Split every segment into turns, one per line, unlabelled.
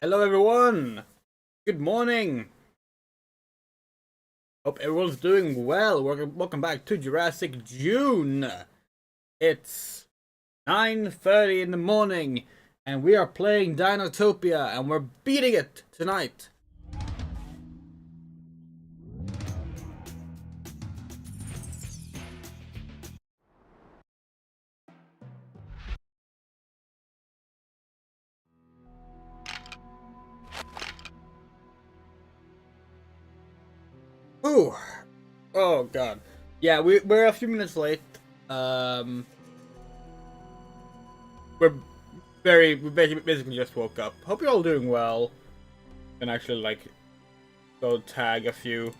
Hello everyone! Good morning! Hope everyone's doing well. Welcome back to Jurassic June! It's 9:30 in the morning and we are playing Dinotopia and we're beating it tonight! Ooh! Oh god. Yeah, we're a few minutes late. We basically just woke up. Hope you're all doing well. And actually go tag a few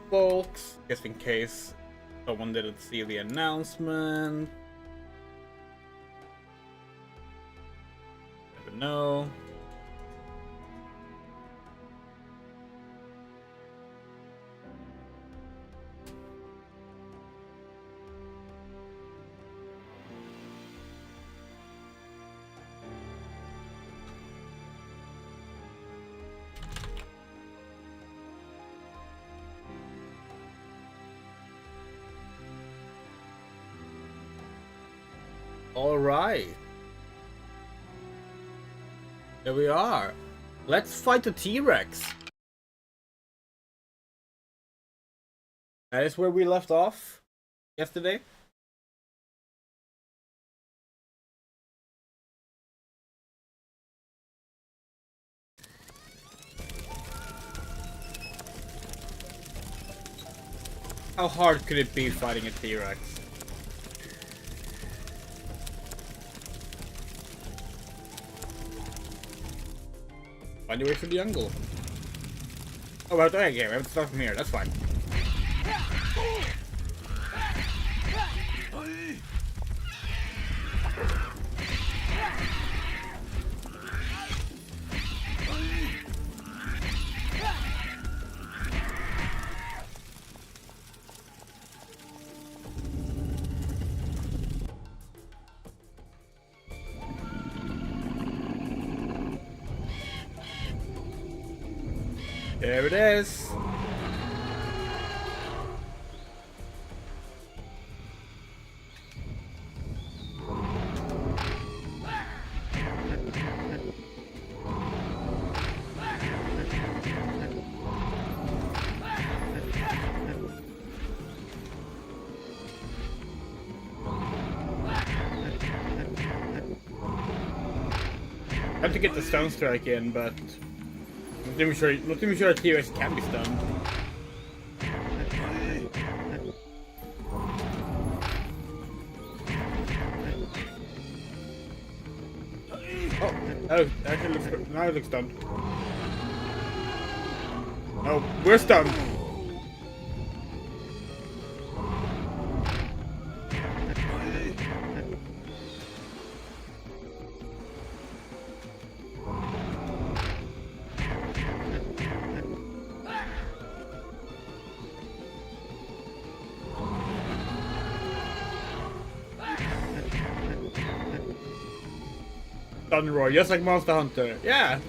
folks, just in case someone didn't see the announcement. Never know. Alright. There we are. Let's fight the T-Rex. That is where we left off yesterday. How hard could it be fighting a T-Rex? Find your way through the jungle. Oh, well, okay, we have to start from here. That's fine. There it is. I have to get the stone strike in, but let me sure the T-Rex can be stunned. Oh, actually looks, now it looks stunned. Oh, we're stunned. Stun roar, just like Monster Hunter. Yeah.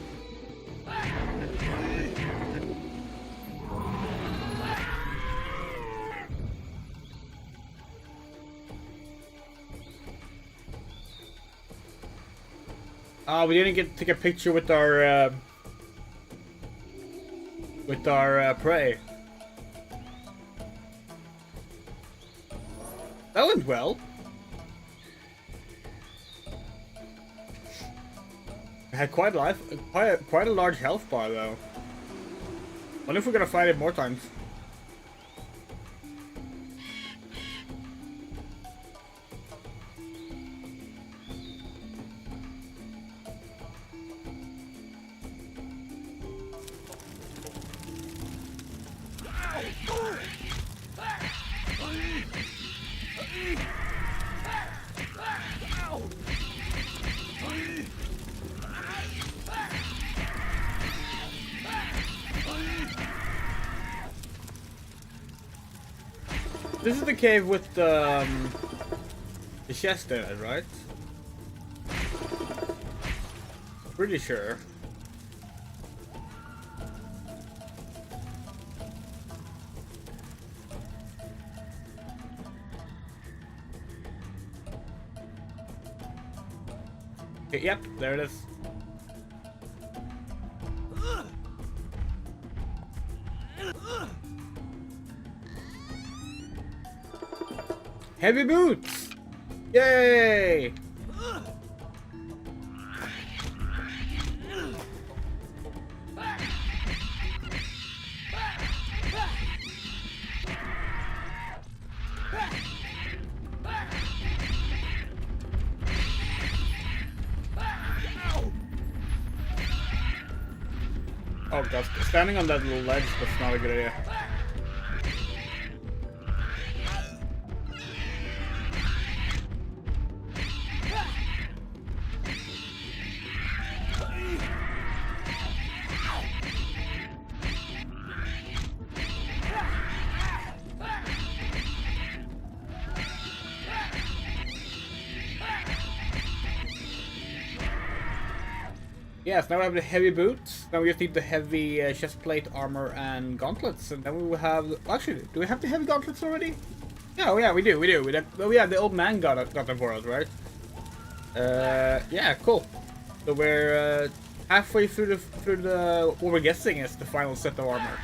We didn't get to take a picture with our prey. That went well. I had quite a large health bar though. Wonder if we're gonna fight it more times. This is the cave with the chest in it, right? Pretty sure. Okay, yep, there it is. Heavy boots! Yay! Oh god, standing on that little ledge, that's not a good idea. Yes, now we have the heavy boots. Now we just need the heavy chest plate, armor, and gauntlets, and then we will have. Actually, do we have the heavy gauntlets already? Yeah, yeah, we do. Yeah, the old man got them for us, right? Yeah, cool. So we're halfway through the what we're guessing is the final set of armor.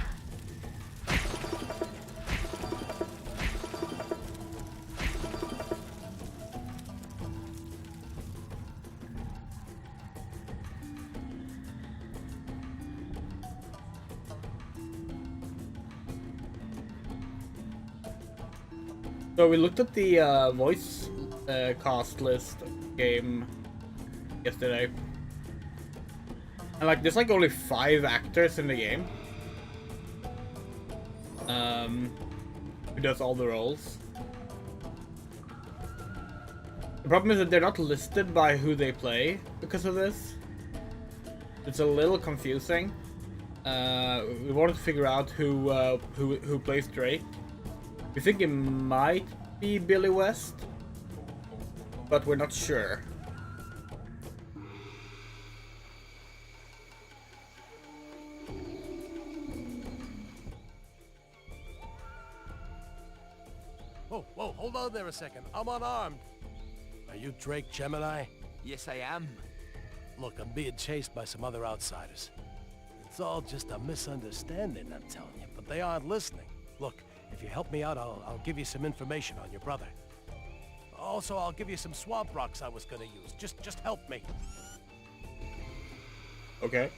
So we looked at the voice cast list game yesterday, and like there's like only 5 actors in the game who does all the roles. The problem is that they're not listed by who they play because of this. It's a little confusing. We wanted to figure out who plays Drake. We think it might be Billy West, but we're not sure.
Whoa, hold on there a second. I'm unarmed. Are you Drake Gemini?
Yes, I am.
Look, I'm being chased by some other outsiders. It's all just a misunderstanding, I'm telling you, but they aren't listening. Look, if you help me out, I'll give you some information on your brother. Also, I'll give you some swamp rocks I was gonna use. Just help me.
Okay.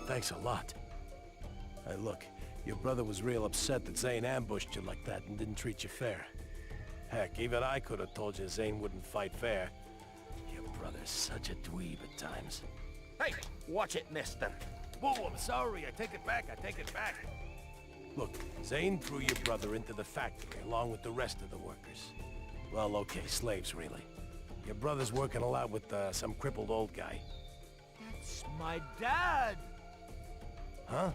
Thanks a lot. Hey, look, your brother was real upset that Zane ambushed you like that and didn't treat you fair. Heck, even I could have told you Zane wouldn't fight fair. Your brother's such a dweeb at times.
Hey, watch it, mister.
Whoa, I'm sorry. I take it back. Look, Zane threw your brother into the factory along with the rest of the workers. Well, okay, slaves, really. Your brother's working a lot with some crippled old guy.
That's my dad!
Huh?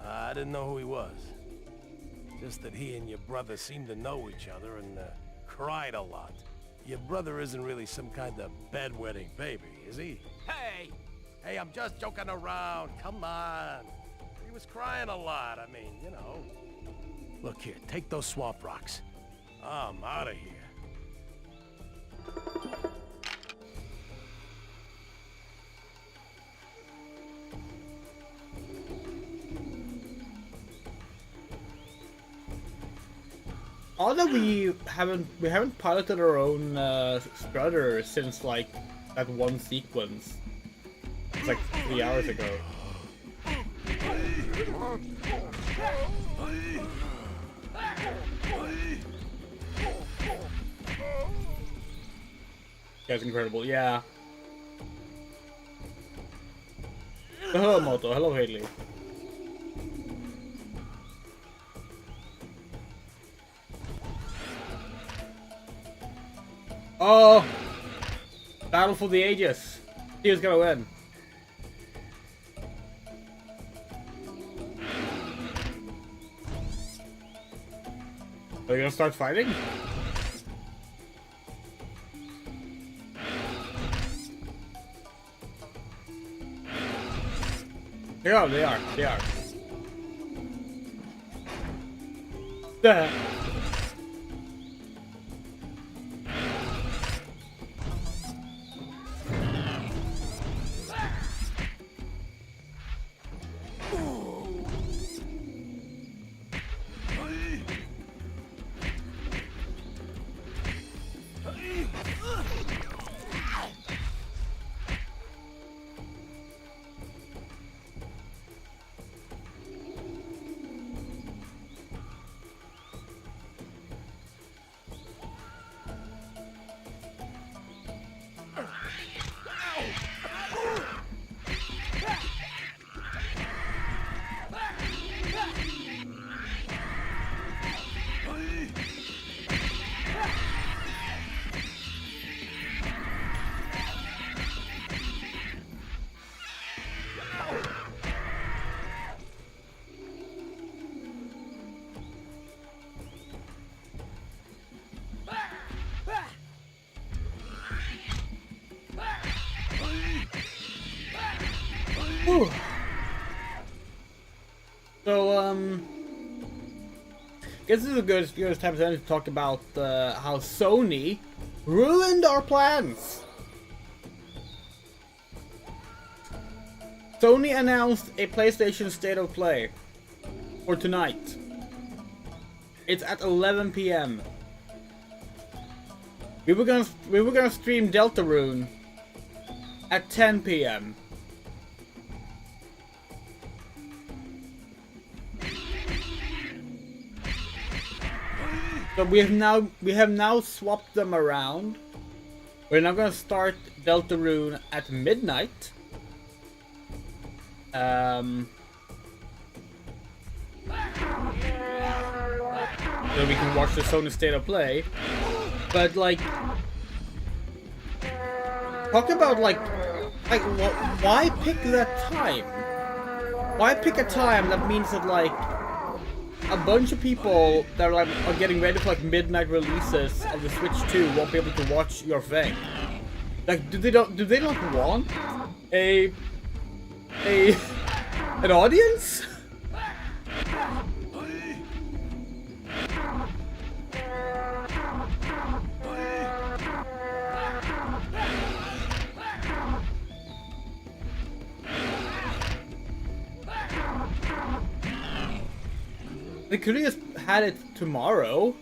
I didn't know who he was. Just that he and your brother seemed to know each other and cried a lot. Your brother isn't really some kind of bedwetting baby, is he? Hey, I'm just joking around. Come on. He was crying a lot. I mean, you know. Look here, take those swamp rocks. I'm out of here.
Although we haven't piloted our own strutter since like that one sequence. It's like 3 hours ago. That's incredible, yeah. Hello, Moto. Hello, Haley. Oh! Battle for the ages. See who's gonna win. Are you gonna start fighting? Yeah, they are. They are. Duh. Whew. So, guess this is a good time to talk about how Sony ruined our plans. Sony announced a PlayStation State of Play for tonight. It's at 11 p.m. We were gonna stream Deltarune at 10 p.m. So we have now swapped them around. We're now gonna start Deltarune at midnight. So we can watch the Sony State of Play. But like, talk about like why pick that time? Why pick a time that means that like a bunch of people that are getting ready for like midnight releases of the Switch 2 won't be able to watch your thing? Like, do they not want an audience? They could have just had it tomorrow.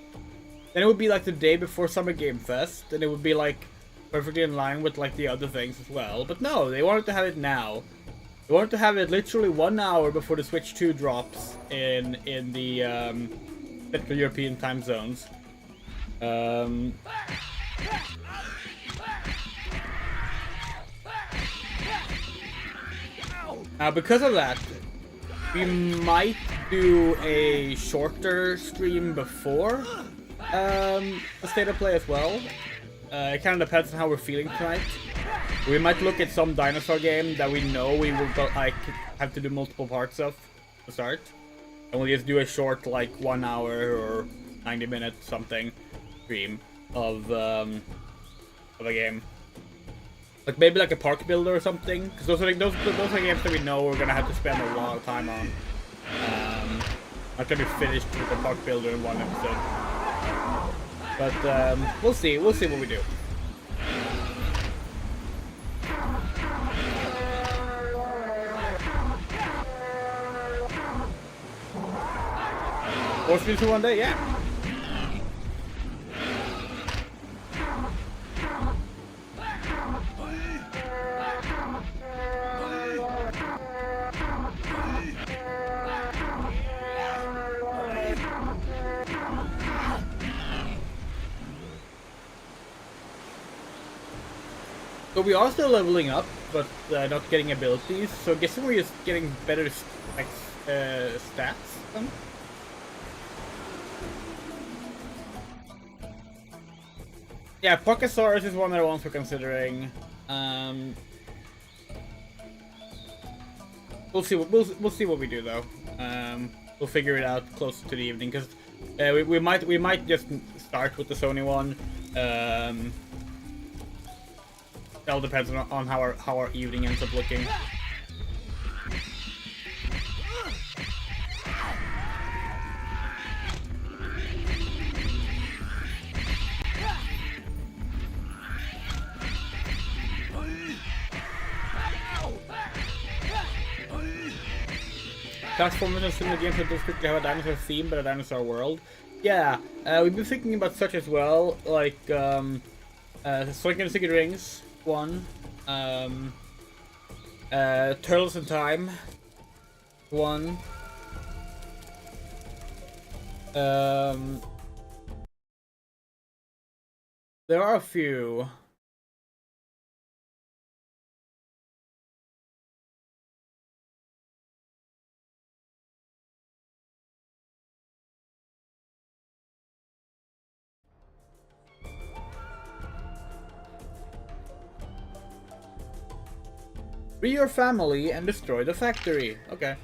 Then it would be like the day before Summer Game Fest, and it would be like perfectly in line with like the other things as well. But no, they wanted to have it now. They wanted to have it literally 1 hour before the Switch 2 drops in the Central European time zones. Now because of that, we might do a shorter stream before the State of Play as well. It kind of depends on how we're feeling tonight. We might look at some dinosaur game that we know we will like have to do multiple parts of to start, and we'll just do a short like 1 hour or 90 minutes something stream of a game. Like maybe like a park builder or something, because those are games that we know we're gonna have to spend a lot of time on. Not gonna be finished with the park builder in one episode, but we'll see what we do. Force me to one day, yeah. So we are still leveling up. but not getting abilities. So I guess we're just getting better like stats. Then? Yeah, Pokesaurus is one of the ones we're considering. We'll see. We'll see what we do though. We'll figure it out closer to the evening because we might just start with the Sony one. It all depends on how our evening ends up looking. Transformers in the game that does quickly have a dinosaur theme but a dinosaur world. Yeah, we've been thinking about such as well, like Sonic and the Secret Rings 1, Turtles in Time 1, there are a few. Free your family and destroy the factory. Okay.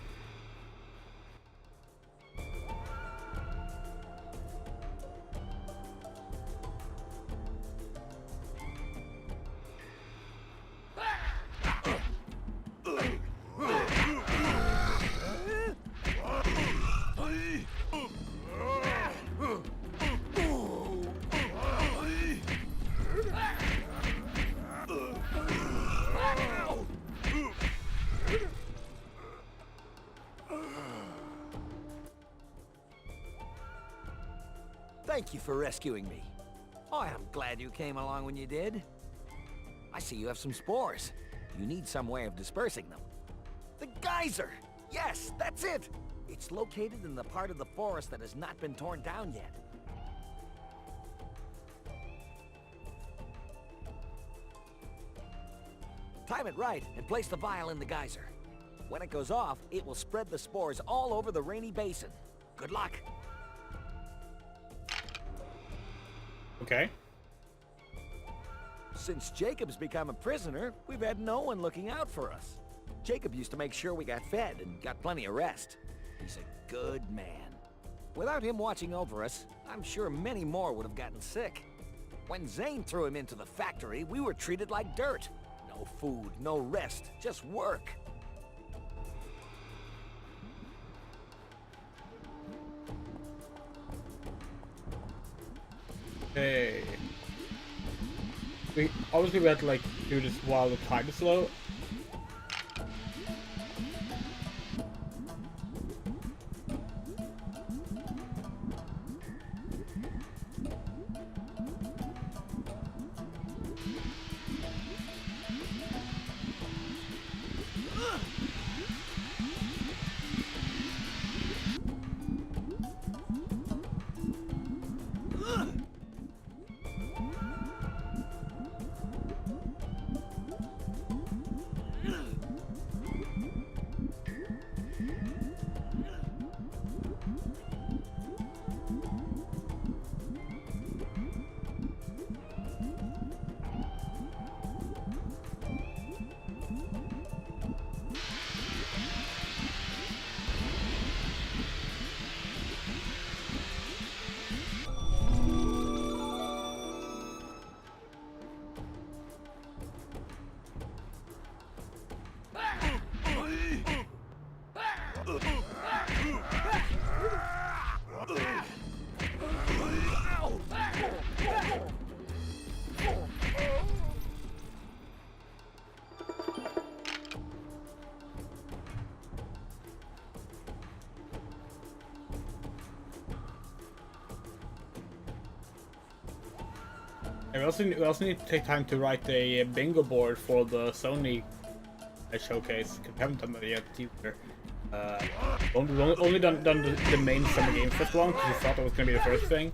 Thank you for rescuing me. I am glad you came along when you did. I see you have some spores. You need some way of dispersing them. The geyser! Yes, that's it! It's located in the part of the forest that has not been torn down yet. Time it right and place the vial in the geyser. When it goes off, it will spread the spores all over the rainy basin. Good luck!
Okay.
Since Jacob's become a prisoner, we've had no one looking out for us. Jacob used to make sure we got fed and got plenty of rest. He's a good man. Without him watching over us, I'm sure many more would have gotten sick. When Zane threw him into the factory, we were treated like dirt. No food, no rest, just work.
Hey. We had to like do this while the time is slow. And we also need to take time to write a bingo board for the Sony showcase. We haven't done that yet either. We've only done the main Summer Game Fest one because we thought it was going to be the first thing.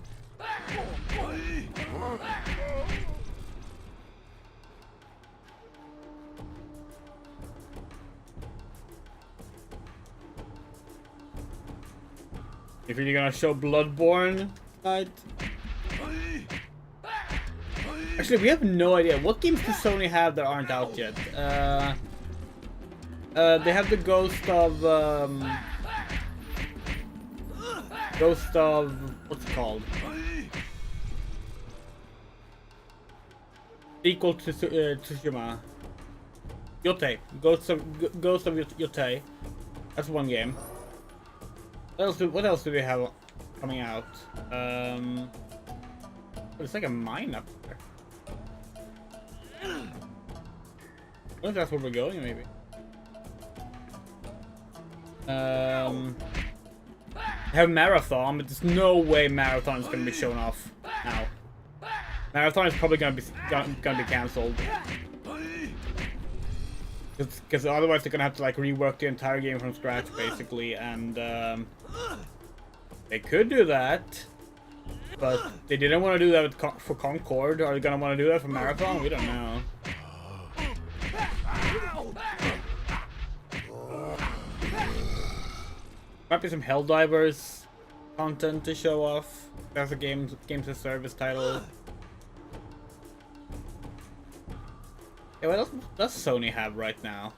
If you're gonna show Bloodborne, right? Actually, we have no idea. What games does Sony have that aren't out yet? They have the Ghost of... what's it called? Equal to Tsushima. Yotei. Ghost of Yotei. That's one game. What else do we have coming out? It's like a mine up there. I wonder if that's where we're going, maybe. Have Marathon, but there's no way Marathon is going to be shown off now. Marathon is probably going to be cancelled. Because otherwise they're going to have to like rework the entire game from scratch, basically, and they could do that. But they didn't want to do that for Concord. Are they going to want to do that for Marathon? We don't know. Might be some Helldivers content to show off. That's a games as service title. Yeah, what else does Sony have right now?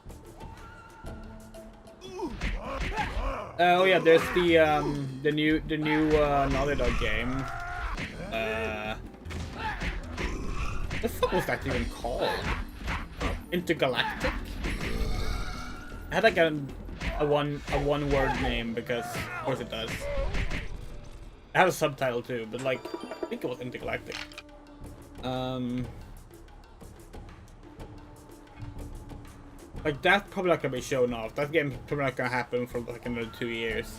Oh yeah, there's the new Naughty Dog game. What the fuck was that even called? Intergalactic? I had like a one word name because of course it does. It had a subtitle too, but like I think it was Intergalactic. Like that's probably not gonna be shown off. That game's probably not gonna happen for like another 2 years.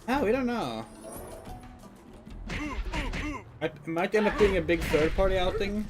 Oh, we don't know. It might end up being a big third-party outing.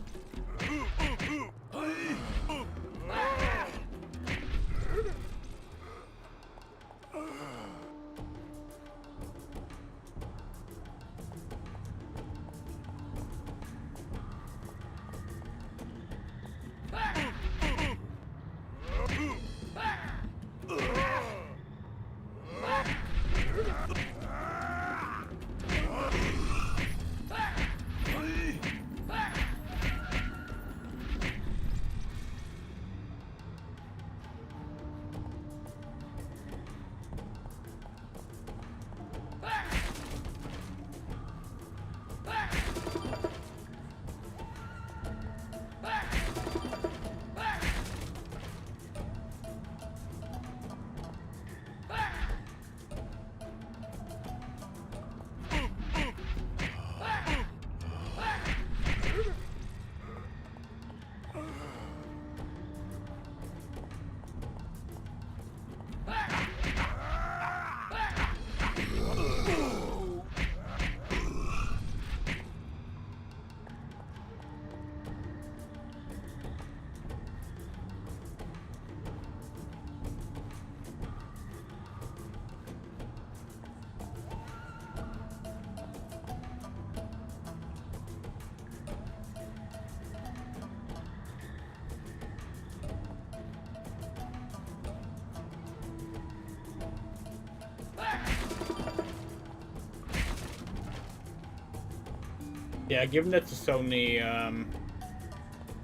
Yeah, given that's a Sony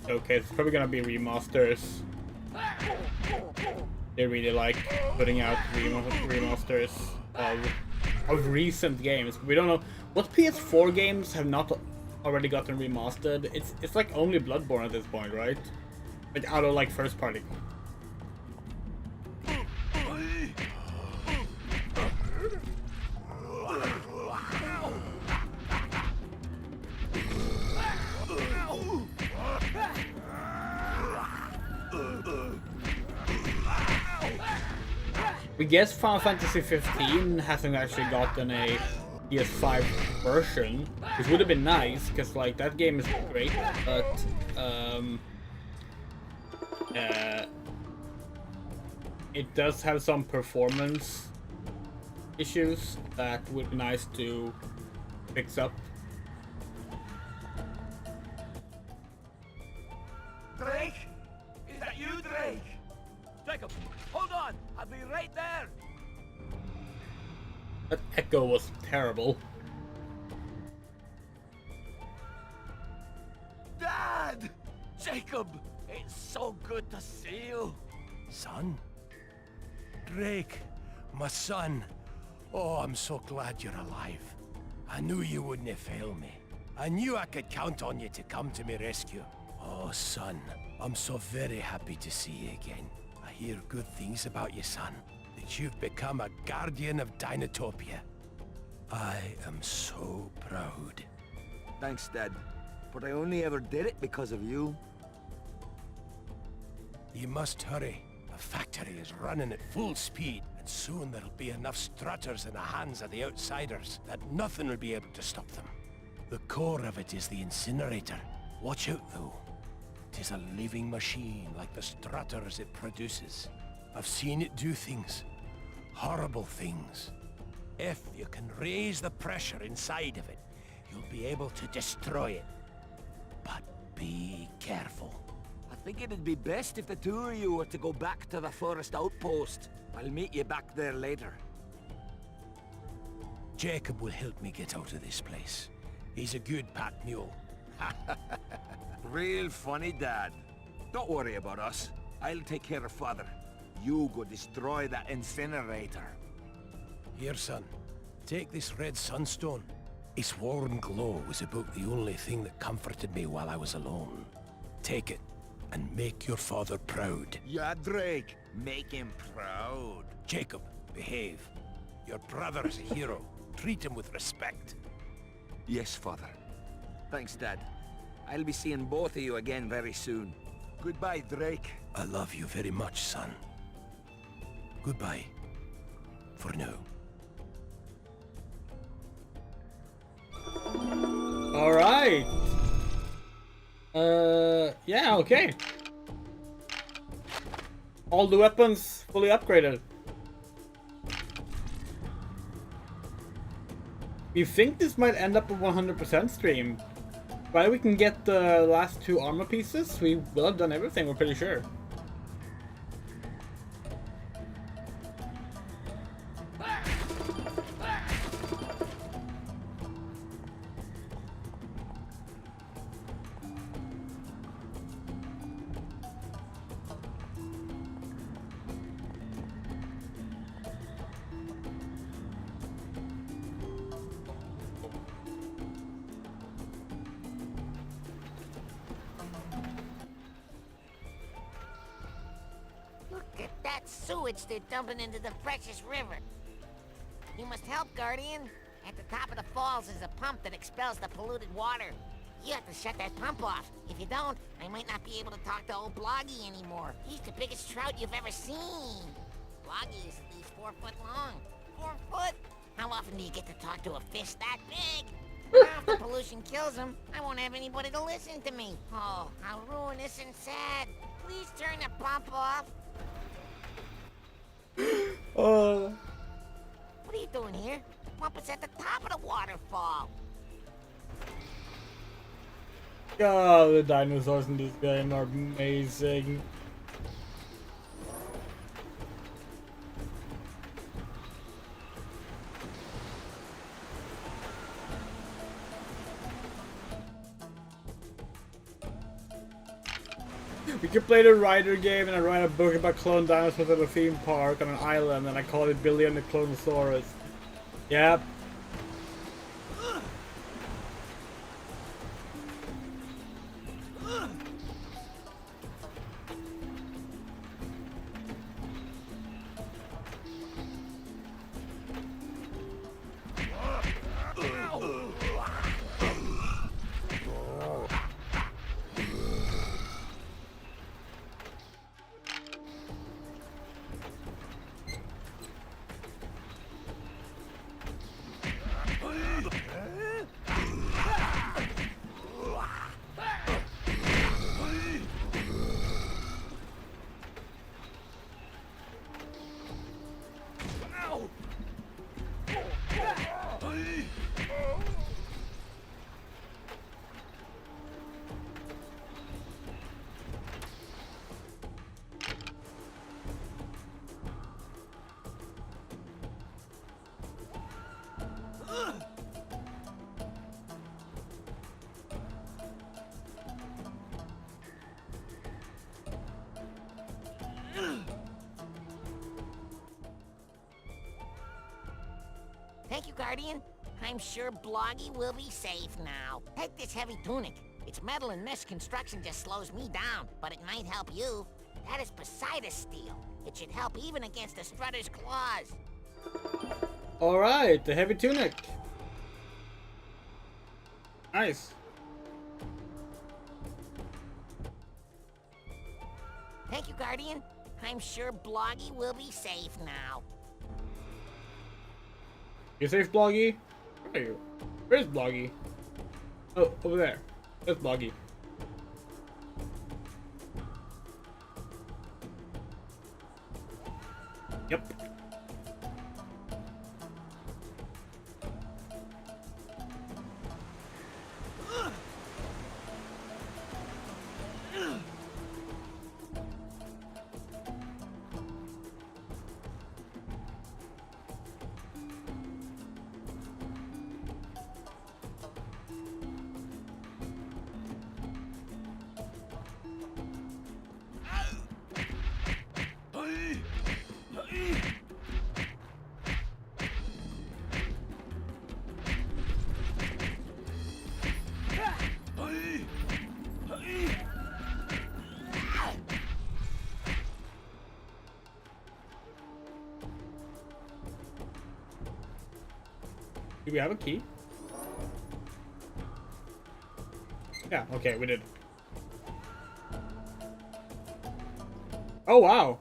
showcase, it's probably gonna be remasters. They really like putting out remasters of recent games. We don't know what PS4 games have not already gotten remastered. It's like only Bloodborne at this point, right? Like out of like first party. We guess Final Fantasy 15 hasn't actually gotten a PS5 version, which would have been nice, because like that game is great, but it does have some performance issues that would be nice to fix up.
Drake? Is that you, Drake?
That echo was terrible.
Dad! Jacob! It's so good to see you.
Son? Drake, my son. Oh, I'm so glad you're alive. I knew you wouldn't fail me. I knew I could count on you to come to my rescue. Oh, son, I'm so very happy to see you again. I hear good things about you, son. That you've become a guardian of Dinotopia. I am so proud.
Thanks, Dad. But I only ever did it because of you.
You must hurry. The factory is running at full speed, and soon there'll be enough strutters in the hands of the outsiders that nothing will be able to stop them. The core of it is the incinerator. Watch out, though. 'Tis a living machine like the strutters it produces. I've seen it do things. Horrible things. If you can raise the pressure inside of it, you'll be able to destroy it. But be careful.
I think it'd be best if the two of you were to go back to the forest outpost. I'll meet you back there later.
Jacob will help me get out of this place. He's a good pack mule.
Real funny, Dad. Don't worry about us. I'll take care of Father. You go destroy that incinerator.
Here, son. Take this red sunstone. Its warm glow was about the only thing that comforted me while I was alone. Take it, and make your father proud.
Yeah, Drake. Make him proud.
Jacob, behave. Your brother is a hero. Treat him with respect.
Yes, Father. Thanks, Dad. I'll be seeing both of you again very soon. Goodbye, Drake.
I love you very much, son. Goodbye. For now.
Alright. Yeah, okay. All the weapons fully upgraded. We think this might end up a 100% stream. But we can get the last 2 armor pieces, we will have done everything, we're pretty sure.
Look at that sewage they're dumping into the precious river. You must help, Guardian. At the top of the falls is a pump that expels the polluted water. You have to shut that pump off. If you don't, I might not be able to talk to old Bloggy anymore. He's the biggest trout you've ever seen. Bloggy is at least 4 foot long. 4 foot? How often do you get to talk to a fish that big? Now, if the pollution kills him, I won't have anybody to listen to me. Oh, how ruinous and sad. Please turn the pump off. What are you doing here? The pump is at the top of the waterfall.
God, the dinosaurs in this game are amazing. We could play the Rider game and I write a book about clone dinosaurs at a theme park on an island and I call it Billy and the Clonosaurus. Yep.
Thank you, Guardian. I'm sure Bloggy will be safe now. Take this heavy tunic. Its metal and mesh construction just slows me down, but it might help you. That is Poseidon's steel. It should help even against the Strutter's claws.
Alright, the heavy tunic. Nice.
Thank you, Guardian. I'm sure Bloggy will be safe now.
You safe, Bloggy? Where are you? Where's Bloggy? Oh, over there. That's Bloggy. Yep. Do we have a key? Yeah, okay, we did. Oh wow!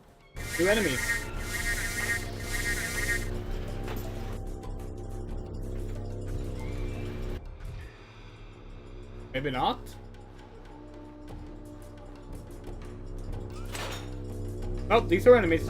Two enemies. Maybe not? Oh, these are enemies.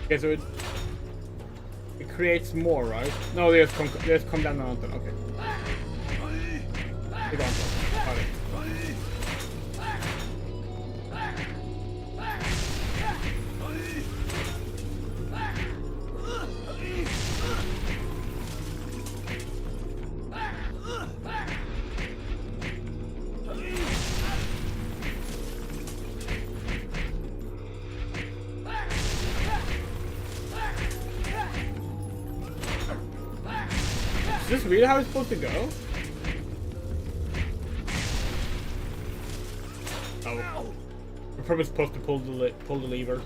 Okay, so it creates more, right? No, they just come down the mountain. Okay. Big on. Got it. Is this really how it's supposed to go? Oh. We're probably supposed to pull the lever.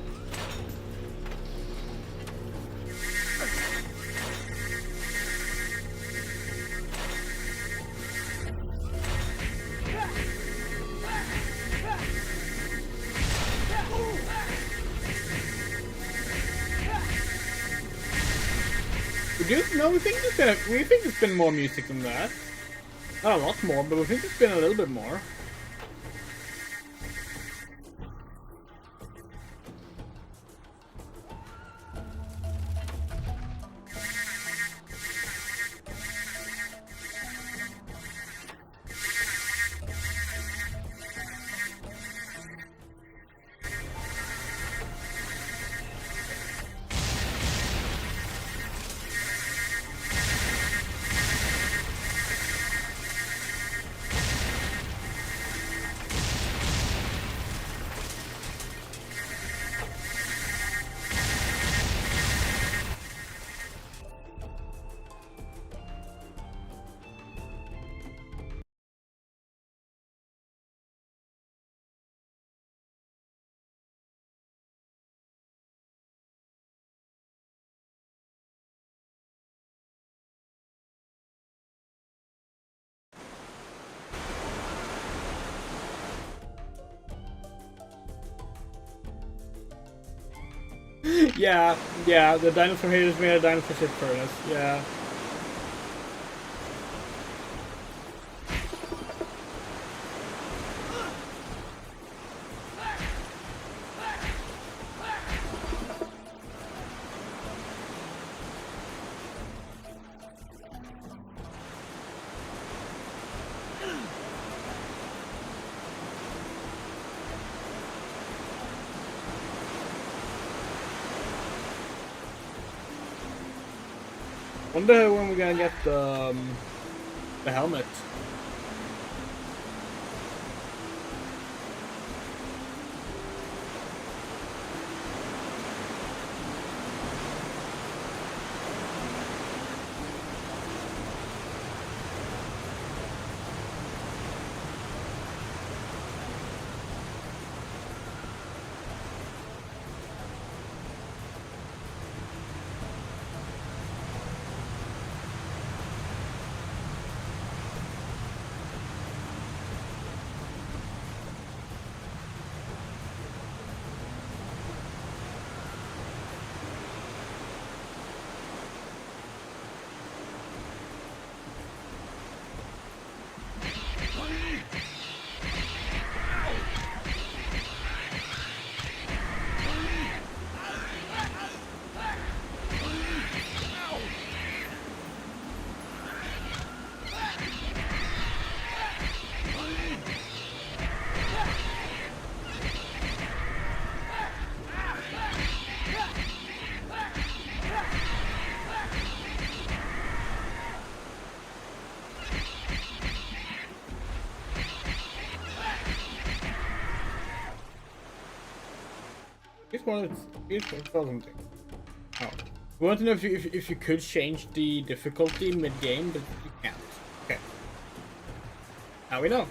We think there's been more music than that. Not a lot more, but we think there's been a little bit more. Yeah, the dinosaur haters made a dinosaur ship furnace, yeah. Wonder when we're gonna get the helmet. Here's something. Oh. We want to know if you could change the difficulty mid-game, but you can't. Okay. Now we know.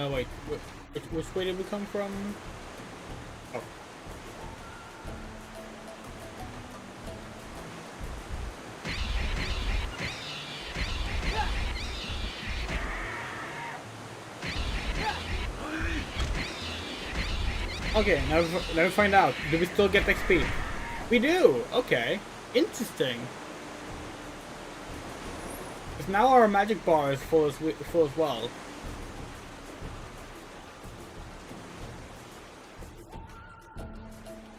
Oh wait, which way did we come from? Oh. Okay, now let me find out. Do we still get XP? We do! Okay. Interesting. Because now our magic bar is full as well.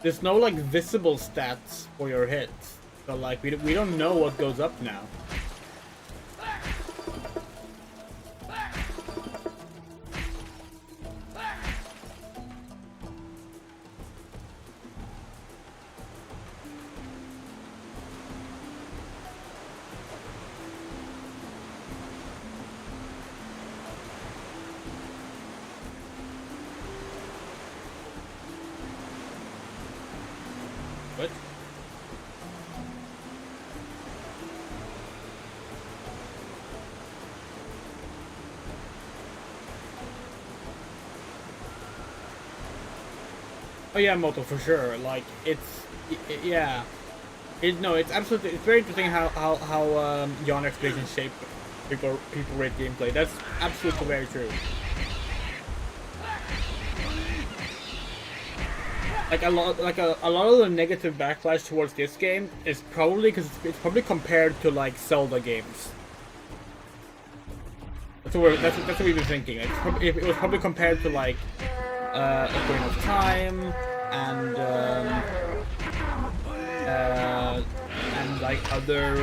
There's no like visible stats for your hits, so like we don't know what goes up now. What? Oh yeah, Moto, for sure. Like yeah. It's absolutely. It's very interesting how Yon expedition shape people rate gameplay. That's absolutely very true. Like a lot of the negative backlash towards this game is probably because it's probably compared to like Zelda games. That's what we've been thinking. It was probably compared to like Ocarina of Time and like other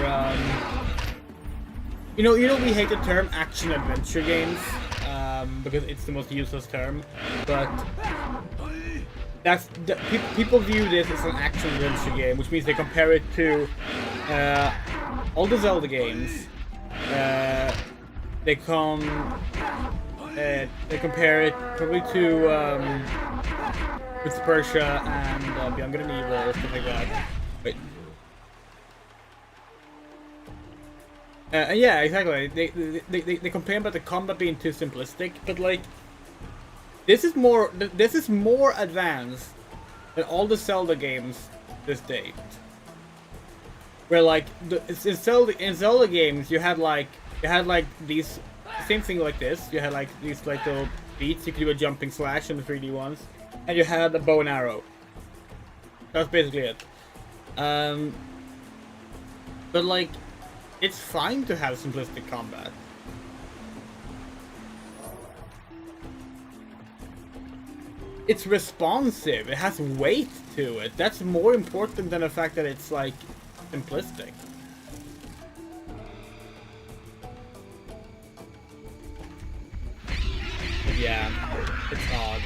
you know we hate the term action adventure games because it's the most useless term, but people view this as an action adventure game, which means they compare it to all the Zelda games. They compare it probably to Prince of Persia and Beyond Good and Evil, stuff like that. Wait. Yeah, exactly. They complain about the combat being too simplistic, but like, this is more advanced than all the Zelda games this date. Where like in Zelda games you had like these same thing like this. You had like these like little beats. You could do a jumping slash in the 3D ones, and you had a bow and arrow. That's basically it. But like, it's fine to have simplistic combat. It's responsive. It has weight to it. That's more important than the fact that it's like simplistic. Yeah, it's odd.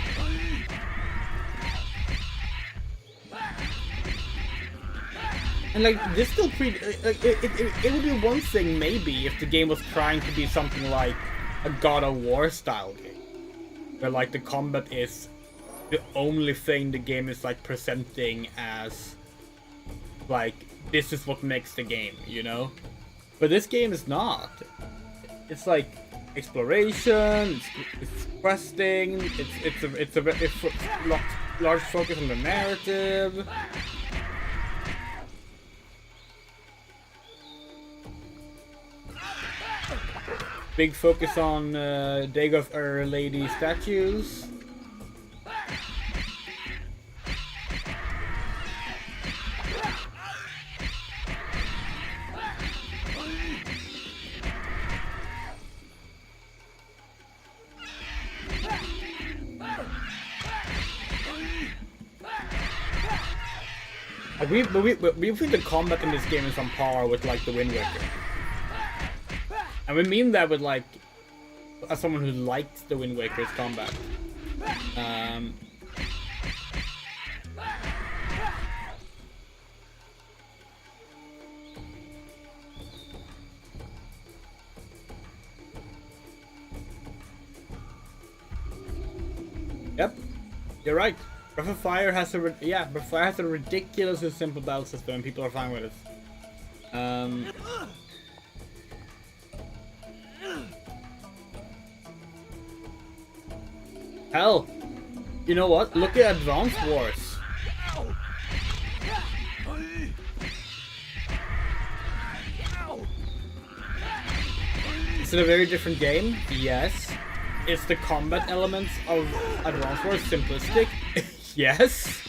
And like, this still it would be one thing maybe if the game was trying to be something like a God of War style game, where like the combat is the only thing the game is like presenting as like, this is what makes the game, you know? But this game is not. It's like exploration, it's questing, it's a large focus on the narrative. Big focus on Dagoth Our Lady statues. We think the combat in this game is on par with like the Wind Waker. And we mean that with like, as someone who liked the Wind Waker's combat. Yep, you're right. Breath of Fire has Breath of Fire has a ridiculously simple battle system, and people are fine with it. Hell, you know what? Look at Advance Wars. Is it a very different game? Yes. Is the combat elements of Advance Wars simplistic? Yes.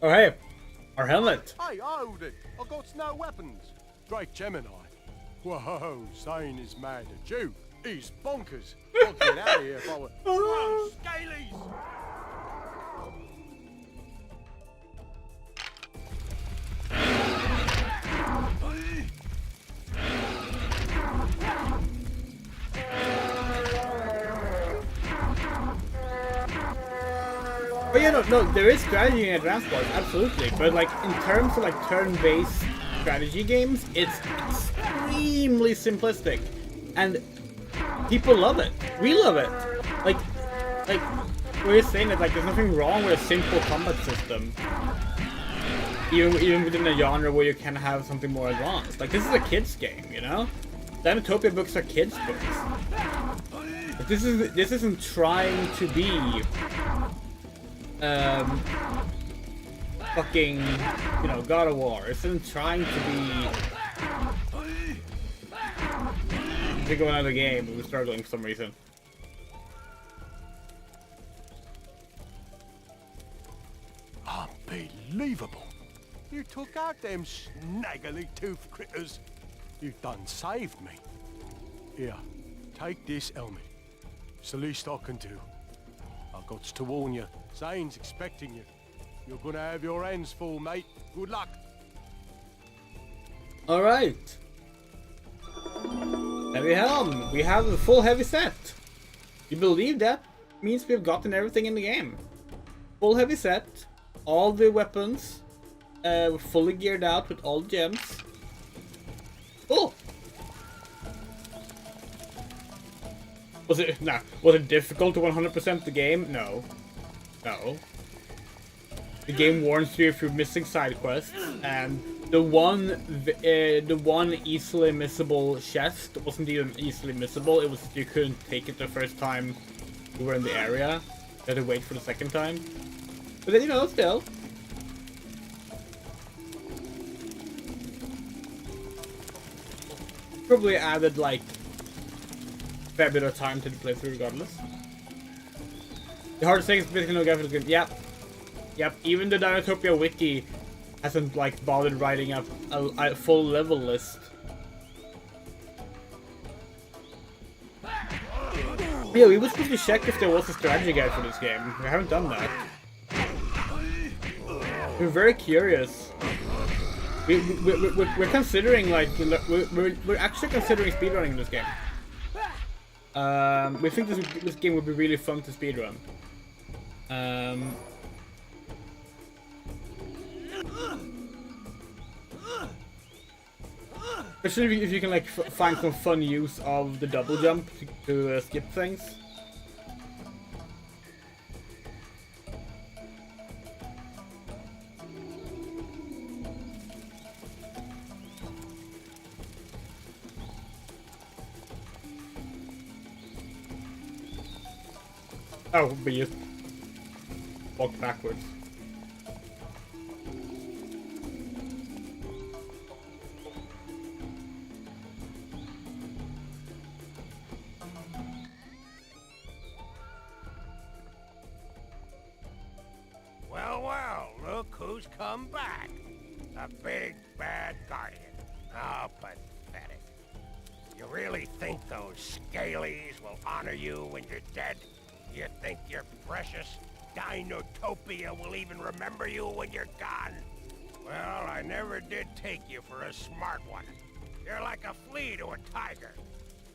Oh hey, our helmet.
Hey, hold it! I got no weapons. Great Gemini. Whoa, Zane is mad at you. He's bonkers. I'll get out of here if I were... Whoa, Scalies!
But yeah, no, there is strategy in Advance Wars, absolutely. But like, in terms of like turn-based strategy games, it's extremely simplistic, and people love it. We love it. Like we're saying that like there's nothing wrong with a simple combat system, even within a genre where you can have something more advanced. Like, this is a kids game, you know. Dinotopia books are kids books. But this isn't trying to be fucking, you know, God of War. It isn't trying to be. Think of another game, but we're struggling for some reason.
Unbelievable! You took out them snaggly toothed critters. You done saved me. Here, take this helmet. It's the least I can do. I've got to warn you, Zane's expecting you. You're gonna have your hands full, mate. Good luck.
All right. Heavy helm. We have a full heavy set. You believe that means we've gotten everything in the game. Full heavy set. All the weapons. Fully geared out with all the gems. Cool. Was it difficult to 100% the game? No. No. The game warns you if you're missing side quests, and the one easily missable chest wasn't even easily missable. It was you couldn't take it the first time you were in the area. You had to wait for the second time. But then, you know, still. Probably added like a fair bit of time to the playthrough regardless. The hardest thing is basically no graphics good. Yep, even the Dinotopia wiki hasn't like bothered writing up a full level list. Yeah, we were supposed to check if there was a strategy guide for this game. We haven't done that. We're very curious. We're considering like we're actually considering speedrunning this game. We think this game would be really fun to speedrun. Especially if you can like find some fun use of the double jump to skip things. Oh, but you walked backwards.
Well, look who's come back. The big bad guardian. How pathetic. You really think those scalies will honor you when you're dead? You think your precious Dinotopia will even remember you when you're gone? Well, I never did take you for a smart one. You're like a flea to a tiger.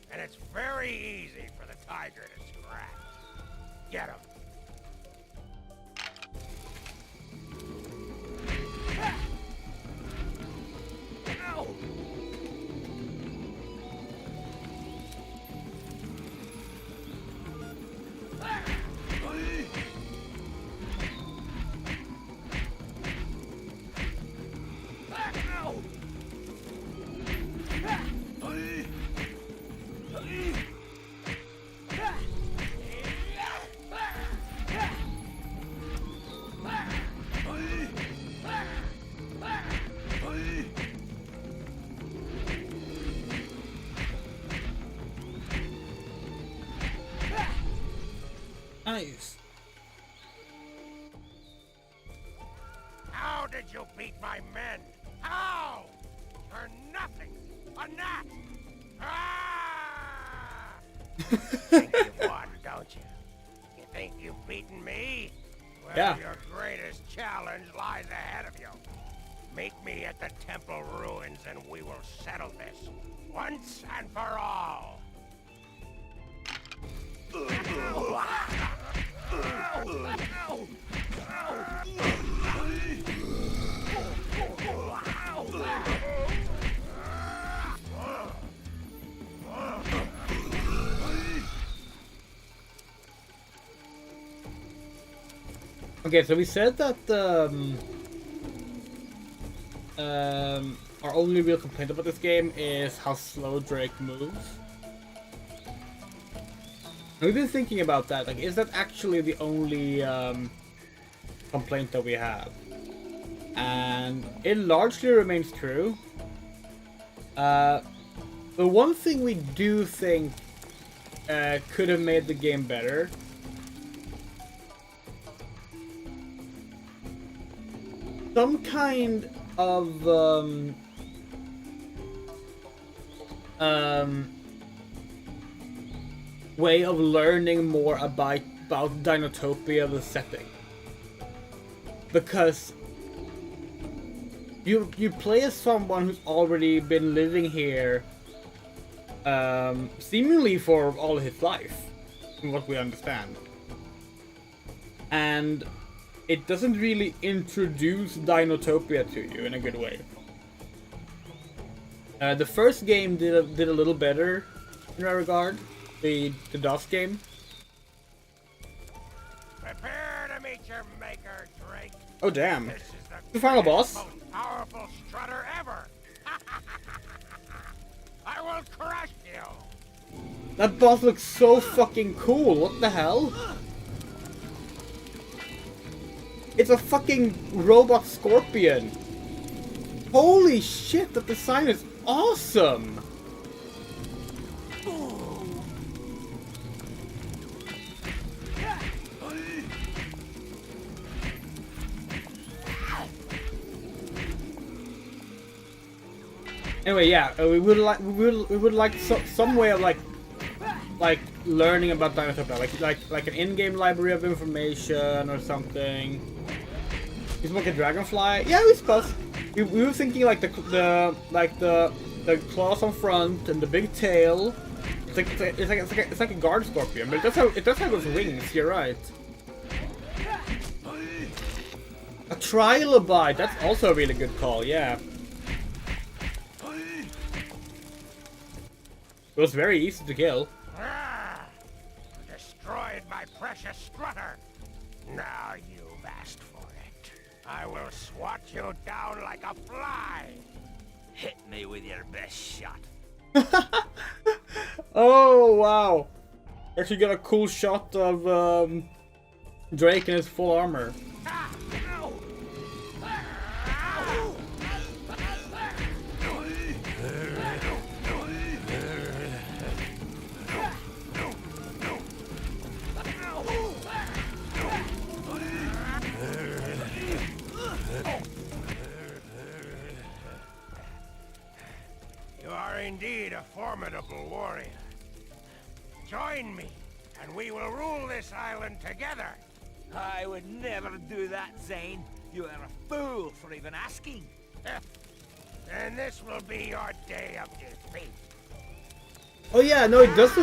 And it's very easy for the tiger to scratch. Get him. Ow!
Nice.
How did you beat my men? How? You're nothing. A gnat. Ah! Think you've won, don't you? You think you've beaten me? Well,
Yeah.
Your greatest challenge lies ahead of you. Meet me at the temple ruins and we will settle this once and for all.
Okay, so we said that our only real complaint about this game is how slow Drake moves. We've been thinking about that. Like, is that actually the only complaint that we have? And it largely remains true. The one thing we do think could have made the game better some kind of way of learning more about Dinotopia, the setting, because you play as someone who's already been living here seemingly for all his life, from what we understand. And it doesn't really introduce Dinotopia to you in a good way. The first game did a little better in that regard, the DOS game.
Prepare to meet your maker, Drake.
Oh damn!
This is
The final boss.
most powerful strutter ever. I will crush you.
That boss looks so fucking cool. What the hell? It's a fucking robot scorpion. Holy shit! That design is awesome. Anyway, yeah, we would like some way of like learning about Dinotopia, like an in-game library of information or something. Is like a dragonfly? Yeah, we suppose. We were thinking like the claws on front and the big tail. It's like a guard scorpion, but it does have those wings. You're right. A trilobite. That's also a really good call. Yeah. It was very easy to kill.
Destroyed my precious strutter. Now you've asked for it. I will swat you down like a fly.
Hit me with your best shot.
Oh wow! Actually got a cool shot of Drake in his full armor.
You are indeed a formidable warrior. Join me, and we will rule this island together.
I would never do that, Zane. You are a fool for even asking.
And this will be your day of defeat.
Oh yeah, no, it does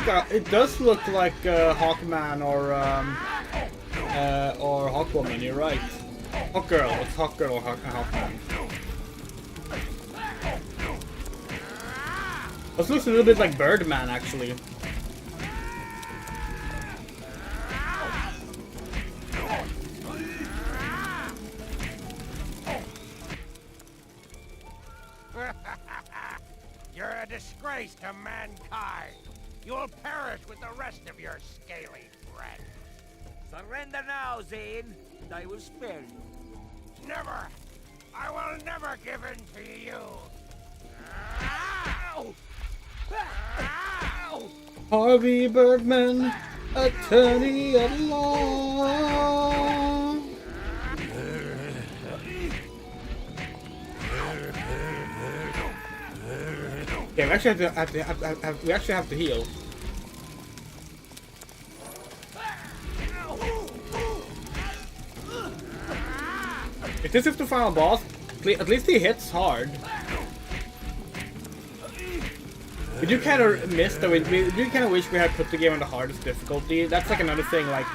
look like Hawkman or Hawkwoman. You're right. Hawkgirl. It's Hawkgirl or Hawkman. This looks a little bit like Birdman, actually.
You're a disgrace to mankind. You'll perish with the rest of your scaly friends.
Surrender now, Zane, and I will spare you.
Never! I will never give in to you!
Ow! Ow!
Harvey Birdman, attorney at law. Okay, we actually have to heal. If this is the final boss, at least he hits hard. We do kind of miss that we do kind of wish we had put the game on the hardest difficulty. That's like another thing. Like,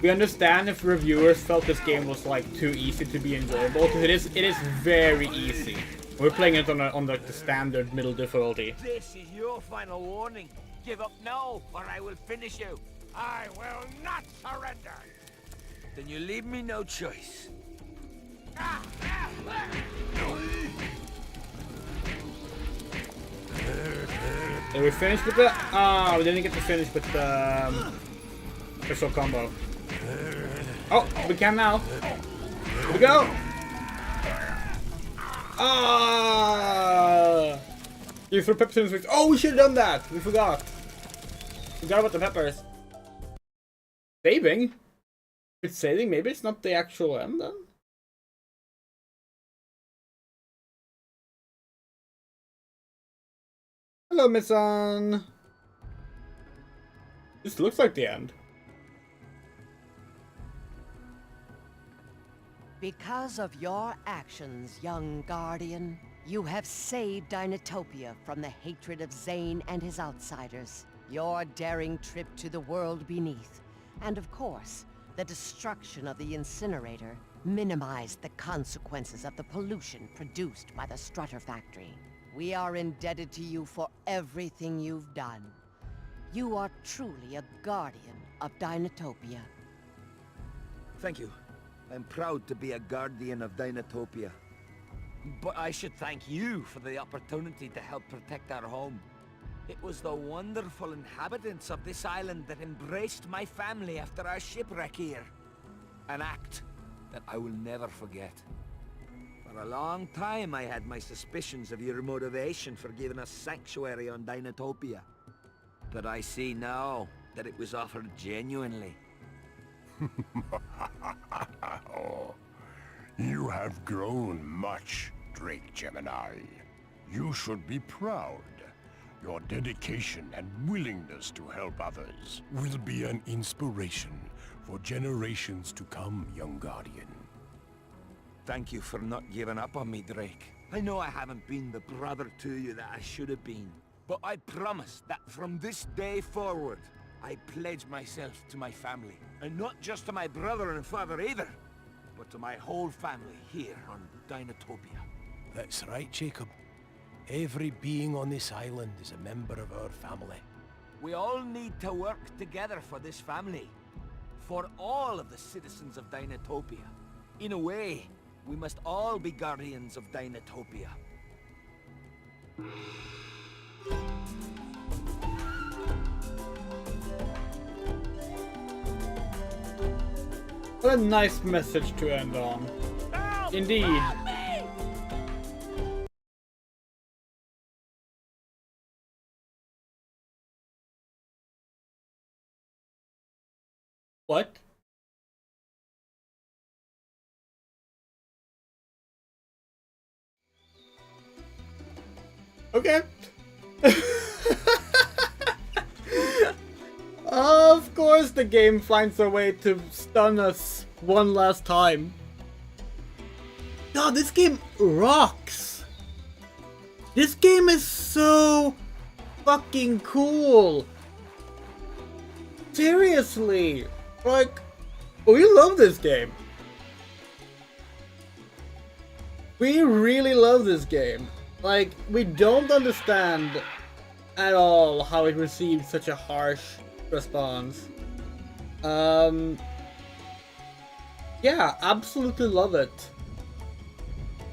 we understand if reviewers felt this game was like too easy to be enjoyable, because it is very easy. We're playing it on the standard middle difficulty.
This is your final warning. Give up now, or I will finish you.
I will not surrender!
Then you leave me no choice.
Did we finish with the? Ah, we didn't get to finish with the special combo. Oh, we can now. Here we go. Ah! You threw peppers in his face. Oh, we should have done that. We forgot. Forgot about the peppers. Saving? It's saving. Maybe it's not the actual end then. Hello, Missan. This looks like the end.
Because of your actions, young Guardian, You have saved Dinotopia from the hatred of Zane and his outsiders. Your daring trip to the world beneath, and of course, the destruction of the incinerator, minimized the consequences of the pollution produced by the Strutter factory. We are indebted to you for everything you've done. You are truly a guardian of Dinotopia.
Thank you. I'm proud to be a guardian of Dinotopia. But I should thank you for the opportunity to help protect our home. It was the wonderful inhabitants of this island that embraced my family after our shipwreck here. An act that I will never forget. For a long time I had my suspicions of your motivation for giving us sanctuary on Dinotopia. But I see now that it was offered genuinely.
You have grown much, Drake Gemini. You should be proud. Your dedication and willingness to help others will be an inspiration for generations to come, young Guardian.
Thank you for not giving up on me, Drake. I know I haven't been the brother to you that I should have been. But I promise that from this day forward, I pledge myself to my family. And not just to my brother and father either, but to my whole family here on Dinotopia.
That's right, Jacob. Every being on this island is a member of our family.
We all need to work together for this family. For all of the citizens of Dinotopia. In a way, we must all be guardians of Dinotopia.
What a nice message to end on. Indeed. What? Okay. Of course the game finds a way to stun us one last time. God, this game rocks. This game is so fucking cool. Seriously. Like, we love this game. We really love this game. Like, we don't understand at all how it received such a harsh response. Yeah, absolutely love it.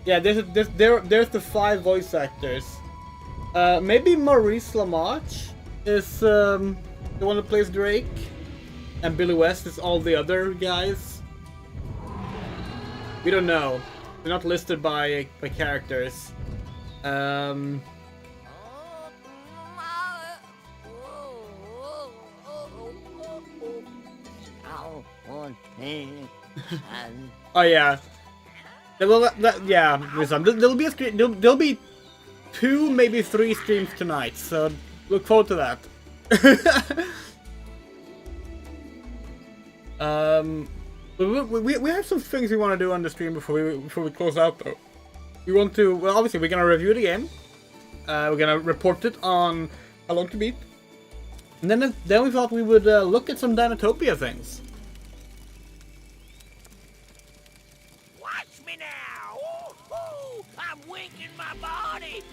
Yeah, there's the 5 voice actors. Maybe Maurice LaMarche is the one who plays Drake, and Billy West is all the other guys. We don't know. They're not listed by characters. Oh yeah. Yeah, there'll be a screen. There'll be 2, maybe 3 streams tonight. So look forward to that. We have some things we want to do on the stream before we close out though. We want to, well, obviously we're gonna review the game. We're gonna report it on how long to beat, and then we thought we would look at some Dinotopia things.
Watch me now! Ooh, I'm winking my body!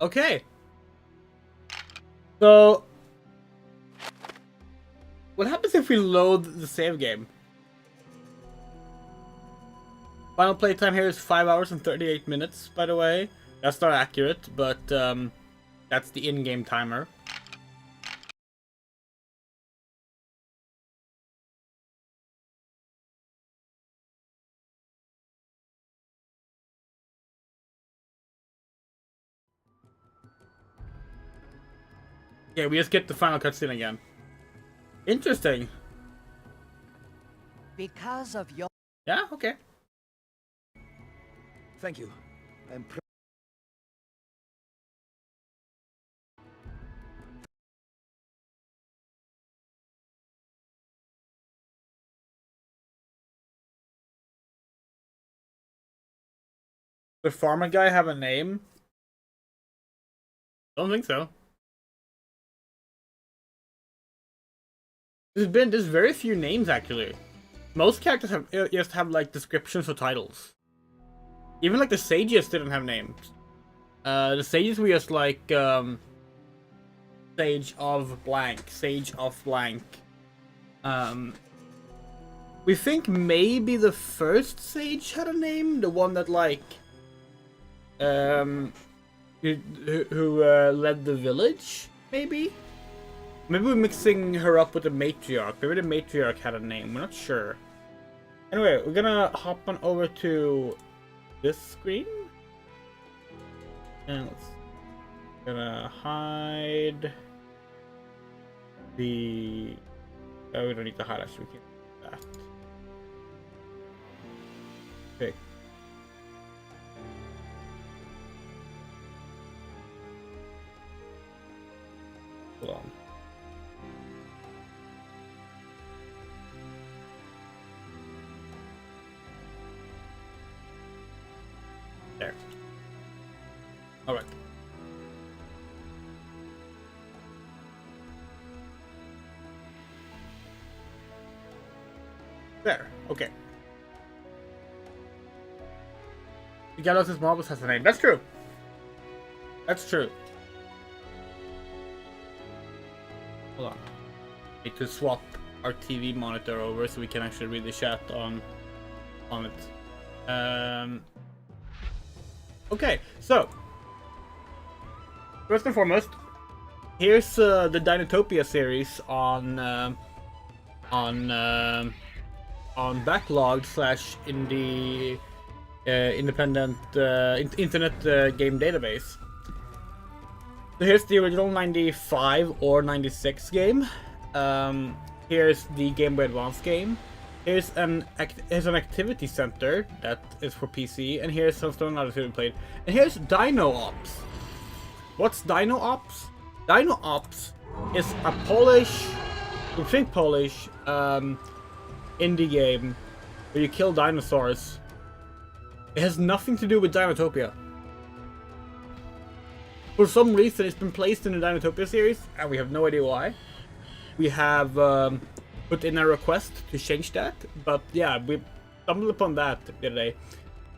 Okay. So, what happens if we load the save game? Final playtime here is 5 hours and 38 minutes, by the way. That's not accurate, but that's the in-game timer. Yeah, we just get the final cutscene again. Interesting.
Because of your...
Yeah, okay.
Thank you. I'm
The farmer guy have a name? Don't think so. There's very few names actually. Most characters have just have like descriptions or titles. Even like the sages didn't have names. The sages were just like sage of blank, sage of blank. We think maybe the first sage had a name, the one that like who led the village, maybe? Maybe we're mixing her up with the matriarch. Maybe the matriarch had a name, we're not sure. Anyway, we're gonna hop on over to this screen. And let's gonna hide the... Oh, we don't need to hide, actually, we can do that. Okay. Hold on. There. All right. There. Okay. The Gallows' Marbles has a name. That's true. That's true. Hold on. Need to swap our TV monitor over so we can actually read the chat on it. Okay, so first and foremost, here's the Dinotopia series on backlog / indie independent internet game database. So here's the original 95 or 96 game. Here's the Game Boy Advance game. Here's an activity center that is for PC, and here's Sunstone Odyssey we played. And here's Dino Ops. What's Dino Ops? Dino Ops is a Polish, I think Polish, indie game where you kill dinosaurs. It has nothing to do with Dinotopia. For some reason, it's been placed in the Dinotopia series, and we have no idea why. We have put in a request to change that, but yeah, we stumbled upon that the other day.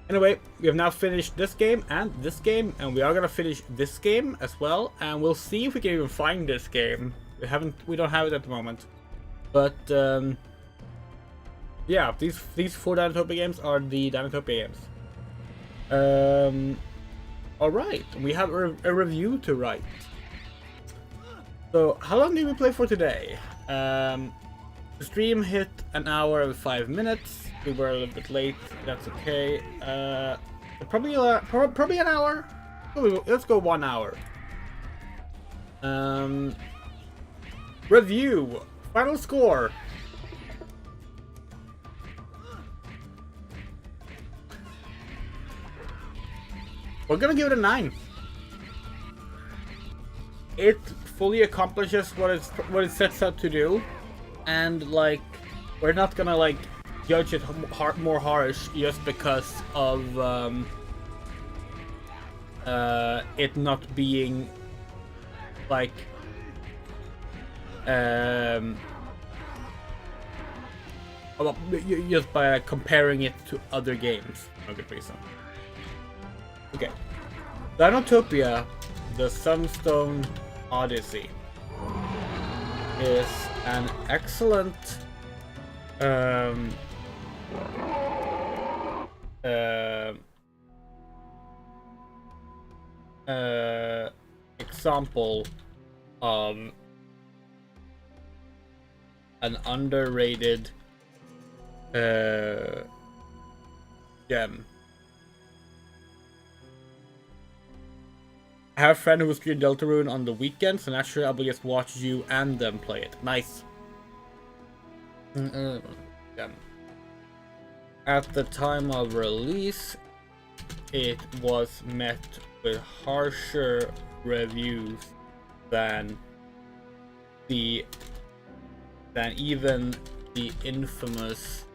Anyway, we have now finished this game, and we are gonna finish this game as well, and we'll see if we can even find this game. We don't have it at the moment, but yeah, these 4 Dinotopia games are the Dinotopia games. All right, we have a review to write. So, how long did we play for today? The stream hit an hour and 5 minutes. We were a little bit late. That's okay. Probably an hour. Let's go 1 hour. Review. Final score. We're gonna give it a 9. It fully accomplishes what it sets out to do, and like we're not gonna like judge it more harsh just because of it not being like just by comparing it to other games. No good reason. Okay, Dinotopia, the Sunstone Odyssey, is an excellent example of an underrated gem. I have a friend who was playing Deltarune on the weekend, so naturally I will just watch you and them play it. Nice. At the time of release, it was met with harsher reviews than even the infamous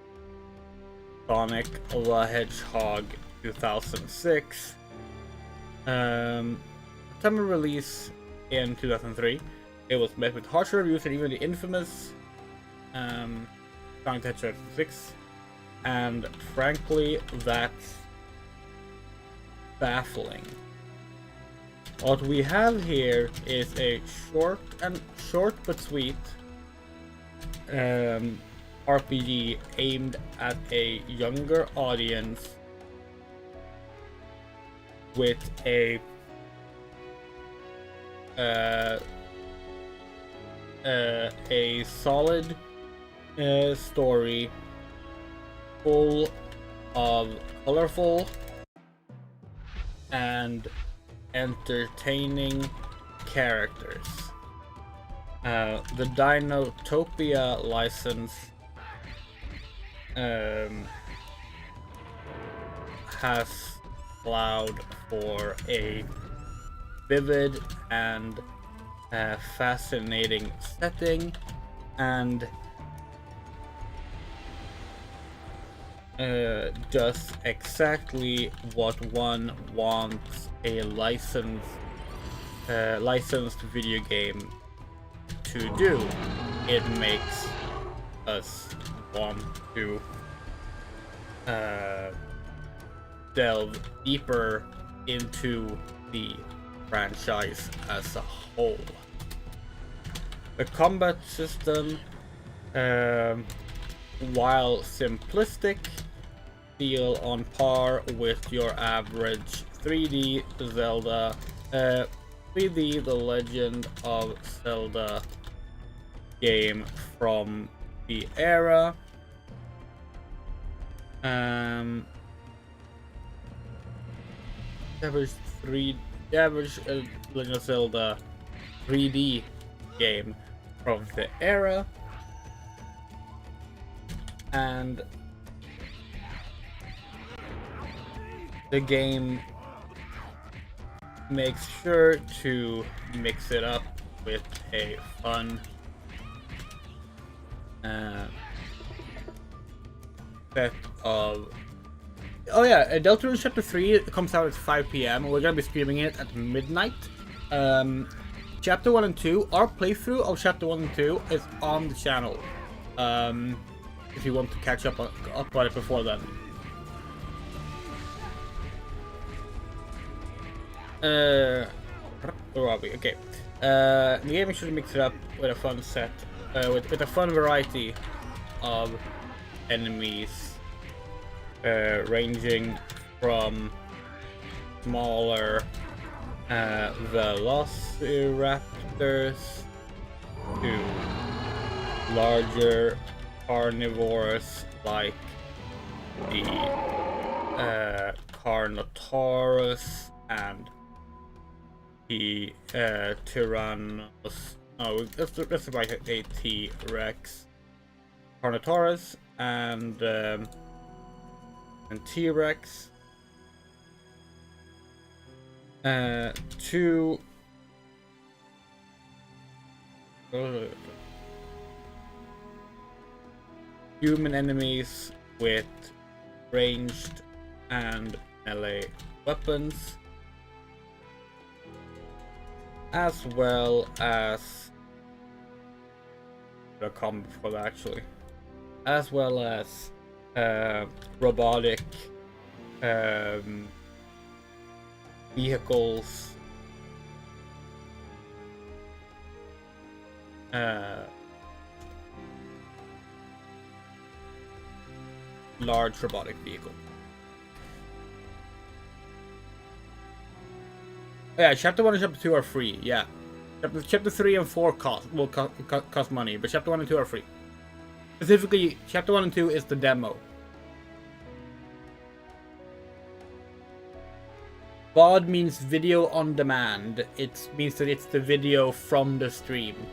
Sonic the Hedgehog 2006. September release in 2003, it was met with harsher reviews than even the infamous Sonic the Hedgehog 2006, and frankly, that's baffling. What we have here is a short but sweet RPG aimed at a younger audience with a solid story full of colorful and entertaining characters. The Dinotopia license has allowed for a vivid and fascinating setting, and just exactly what one wants a licensed video game to do. It makes us want to delve deeper into the franchise as a whole. The combat system, while simplistic, feel on par with your average 3D Zelda, 3D The Legend of Zelda game from the era. The average Legend of Zelda 3D game from the era, and the game makes sure to mix it up with a fun set of... Oh yeah, Deltarune Chapter 3 comes out at 5 PM. We're gonna be streaming it at midnight. Chapter 1 and 2, our playthrough of Chapter 1 and 2 is on the channel. If you want to catch up on it before then. Where are we? Okay. The game should mix it up with a fun set, with a fun variety of enemies, ranging from smaller velociraptors to larger carnivores like the Carnotaurus and the Tyrannos. Oh, that's about a T-Rex, Carnotaurus, and T-Rex. Two human enemies with ranged and melee weapons, as well as the combat for that actually, as well as robotic vehicles, large robotic vehicle. Yeah, chapter 1 and chapter 2 are free. Yeah, chapter 3 and 4 will cost money, but chapter 1 and 2 are free. Specifically, chapter 1 and 2 is the demo. VOD means video on demand. It means that it's the video from the stream.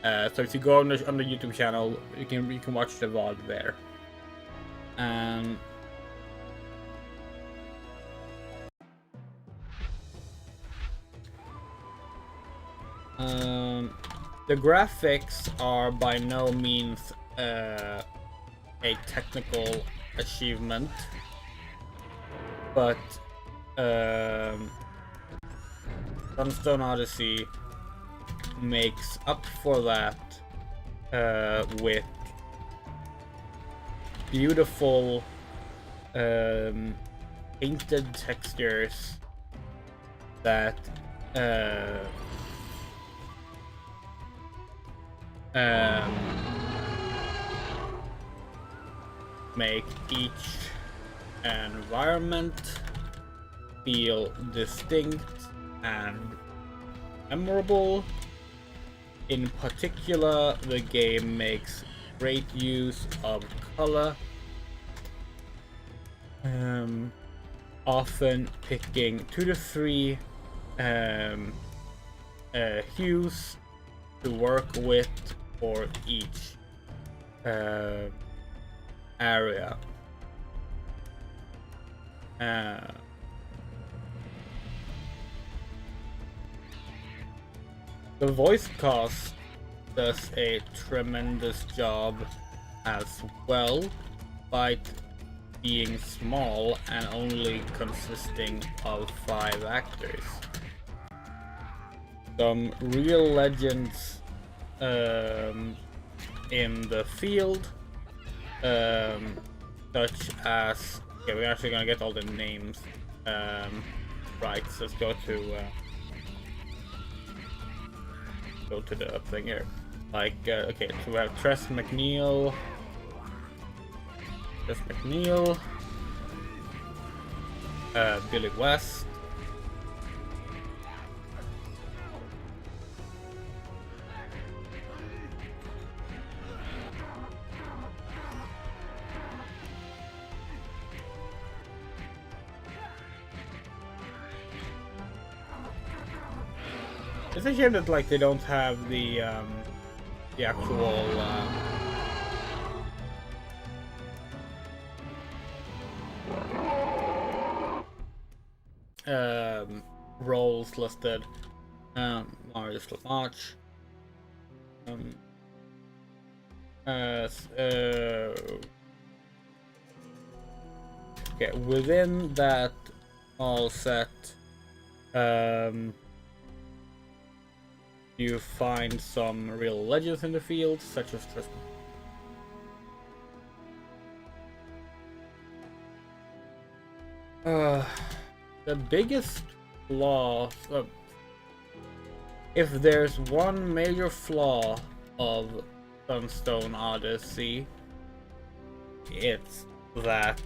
So if you go on the YouTube channel, you can watch the VOD there. The graphics are by no means a technical achievement, but Sunstone Odyssey makes up for that with beautiful painted textures that make each environment feel distinct and memorable. In particular, the game makes great use of color, often picking 2 to 3 hues to work with for each area. The voice cast does a tremendous job as well, by being small and only consisting of 5 actors. Some real legends in the field, such as, okay, we're actually gonna get all the names right. So let's go to the thing here. Like, okay, so we have Tress McNeil, Billy West, it's a shame that like they don't have the actual roles listed. Marius Lamarche. Okay, within that all set, you find some real legends in the field, such as Tristan. The biggest flaw, if there's one major flaw of Sunstone Odyssey, it's that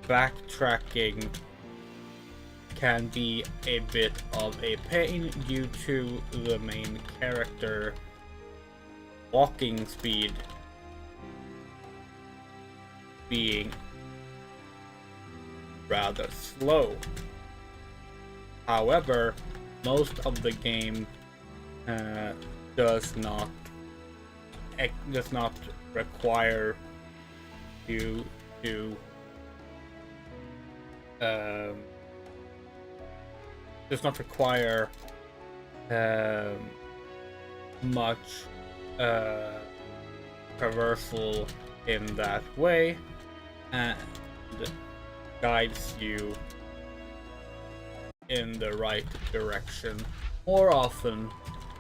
backtracking can be a bit of a pain due to the main character walking speed being rather slow. However, most of the game does not require you to does not require much traversal in that way, and guides you in the right direction more often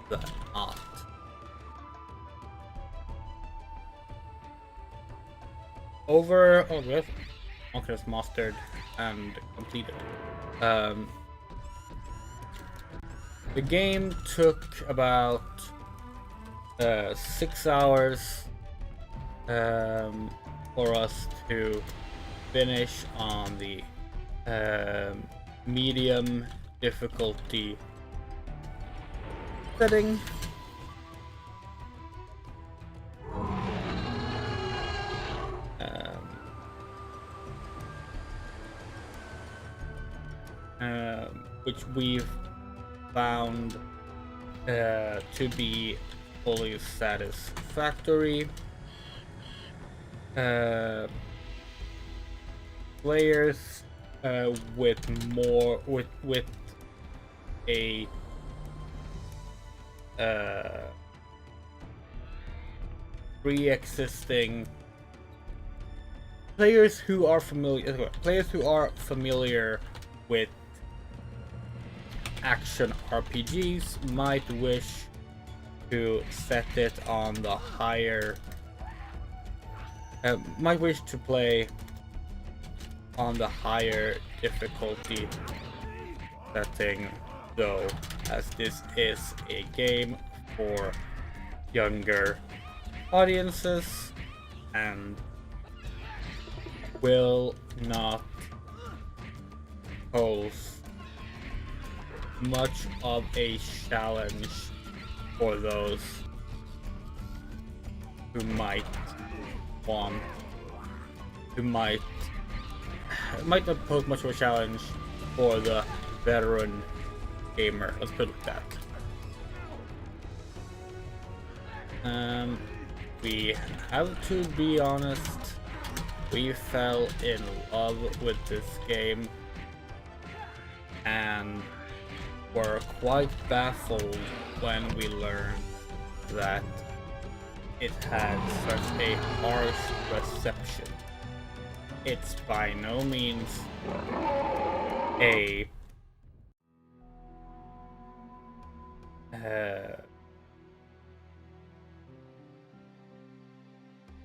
than not. Yes, Oculus mastered and completed. The game took about 6 hours for us to finish on the medium difficulty setting. Which we've found to be fully satisfactory. Players with a pre-existing players who are familiar with action RPGs might wish to set it on the higher might wish to play on the higher difficulty setting, though, as this is a game for younger audiences and will not pose much of a challenge for those who might not pose much of a challenge for the veteran gamer. Let's put it like that. We have to be honest, we fell in love with this game and were quite baffled when we learned that it had such a harsh reception. It's by no means a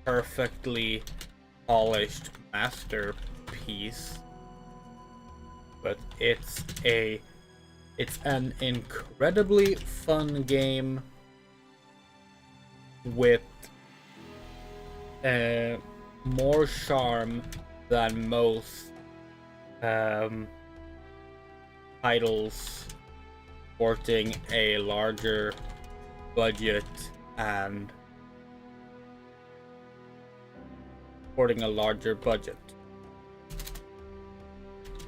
perfectly polished masterpiece, but it's an incredibly fun game with more charm than most titles sporting a larger budget and sporting a larger budget.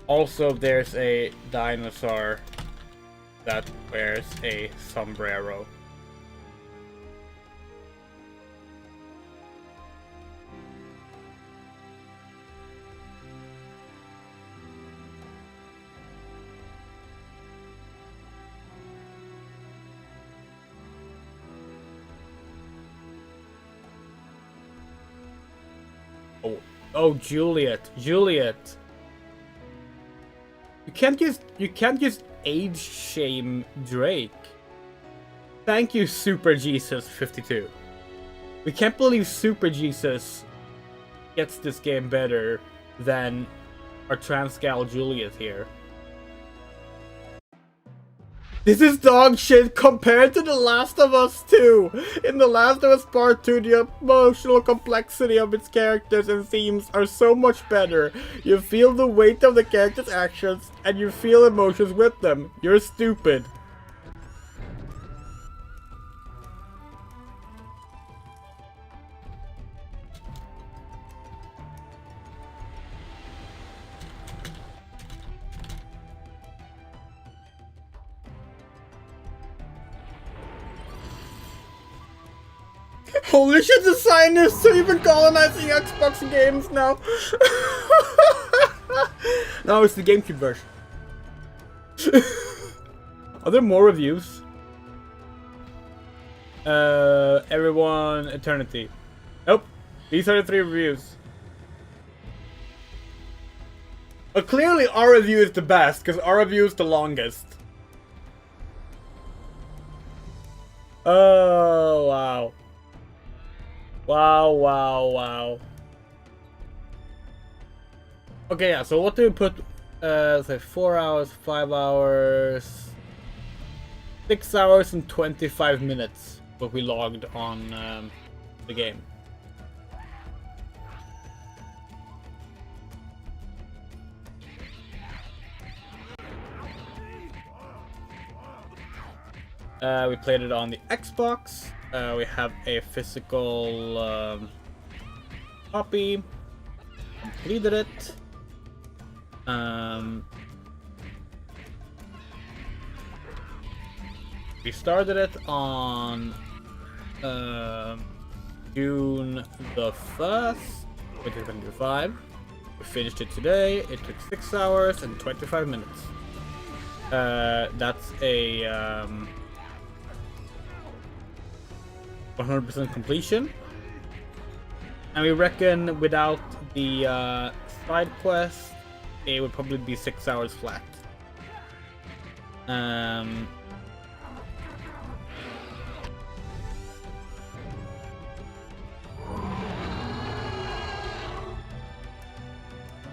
Also, there's a dinosaur that wears a sombrero. Oh, Juliet. You can't just age shame Drake. Thank you, Super Jesus 52. We can't believe Super Jesus gets this game better than our trans gal Juliet here. This is dog shit compared to The Last of Us 2. In The Last of Us Part 2, the emotional complexity of its characters and themes are so much better. You feel the weight of the characters' actions, and you feel emotions with them. You're stupid. Holy shit, the scientists are even colonizing Xbox games now. No, it's the GameCube version. Are there more reviews? Everyone Eternity. Nope. These are the 3 reviews. But clearly our review is the best, because our review is the longest. Oh, wow. Wow. Okay, yeah, so what do we put? Say 4 hours, 5 hours, 6 hours and 25 minutes, what we logged on the game. We played it on the Xbox. We have a physical copy. Completed it. We started it on June the 1st, 2025. We finished it today. It took 6 hours and 25 minutes. That's a 100% completion. And we reckon without the side quest, it would probably be 6 hours flat.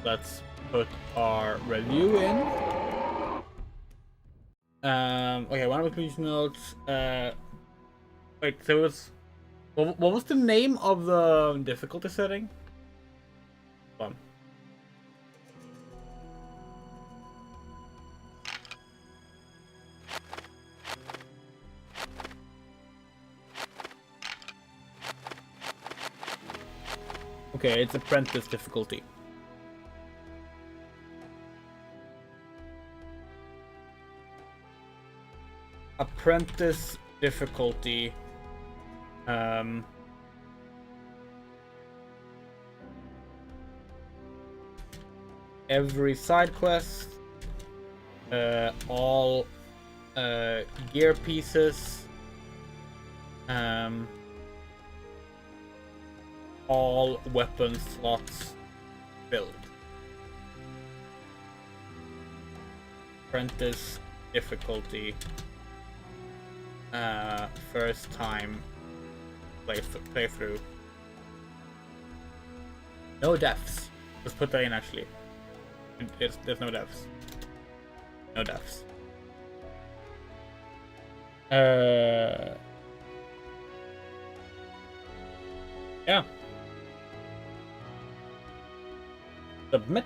Let's put our review in. Okay, one of the completion notes. Wait, so it was. What was the name of the difficulty setting? Hold on. Okay, it's apprentice difficulty. Apprentice difficulty. Every side quest, all gear pieces, all weapon slots filled. Apprentice difficulty. First time playthrough. No deaths. Let's put that in actually. There's no deaths. No deaths. Yeah. Submit.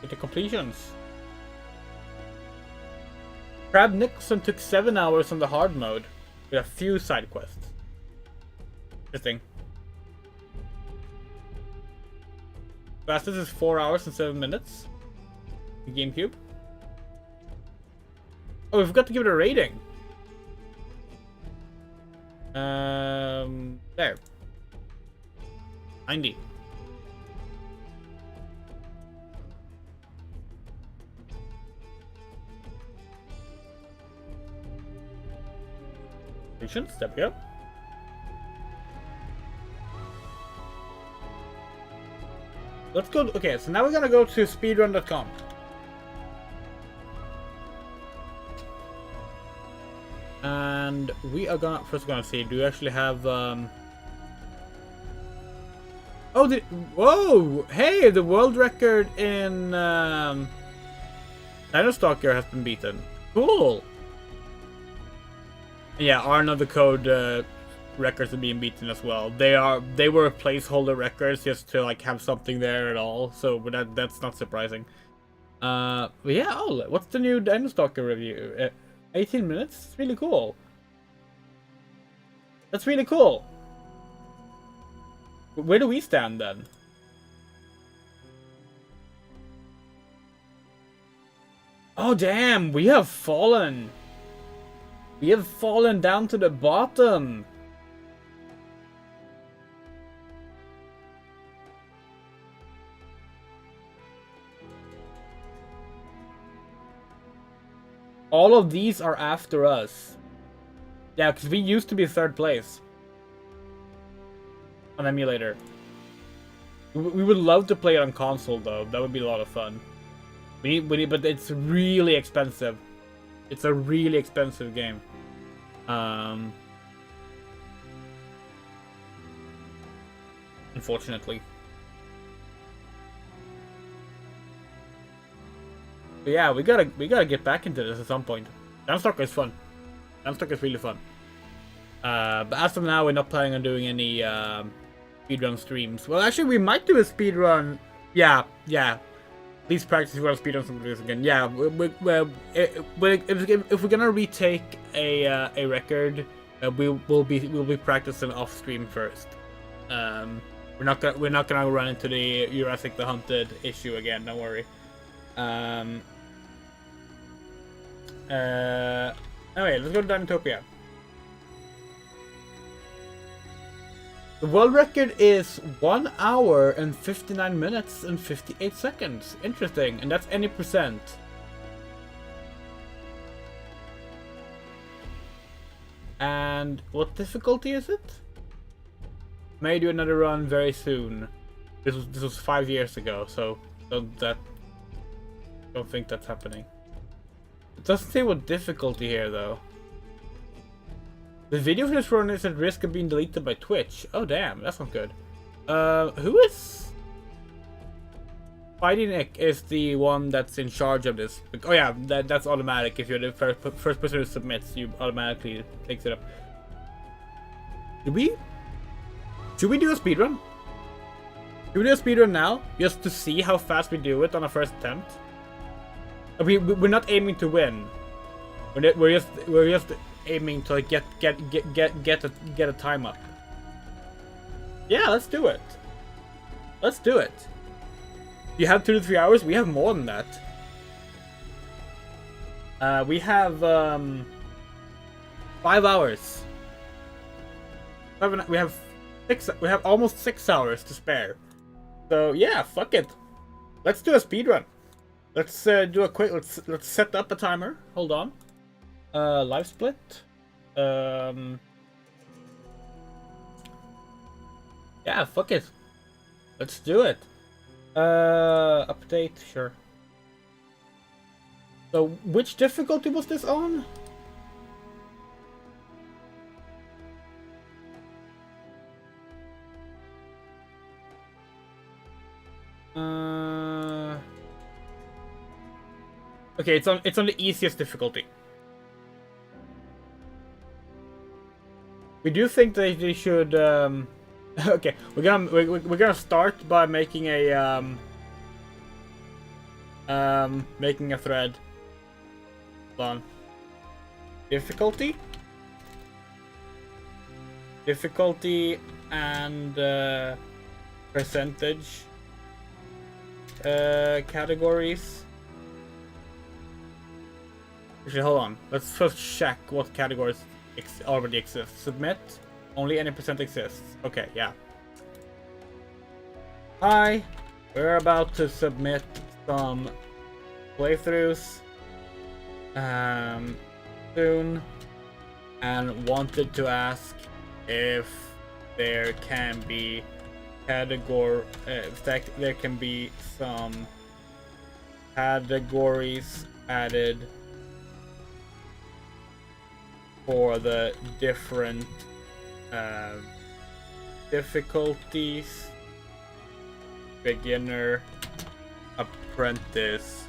The completions. Crab Nixon took 7 hours on the hard mode with a few side quests. Interesting. Fastest is 4 hours and 7 minutes. In GameCube. Oh, we forgot to give it a rating. There. 90. There we go. Let's go. Okay, so now we're gonna go to speedrun.com. And we are gonna see. Do we actually have? Oh, whoa! Hey, the world record in Dinosaur has been beaten. Cool. Yeah, our another code records are being beaten as well. They were placeholder records just to like have something there at all. So, but that's not surprising. But yeah, what's the new Dinostalker review? 18 minutes. It's really cool. That's really cool. Where do we stand then? Oh damn, we have fallen. We have fallen down to the bottom. All of these are after us. Yeah, because we used to be 3rd place on emulator. We would love to play it on console though. That would be a lot of fun. We need, but it's really expensive. It's a really expensive game. Unfortunately. But yeah, we gotta get back into this at some point. Downstalker is fun. Downstalker is really fun. But as of now, we're not planning on doing any speedrun streams. Well, actually, we might do a speedrun. Yeah. Please practice if you want to speedrun some of this again. Yeah, if we're gonna retake a record, we'll be practicing off stream first. We're not gonna run into the Jurassic the Hunted issue again. Don't worry. Anyway, let's go to Dinotopia. The world record is 1 hour and 59 minutes and 58 seconds. Interesting, and that's any percent. And what difficulty is it? May do another run very soon. This was 5 years ago, so don't think that's happening. It doesn't say what difficulty here though. The video for this run is at risk of being deleted by Twitch. Oh damn, that's not good. Who is? Fighting Nick is the one that's in charge of this. Oh yeah, that's automatic. If you're the first person who submits, you automatically takes it up. Should we do a speedrun? Should we do a speedrun now, just to see how fast we do it on our first attempt? We're not aiming to win. We're just aiming to like get a time up. Yeah, let's do it. Let's do it. You have 2 to 3 hours. We have more than that. We have 5 hours. We have almost 6 hours to spare. So yeah, fuck it. Let's do a speedrun. Let's do a quick. Let's set up a timer. Hold on. Live split. Yeah, fuck it. Let's do it. Update, sure. So, which difficulty was this on? Okay, it's on the easiest difficulty. We do think that they should. Okay, we're gonna start by making a thread. Hold on. Difficulty and percentage categories. Actually, hold on. Let's first check what categories already exist. Submit. Only any percent exists. Okay, yeah. Hi. We're about to submit some playthroughs soon, and wanted to ask if there can be there can be some categories added for the different difficulties: beginner, apprentice,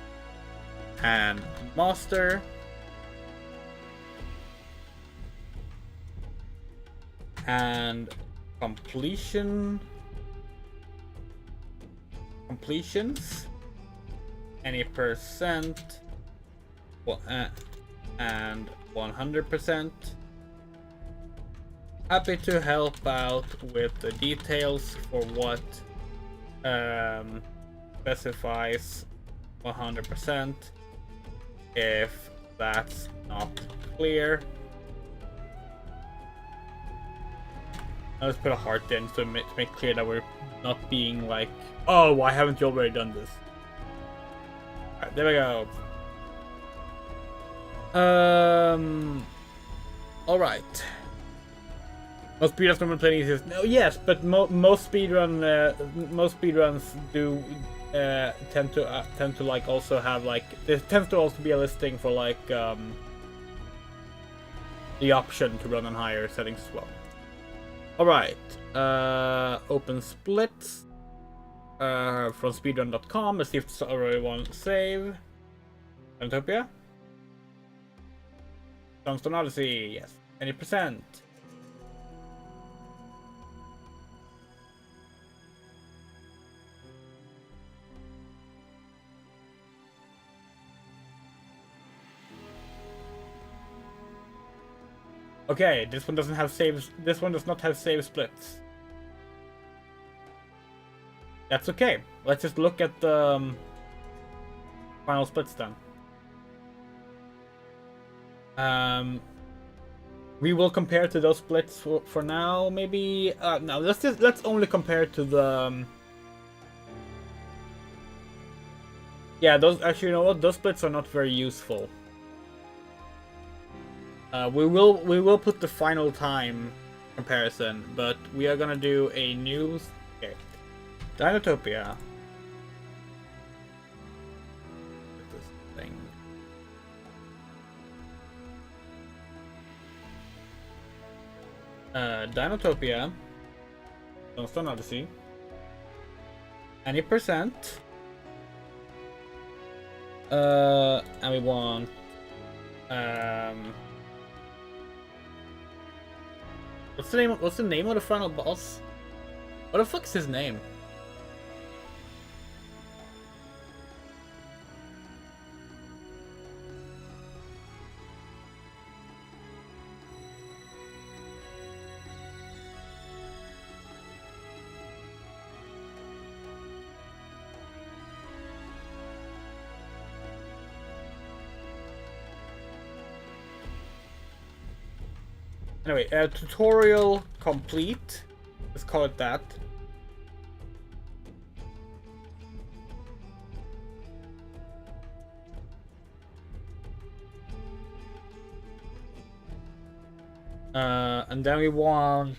and master. And completions, any percent, and 100%. Happy to help out with the details for what specifies 100% if that's not clear. Let's put a heart in to make clear that we're not being like, oh, why haven't you already done this? Alright, there we go. Alright. Most speedruns normally playing easiest. No, yes, but most speedruns do tend to like also have like, there tends to also be a listing for like the option to run on higher settings as well. Alright, open splits from speedrun.com. Let's see if it's already one save. Dinotopia. Sunstone Odyssey, yes. Any percent. Okay, this one doesn't have saves. This one does not have save splits. That's okay. Let's just look at the final splits then. We will compare to those splits for now. Maybe no. Let's only compare to the. Yeah, those actually, you know what? Those splits are not very useful. We will put the final time comparison, but we are gonna do a new. Okay, Dinotopia. This thing. Dinotopia. Sunstone Odyssey. Any percent. And we want what's the name of the final boss? What the fuck is his name? Anyway, tutorial complete. Let's call it that. And then we want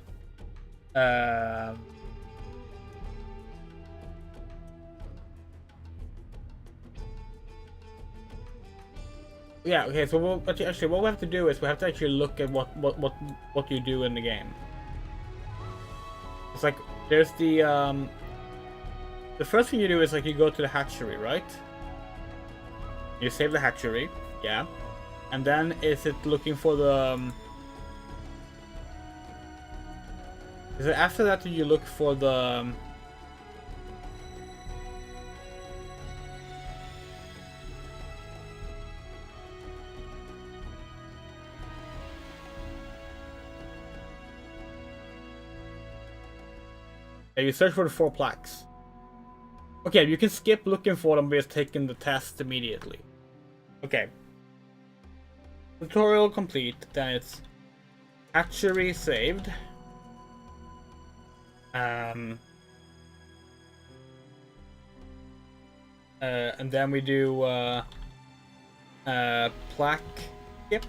yeah, okay, so what we have to do is we have to actually look at what you do in the game. It's like there's the first thing you do is like you go to the hatchery, right? You save the hatchery, yeah. And then is it looking for the is it after that you look for the you search for the 4 plaques. Okay, you can skip looking for them by just taking the test immediately. Okay. Tutorial complete. Then it's hatchery saved. And then we do plaque skip.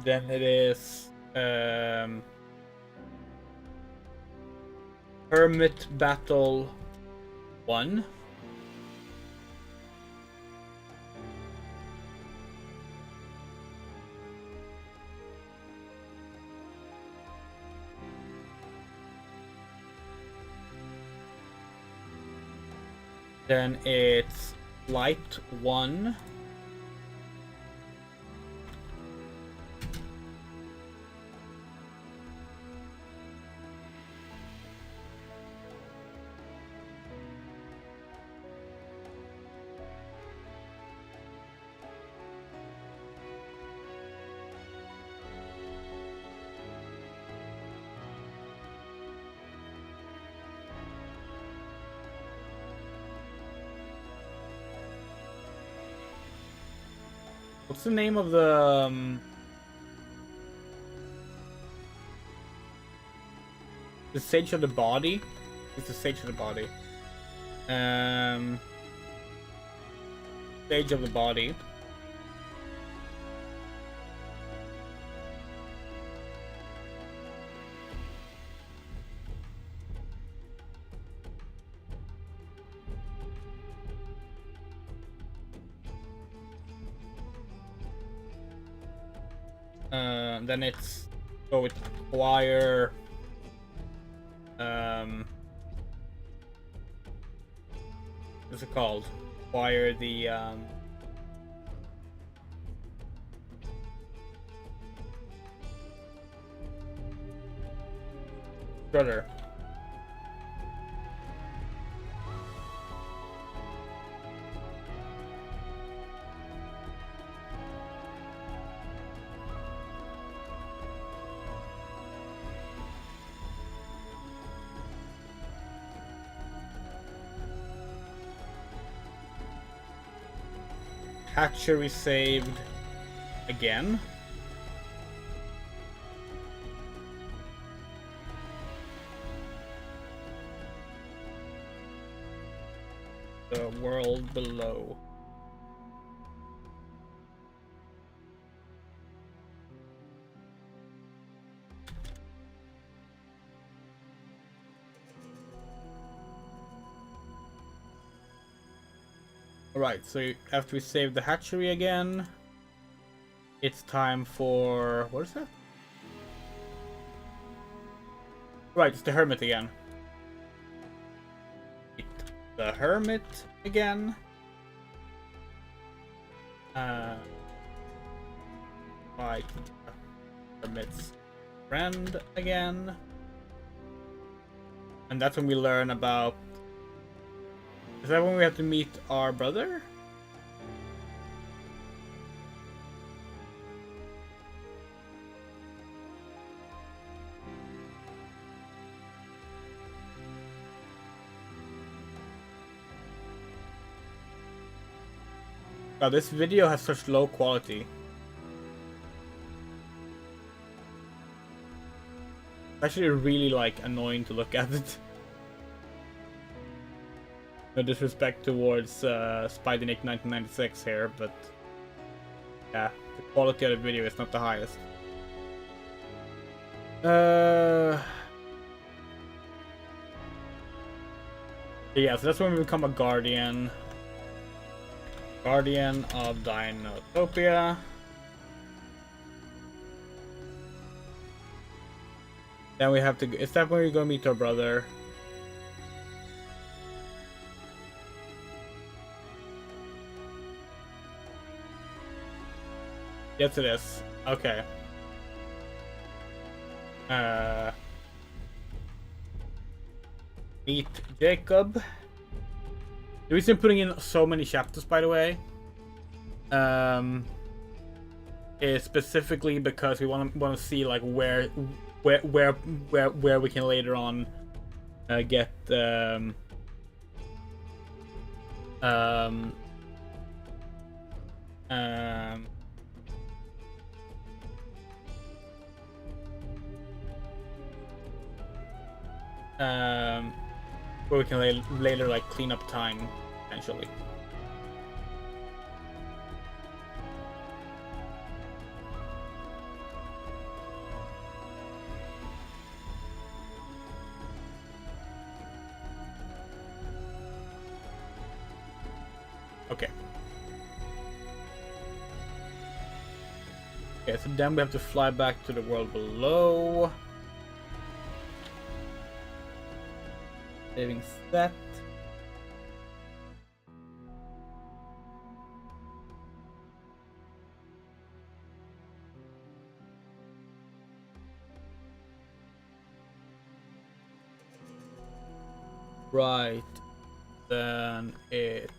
Then it is Hermit Battle 1. Then it's Light 1. What's the name of the stage of the body? It's the stage of the body. Stage of the body. Then it's go with acquire what's it called? Acquire the strutter. hatchery saved again. The world below. Alright, so after we save the hatchery again, it's time for... what is that? Right, it's the hermit again. The hermit again. Right, hermit's friend again. And that's when we learn about... is that when we have to meet our brother? God, this video has such low quality. It's actually really, like, annoying to look at it. No disrespect towards Spidey Nick 1996 here, but yeah, the quality of the video is not the highest. Yeah, so that's when we become a guardian. Guardian of Dinotopia. Then we have to... is that when we go meet our brother? Yes, it is. Okay. Meet Jacob. The reason I'm putting in so many chapters, by the way, is specifically because we want to see like where we can later on get where we can later like clean up time, potentially. Okay. Okay, so then we have to fly back to the world below. Saving set. Right. Then it...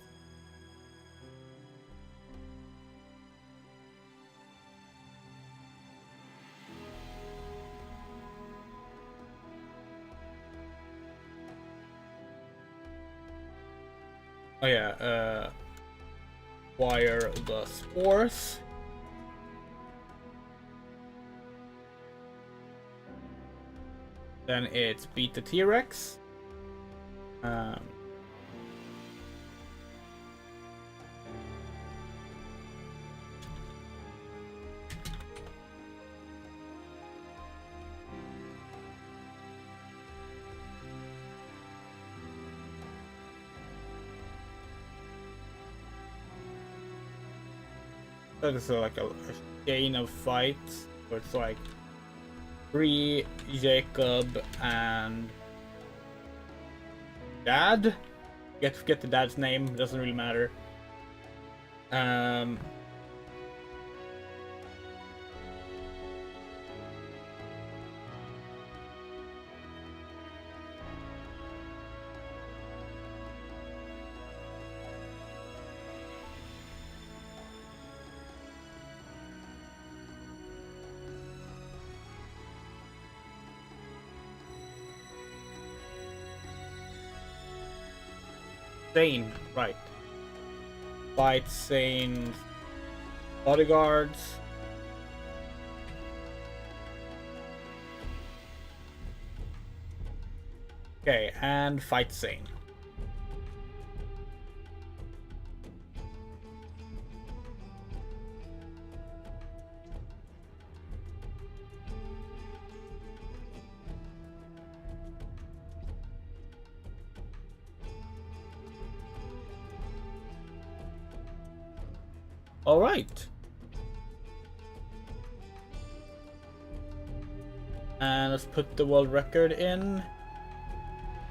oh yeah, acquire the spores. Then it's beat the T-Rex. So this is like a chain of fights where it's like Bree, Jacob, and Dad. Forget the dad's name. It doesn't really matter. Zane, right. fight Zane's bodyguards. Okay, and fight Zane. All right. And let's put the world record in.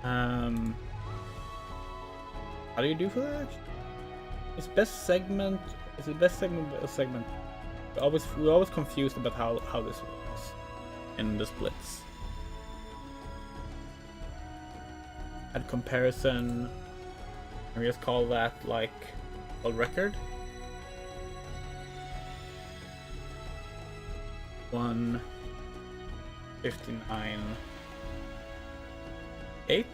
How do you do for that? It's best segment. Is it best segment or segment? We're always confused about how this works in the splits. Add comparison. Can we just call that like world record? 1:59.8.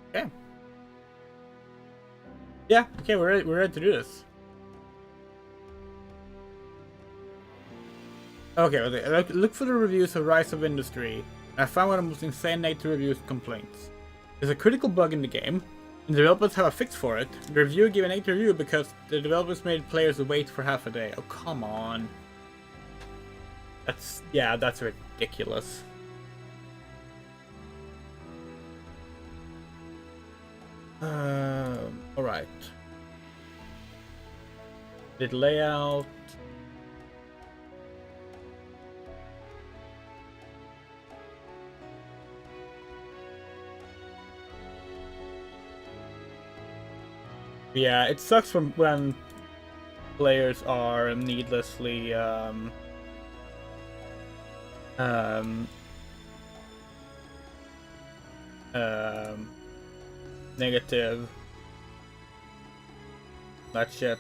Okay. Yeah, okay, we're ready to do this. Okay, look for the reviews of Rise of Industry. I found one of the most insane negative reviews and complaints. There's a critical bug in the game, and the developers have a fix for it. The reviewer gave a negative review because the developers made players wait for half a day. Oh, come on. That's ridiculous. Alright. Did layout. Yeah, it sucks when players are needlessly negative. That shit.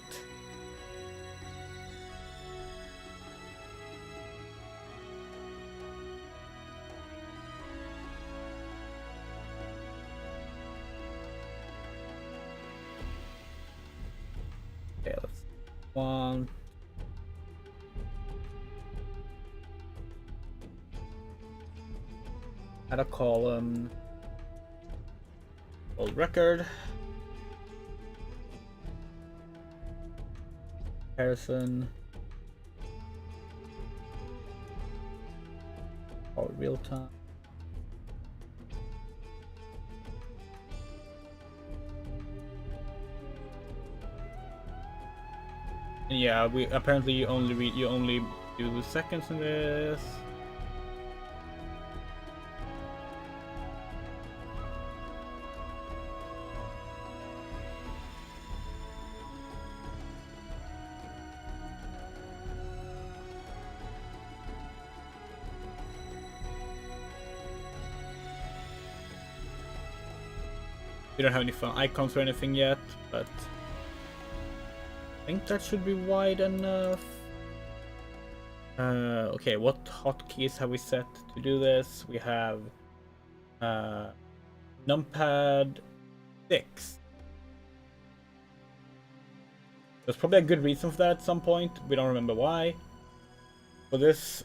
Okay, let's one. Add a column. World record. Comparison. Or real time. Yeah, we apparently you only do the seconds in this. We don't have any fun icons or anything yet, but I think that should be wide enough. Okay, what hotkeys have we set to do this? We have numpad 6. There's probably a good reason for that at some point. We don't remember why. For this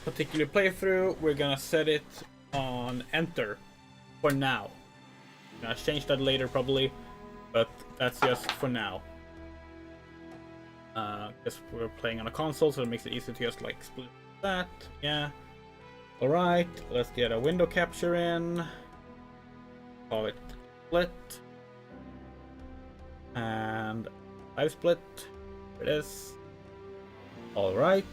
particular playthrough, we're gonna set it on enter for now. I'm gonna change that later probably, but that's just for now. Because we're playing on a console, so it makes it easier to just like split that. Yeah. Alright, let's get a window capture in. Call it split. And live split. There it is. Alright.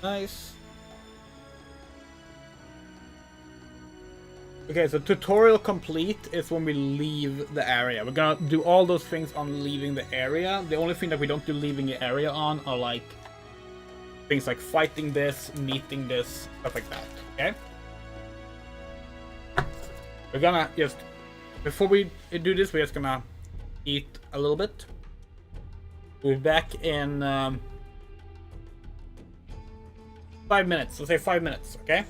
Nice. Okay, so tutorial complete is when we leave the area. We're gonna do all those things on leaving the area. The only thing that we don't do leaving the area on are like things like fighting this, meeting this, stuff like that. Okay? We're gonna just, before we do this, we're just gonna eat a little bit. We'll be back in 5 minutes. Let's say 5 minutes, okay?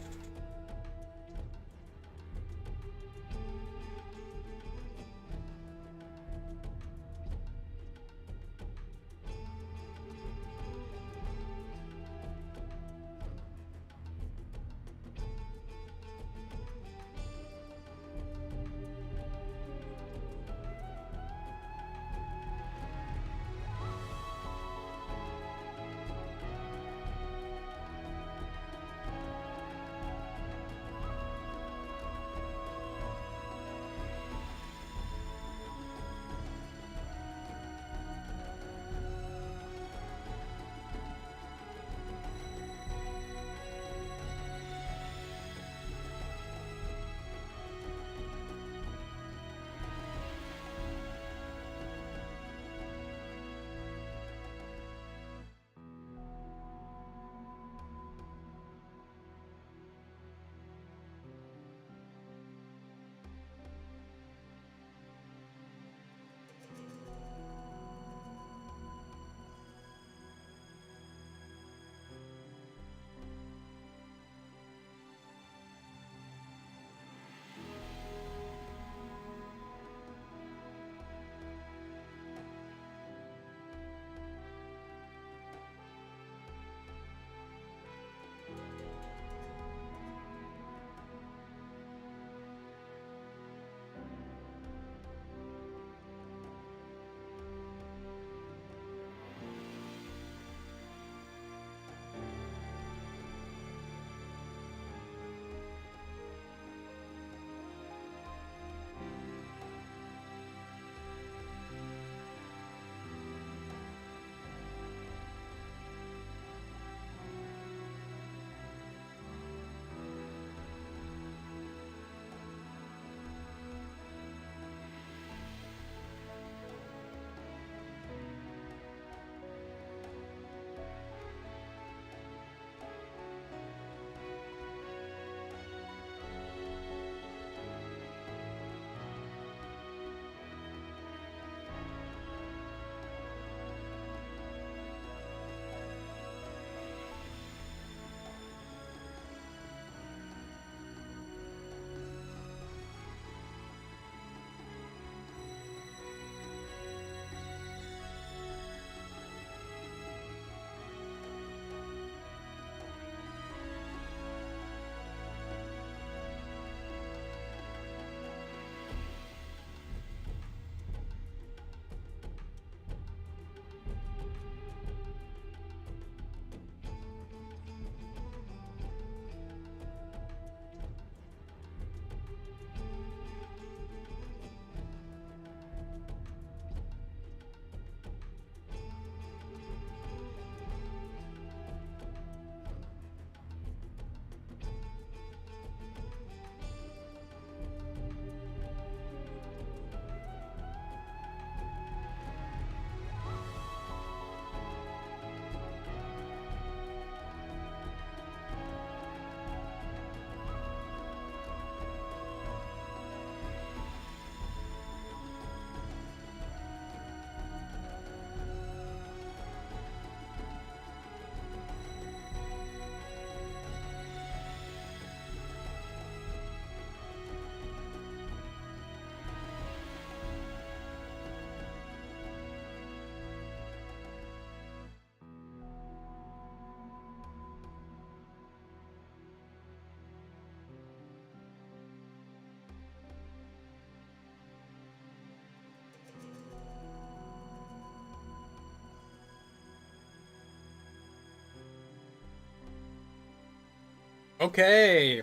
Okay.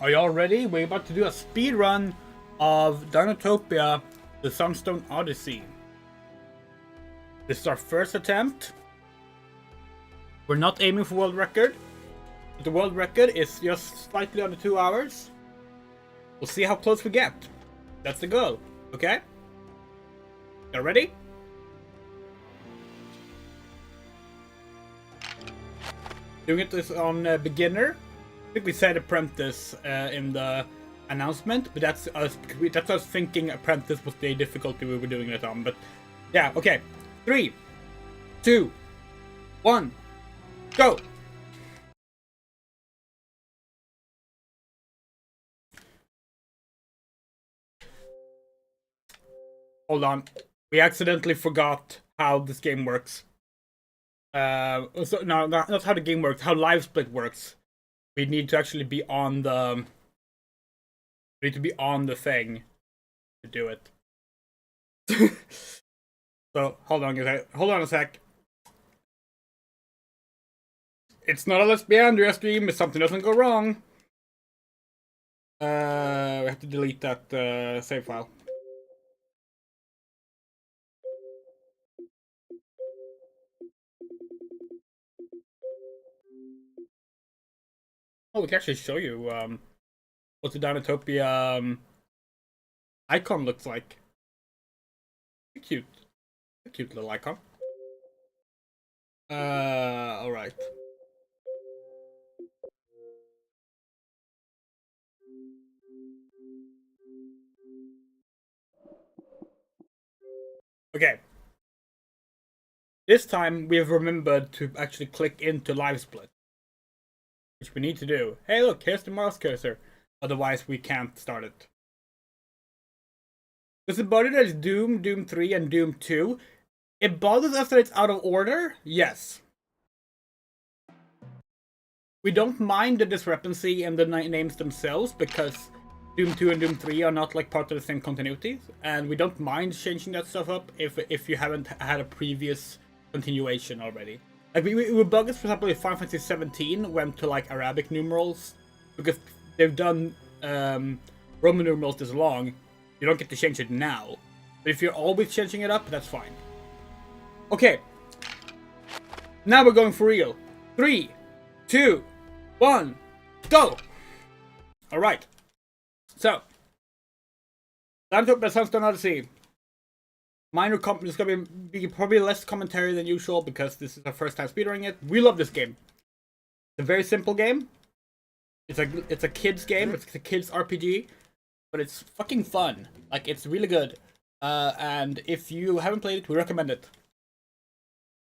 Are y'all ready? We're about to do a speed run of Dinotopia, the Sunstone Odyssey. This is our first attempt. We're not aiming for world record. But the world record is just slightly under 2 hours. We'll see how close we get. That's the goal. Okay? You ready? Doing it on beginner. I think we said apprentice in the announcement, but that's us thinking apprentice was the difficulty we were doing it on. But yeah, okay. 3, 2, 1, go! Hold on. We accidentally forgot how this game works. So, no, not how the game works, how live split works. We need to actually be on the... We need to be on the thing to do it. So, hold on a sec. It's not a Let's Be Andrea stream if something doesn't go wrong. We have to delete that save file. Oh, we can actually show you what the Dinotopia icon looks like. Cute. A cute little icon. Alright. Okay. This time we have remembered to actually click into live split. Which we need to do. Hey look, here's the mouse cursor. Otherwise we can't start it. Does it bother that it's Doom, Doom 3, and Doom 2? It bothers us that it's out of order? Yes. We don't mind the discrepancy in the names themselves because Doom 2 and Doom 3 are not like part of the same continuity. And we don't mind changing that stuff up if you haven't had a previous continuation already. Like we bug us, for example, if Final Fantasy 17 went to like Arabic numerals because they've done Roman numerals this long. You don't get to change it now. But if you're always changing it up, that's fine. Okay. Now we're going for real. 3, 2, 1, go! Alright. So. Dinotopia Sunstone Odyssey. There's gonna be probably less commentary than usual because this is our first time speedrunning it. We love this game. It's a very simple game. It's a kid's game. It's a kid's RPG. But it's fucking fun. Like, it's really good. And if you haven't played it, we recommend it.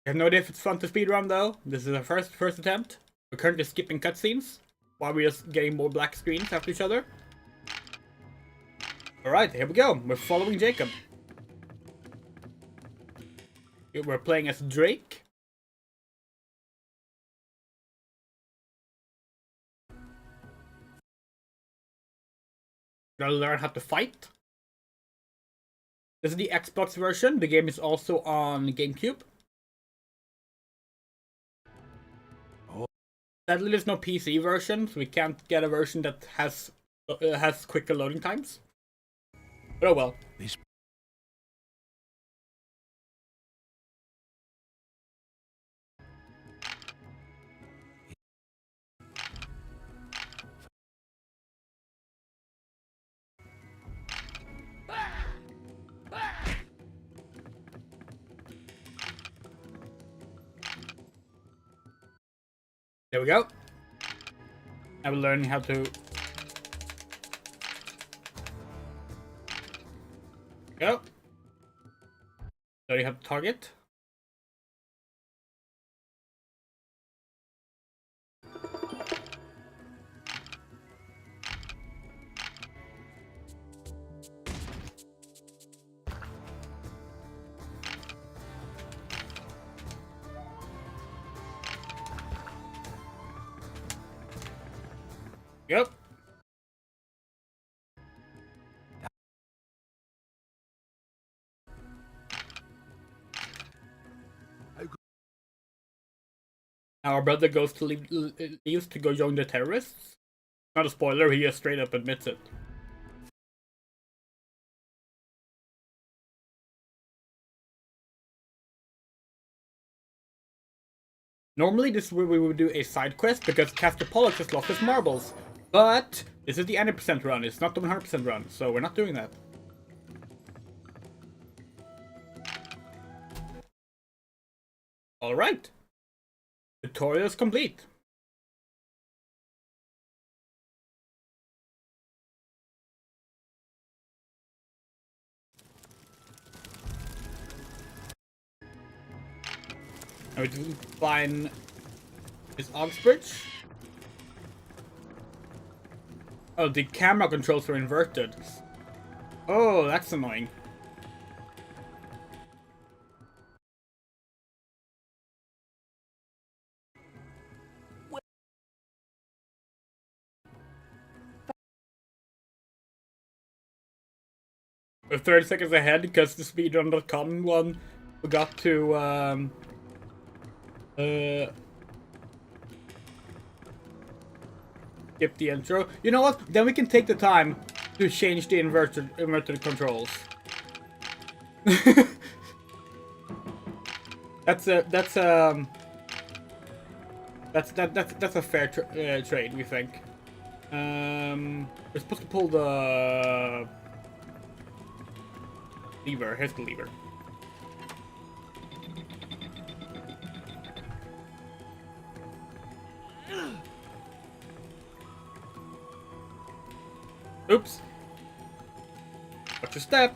I have no idea if it's fun to speedrun though. This is our first attempt. We're currently skipping cutscenes while we're just getting more black screens after each other. Alright, here we go. We're following Jacob. We're playing as Drake. Gotta learn how to fight. This is the Xbox version. The game is also on GameCube. Sadly, there's no PC version, so we can't get a version that has quicker loading times. But oh well. There we go. I'm learning how to... Go. Learning how to target. Yep. Our brother goes to leaves to go join the terrorists. Not a spoiler, he just straight up admits it. Normally this is where we would do a side quest because Castor Pollux just lost his marbles. But this is the 90% run, it's not the 100% run, so we're not doing that. Alright. Tutorial is complete. Now we need to find this Oxbridge. Oh, the camera controls are inverted. Oh, that's annoying. We're 30 seconds ahead because the speedrun.com one forgot to skip the intro. You know what? Then we can take the time to change the inverted controls. That's a fair trade, we think. We're supposed to pull the lever. Here's the lever. Oops. Watch your step.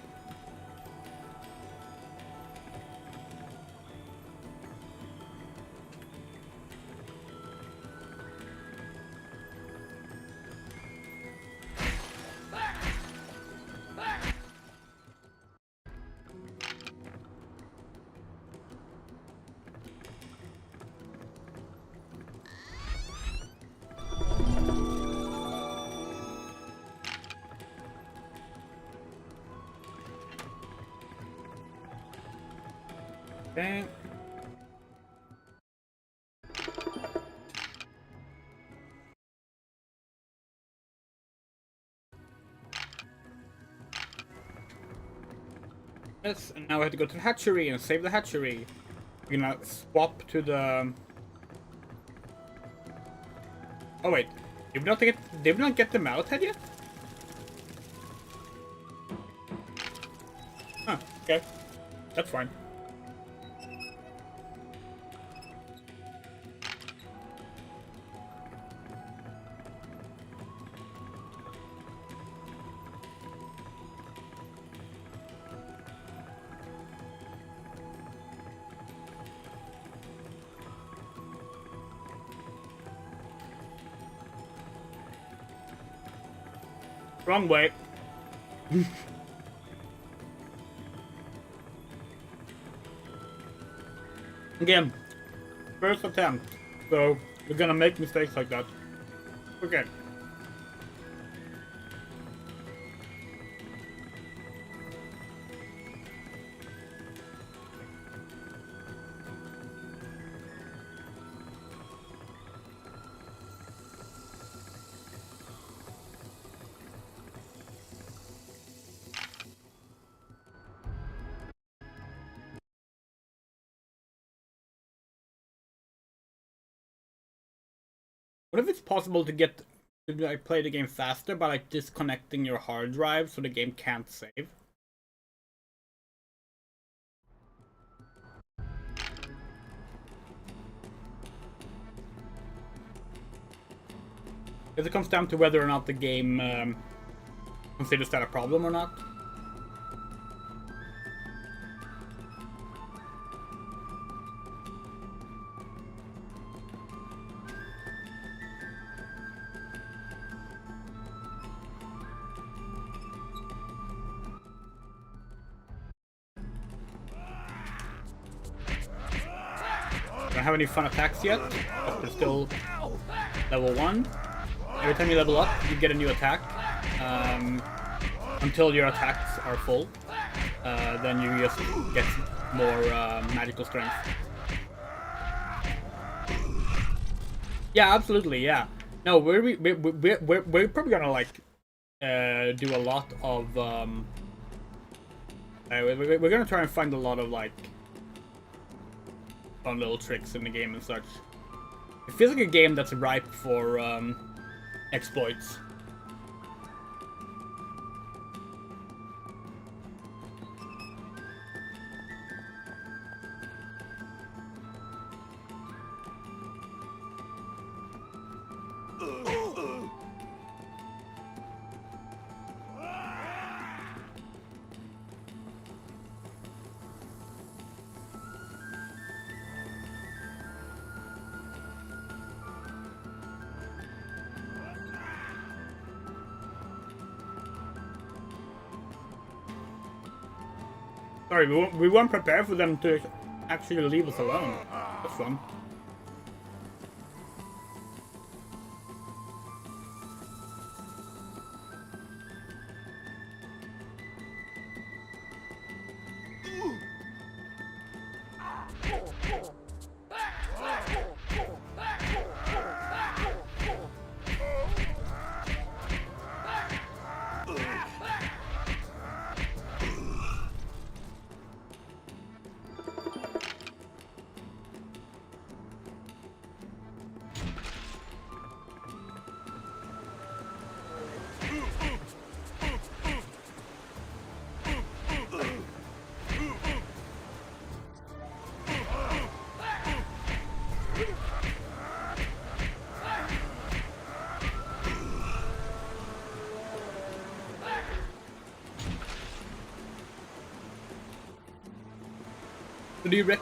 Okay. Yes, and now we have to go to the hatchery and save the hatchery. We're gonna swap to the... Oh wait, did we not get the mallet head yet? Huh, okay. That's fine. Wrong way. Again, first attempt, so we're gonna make mistakes like that. Okay. What if it's possible to get to like, play the game faster by like disconnecting your hard drive so the game can't save? Because it comes down to whether or not the game considers that a problem or not. Don't have any fun attacks yet, but we're still level 1. Every time you level up, you get a new attack. Until your attacks are full. Then you just get more magical strength. Yeah, absolutely, yeah. No, we're probably gonna like do a lot of we're gonna try and find a lot of like fun little tricks in the game and such. It feels like a game that's ripe for exploits. Sorry, we weren't prepared for them to actually leave us alone. That's fun.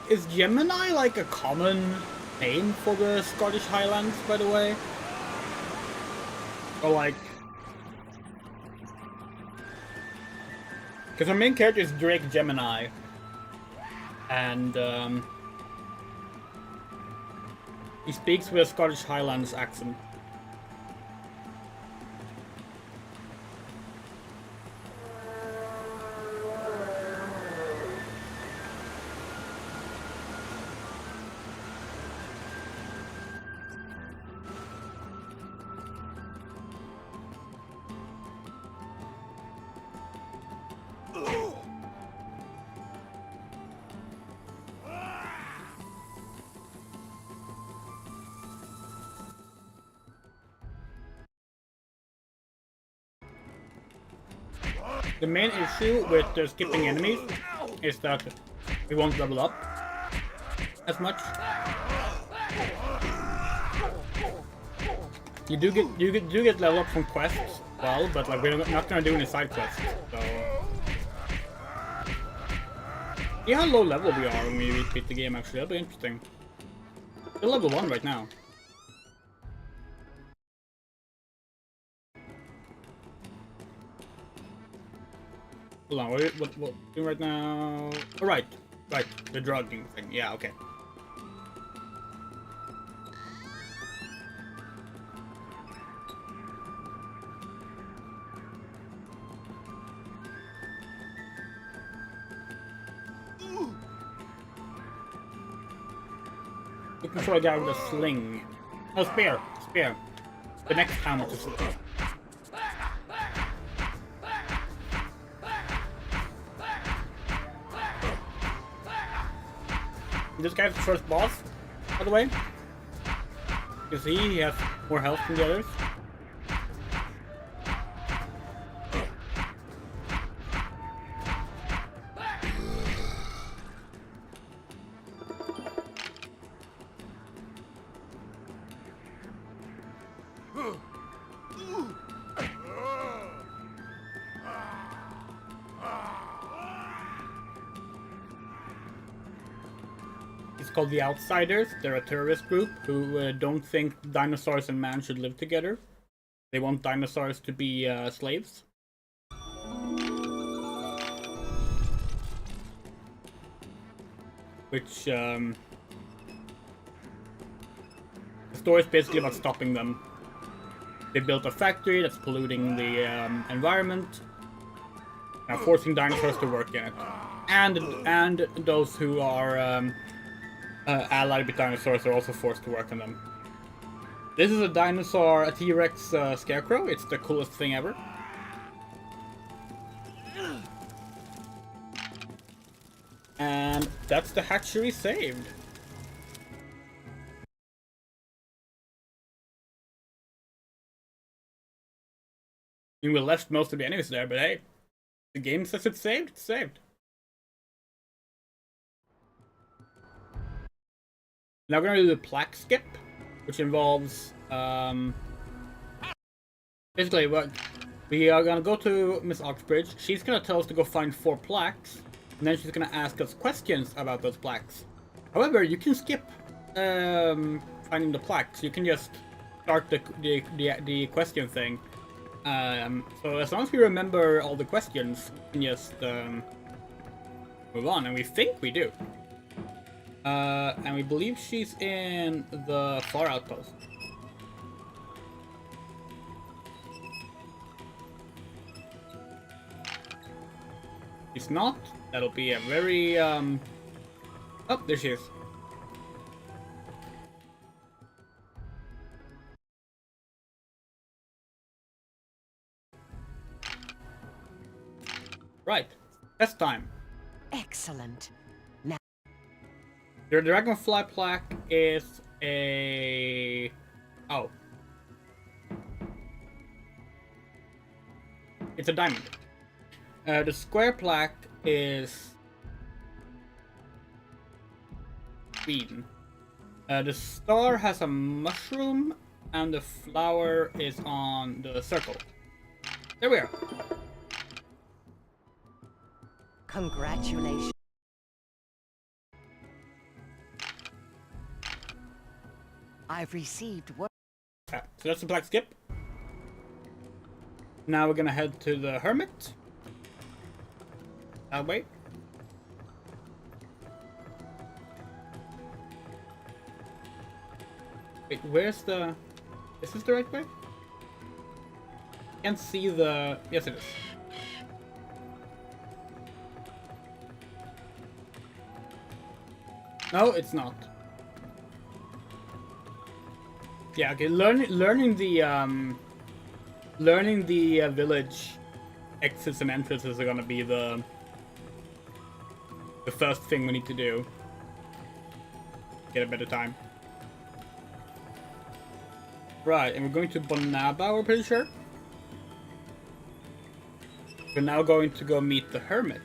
Is Gemini like a common name for the Scottish Highlands, by the way? Or like... Because our main character is Drake Gemini. And he speaks with a Scottish Highlands accent. The main issue with skipping enemies is that we won't level up as much. You do get level up from quests, well, but like we're not gonna do any side quests. So see how low level we are when we repeat the game. Actually, that'll be interesting. We're level 1 right now. Hold on, what doing right now? Oh, right, the drugging thing. Yeah, okay. We can throw a guy with a sling. Oh, spear. The next time with a sling. This guy's the first boss, by the way. You see, he has more health than the others. It's called the Outsiders. They're a terrorist group who don't think dinosaurs and man should live together. They want dinosaurs to be slaves. Which, the story is basically about stopping them. They built a factory that's polluting the environment. Now forcing dinosaurs to work in it. And those who are allied with dinosaurs are also forced to work on them. This is a dinosaur, a T-Rex scarecrow. It's the coolest thing ever. And that's the hatchery saved. mean, we left most of the enemies there, but hey, the game says it's saved. It's saved. Now we're gonna do the plaque skip, which involves basically what we are gonna go to Miss Oxbridge. She's gonna tell us to go find 4 plaques, and then she's gonna ask us questions about those plaques. However, you can skip finding the plaques. You can just start the question thing. So as long as we remember all the questions, we can just move on, and we think we do. And we believe she's in the far outpost. If she's not, that'll be a very, Oh, there she is. Right. Test time.
Excellent.
The dragonfly plaque is a... Oh. It's a diamond. The square plaque is... green. The star has a mushroom, and the flower is on the circle. There we are.
Congratulations. I've received word.
So that's the plaque skip. Now we're gonna head to the hermit. That way. Wait, where's the... Is this the right way? Can't see the... Yes, it is. No, it's not. Yeah, okay. Learning the village exits and entrances are gonna be the first thing we need to do. Get a better time. Right, and we're going to Bonaba, we're pretty sure. We're now going to go meet the hermit.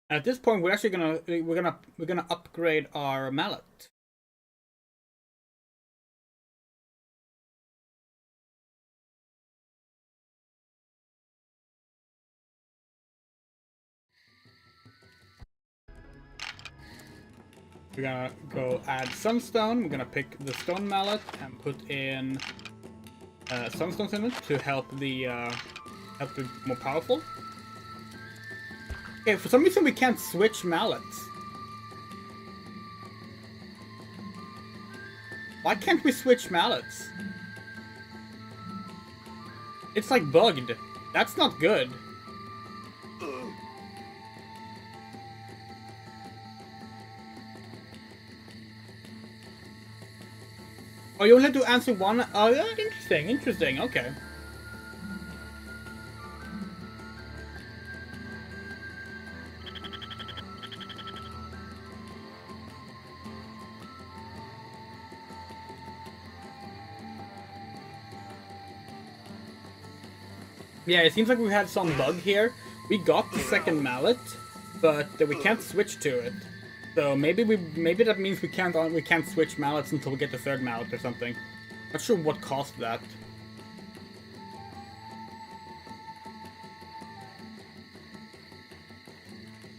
At this point, we're actually gonna upgrade our mallet. We're gonna go add sunstone. We're gonna pick the stone mallet and put in sunstones in it to help the more powerful. Okay, for some reason we can't switch mallets. Why can't we switch mallets? It's like bugged. That's not good. Oh, you only have to answer one? Oh, yeah, interesting, okay. Yeah, it seems like we had some bug here. We got the second mallet, but we can't switch to it. So maybe that means we can't switch mallets until we get the third mallet or something. Not sure what caused that.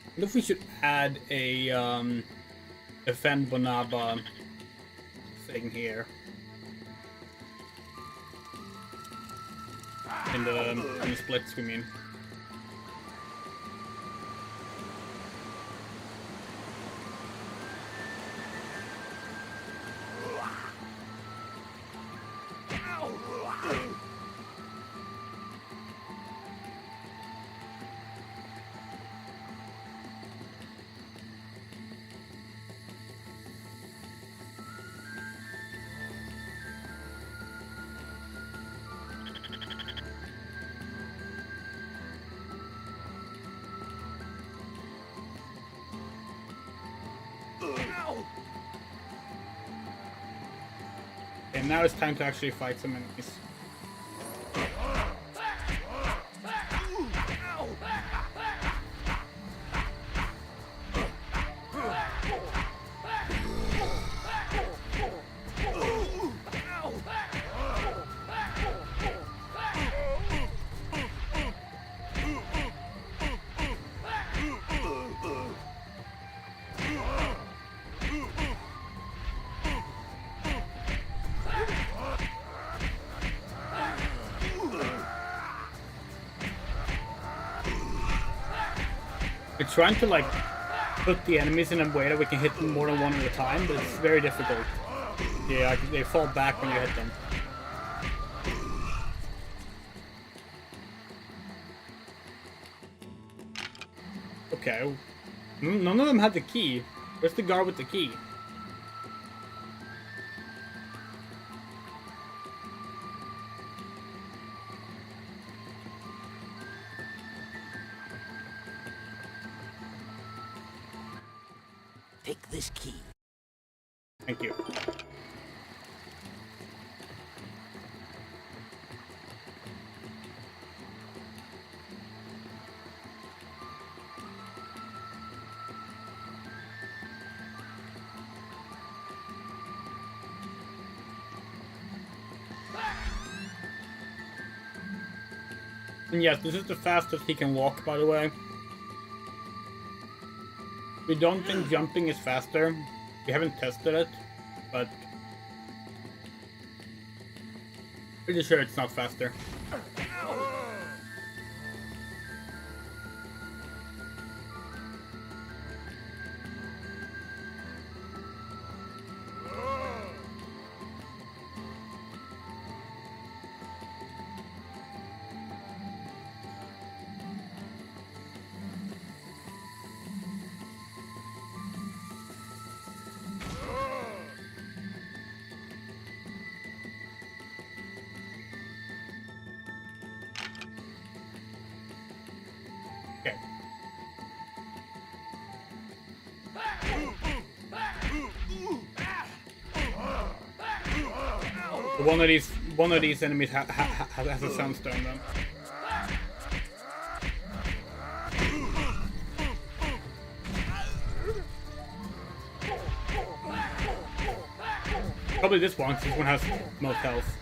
I wonder if we should add a defend Bonaba thing here. In the splits, we mean. And now it's time to actually fight some enemies. We're trying to like put the enemies in a way that we can hit them more than one at a time, but it's very difficult. Yeah, they fall back when you hit them. Okay. None of them had the key. Where's the guard with the key?
Take this key.
Thank you. And yes, this is the fastest he can walk, by the way. We don't think jumping is faster. We haven't tested it, but pretty sure it's not faster. Okay. One of these enemies has a Sunstone then. Probably this one, 'cause this one has most health.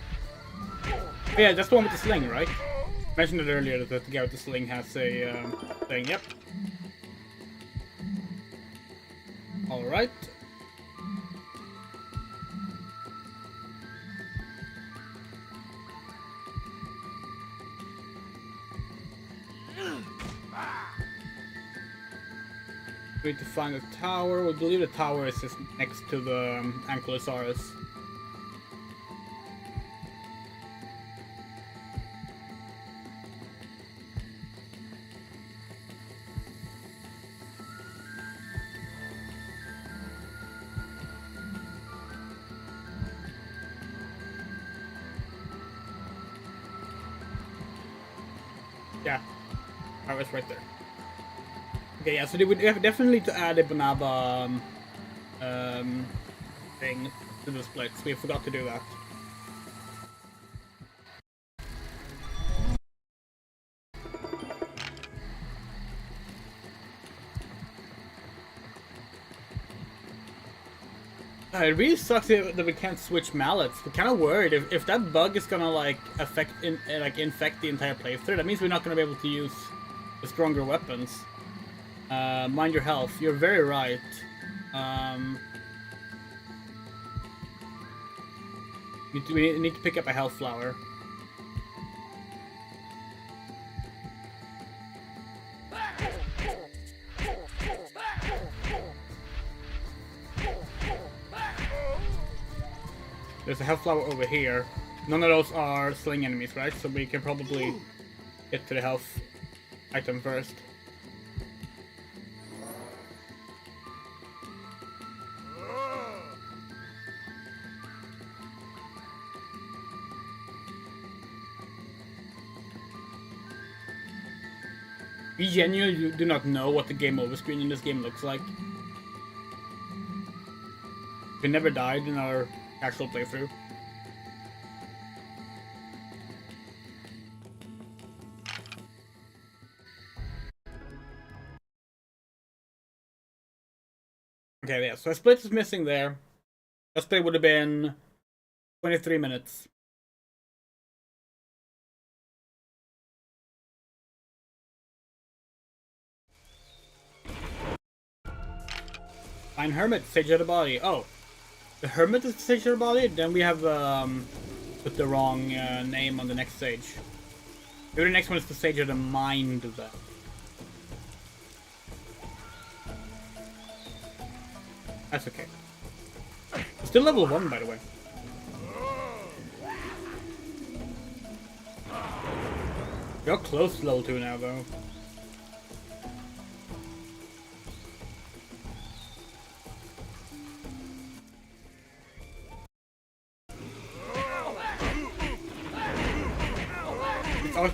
Oh, yeah, that's the one with the sling, right? I mentioned it earlier that the guy with the sling has a thing. Yep. All right. We need to find a tower. We believe the tower is just next to the Ankylosaurus. Yeah, I was right there. Okay, yeah, so they would definitely to add a Banaba thing to the splits. We forgot to do that. It really sucks that we can't switch mallets. We're kind of worried if that bug is gonna like infect the entire playthrough. That means we're not gonna be able to use the stronger weapons. Mind your health. You're very right. We need to pick up a health flower. There's a health flower over here. None of those are sling enemies, right? So we can probably get to the health item first. We genuinely do not know what the game over screen in this game looks like. We never died in our actual playthrough. Okay, yeah, so a split is missing there. A split would have been 23 minutes. Find Hermit, Sage of the Body. Oh, the Hermit is the Sage of the Body? Then we have put the wrong name on the next stage. Maybe the next one is the Sage of the Mind then. That's okay. Still level 1, by the way. You're close to level 2 now, though.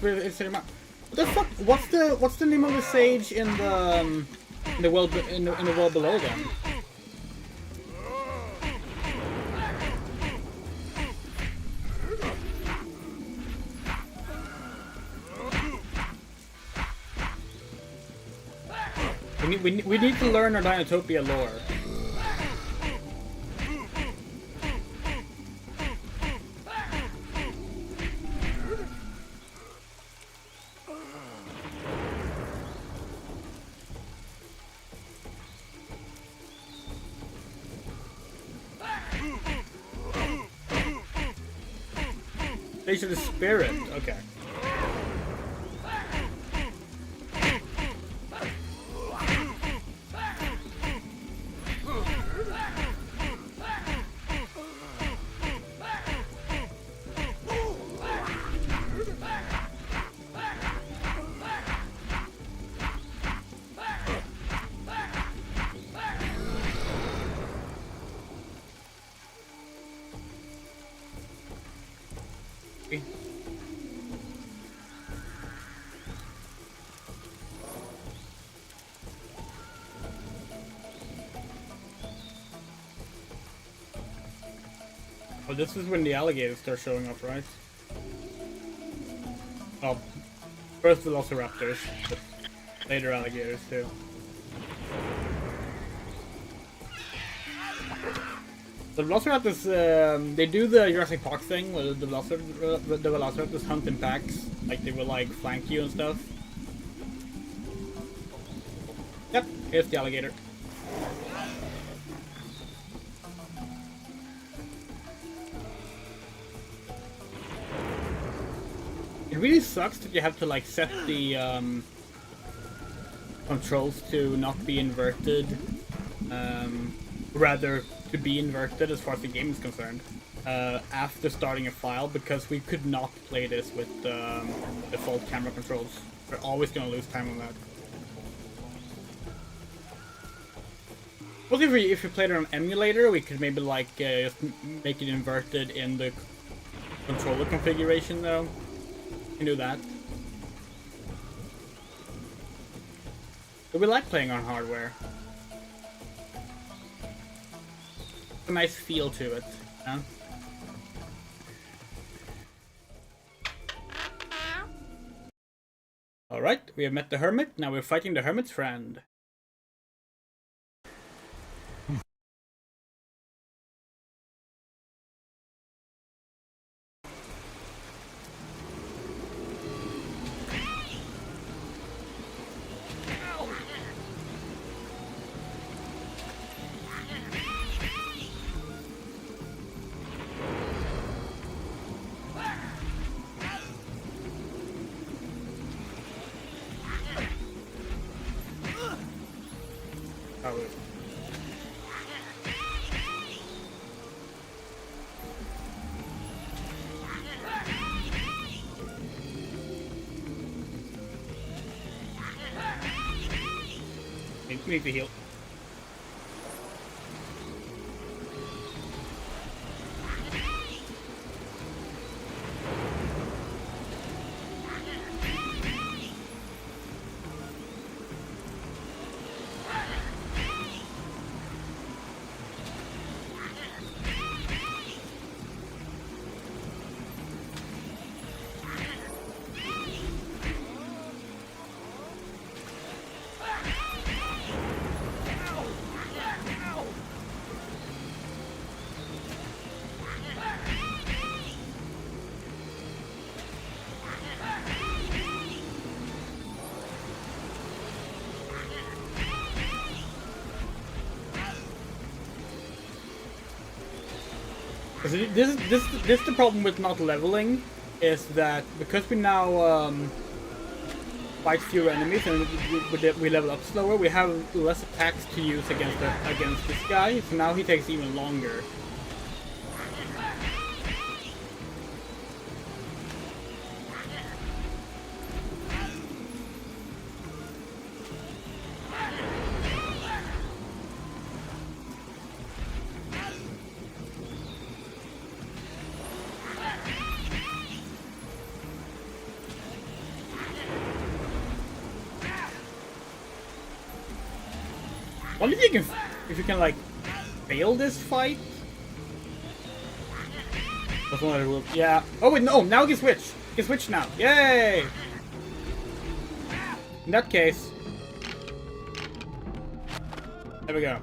It's what the fuck? What's the name of the sage in the world below them? We need to learn our Dinotopia lore. Stage of the Spirit, okay. Oh, this is when the alligators start showing up, right? Oh, first velociraptors, but later alligators too. The velociraptors, they do the Jurassic Park thing where the velociraptors hunt in packs, like they will like flank you and stuff. Yep, here's the alligator. It really sucks that you have to like set the controls to not be inverted, rather to be inverted as far as the game is concerned, after starting a file, because we could not play this with default camera controls. We're always going to lose time on that. Also, if we played it on emulator, we could maybe like just make it inverted in the controller configuration though. Can do that. But we like playing on hardware. A nice feel to it, huh? Alright, we have met the Hermit, now we're fighting the Hermit's friend. We need to heal. This is the problem with not leveling, is that because we now fight fewer enemies and we level up slower, we have less attacks to use against this guy. So now he takes even longer. Wonder if you can like fail this fight. That's one of the rules. Yeah. Oh wait, no. Now we can switch. We can switch now. Yay! In that case, there we go.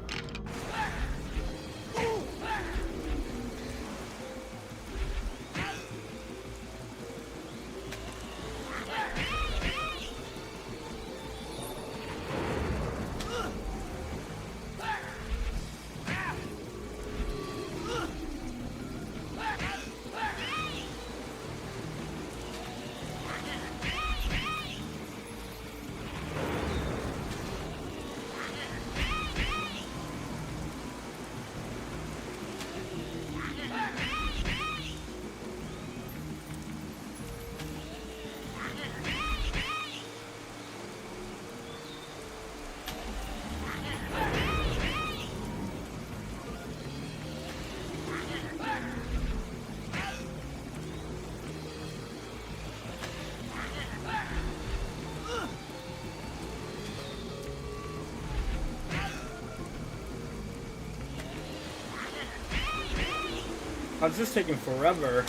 Oh, this is taking forever.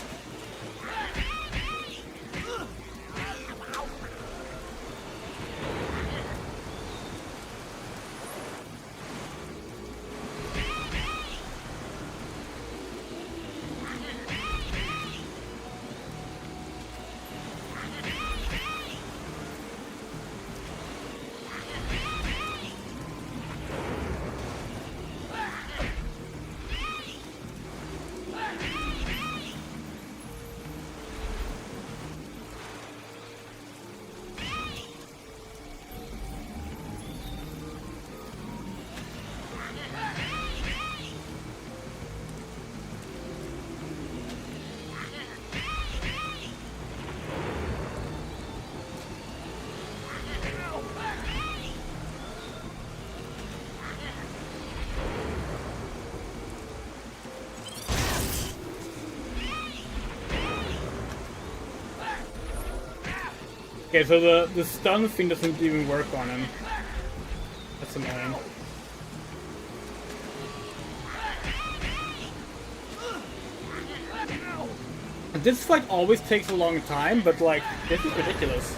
Okay, so the stun thing doesn't even work on him. That's annoying. This fight always takes a long time, but like, this is ridiculous.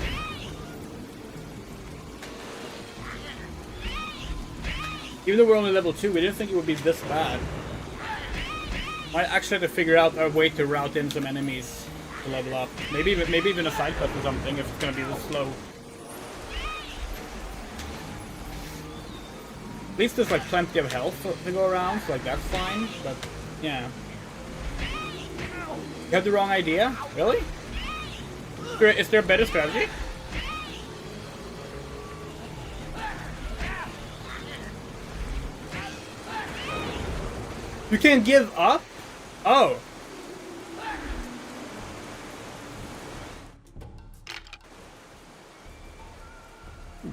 Even though we're only level 2, we didn't think it would be this bad. Might actually have to figure out a way to route in some enemies to level up. Maybe even a side quest or something if it's gonna be this slow. At least there's like plenty of health to go around, so like that's fine, but yeah. You have the wrong idea? Really? Is there a better strategy? You can't give up? Oh.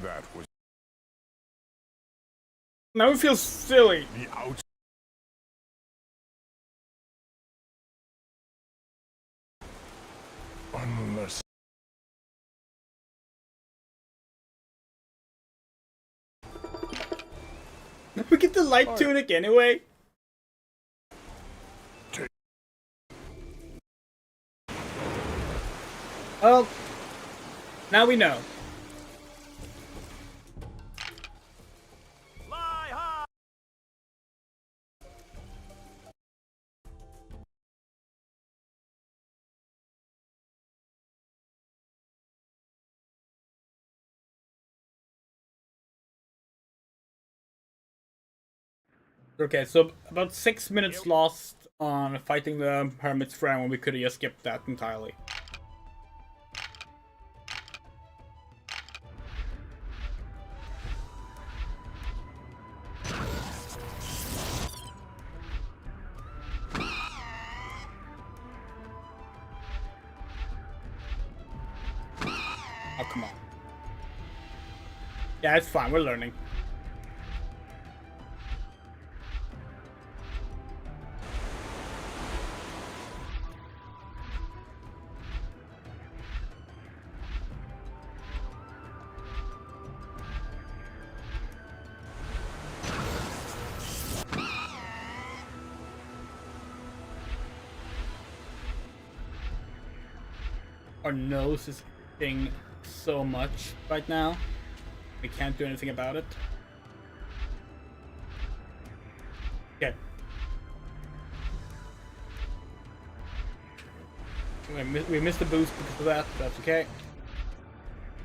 That was
Now it feels silly.
the out. Unless
We get the light tunic anyway. Well, now we know.
Fly high!
Okay, so about 6 minutes lost on fighting the Hermit's friend when we could have just skipped that entirely. Oh, come on. Yeah, it's fine. We're learning. Our nose is itching so much right now. We can't do anything about it. Okay. We missed the boost because of that. That's okay.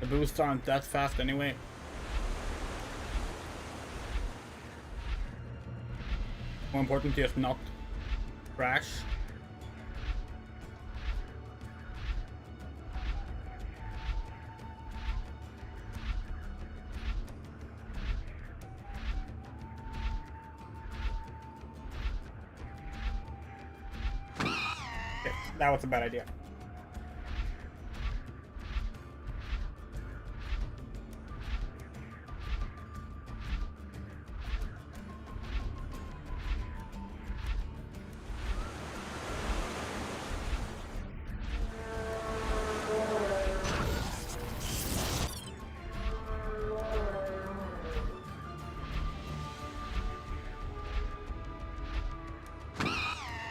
The boosts aren't that fast anyway. More important to just not crash. That was a bad idea.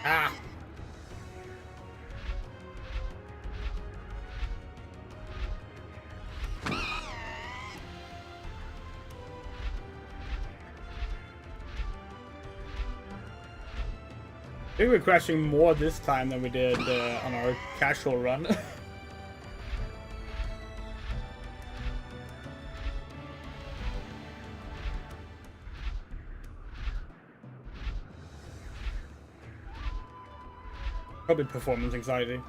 Ah! I think we're crashing more this time than we did on our casual run. Probably performance anxiety.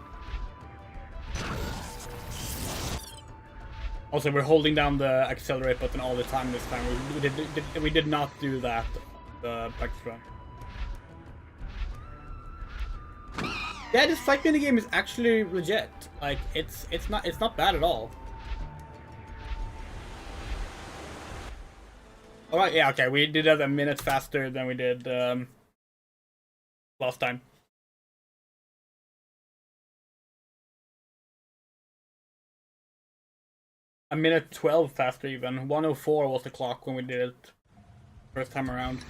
Also, we're holding down the accelerate button all the time this time. We did not do that the practice run. Yeah, this fight minigame is actually legit. Like, it's not bad at all. Alright, yeah, okay, we did it a minute faster than we did last time. A minute 12 faster even. 1:04 was the clock when we did it first time around.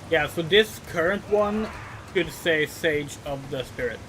Yeah, so this current one could say Sage of the Spirit.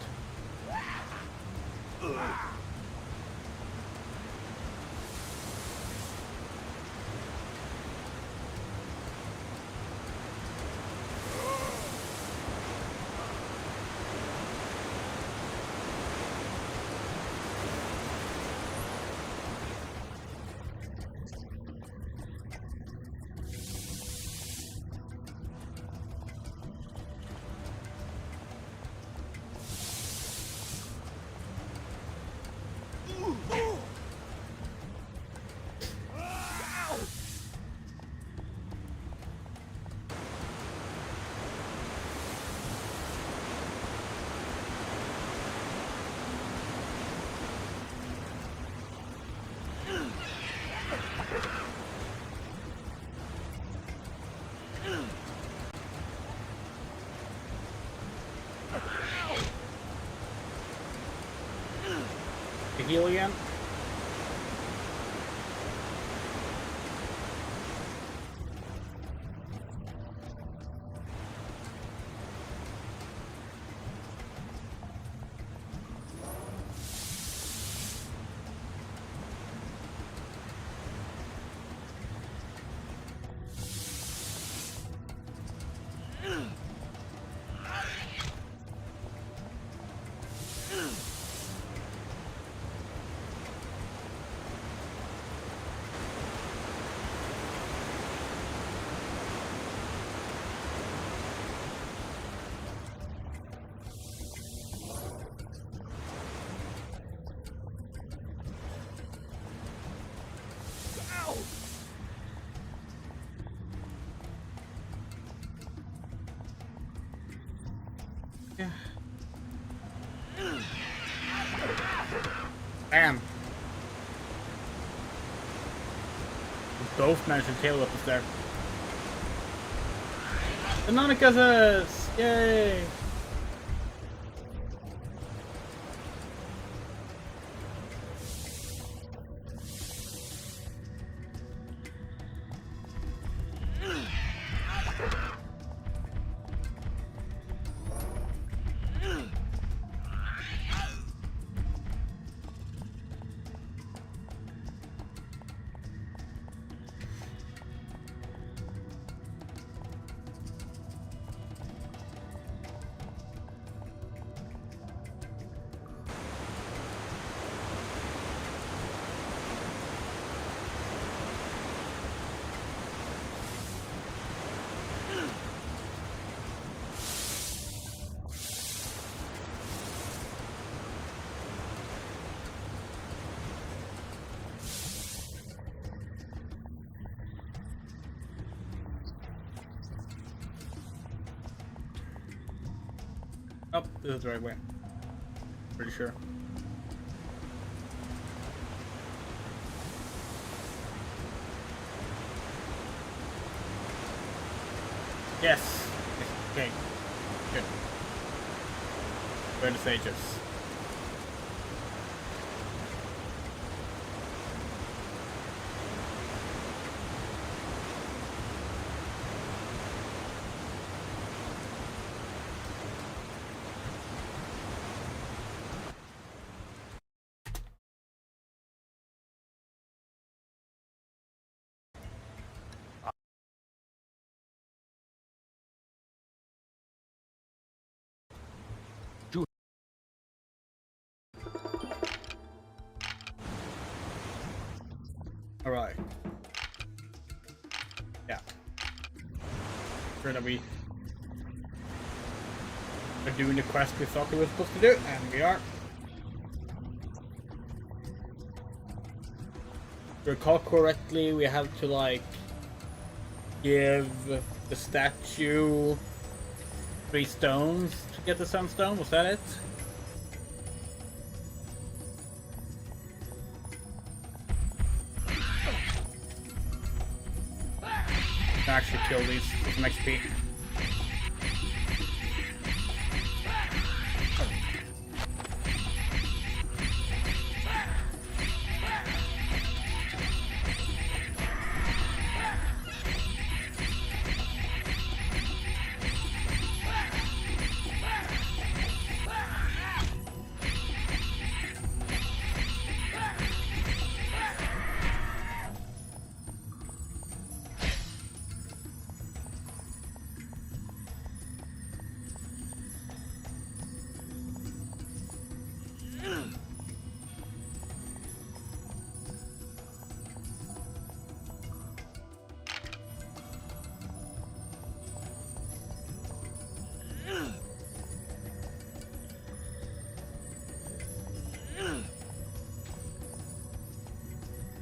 To heal again. Yeah. Bam. We both managed to tail whip us there. Canonicus! Yay! Oh, this is the right way. Pretty sure. Yes. Okay. Good. Where the sages? Alright. Yeah. Sure that we are doing the quest we thought we were supposed to do, and we are. If I recall correctly, we have to like give the statue 3 stones to get the Sunstone. Was that it? Actually kill these with some XP.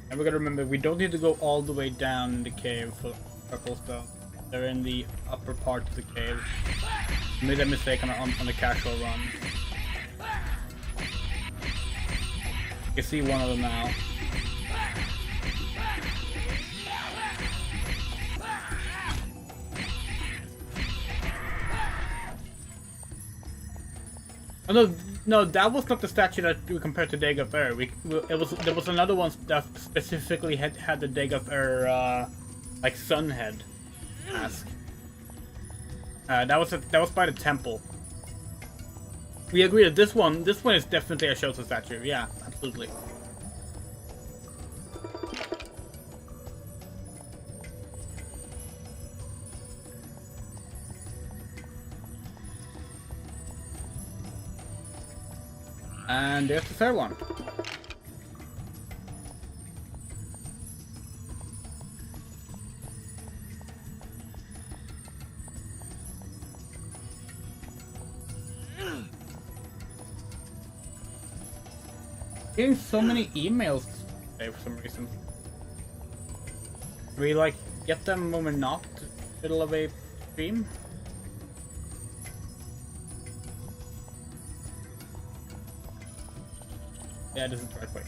And we gotta remember, we don't need to go all the way down in the cave for purples though. They're in the upper part of the cave. We made that mistake on the casual run. You can see one of them now. Oh no, No, that was not the statue that we compared to Dag of Air. There was another one that specifically had the Dag of Air like sun head mask. That was by the temple. We agree that this one is definitely a Shoto statue. Yeah, absolutely. And there's the third one. Getting so many emails today for some reason. Do we like get them when we're not in the middle of a stream? Yeah, this is the right way.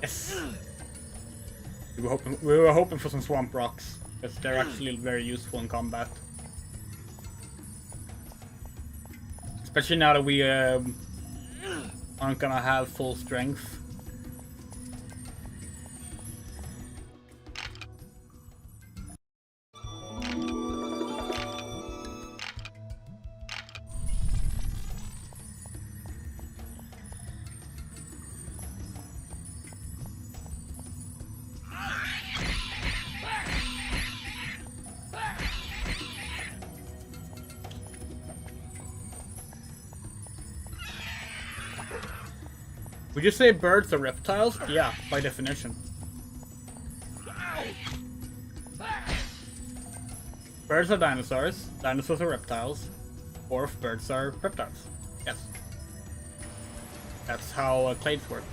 Yes. We were hoping for some swamp rocks, because they're actually very useful in combat. Especially now that we aren't gonna have full strength. Would you say birds are reptiles? Yeah, by definition. Birds are dinosaurs, dinosaurs are reptiles, or birds are reptiles. Yes. That's how clades work.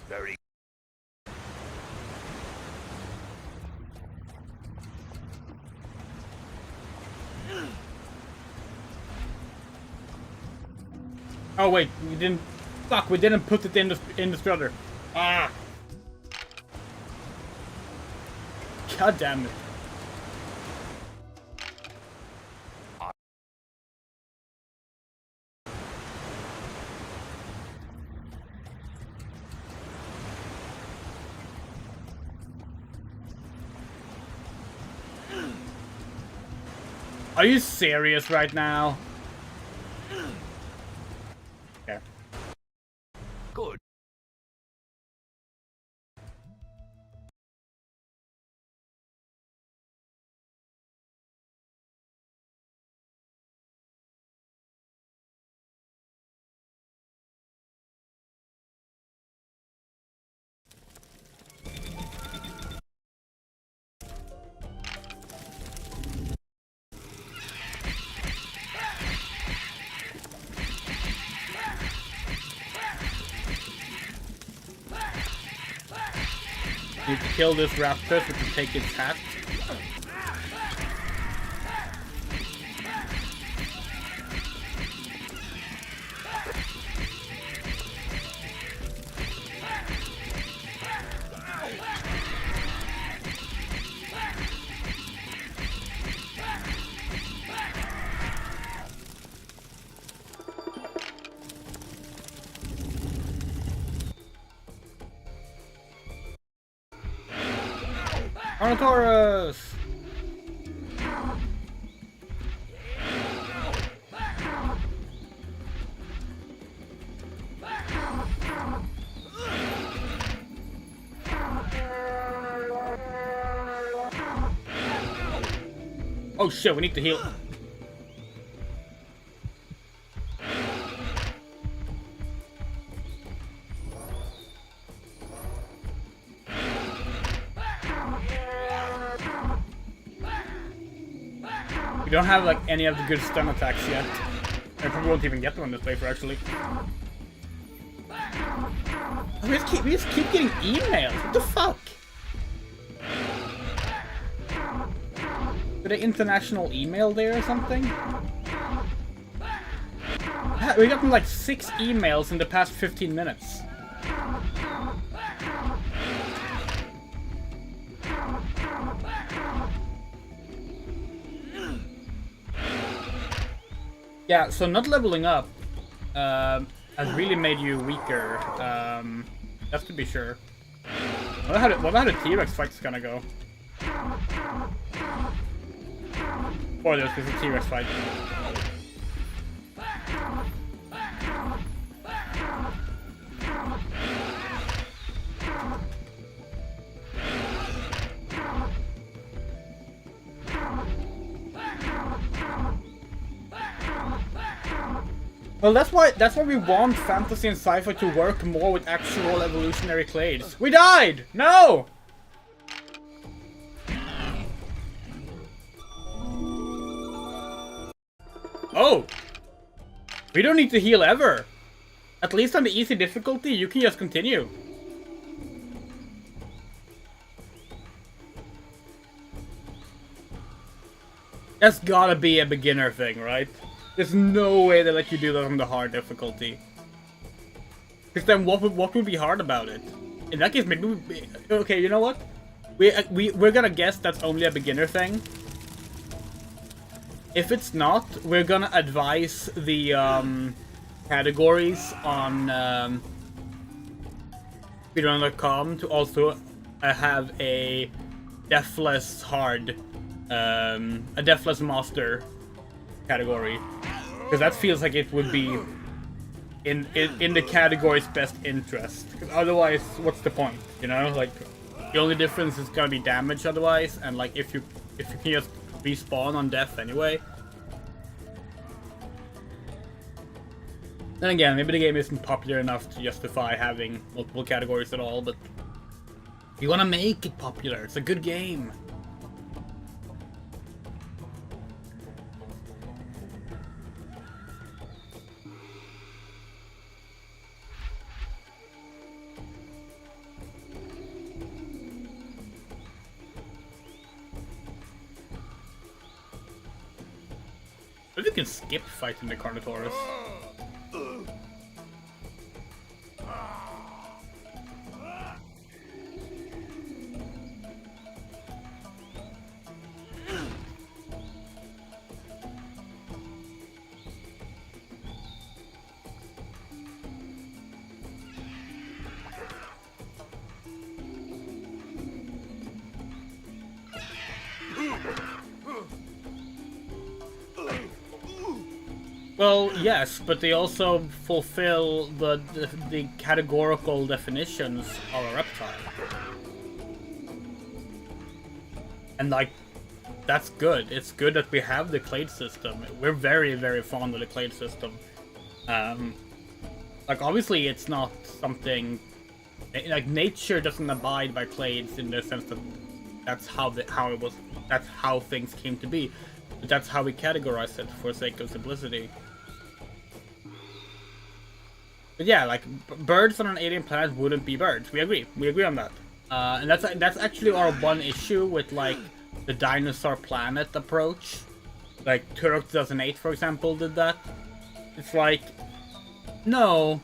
Very.
Oh wait, we didn't. Fuck, we didn't put it in the strutter. Ah. God damn it. Are you serious right now? Okay.
Good.
Need to kill this raptor so to take its hat. Taurus! Oh shit, we need to heal. We don't have like any of the good stun attacks yet. I probably won't even get them on this playthrough actually. We just keep getting emails. What the fuck? Is there international email there or something? We got like 6 emails in the past 15 minutes. Yeah, so not leveling up has really made you weaker. That's to be sure. What about how the T-Rex fight's gonna go? Or there's a T-Rex fight. Well, that's why we want fantasy and sci-fi to work more with actual evolutionary clades. We died! No! Oh! We don't need to heal ever. At least on the easy difficulty, you can just continue. That's gotta be a beginner thing, right? There's no way they let you do that on the hard difficulty. Because then what would be hard about it? In that case, maybe okay, you know what? We're gonna guess that's only a beginner thing. If it's not, we're gonna advise the categories on speedrun.com to also have a deathless hard, a deathless master category, because that feels like it would be in the category's best interest. Because otherwise, what's the point? You know, like the only difference is gonna be damage otherwise, and like if you can just respawn on death anyway. Then again, maybe the game isn't popular enough to justify having multiple categories at all, but you wanna make it popular. It's a good game. Maybe you can skip fighting the Carnotaurus. Well, yes, but they also fulfill the categorical definitions of a reptile. And like, that's good. It's good that we have the clade system. We're very, very fond of the clade system. Like, obviously it's not something... Like, nature doesn't abide by clades in the sense that that's how things came to be. But that's how we categorize it for sake of simplicity. But yeah, like, birds on an alien planet wouldn't be birds. We agree. We agree on that. And that's actually our one issue with, like, the dinosaur planet approach. Like, Turok 2008, for example, did that. It's like, no,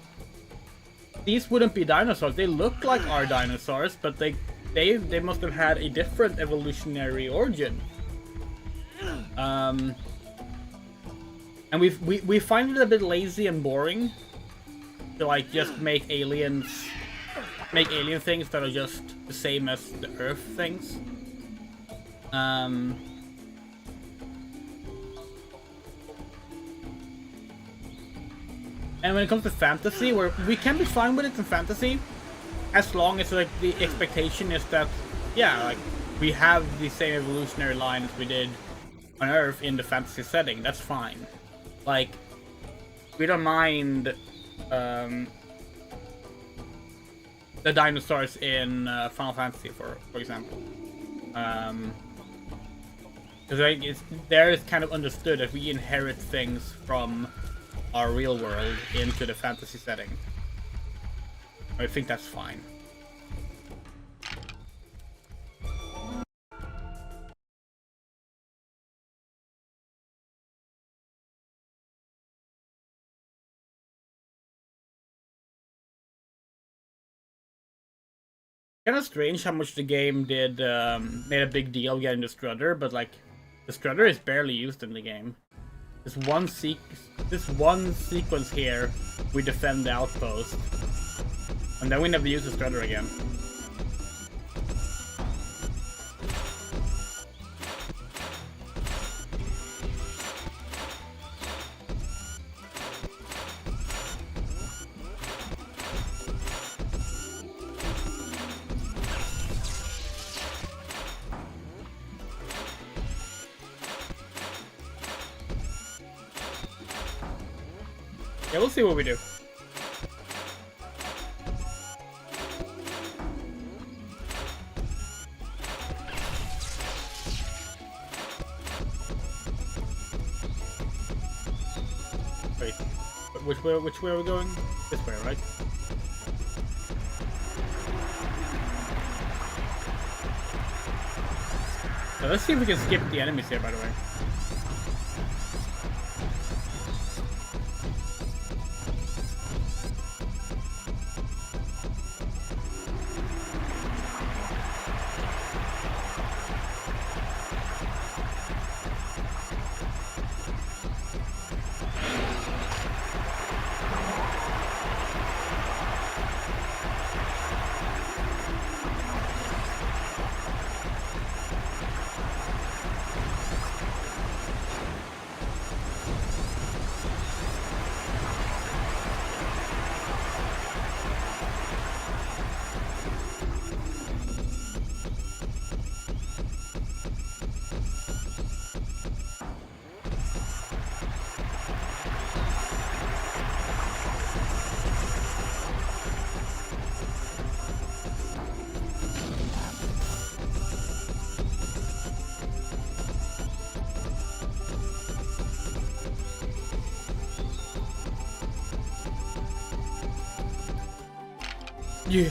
these wouldn't be dinosaurs. They look like our dinosaurs, but they must have had a different evolutionary origin. And we find it a bit lazy and boring to like just make alien things that are just the same as the Earth things. And when it comes to fantasy, we can be fine with it in fantasy, as long as like the expectation is that, yeah, like we have the same evolutionary line as we did on Earth in the fantasy setting. That's fine. Like, we don't mind the dinosaurs in Final Fantasy, for example, because like there is kind of understood that we inherit things from our real world into the fantasy setting. I think that's fine. Kind of strange how much the game did made a big deal getting the Strutter, but like the Strutter is barely used in the game. This one sequence here, we defend the outpost, and then we never use the Strutter again. Yeah, we'll see what we do. Wait, which way are we going? This way, right? Now let's see if we can skip the enemies here, by the way. Yeah.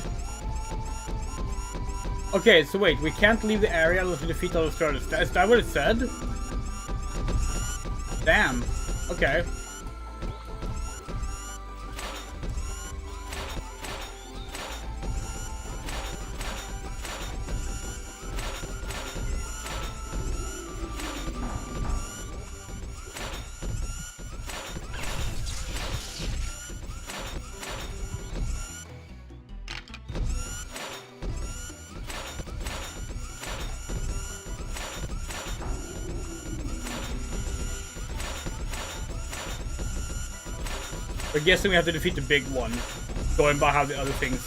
Okay, so wait, we can't leave the area unless we defeat all the Strutters. Is that what it said? Damn. Okay. We're guessing we have to defeat the big one, going by how the other things,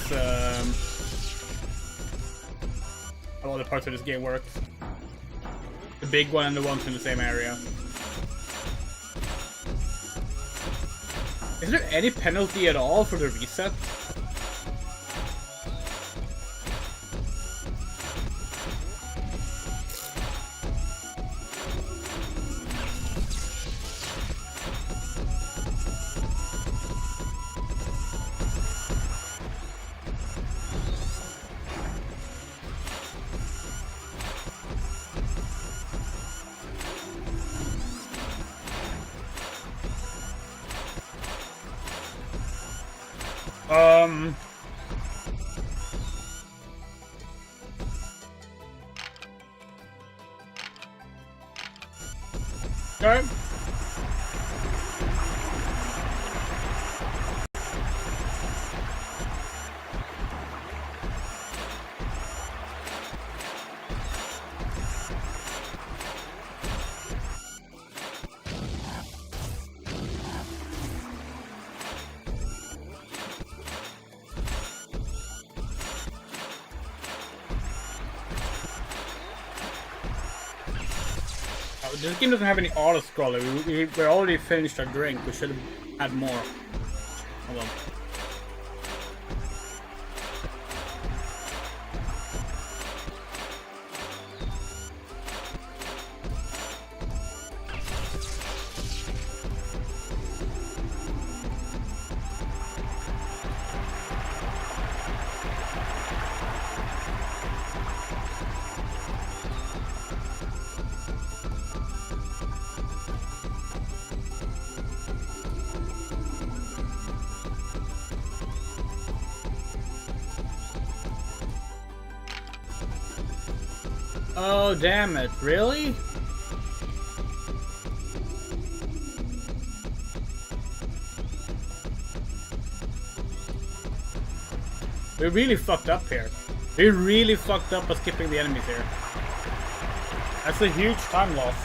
how other parts of this game work. The big one and the ones in the same area. Is there any penalty at all for the reset? Okay. This game doesn't have any auto-scroller. We already finished our drink. We should have had more. Hold on. Oh, damn it. Really? We really fucked up here. We really fucked up by skipping the enemies here. That's a huge time loss.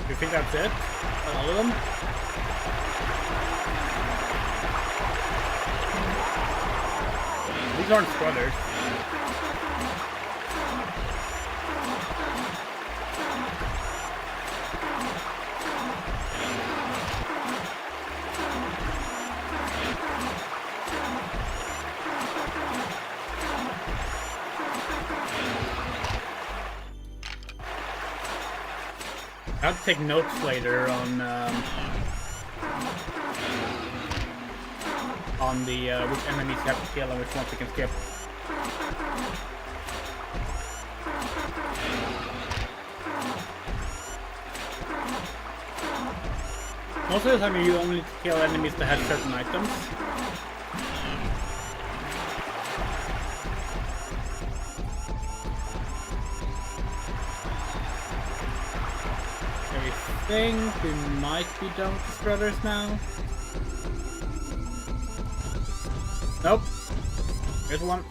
You think that's it? All of them? These aren't squatters. I'll take notes later on the which enemies you have to kill and which ones we can skip. Most of the time you only kill enemies that have certain items. I think we might be done with the spreaders now. Nope. Here's one.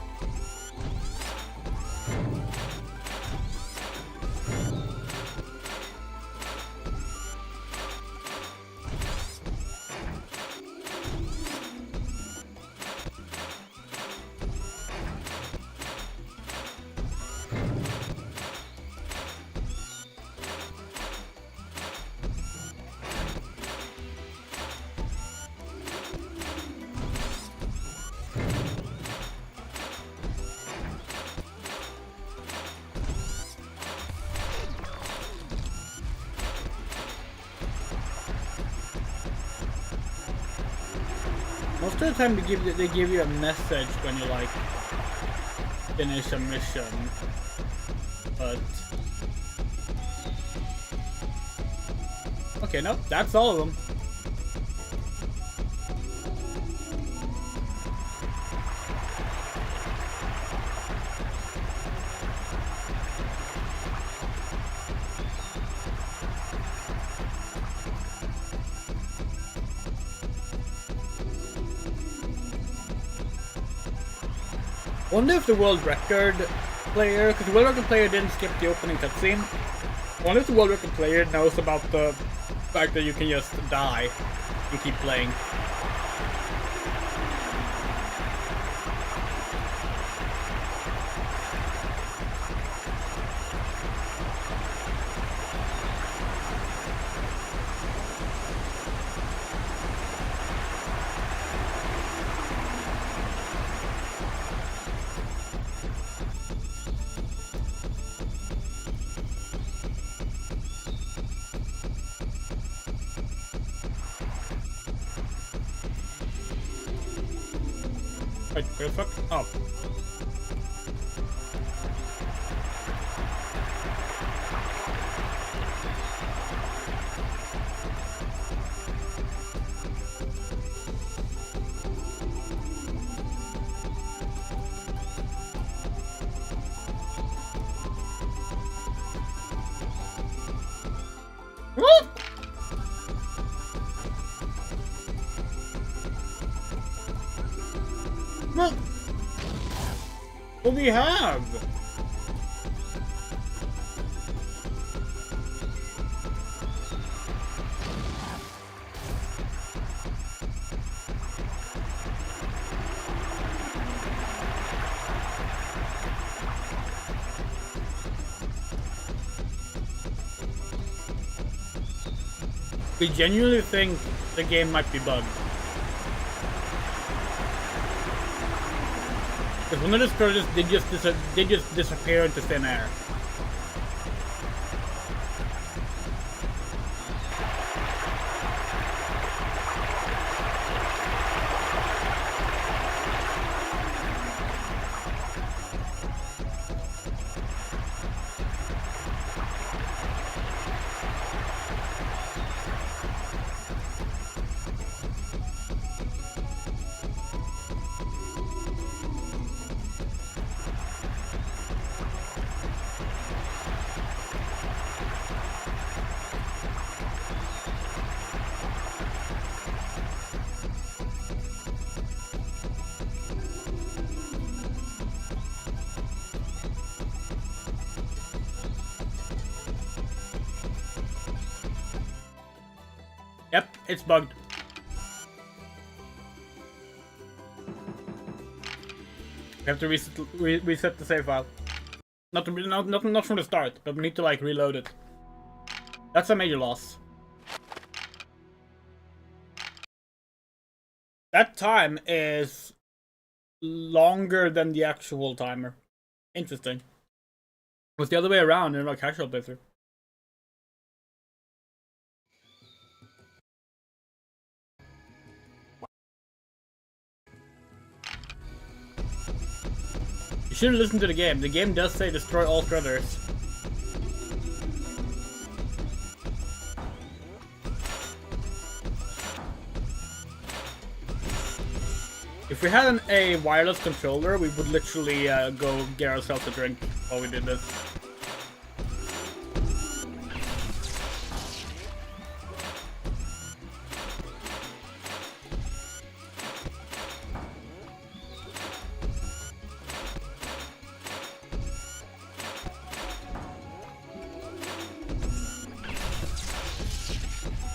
Most of the time they give you a message when you like finish a mission, but okay, nope, that's all of them. Wonder if the world record player, because the world record player didn't skip the opening cutscene. Wonder if the world record player knows about the fact that you can just die and keep playing. Wait, where the fuck? Oh. Woo! What do we have? We genuinely think the game might be bugged. Because one of the destroyers did just disappear into thin air. Yep, it's bugged. We have to reset the save file. Not from the start, but we need to like reload it. That's a major loss. That time is longer than the actual timer. Interesting. It was the other way around in our casual playthrough. You shouldn't listen to the game. The game does say destroy all shredders. If we had a wireless controller, we would literally go get ourselves a drink while we did this.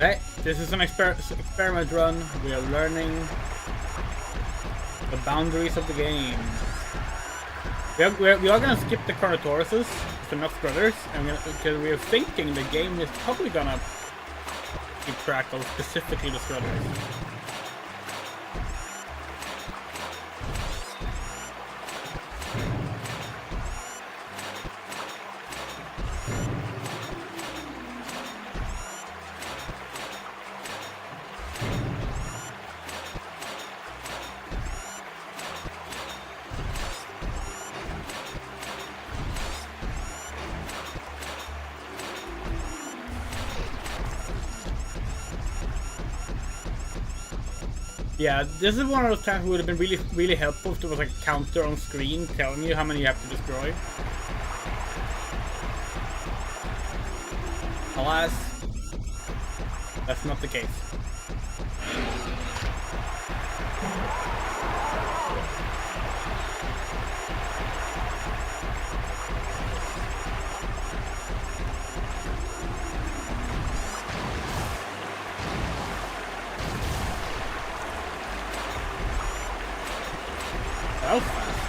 Okay, this is an experiment run. We are learning the boundaries of the game. We are gonna skip the Carnotauruses, the Nuts Brothers, and because we are thinking the game is probably gonna keep track of specifically the Shredders. Yeah, this is one of those times it would have been really helpful if there was like a counter on screen telling you how many you have to destroy. Alas, that's not the case. That was fast.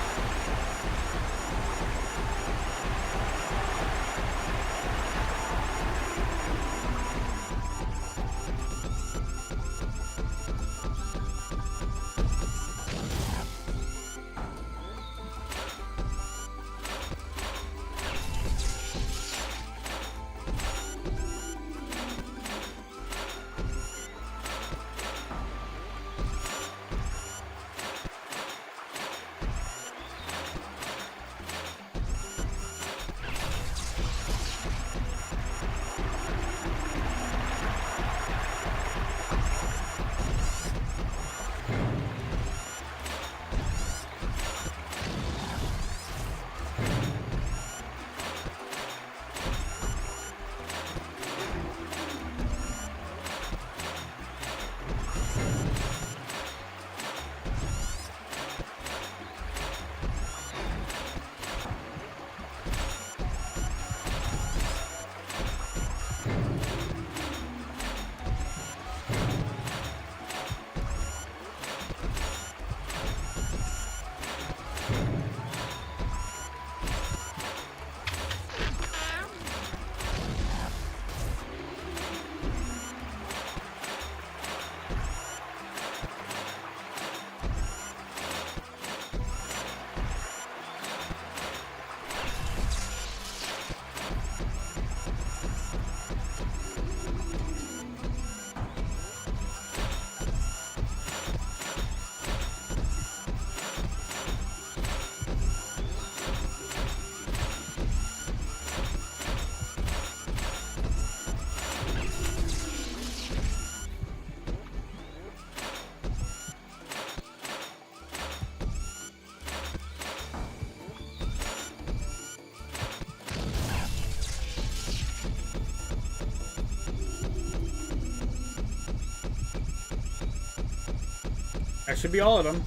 That should be all of them.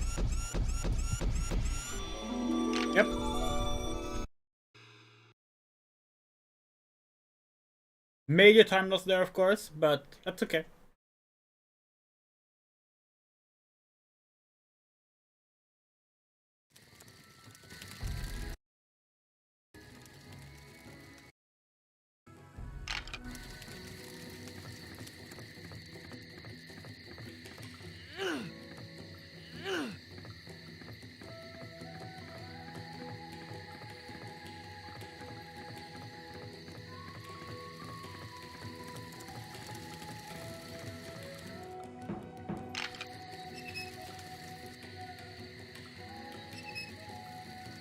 Yep. Major time loss there, of course, but that's okay.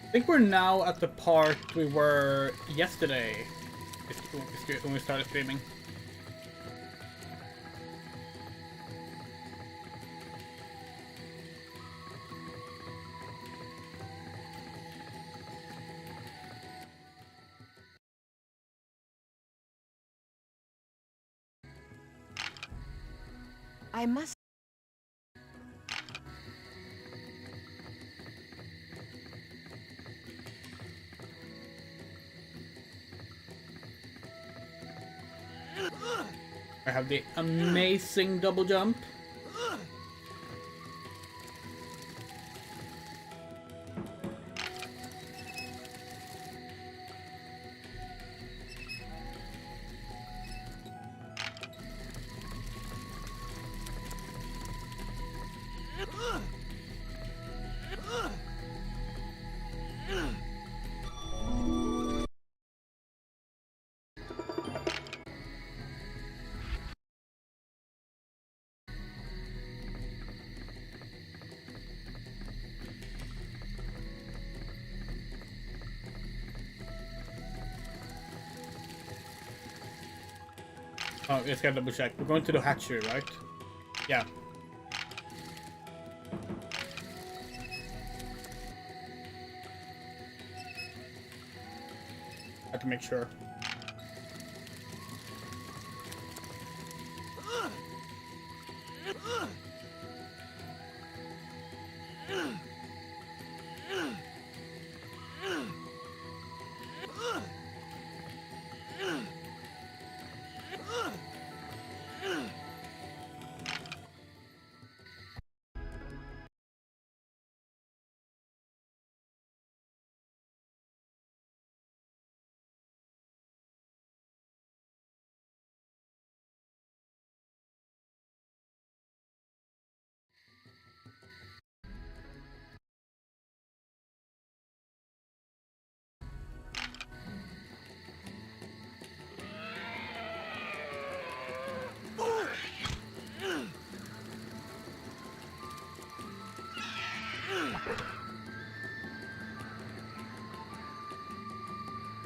I think we're now at the part we were yesterday when we started streaming.
I must.
I have the amazing double jump. Oh, let's get double check. We're going to the hatchery, right? Yeah. Have to make sure.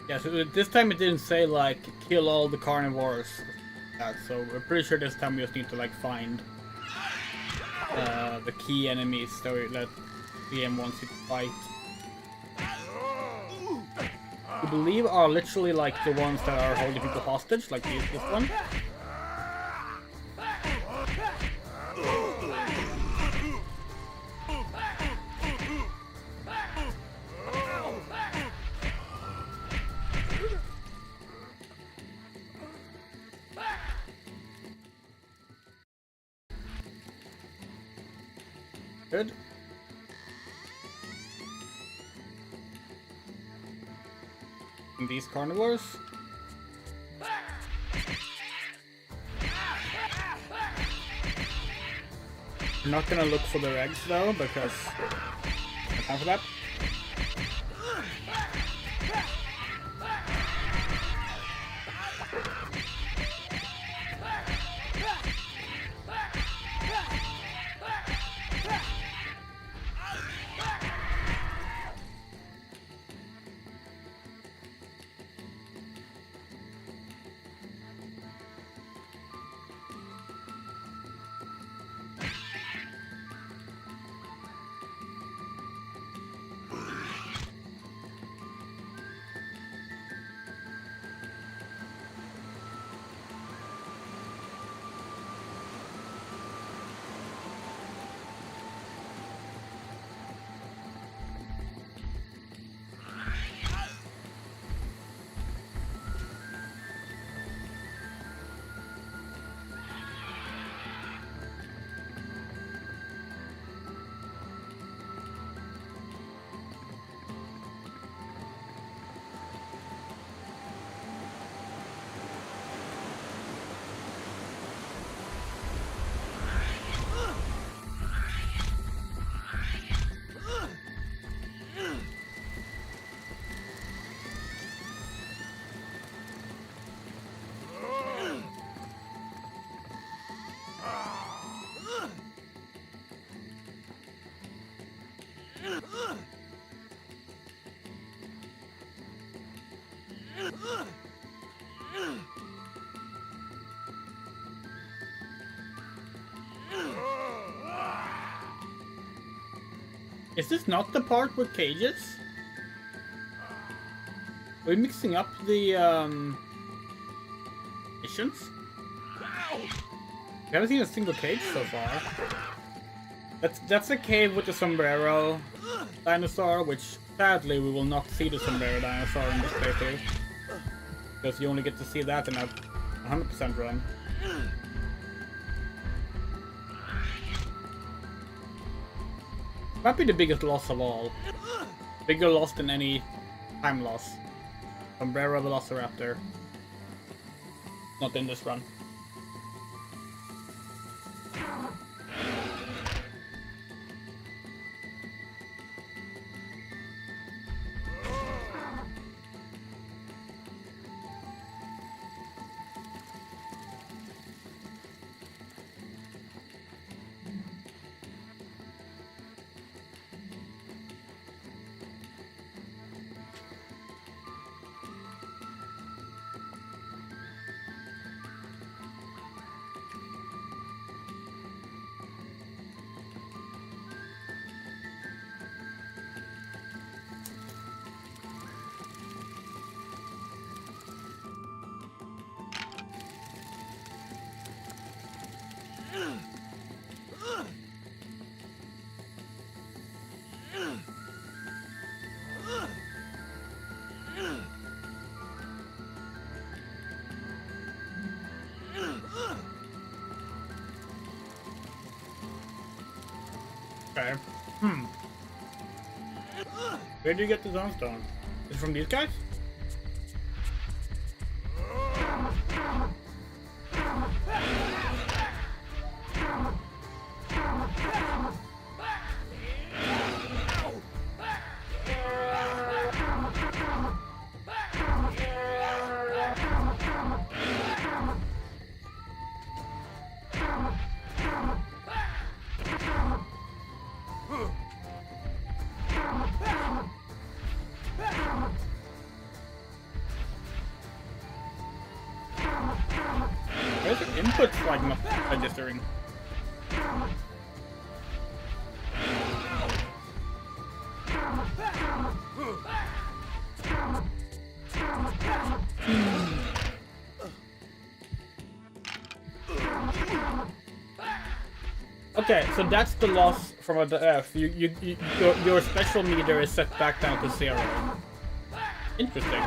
Yeah, so this time it didn't say like kill all the carnivores. So we're pretty sure this time we just need to like find the key enemies that DM wants you to fight. I believe are literally like the ones that are holding people hostage, like this one. Good. And these carnivores. I'm not gonna look for their eggs though, because no time for that. Is this not the part with cages? Are we mixing up the missions? We haven't seen a single cage so far. That's a cave with the sombrero dinosaur, which sadly we will not see the sombrero dinosaur in this playthrough. Because you only get to see that in a 100% run. Might be the biggest loss of all. Bigger loss than any time loss. Sombrero Velociraptor. Not in this run. Okay. Where do you get the Sunstone? Is it from these guys? Where's the inputs like not registering? Okay, so that's the loss from a F. Your special meter is set back down to 0. Interesting.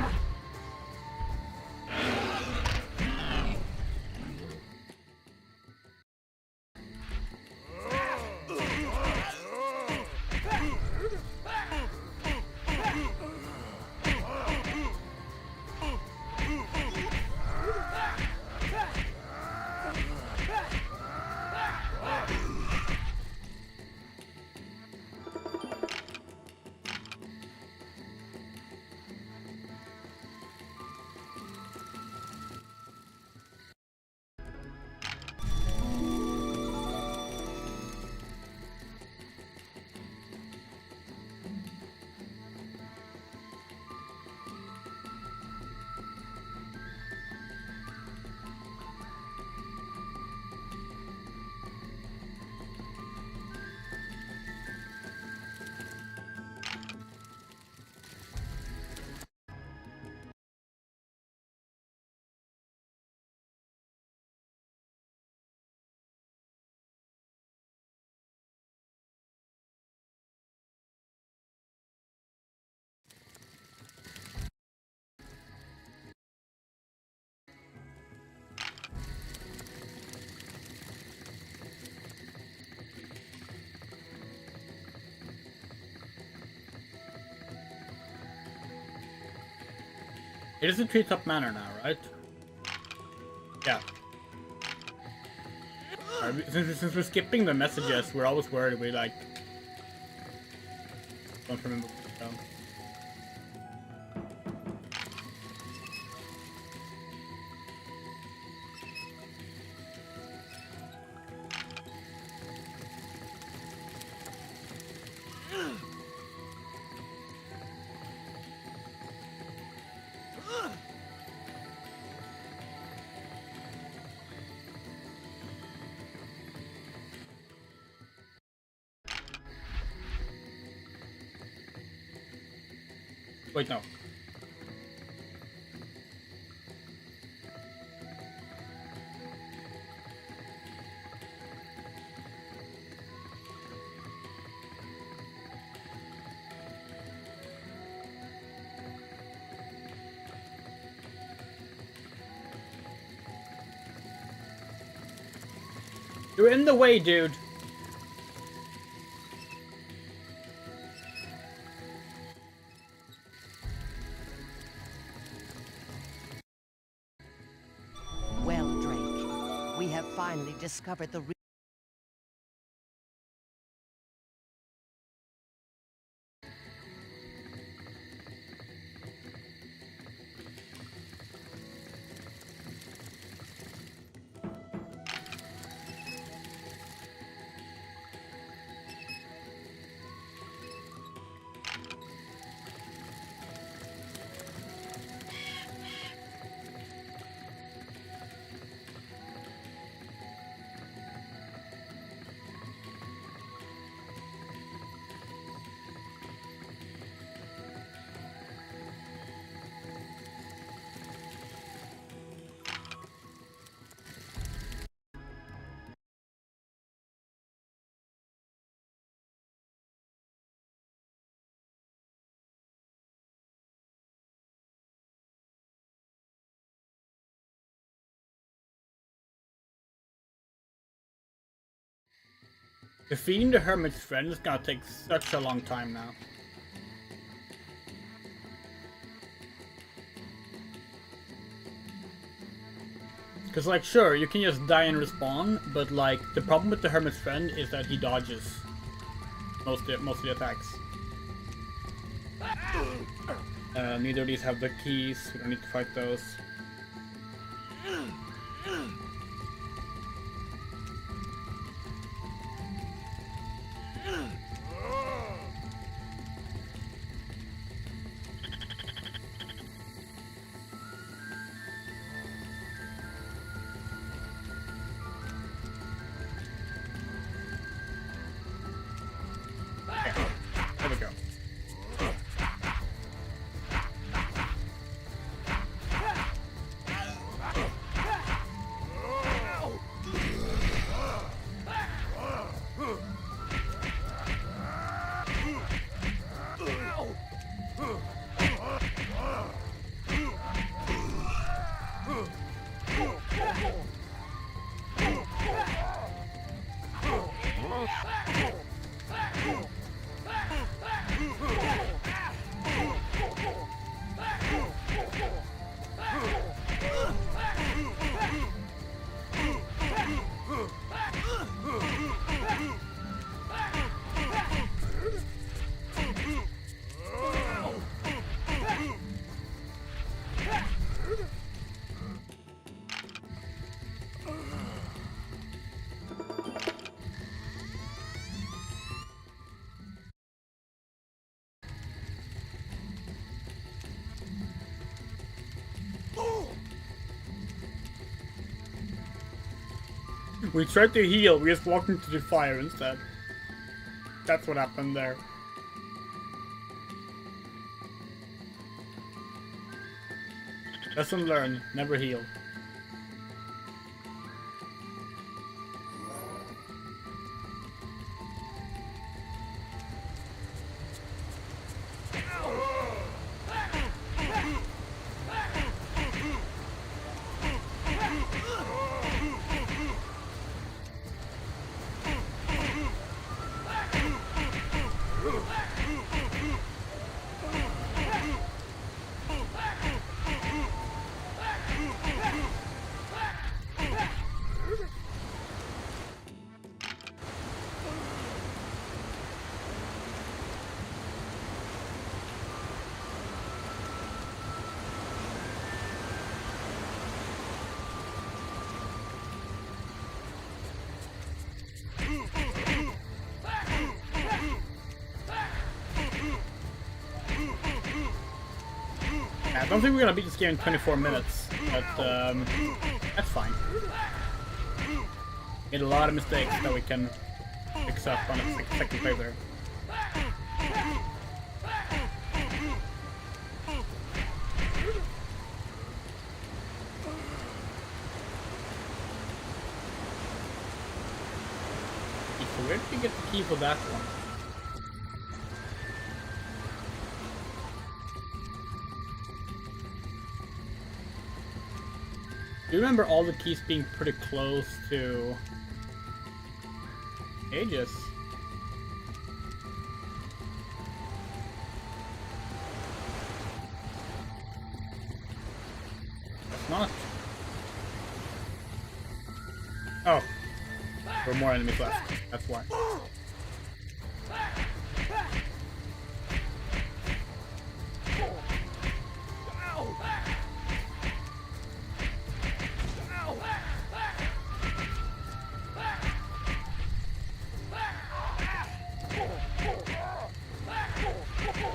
It is a treetop manor now, right? Yeah. Since we're skipping the messages, we're always worried we like don't remember what it's down. Wait, no. You're in the way, dude.
Well, Drake, we have finally discovered the
Defeating the Hermit's friend is gonna take such a long time now. Cause like, sure, you can just die and respawn, but like, the problem with the Hermit's friend is that he dodges most of the attacks. Neither of these have the keys, we don't need to fight those. There we go. We tried to heal, we just walked into the fire instead. That's what happened there. Lesson learned, never heal. I don't think we're gonna beat this game in 24 minutes, but that's fine. Made a lot of mistakes that we can fix up on a second playthrough. Where did you get the key for that one? Do you remember all the keys being pretty close to Aegis? That's not. Oh. There are more enemies left. That's why.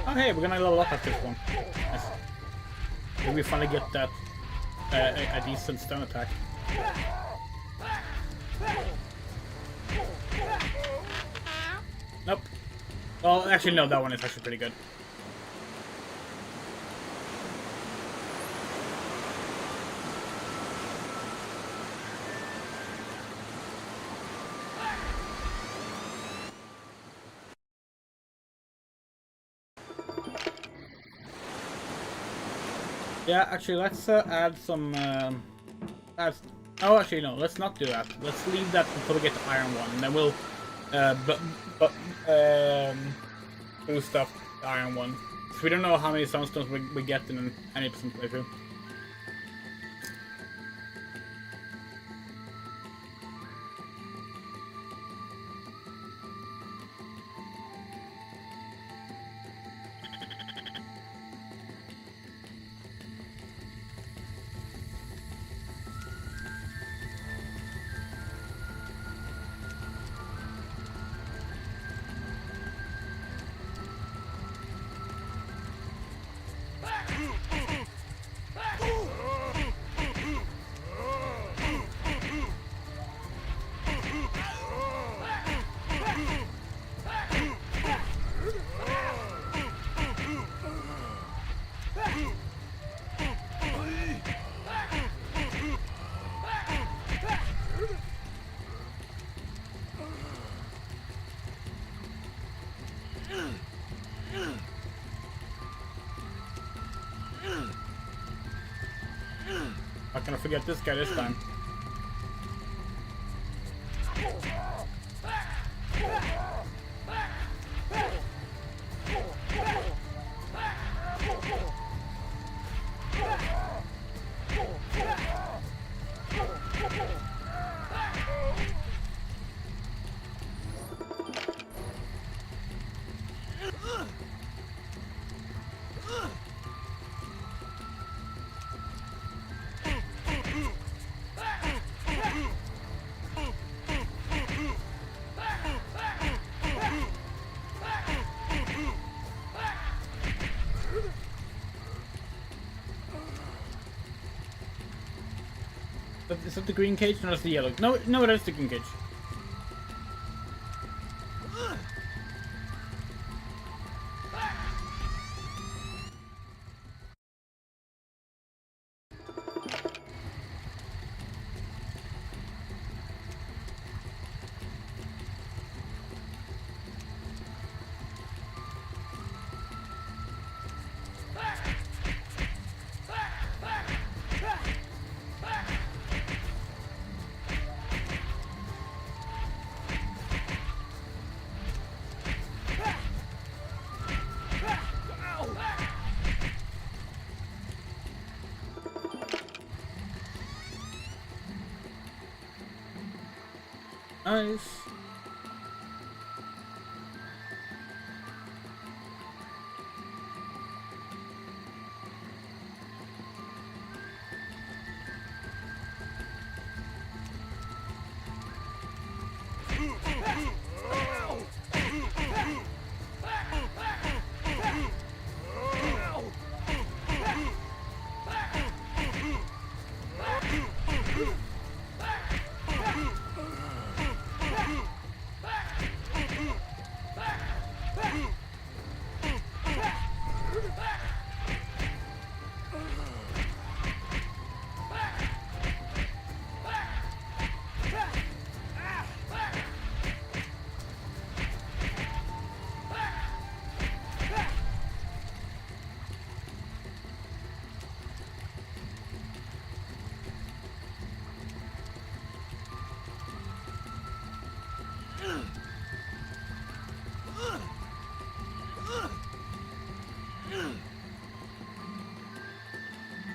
Oh hey, we're gonna level up at this one. Nice. Maybe we finally get that a decent stun attack. Nope. Well, actually no, that one is actually pretty good. Yeah, actually, let's add some. Oh, actually, no. Let's not do that. Let's leave that until we get the iron one, and then we'll boost up the iron one. So we don't know how many sunstones we get in any percent playthrough. Not gonna forget this guy this time. Is that the green cage? No, that's the yellow. No, no, that's the green cage. Nice.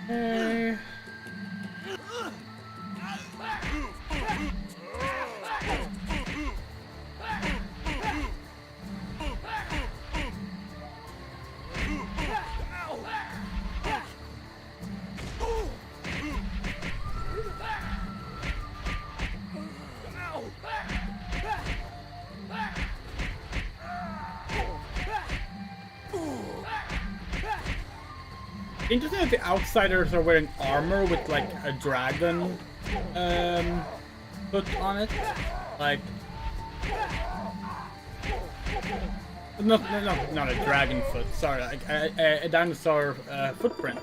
Okay. Interesting that the outsiders are wearing armor with like a dragon put on it. Like not a dragon foot, sorry, like a dinosaur footprint.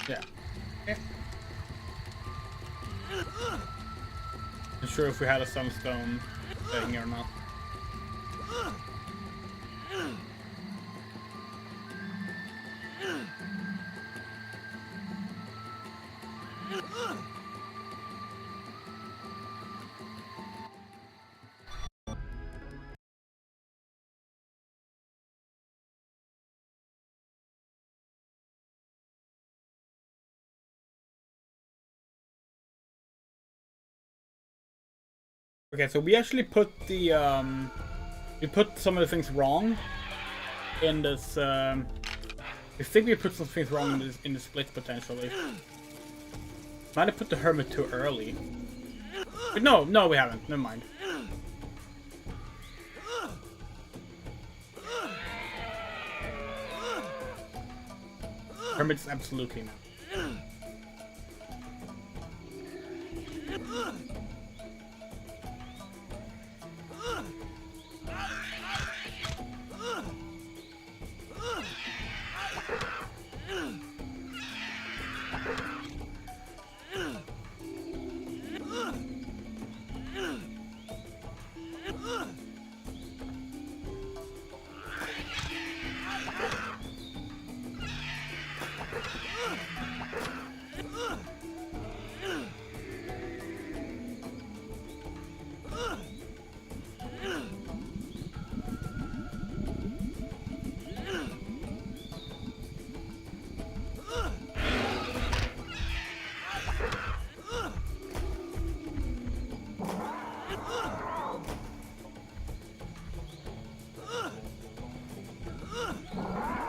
Yeah. Not sure if we had a Sunstone thing or not. Okay, so we actually put the we put some of the things wrong in this. I think we put some things wrong in the split potentially. Might have put the hermit too early. But no, we haven't. Never mind. Hermit's absolutely not.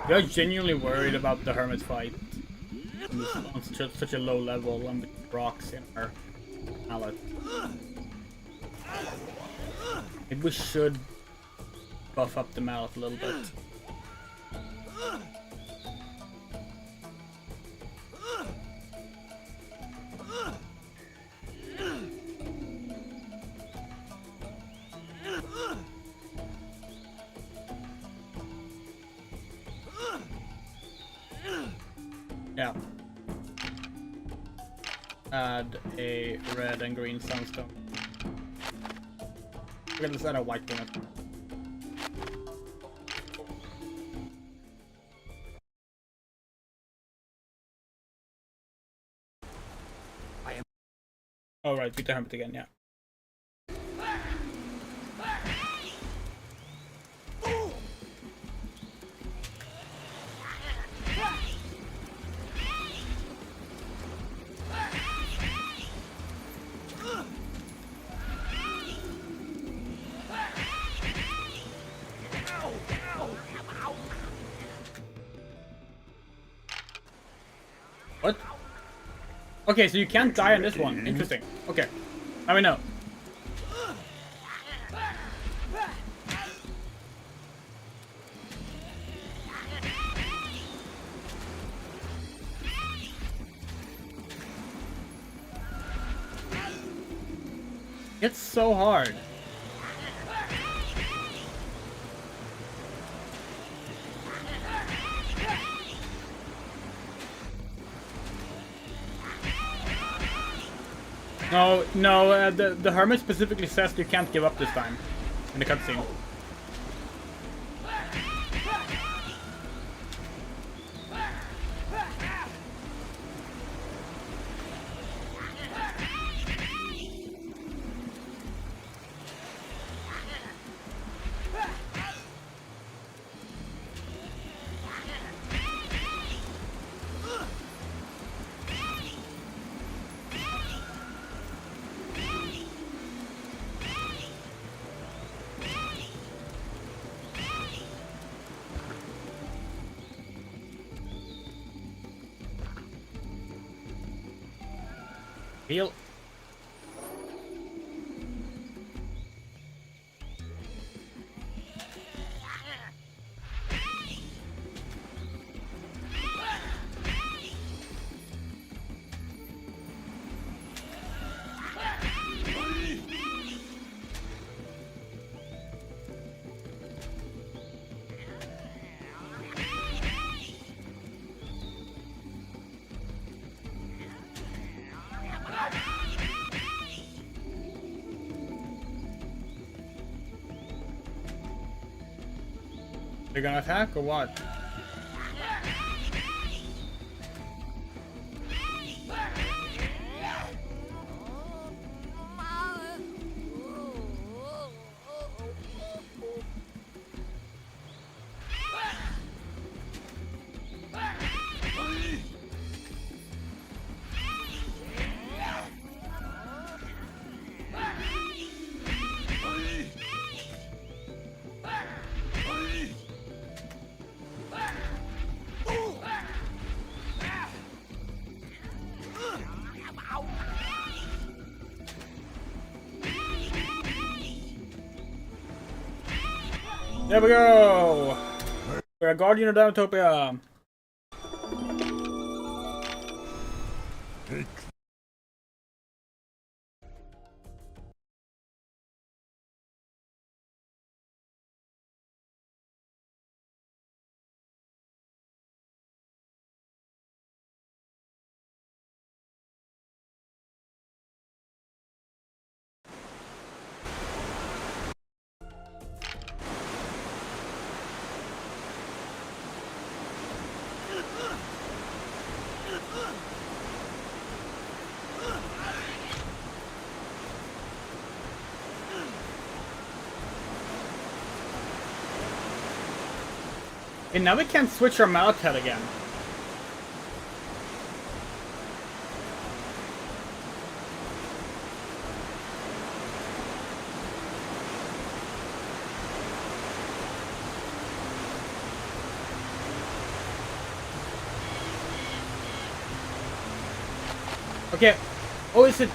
You're genuinely worried about the hermit fight on such a low level and the rocks in our palette. Maybe we should buff up the mallet a little bit. Yeah. Add a red and green sunstone. We're gonna add a white one. Oh right, beat the hermit again, yeah. What? Okay, so you can't die on this one. Interesting. Okay. Now we know. It's so hard. No, no, the hermit specifically says you can't give up this time in the cutscene. Heal. They're gonna attack or what? There we go! We're a guardian of Dinotopia!
Take
And now we can switch our mouth head again. Okay. Oh, is it?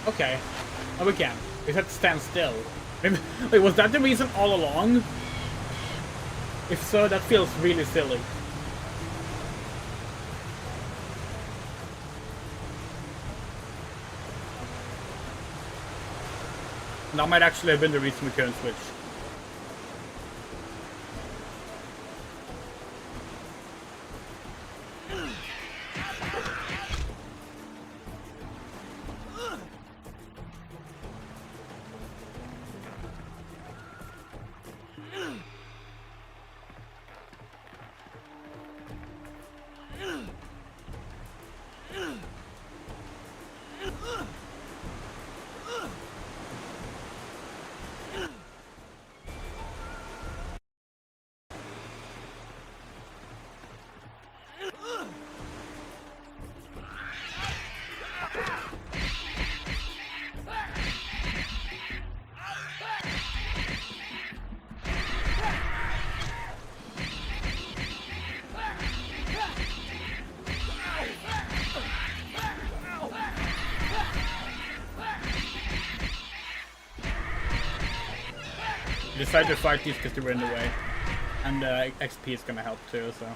Okay. Oh, we can. We have to stand still. Wait, was that the reason all along? If so, that feels really silly. That might actually have been the reason we couldn't switch. Decided to fight these because they were in the way. And XP is gonna help too, so.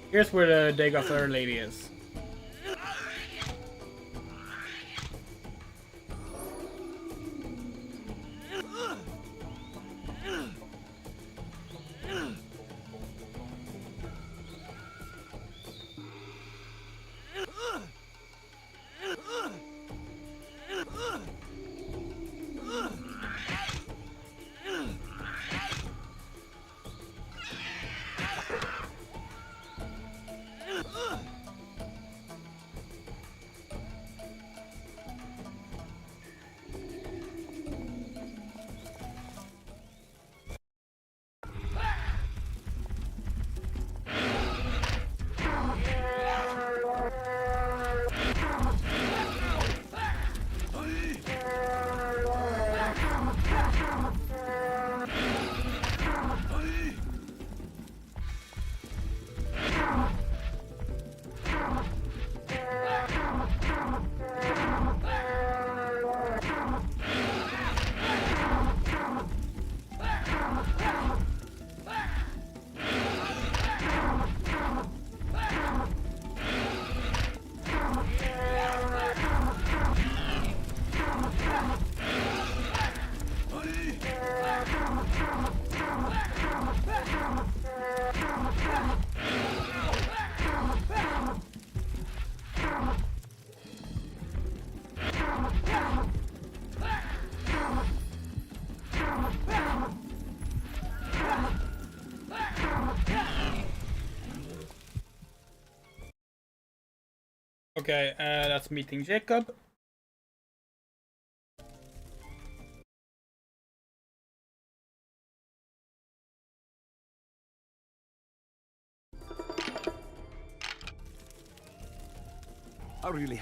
Here's where the Dagothar lady is. Okay, that's meeting Jacob.
I really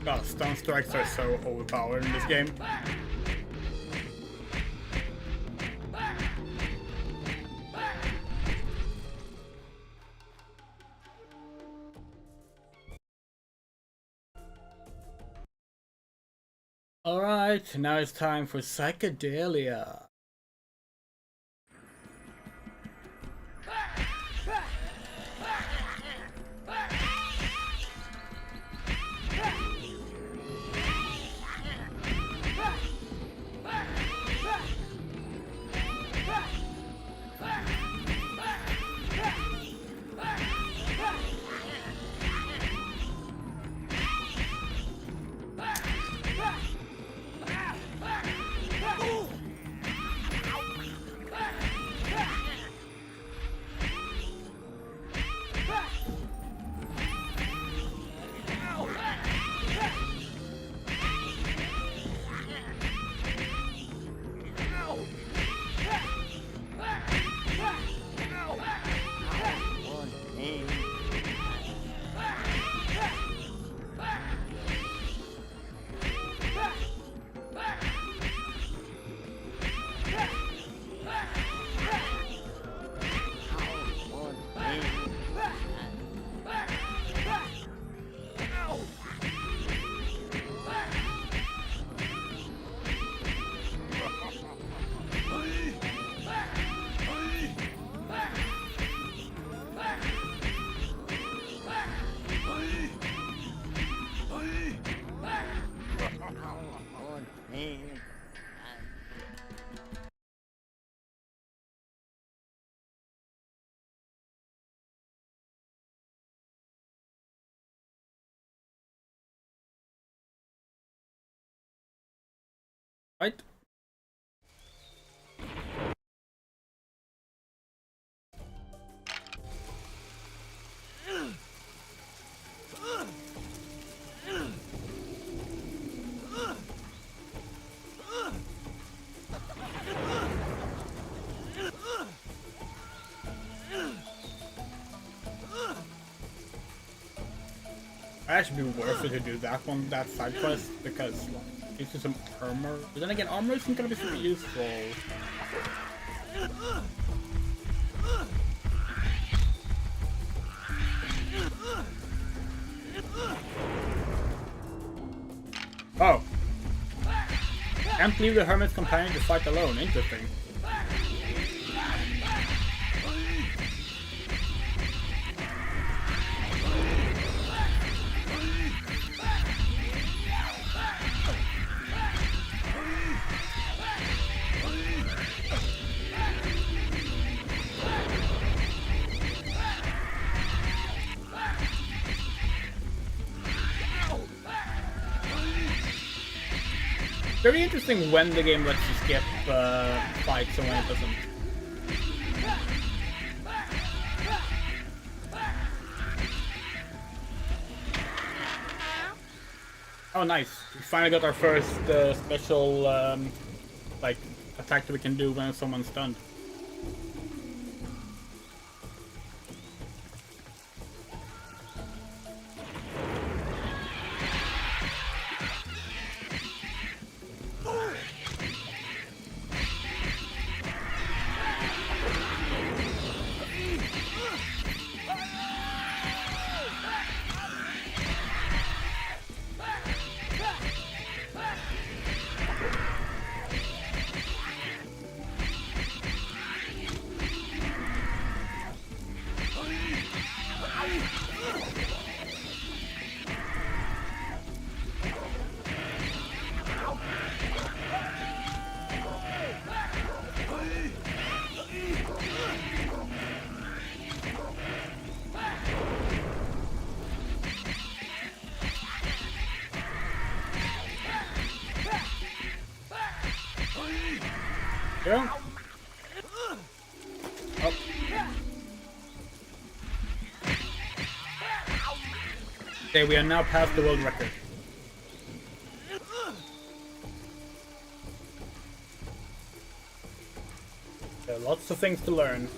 God, stun strikes are so overpowered in this game. Alright, now it's time for psychedelia. Right? It actually be worth it to do that one, that side quest, because well, gives you some armor. But then again, armor isn't gonna be super useful. Oh. Can't leave the Hermit's companion to fight alone. Interesting. Very interesting when the game lets you skip fights and when it doesn't. Oh, nice. We finally got our first special like attack that we can do when someone's stunned. Yeah. Oh. Okay, we are now past the world record. There are lots of things to learn.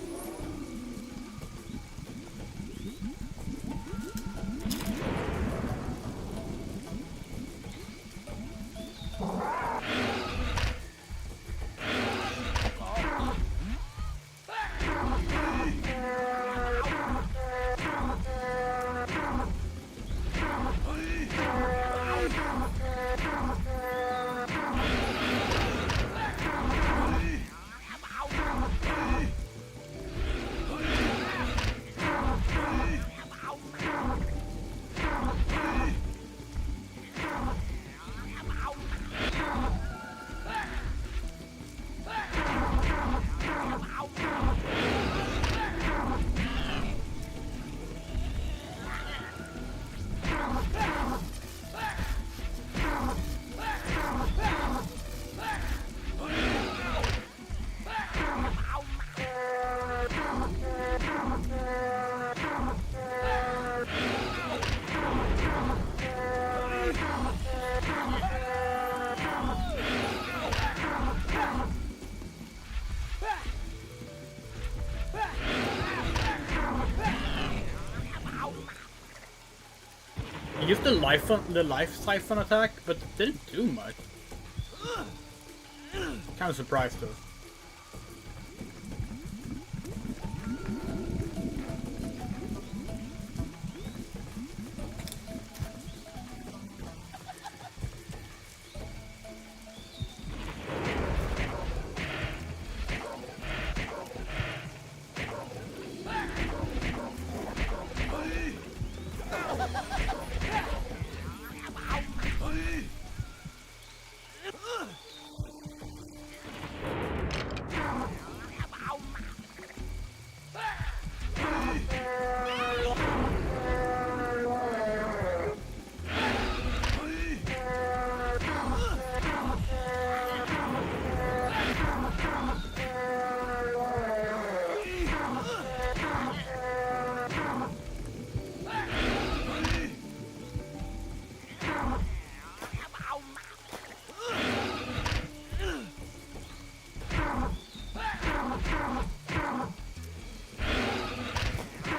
I used the life siphon attack, but it didn't do much. Kind of surprised though.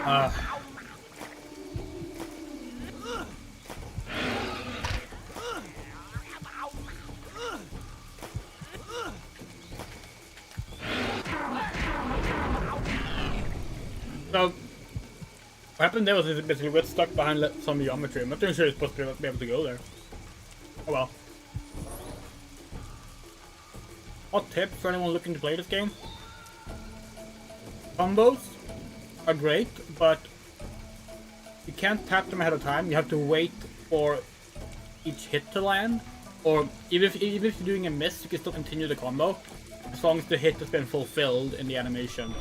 Uh, so, what happened there was basically we got stuck behind some geometry. I'm not even sure you're supposed to be able to go there. Oh well. Hot tip for anyone looking to play this game. Combos are great, but you can't tap them ahead of time. You have to wait for each hit to land. Or even if you're doing a miss, you can still continue the combo. As long as the hit has been fulfilled in the animation.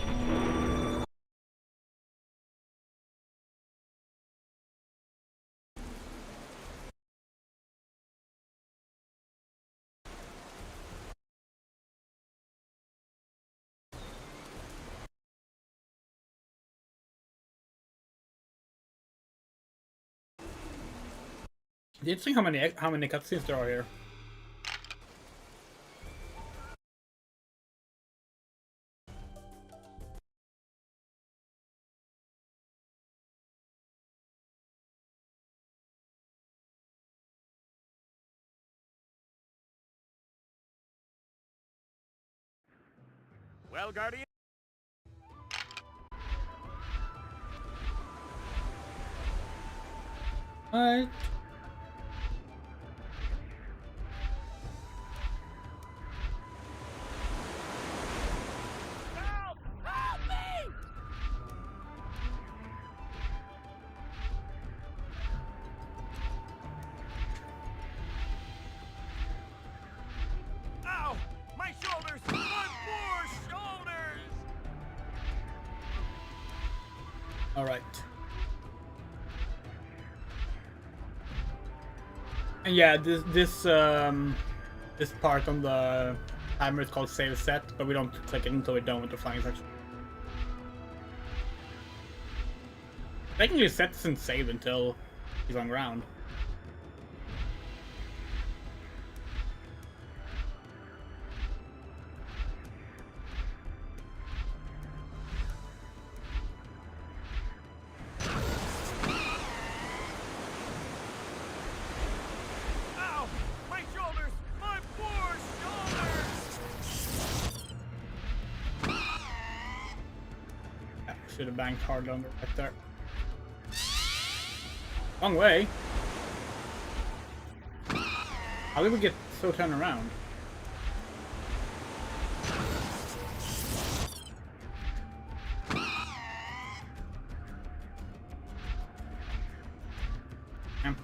It's interesting how many cutscenes there are here.
Well, Guardian?
Alright.
Help! Help me! Ow! My shoulders! My poor shoulders!
Alright. And yeah, this part on the timer is called save set, but we don't click it until we're done with the flying section. Technically set doesn't save until he's on ground.
Ow! My shoulders! My poor shoulders!
Should have banked hard on the right there. Wrong way. How did we get so turned around? Damn.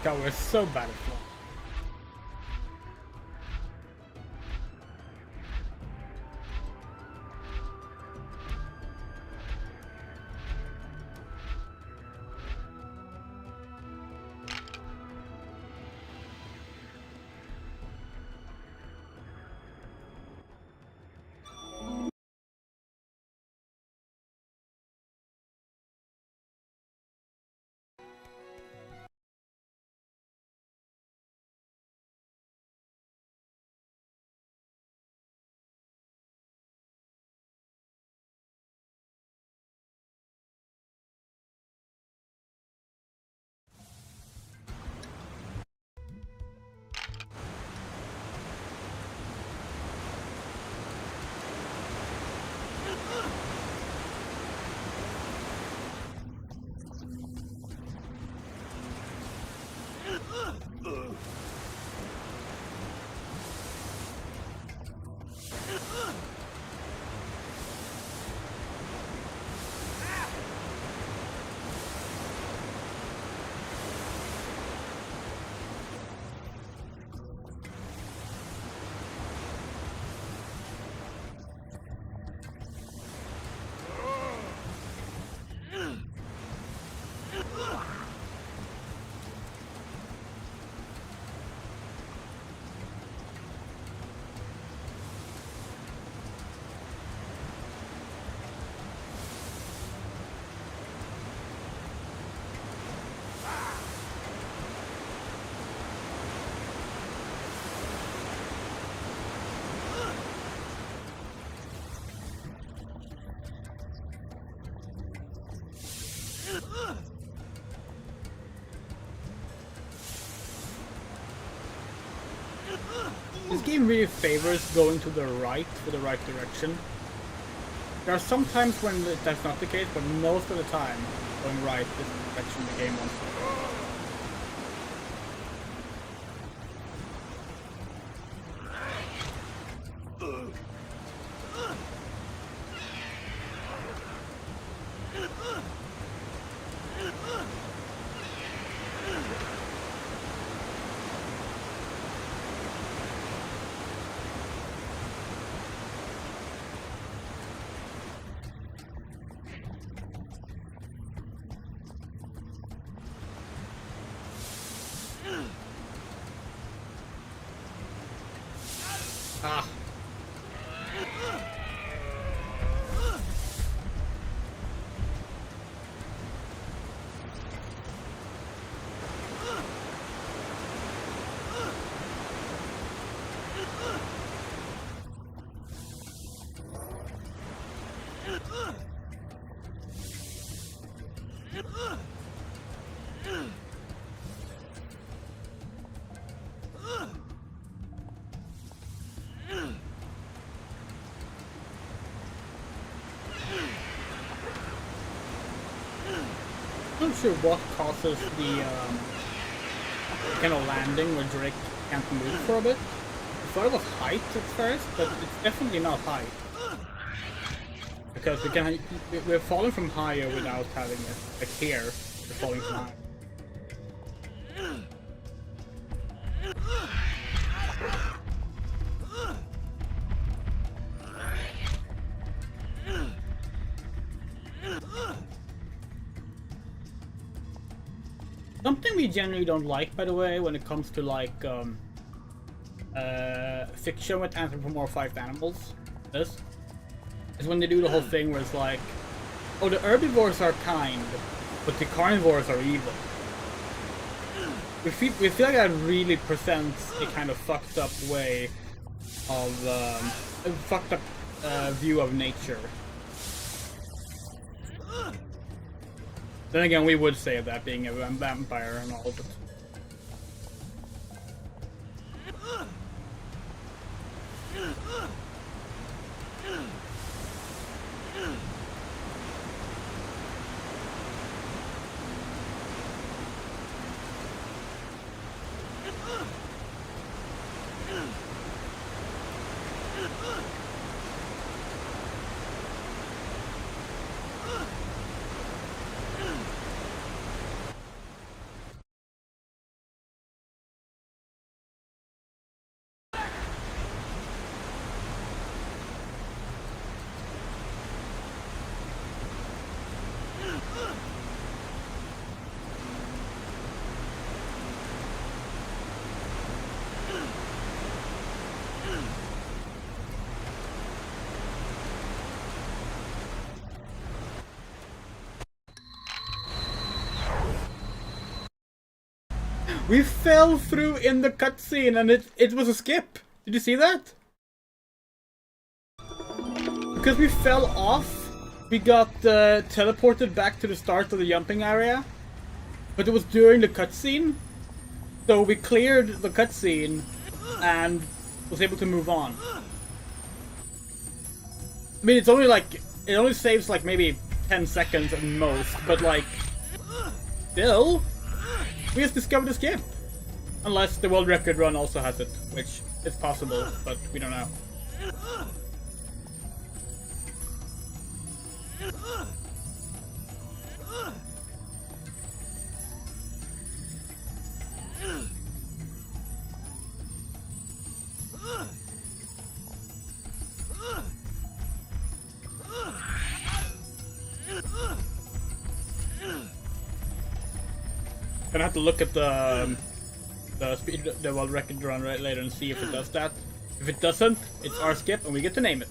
God, we're so bad at flying. This game really favors going to the right for the right direction. There are some times when that's not the case, but most of the time, going right is the direction the game wants to go. Ah. I'm not sure what causes the kind of landing where Drake can't move for a bit. I thought it was height at first, but it's definitely not height. Because we're falling from higher without having it. Like here, we're falling from higher. Something we generally don't like, by the way, when it comes to like fiction with anthropomorphized animals, is when they do the whole thing where it's like, oh, the herbivores are kind, but the carnivores are evil. We feel like that really presents a kind of fucked up way of a fucked up view of nature. Then again, we would say that being a vampire and all, but we fell through in the cutscene and it was a skip. Did you see that? Because we fell off, we got teleported back to the start of the jumping area, but it was during the cutscene, so we cleared the cutscene and was able to move on. I mean, it's only like, it only saves like maybe 10 seconds at most, but like, still, we just discovered the skip. Unless the world record run also has it, which is possible, but we don't know. Gonna have to look at the world record run right later and see if it does that. If it doesn't, it's our skip and we get to name it.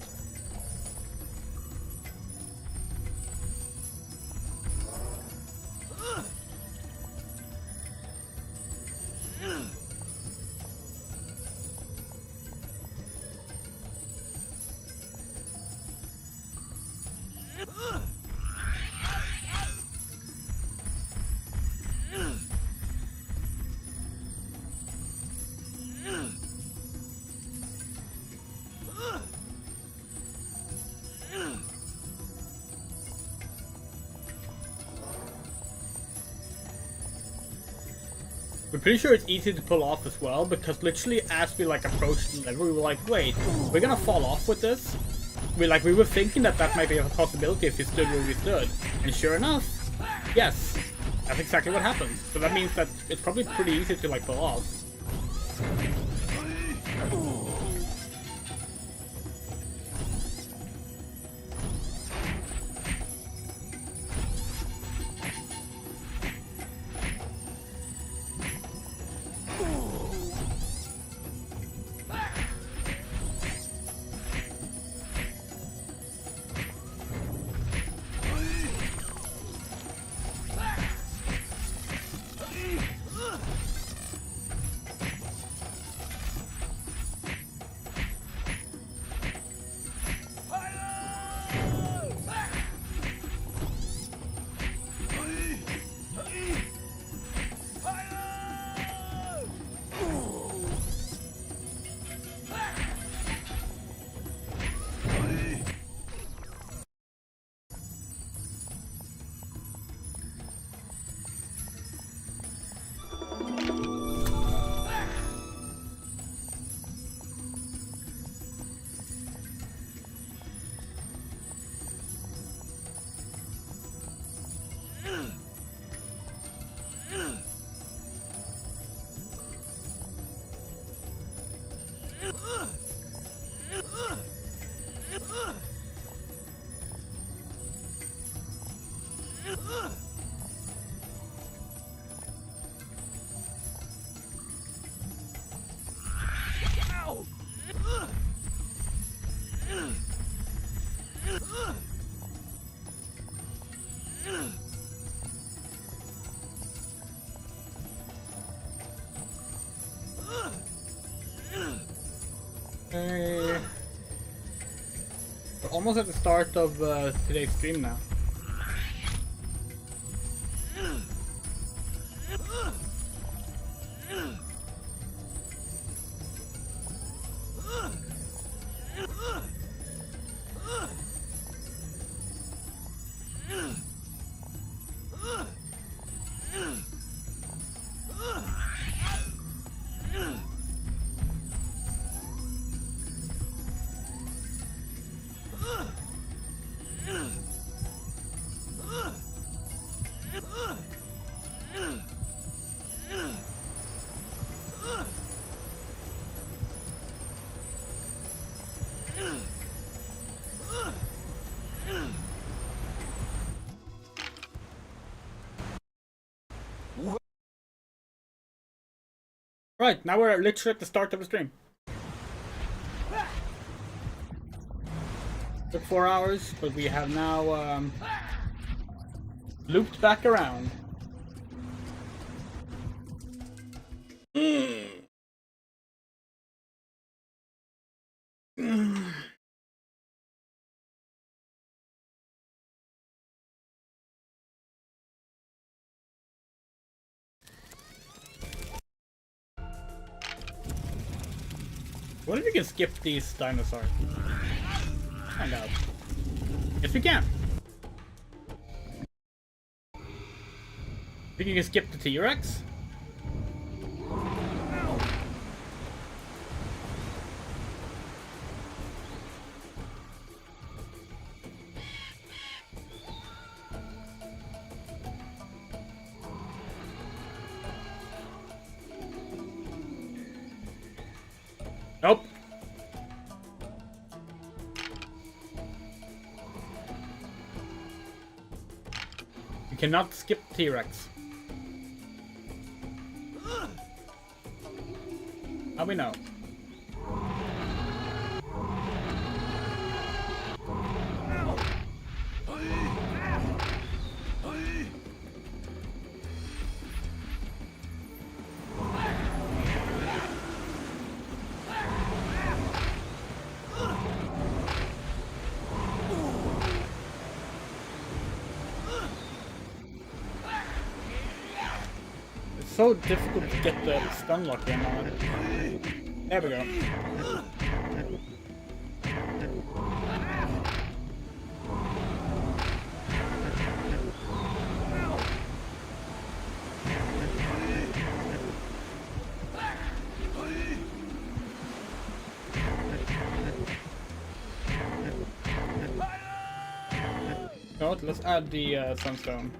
We're pretty sure it's easy to pull off as well, because literally as we like approached the level, we were like, wait, we're gonna fall off with this? We were thinking that might be a possibility if we stood where we stood. And sure enough, yes, that's exactly what happened. So that means that it's probably pretty easy to like pull off. We're almost at the start of today's stream now. Right, now we're literally at the start of the stream. Took 4 hours, but we have now looped back around. What if we can skip these dinosaurs? Find out. Yes, we can. Think you can skip the T-Rex? Nope. You cannot skip T-Rex. How we know? It's so difficult to get the stun lock in on it. There we go. what? Let's add the Sunstone.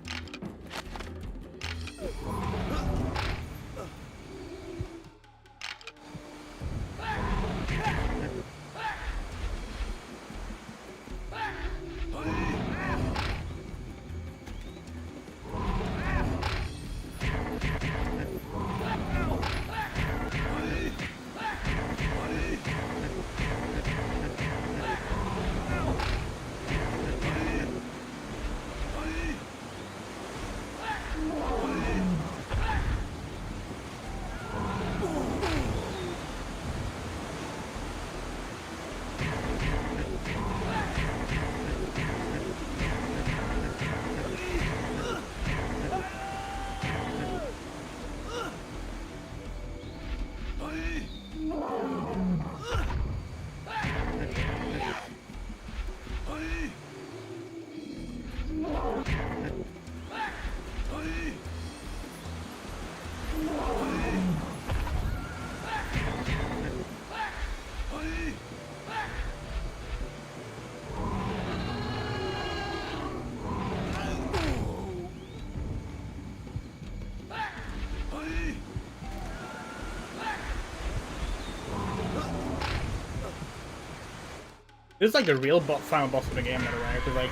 This is like the real final boss of the game, by the way, because like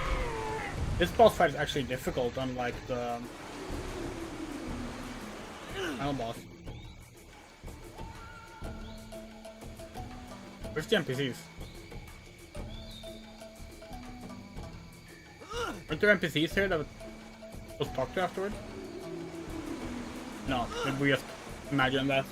this boss fight is actually difficult, unlike the final boss. Where's the NPCs? Aren't there NPCs here that we'll talk to afterward? No, did we just imagine that?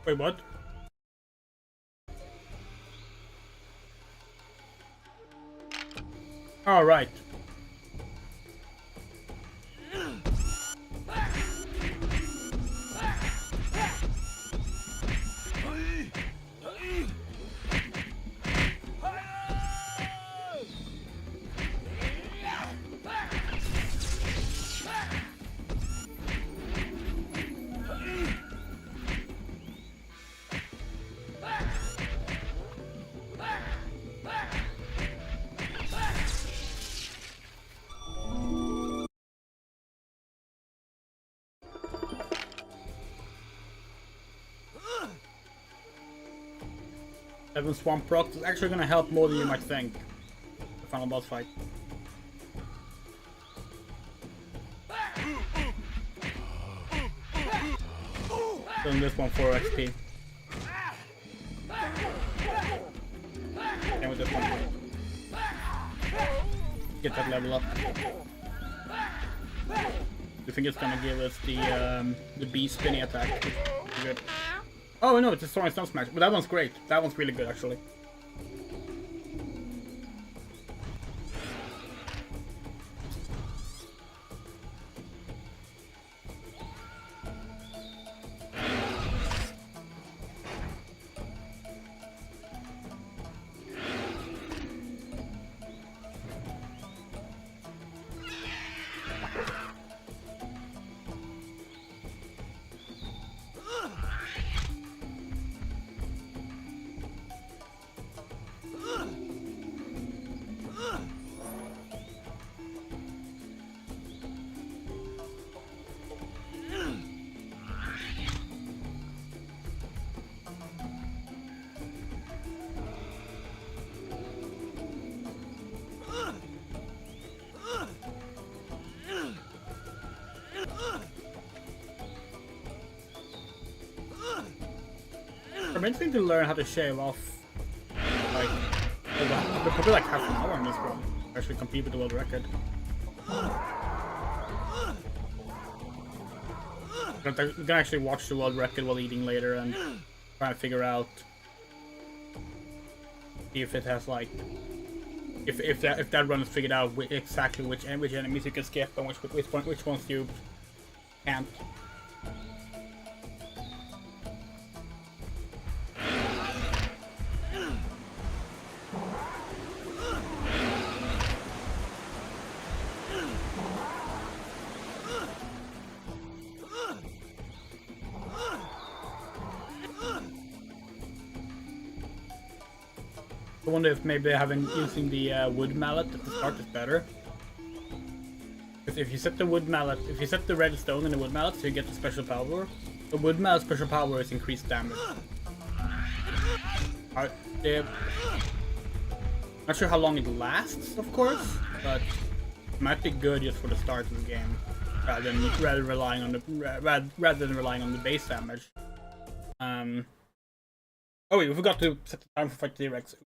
Wait, what? All right. Seven Swamp proc is actually gonna help more than you might think. The final boss fight. Doing this one for XP. And with this one, get that level up. You think it's gonna give us the bee spinny attack? Good. Oh no, it's a Soaring Stone Smash. But that one's great. That one's really good, actually. I'm interested to learn how to shave off, like, probably like half an hour on this run. Actually compete with the world record. I'm gonna actually watch the world record while eating later and try to figure out if it has like if that run is figured out exactly which enemies you can skip and which ones you can't. I wonder if maybe having using the wood mallet at the start is better. Because if you set the wood mallet, if you set the red stone in the wood mallet, so you get the special power. The wood mallet special power is increased damage. Not sure how long it lasts, of course, but it might be good just for the start of the game, rather than relying on the base damage. Oh wait, we forgot to set the time for fight the T-Rex. Okay.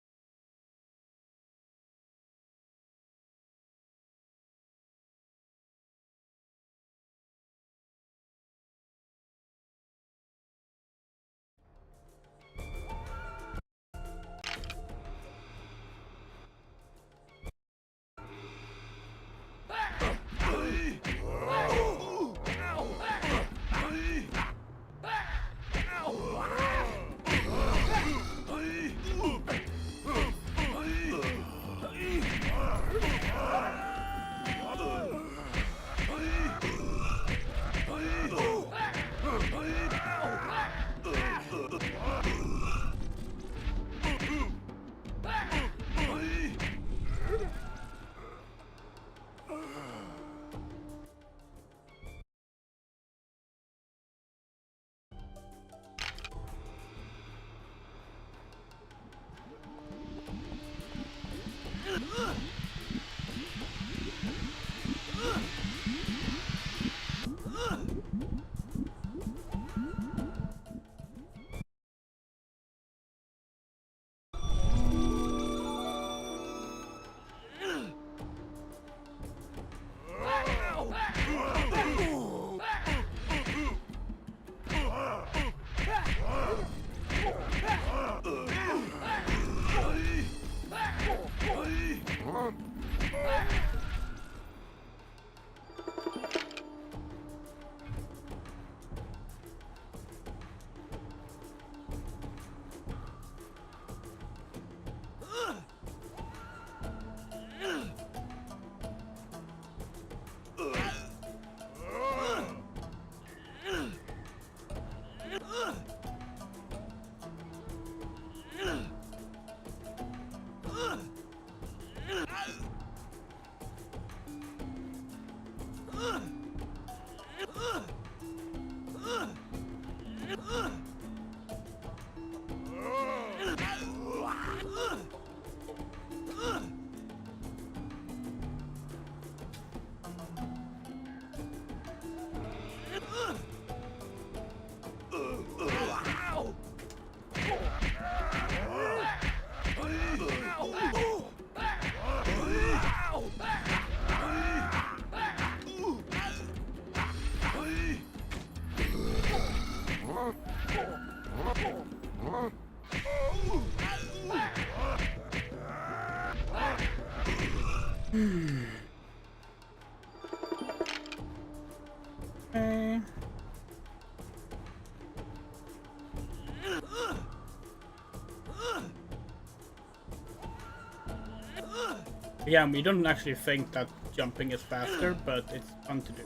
Yeah, we don't actually think that jumping is faster, but it's fun to do.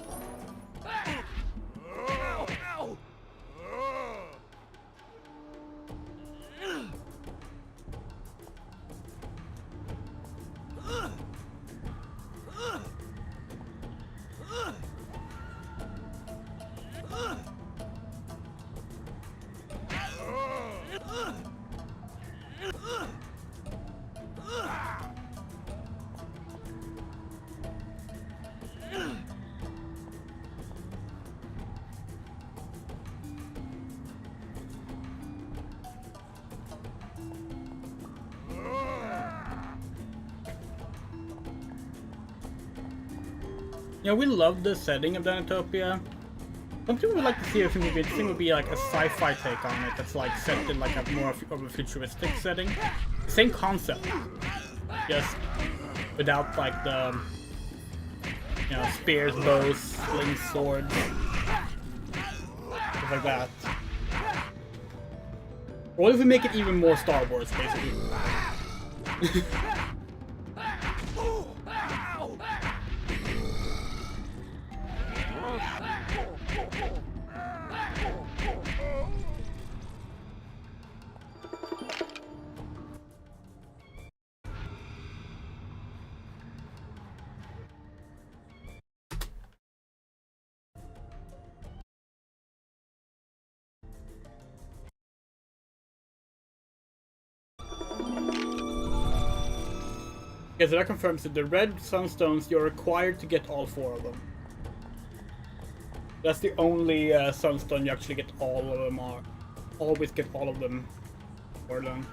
You know, we love the setting of Dinotopia. Some people would like to see if it would be like a sci-fi take on it that's like set in like a more of a futuristic setting. Same concept, just without like the, you know, spears, bows, slings, swords, stuff like that. Or what if we make it even more Star Wars, basically? Okay, so that confirms that the red sunstones, you're required to get all 4 of them. That's the only sunstone you actually get all of them are. Always get all of them for them.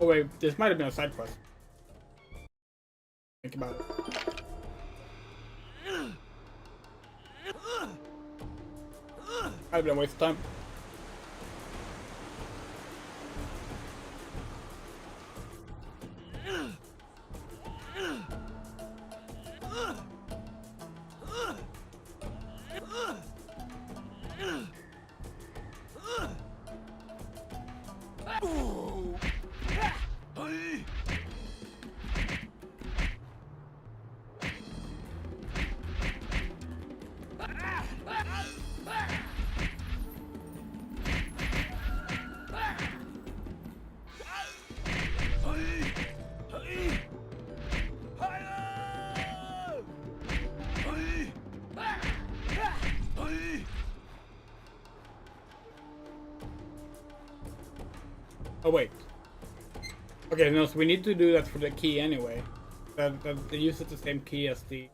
Oh wait, this might have been a side quest. Think about it. Might have been a waste of time. Oh wait. Okay, no, so we need to do that for the key anyway. They use it the same key as the.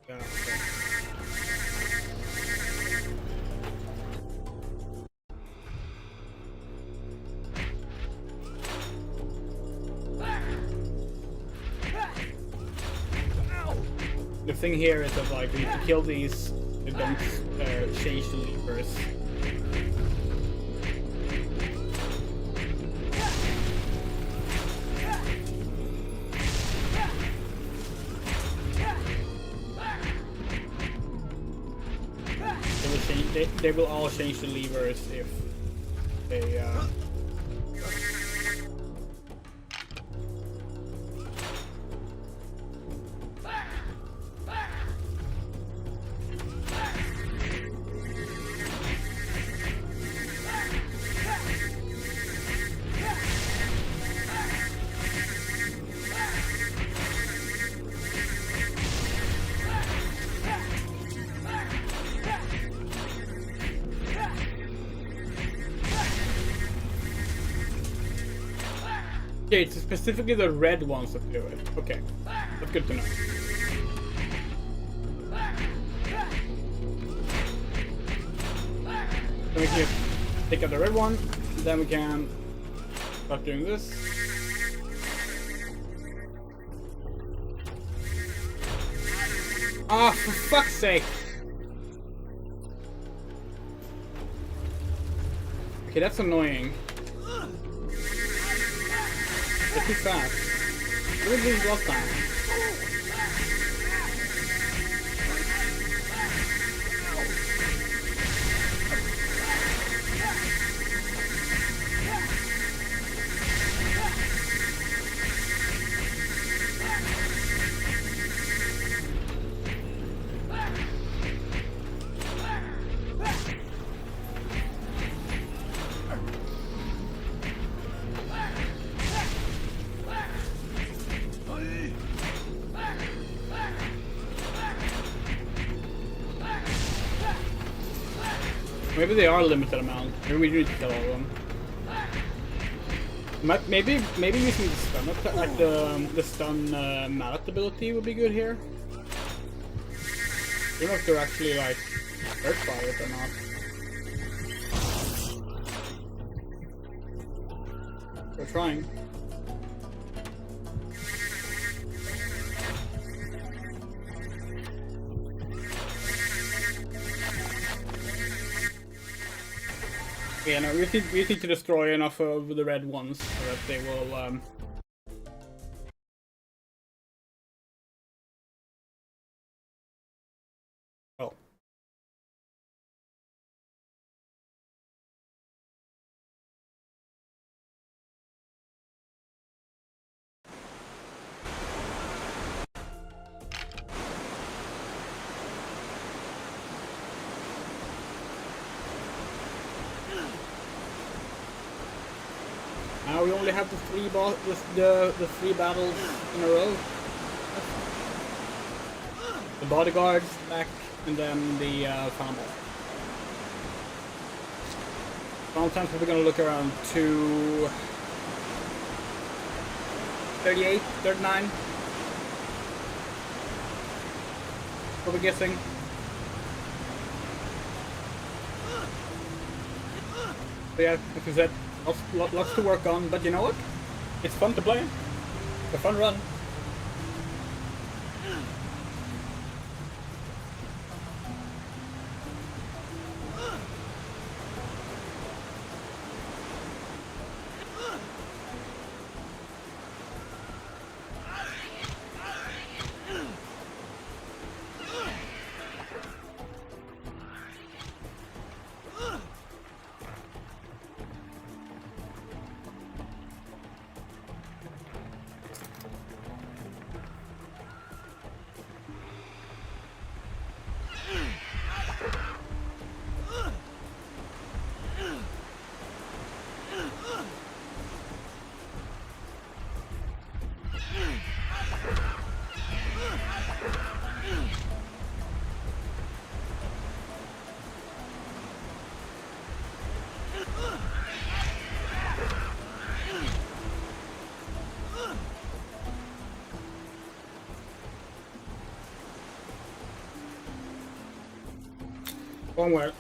The thing here is that like we need to kill these. They don't change the levers. They will all change the levers if they Okay, it's specifically the red ones that do it. Okay, that's good to know. So we can take out the red one, then we can Start doing this. Ah, for fuck's sake! Okay, that's annoying. They're too fast. Where did these last time? Maybe they are a limited amount. Maybe we do need to kill all of them. Maybe using the stun, like the stun mallet ability would be good here. I don't know if they're actually like hurt by it or not. They're trying. Yeah, no, we need to destroy enough of the red ones so that they will, Oh. Now we only have the three battles in a row. The bodyguards back, and then the final boss. Final time's probably gonna look around 2:38, 39. Probably guessing. So yeah, like I said. Lots to work on, but you know what? It's fun to play. It's a fun run. One word.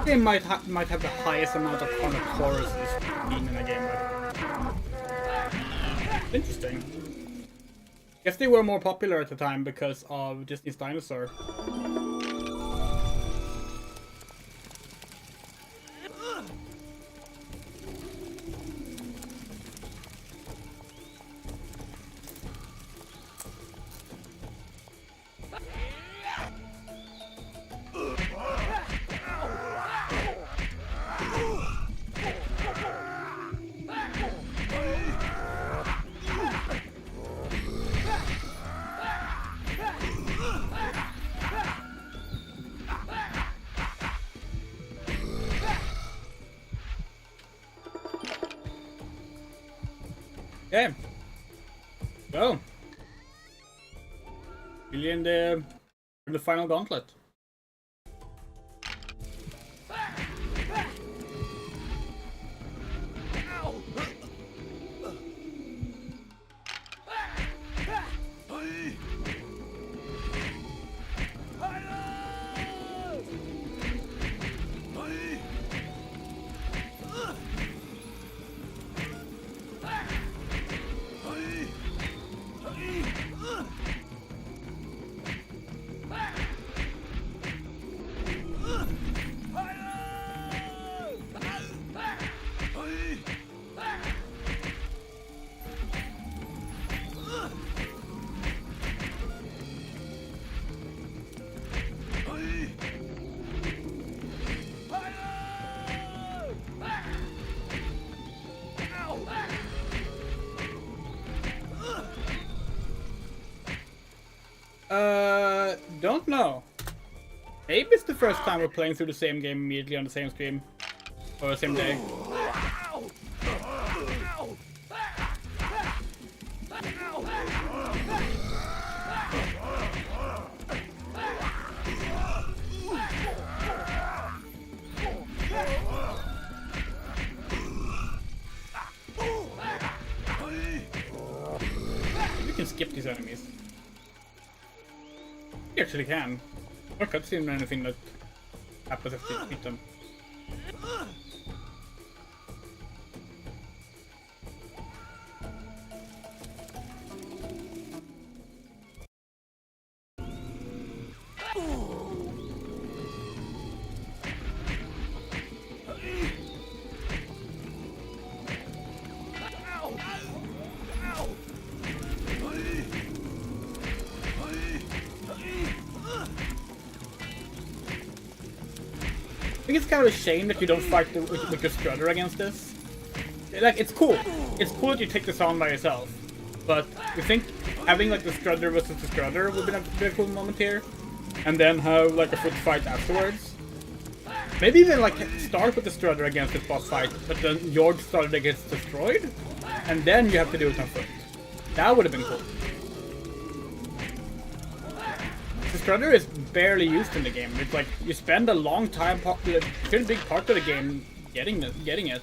They might have the highest amount of Carnotaurus being in a game. But interesting. Guess they were more popular at the time because of Disney's Dinosaur. Okay. So, really in the final gauntlet. Don't know. Maybe it's the first time we're playing through the same game immediately on the same stream. Or the same day. You can skip these enemies. You actually can. No cutscene or anything that happens after you beat them. I think it's kind of a shame that you don't fight with your Strutter against this. Like, it's cool. It's cool that you take this on by yourself. But you think having like the Strutter versus the Strutter would be a cool moment here? And then have like a foot fight afterwards? Maybe even like start with the Strutter against this boss fight, but then your Strutter gets destroyed? And then you have to do it on foot. That would have been cool. The Strutter is barely used in the game. It's like you spend a long time, a pretty big part of the game getting it.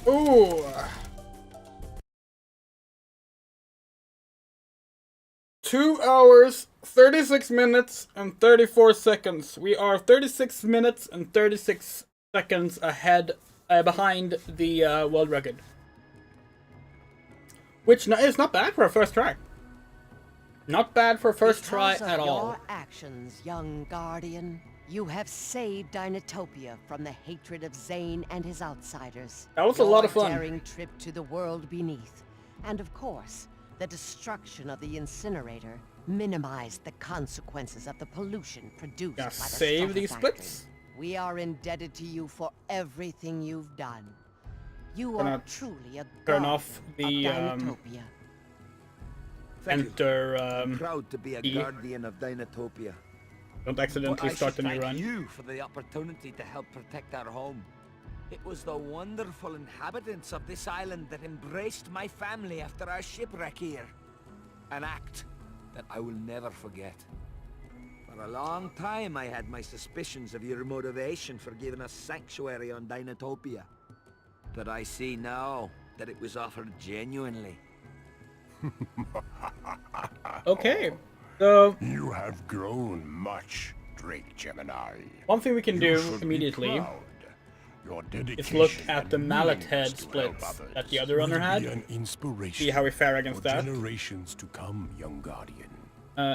Ooh. 2 hours, 36 minutes, and 34 seconds. We are 36 minutes and 36 seconds ahead, behind the world record. Which is not bad for a first try. Not bad for a first try at all.
Your actions, young Guardian, you have saved Dinotopia from the hatred of Zane and his outsiders.
That was a lot of fun.
Your daring trip to the world beneath, and of course, the destruction of the incinerator minimized the consequences of the pollution produced by the
save these
factory.
splits.
We are indebted to you for everything you've done. You are truly a
turn
guardian
off the
of Dinotopia.
enter.
I'm proud to be a
E.
guardian of Dinotopia.
Don't accidentally start the new
thank
run.
you for the opportunity to help protect our home. It was the wonderful inhabitants of this island that embraced my family after our shipwreck here. An act that I will never forget. For a long time I had my suspicions of your motivation for giving us sanctuary on Dinotopia. But I see now that it was offered genuinely.
Okay, so
You have grown much, Drake Gemini.
one thing we can
You
do
should be
immediately
proud. Your
is
dedication
look at the
and
mallet
willingness
head
to help
splits
others
that the other runner
will
had.
be an inspiration
See how we fare against
for
that.
generations to come, young Guardian.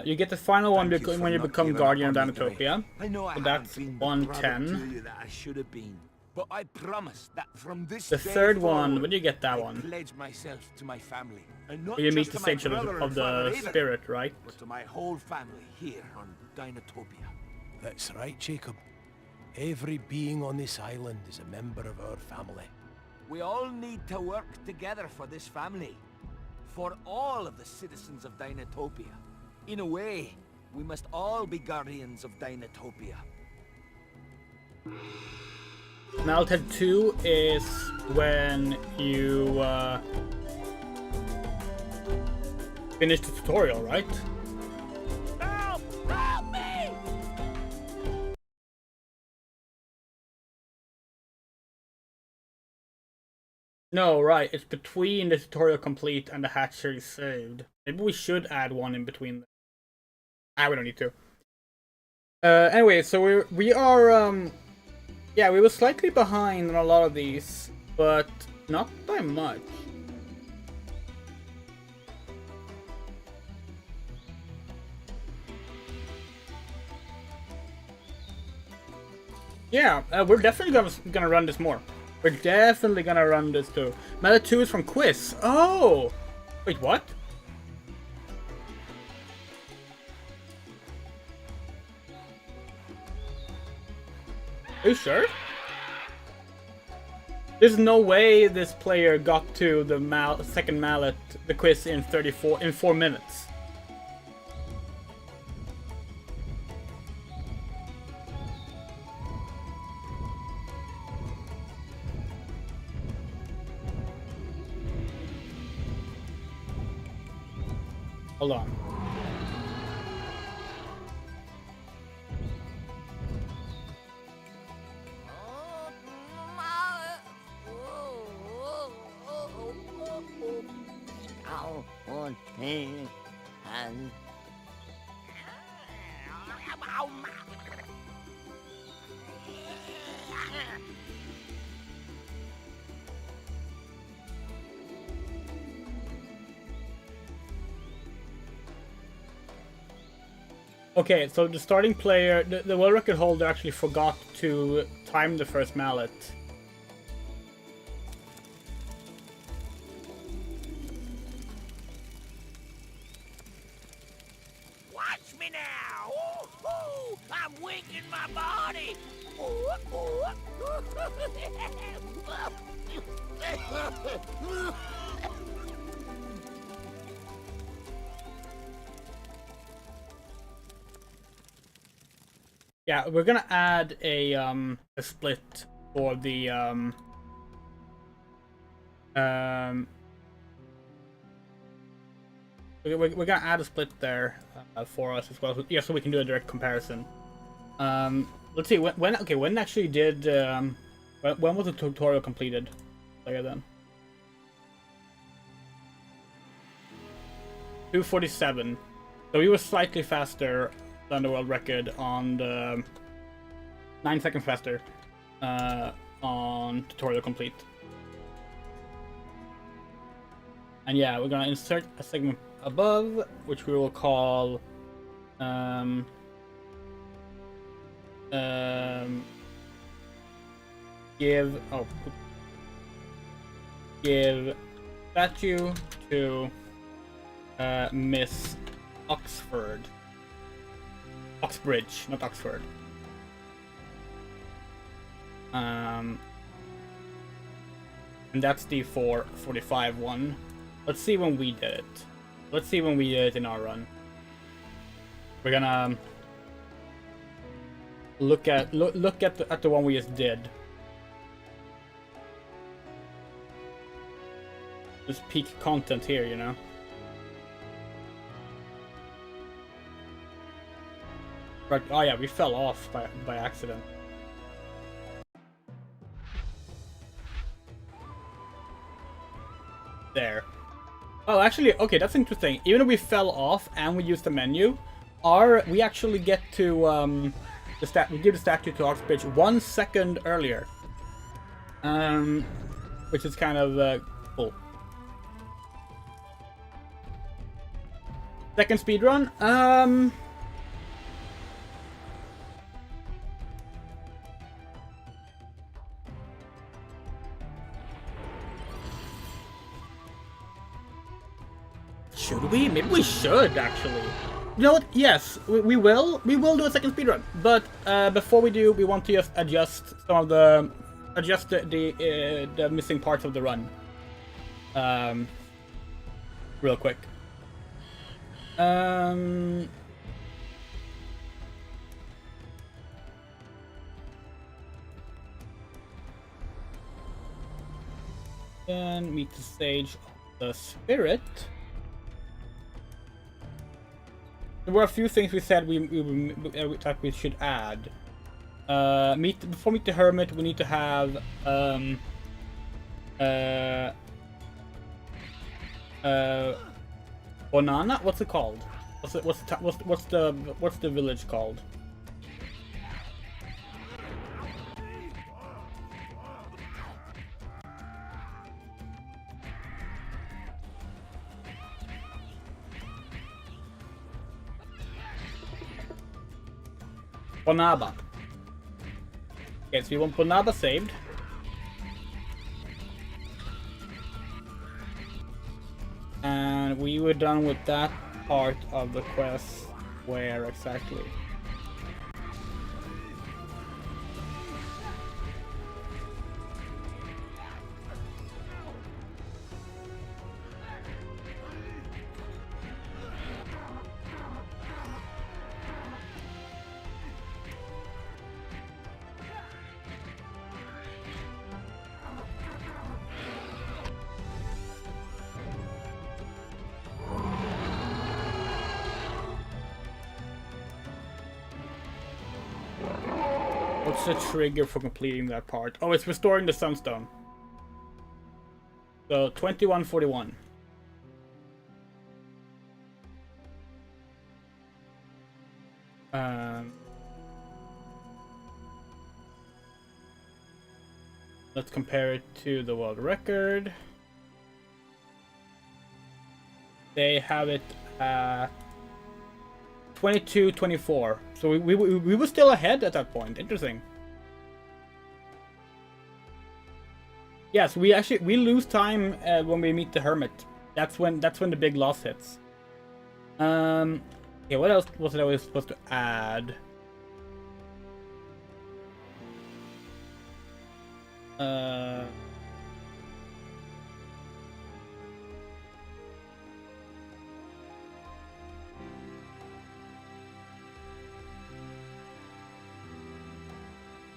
You get the final one
Thank you
when you
for not
become
giving
Guardian of
up on me, Drake.
Dinotopia.
I know I
So
haven't
that's
been the
110.
brother to you that I should have been, but I promise that from this
The
day
third one,
forward,
when do you get that
I
one?
pledge myself to my family, and not
You meet
just
the
to my
stage of
brother
the,
and father either,
spirit, right?
but to my whole family here on Dinotopia.
That's right, Jacob. Every being on this island is a member of our family.
We all need to work together for this family, for all of the citizens of Dinotopia. In a way, we must all be guardians of Dinotopia.
Malted 2 is when you finish the tutorial, right?
Help! Help me!
No, right. It's between the tutorial complete and the hatchery saved. Maybe we should add one in between them. Ah, we don't need to. Anyway, so we are yeah, we were slightly behind on a lot of these, but not by much. Yeah, we're definitely gonna run this more. We're definitely gonna run this too. Meta 2 is from Quiz. Oh! Wait, what? Are you sure? There's no way this player got to the second mallet, the quiz in 4 minutes. Hold on. Okay, so the starting player, the world record holder actually forgot to time the first mallet.
Watch me now! Ooh, I'm winking my body!
Yeah, we're gonna add a split for the we're gonna add a split there for us as well. Yeah, so we can do a direct comparison. Let's see when actually did when was the tutorial completed? Okay then. 2:47. So we were slightly faster than the world record on the 9 seconds faster on tutorial complete. And yeah, we're gonna insert a segment above, which we will call give statue to Miss Oxford. Oxbridge, not Oxford. And that's the 4:45 one. Let's see when we did it. Let's see when we did it in our run. We're gonna look at the one we just did. Just peak content here, you know. Right. Oh yeah, we fell off by accident. There. Oh, actually, okay, that's interesting. Even if we fell off and we used the menu, we actually get to we give the statue to Oxbridge 1 second earlier, which is kind of cool. Second speedrun. Should we? Maybe we should, actually. You know what? Yes, we will. We will do a second speedrun. But before we do, we want to just adjust some of the missing parts of the run. Real quick. Then meet the stage of the spirit. There were a few things we said that we should add. Before meet the hermit, we need to have Banana. What's it called? What's the village called? Bonaba. Okay, so we want Bonaba saved. And we were done with that part of the quest. Where exactly? What's the trigger for completing that part? Oh, it's restoring the sunstone. So 21:41. Let's compare it to the world record. They have it at 22:24. So we were still ahead at that point. Interesting. Yes, we lose time when we meet the hermit. That's when the big loss hits. Okay, what else was I supposed to add?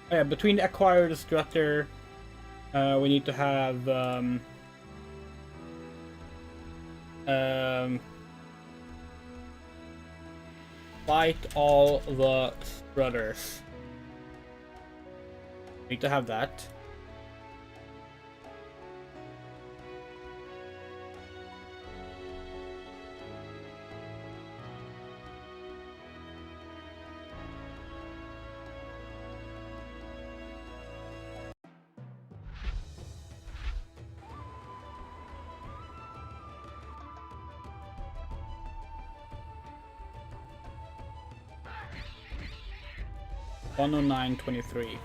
Yeah, between the acquired destructor, we need to have fight all the brothers. Need to have that. 109.23.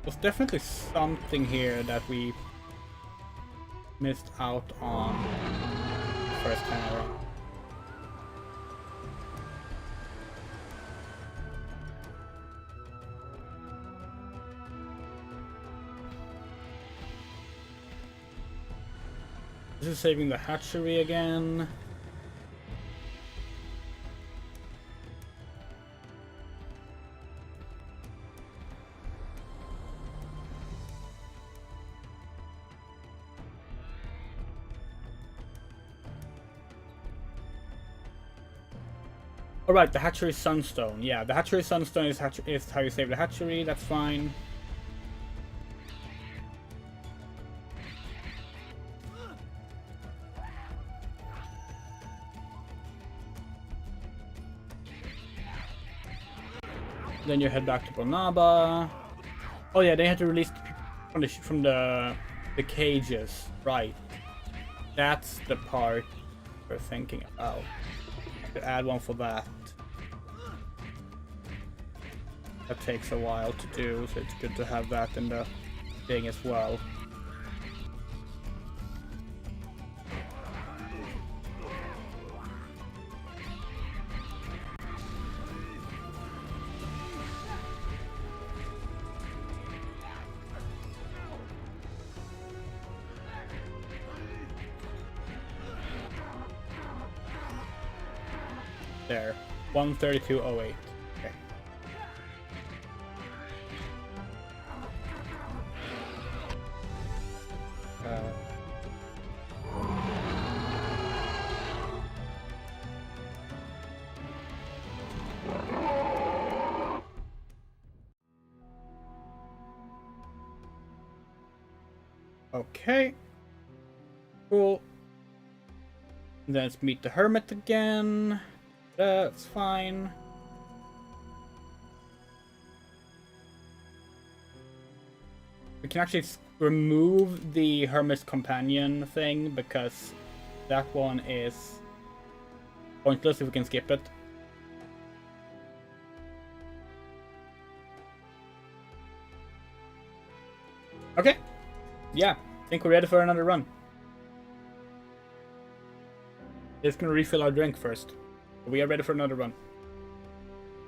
There's definitely something here that we missed out on first time around. This is saving the hatchery again. Alright, the hatchery Sunstone. Yeah, the hatchery Sunstone is how you save the hatchery, that's fine. Then you head back to Bonaba. Oh yeah, they had to release the people from the cages, right? That's the part we're thinking about. To add one for that. That takes a while to do, so it's good to have that in the thing as well. There, 132.08. Okay. Okay. Cool. Let's meet the hermit again. That's fine. We can actually remove the Hermit's Companion thing because that one is pointless if we can skip it. Okay. Yeah, I think we're ready for another run. Just gonna refill our drink first. We are ready for another run.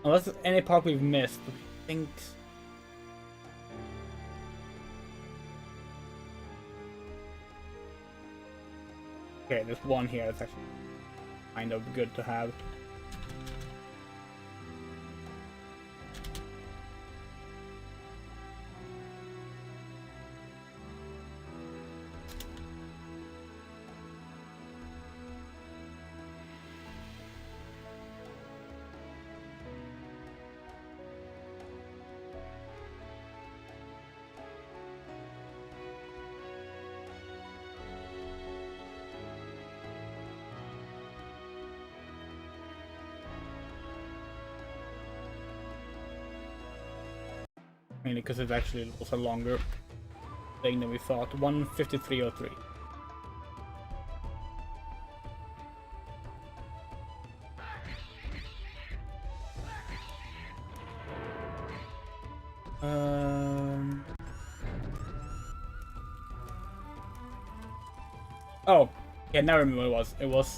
Unless there's any part we've missed, but I think... Okay, there's one here that's actually kind of good to have. Mainly because it actually was a longer thing than we thought. 153.03. Oh, yeah, now I remember what it was. It was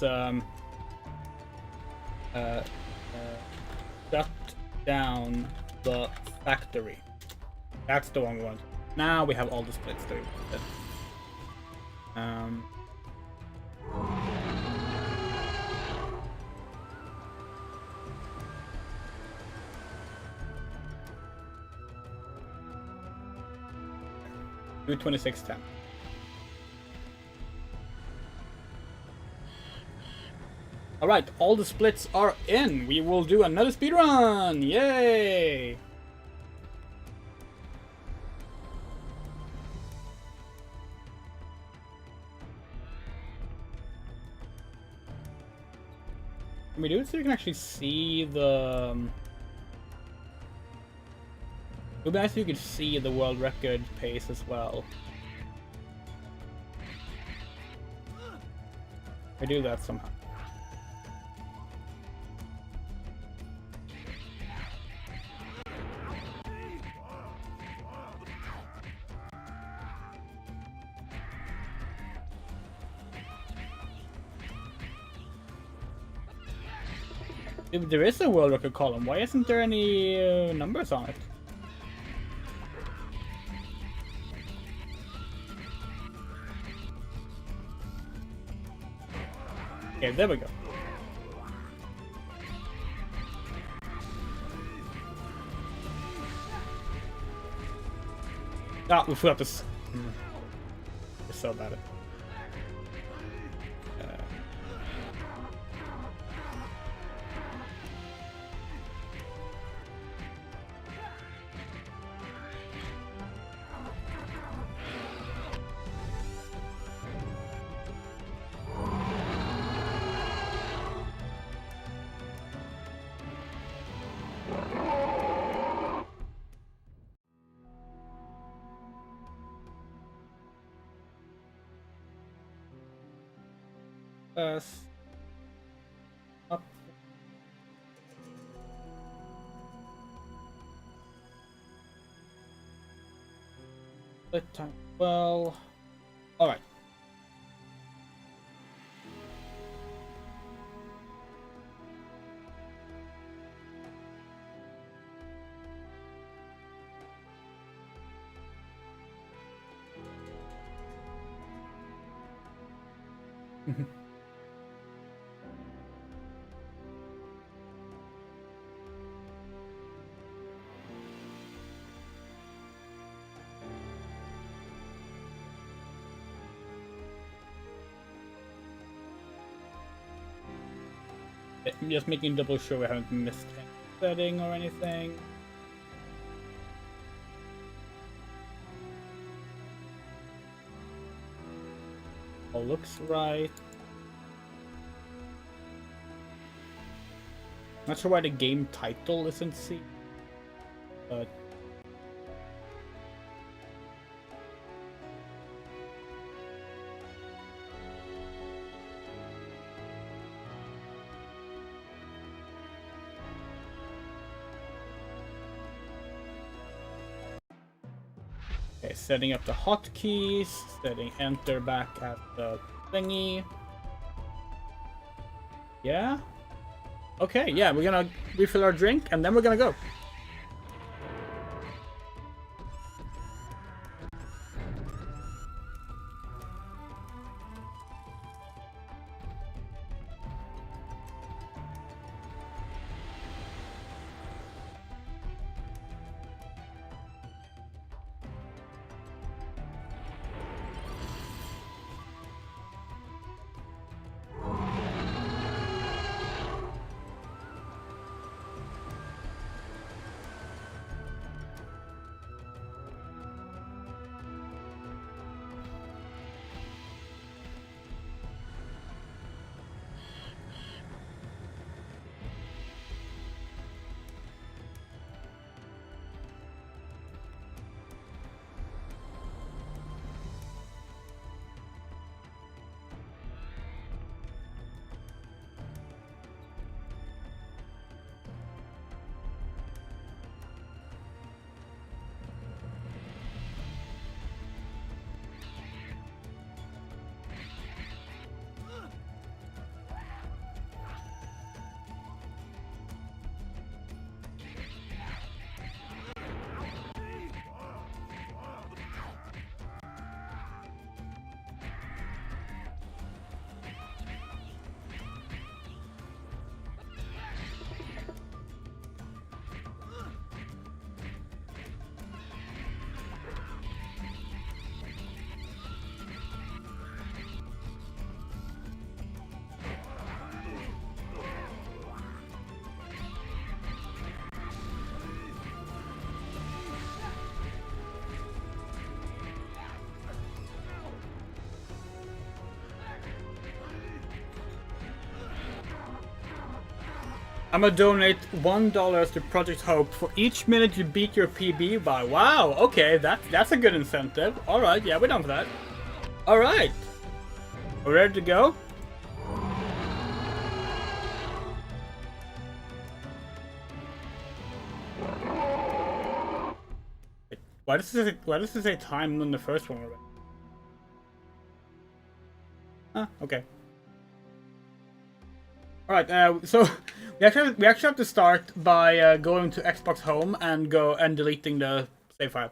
shut down the factory. That's the one we want. Now we have all the splits that we wanted. 226.10. Alright, all the splits are in. We will do another speedrun! Yay! Can we do it so you can actually see the... It would be nice if you could see the world record pace as well. I do that somehow. If there is a world record column, why isn't there any numbers on it? Okay, there we go. Ah, we forgot this. We're so bad at it. Up. Split time. Well, all right. I'm just making double sure we haven't missed any setting or anything. All looks right. Not sure why the game title isn't C, but okay, setting up the hotkeys, setting enter back at the thingy. Yeah? Okay, yeah, we're gonna refill our drink and then we're gonna go. I'm gonna donate $1 to Project Hope for each minute you beat your PB by. Wow, okay, that's a good incentive. Alright, yeah, we're done for that. Alright. We're ready to go? Why does this say time on the first one already? Huh, okay. Alright, so we actually have to start by going to Xbox Home and deleting the save file.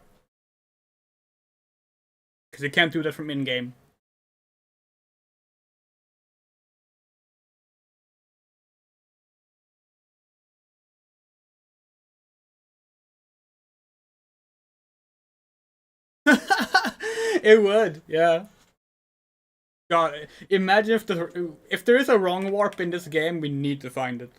Because you can't do that from in-game. It would, yeah. God, imagine if there is a wrong warp in this game, we need to find it.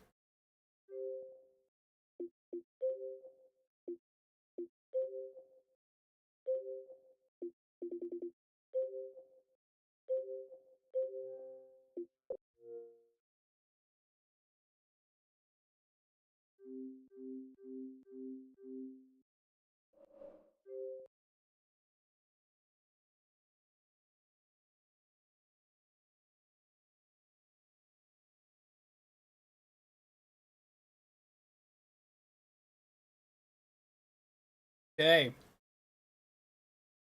Okay.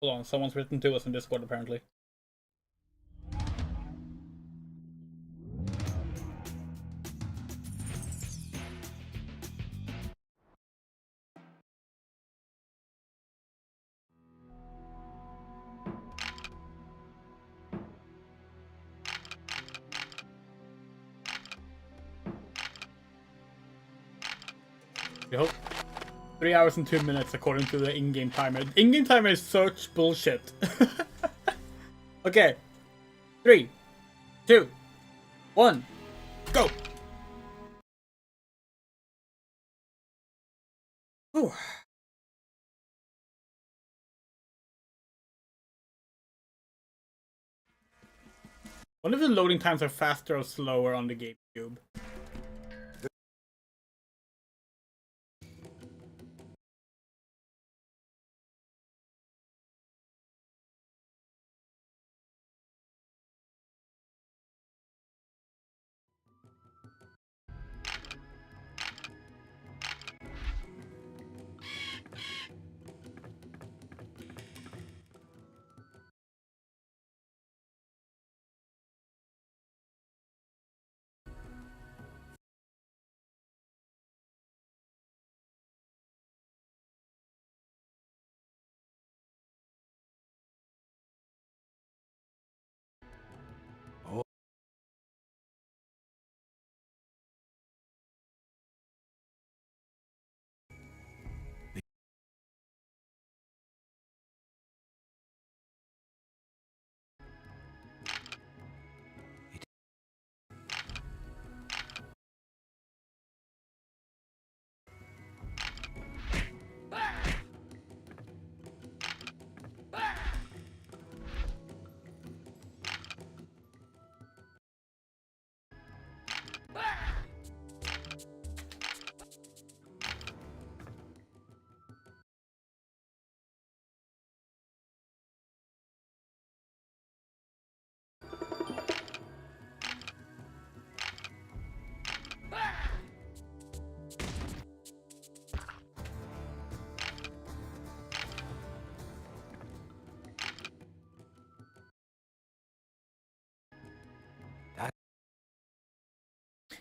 Hold on, someone's written to us in Discord apparently. We hope 3 hours and 2 minutes according to the in-game timer. The in-game timer is such bullshit. Okay. 3, 2, 1, go! Whew. Wonder if the loading times are faster or slower on the GameCube.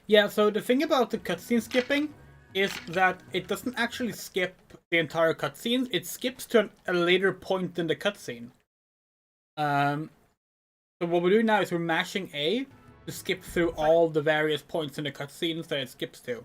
Yeah, so the thing about the cutscene skipping is that it doesn't actually skip the entire cutscene. It skips to a later point in the cutscene. So what we're doing now is we're mashing A to skip through all the various points in the cutscenes that it skips to.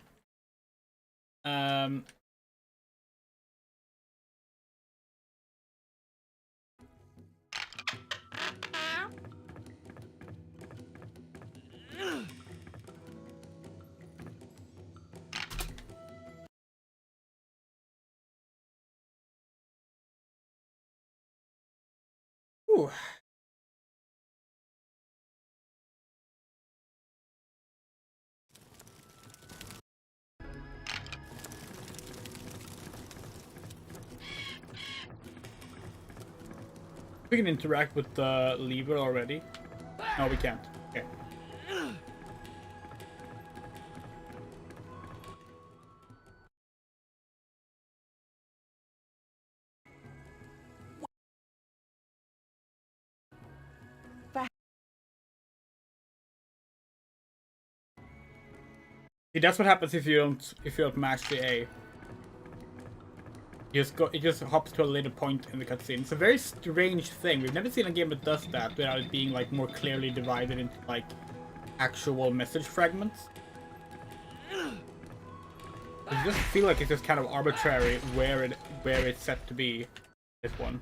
Ooh. We can interact with the lever already. No, we can't. Okay. See, that's what happens if you don't mash the A. It just hops to a later point in the cutscene. It's a very strange thing. We've never seen a game that does that without it being like more clearly divided into like actual message fragments. I just feel like it's just kind of arbitrary where it's set to be. This one.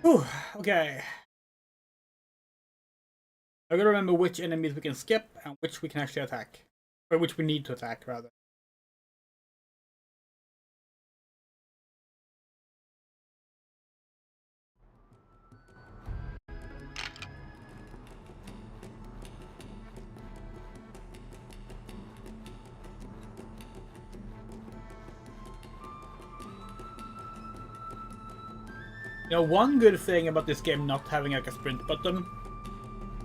Whew, okay. I gotta remember which enemies we can skip and which we can actually attack. Or which we need to attack, rather. You know, one good thing about this game not having like a sprint button,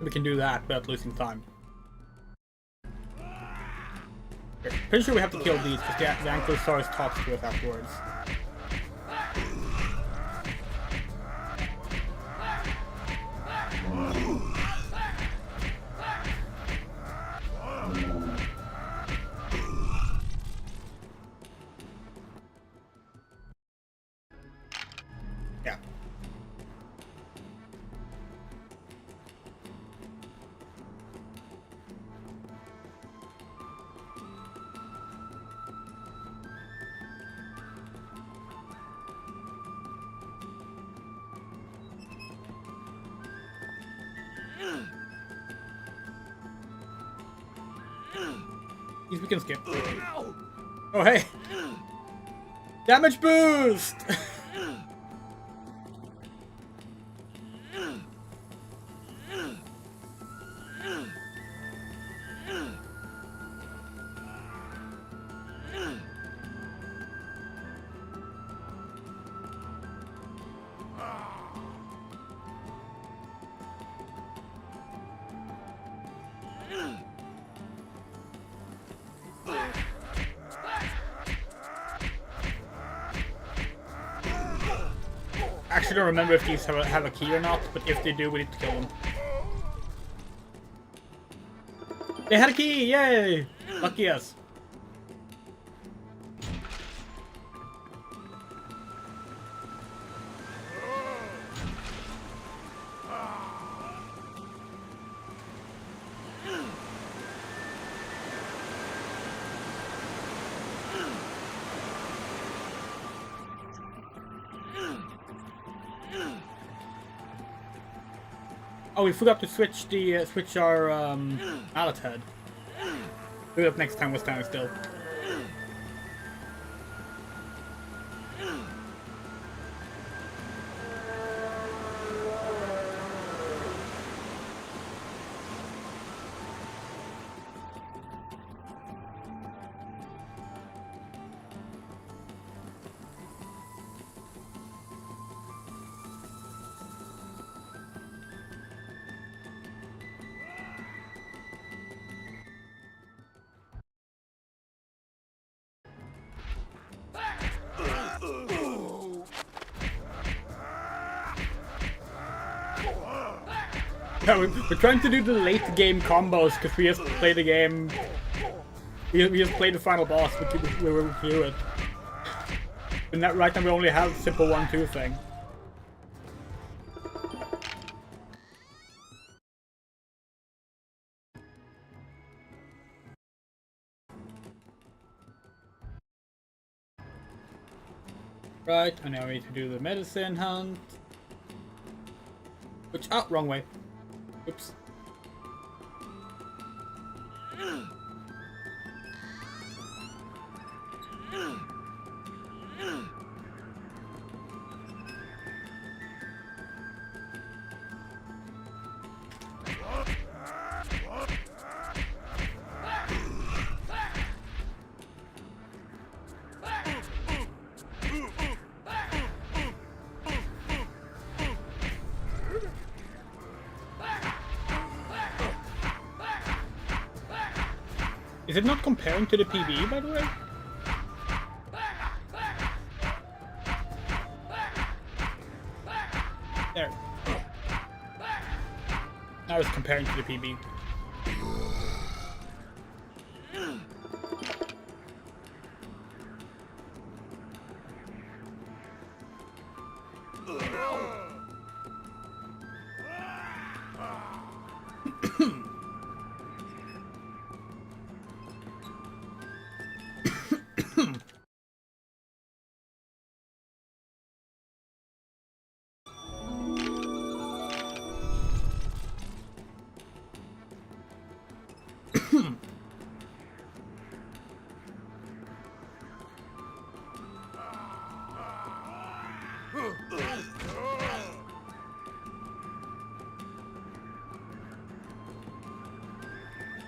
we can do that without losing time. Okay, pretty sure we have to kill these because the Ankylosaurus talks to us afterwards. Yeah. These we can skip. Oh, hey! Damage boost! Actually, don't remember if these have a key or not, but if they do, we need to kill them. They had a key! Yay! Lucky us. Oh, we forgot to switch our mallet head. Do that next time we're standing still. Yeah, we're trying to do the late game combos because we just played the game. We just played the final boss. We were through it. And that right now we only have simple 1-2 thing. Right, and now we need to do the medicine hunt. Which, oh, wrong way. Oops. Is it not comparing to the PB, by the way? There. Now it's comparing to the PB.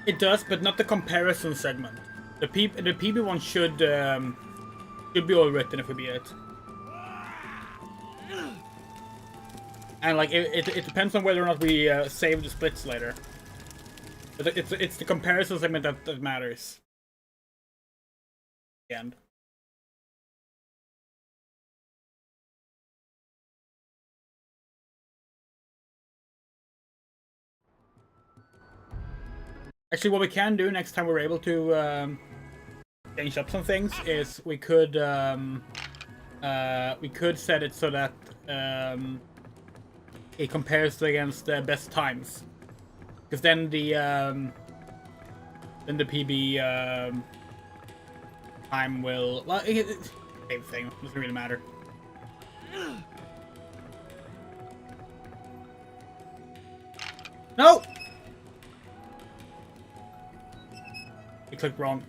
It does, but not the comparison segment. The PB one should be all written if we beat it. And like it depends on whether or not we save the splits later. But it's the comparison segment that matters. The end. Actually, what we can do next time we're able to change up some things is we could set it so that it compares against the best times, because then the PB time will, well, same thing, doesn't really matter. No. I clicked wrong.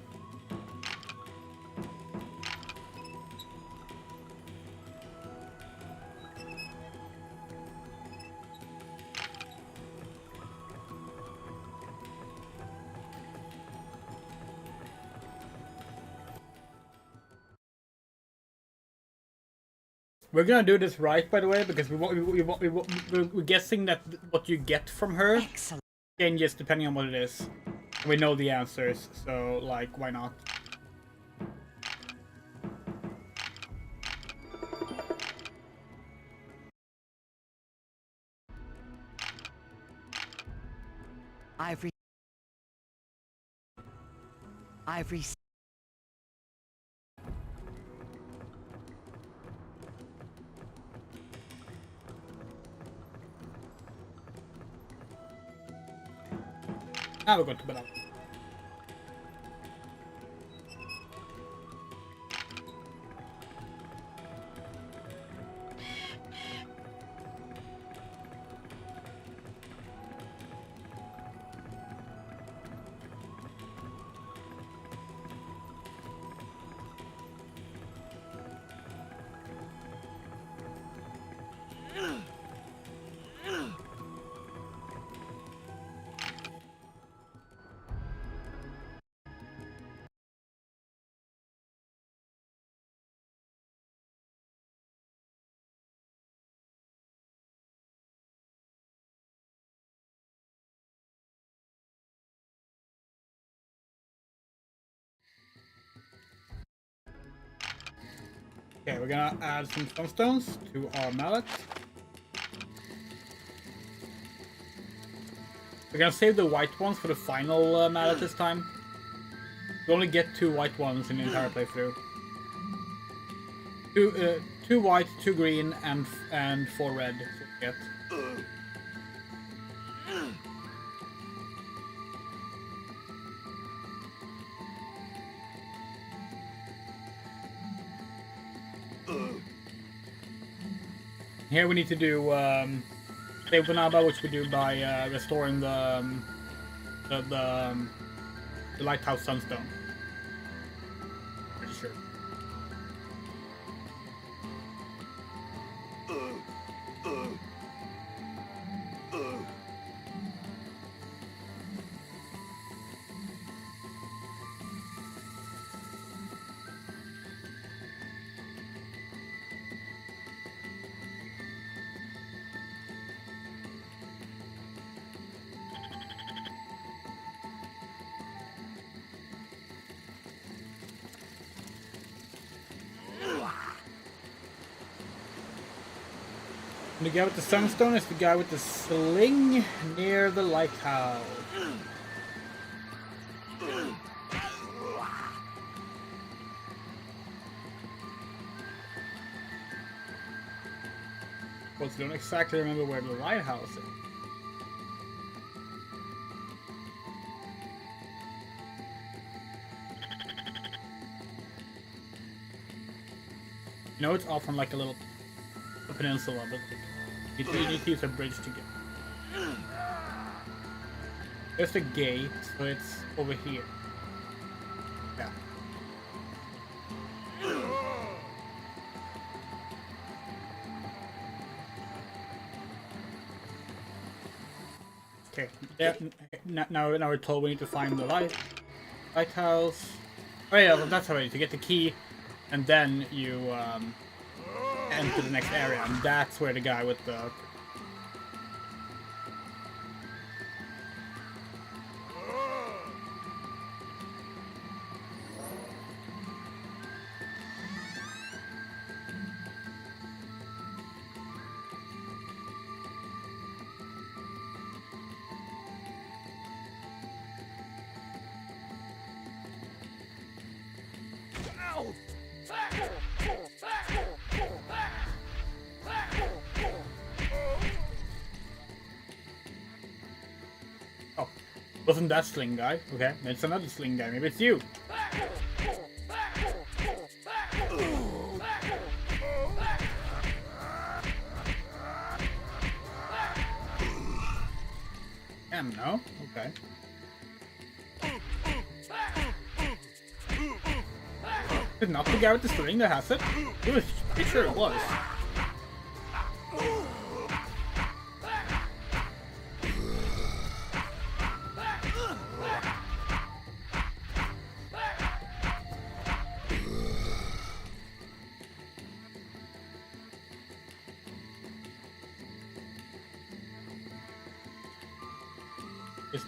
We're gonna do this right, by the way, because we're guessing that what you get from her
Excellent.
changes depending on what it is. We know the answers, so like, why not?
I've received.
Now we're going to bed up. Okay, we're gonna add some sunstones to our mallet. We're gonna save the white ones for the final mallet this time. We only get 2 white ones in the entire playthrough. Two white, 2 green, and 4 red. Get. Here we need to do save Banaba, which we do by restoring the lighthouse Sunstone. Pretty sure. The guy with the sunstone is the guy with the sling near the lighthouse. Well, I don't exactly remember where the lighthouse is. You know, it's off on like a little peninsula, but you need to use a bridge to get. There's the gate, so it's over here. Yeah. Okay. Yeah, now we're told we need to find the lighthouse. Oh yeah, well, that's already to get the key, and then you enter the next area, and that's where the guy with the wasn't that sling guy? Okay, it's another sling guy. Maybe it's you. No? Okay. Is not the guy with the sling that has it? It was pretty sure it was.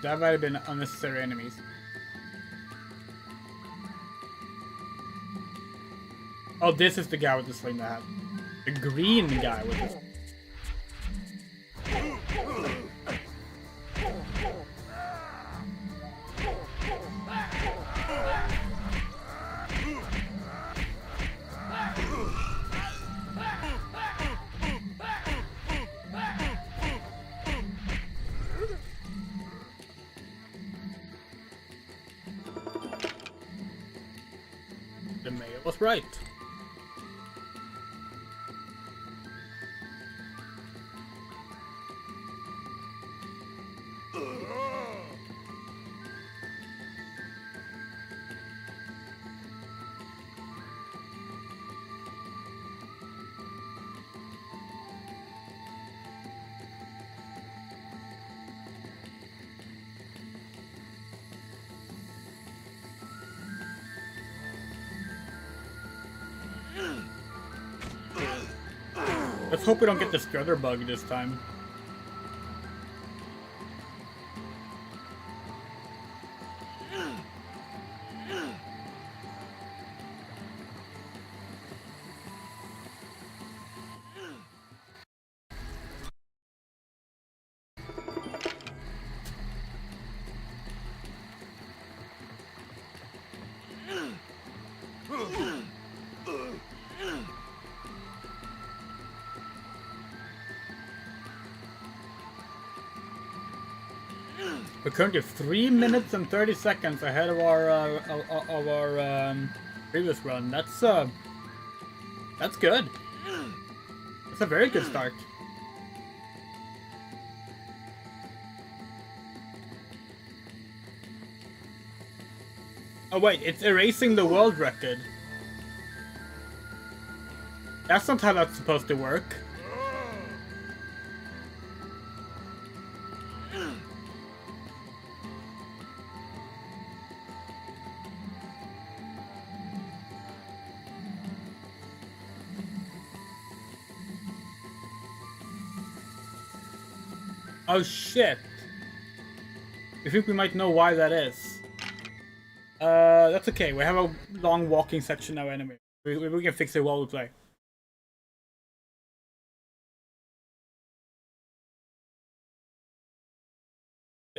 That might have been unnecessary enemies. Oh, this is the guy with the sling that had. The green guy with the... The mayor was right. Let's hope we don't get the strutter bug this time. We're currently 3 minutes and 30 seconds ahead of our previous run. That's good. That's a very good start. Oh wait, it's erasing the world record. That's not how that's supposed to work. Oh shit. I think we might know why that is. That's okay. We have a long walking section now anyway. We can fix it while we play.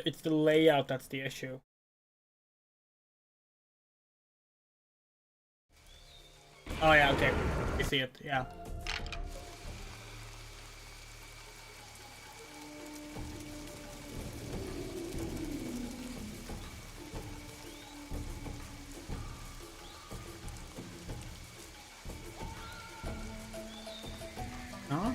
It's the layout that's the issue. Oh yeah, okay. We see it, yeah. Huh?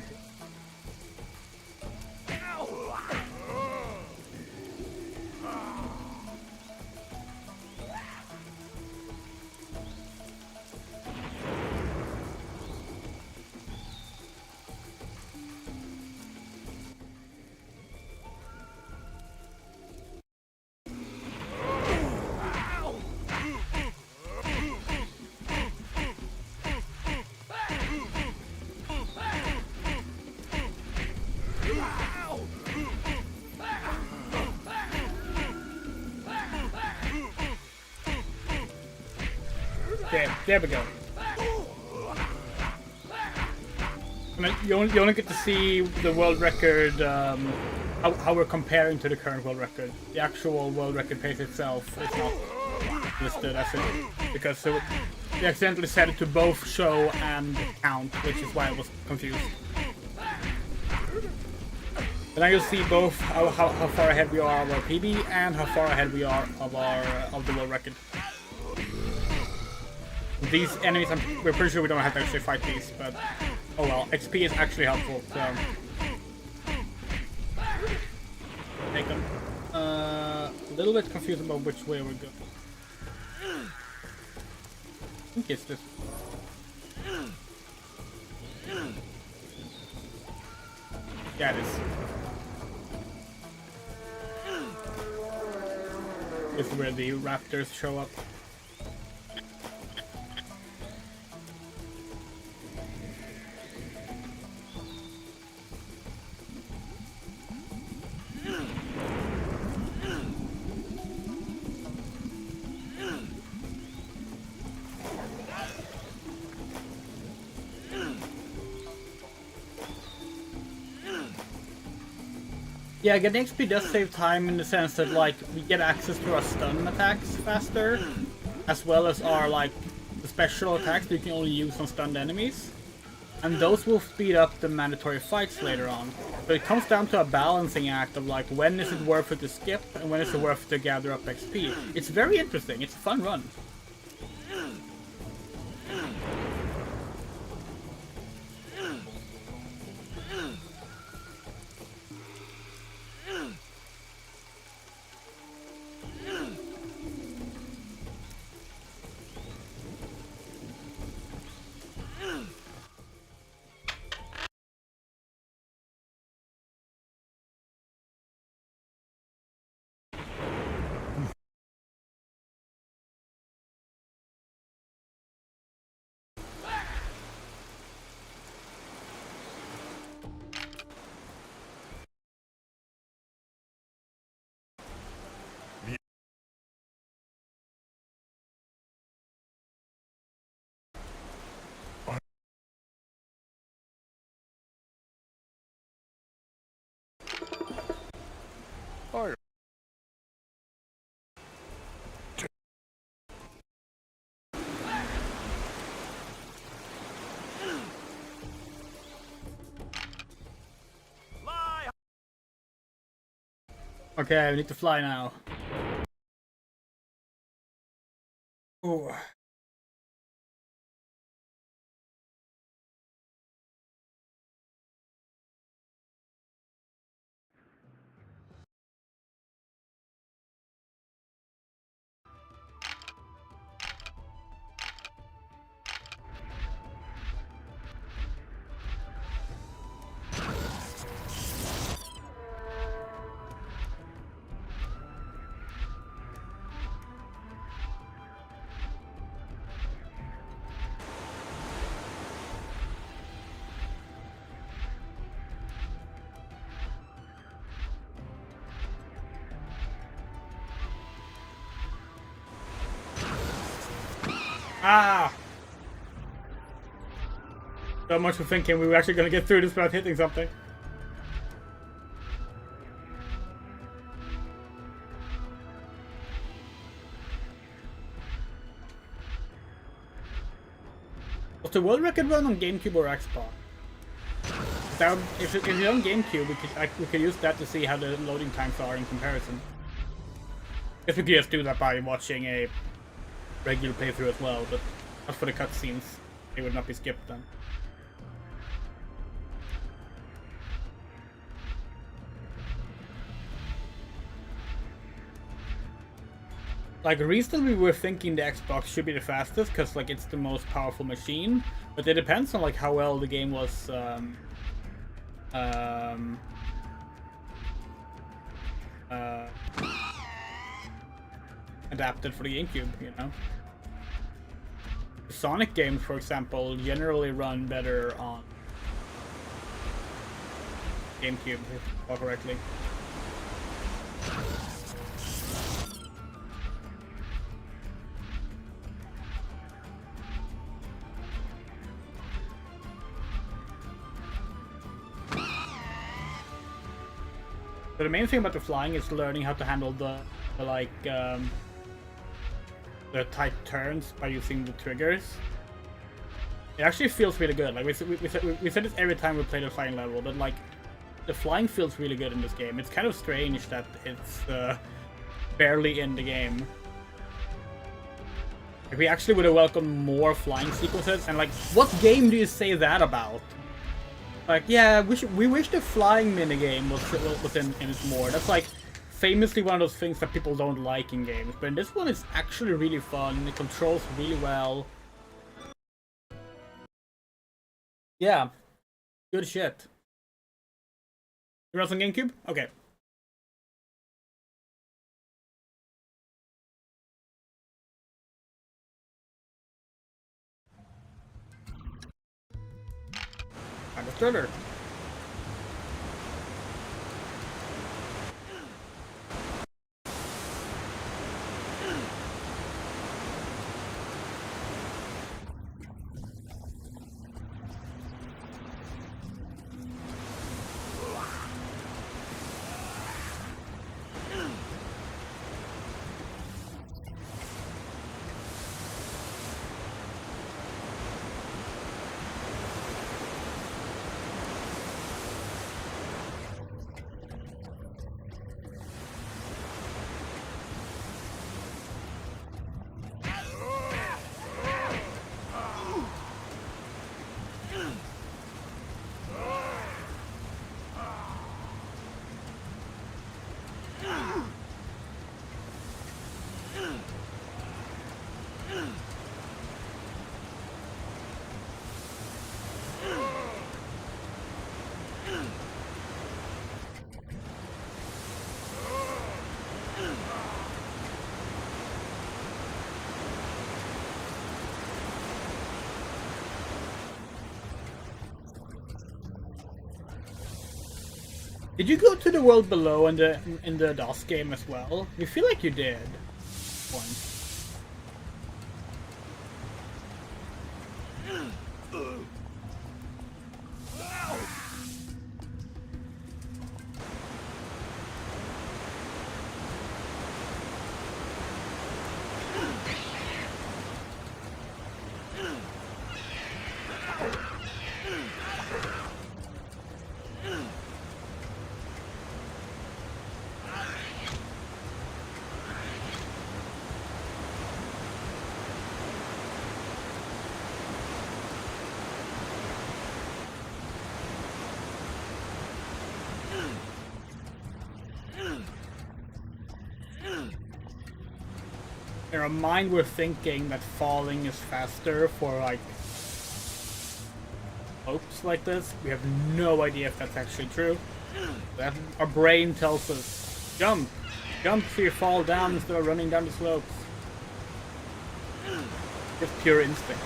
There we go. I mean, you only get to see the world record, how we're comparing to the current world record. The actual world record page itself is not listed as it, because they accidentally set it to both show and count, which is why I was confused. But now you'll see both how far ahead we are of our PB and how far ahead we are of the world record. These enemies, we're pretty sure we don't have to actually fight these, but oh well. XP is actually helpful, so take them. A little bit confused about which way we're going. I think it's this. Yeah, it is. This is where the raptors show up. Yeah, getting XP does save time in the sense that, like, we get access to our stun attacks faster, as well as our, like, the special attacks that you can only use on stunned enemies. And those will speed up the mandatory fights later on. So it comes down to a balancing act of, like, when is it worth it to skip, and when is it worth it to gather up XP. It's very interesting, it's a fun run. Okay, we need to fly now. Ooh. Ah! So much for thinking we were actually going to get through this without hitting something. Was the world record run on GameCube or Xbox? If you're on GameCube, we could use that to see how the loading times are in comparison. If we could just do that by watching a regular playthrough as well, but as for the cutscenes, they would not be skipped then. Like, recently we were thinking the Xbox should be the fastest, because, like, it's the most powerful machine, but it depends on, like, how well the game was, adapted for the GameCube, you know? The Sonic games, for example, generally run better on GameCube, if I recall correctly. So the main thing about the flying is learning how to handle the tight turns by using the triggers. It actually feels really good. Like we said this every time we play the flying level, but like the flying feels really good in this game. It's kind of strange that it's barely in the game. Like, we actually would have welcomed more flying sequences, and like, what game do you say that about? Like, yeah, we wish the flying minigame was in it more. That's like famously one of those things that people don't like in games. But in this one, it's actually really fun. It controls really well. Yeah, good shit. You run on GameCube? Okay. I'm a starter. Did you go to the world below in the DOS game as well? You feel like you did. Once. in our mind we're thinking that falling is faster for like slopes like this. We have no idea if that's actually true. Our brain tells us, jump! Jump so you fall down instead of running down the slopes. Just pure instinct.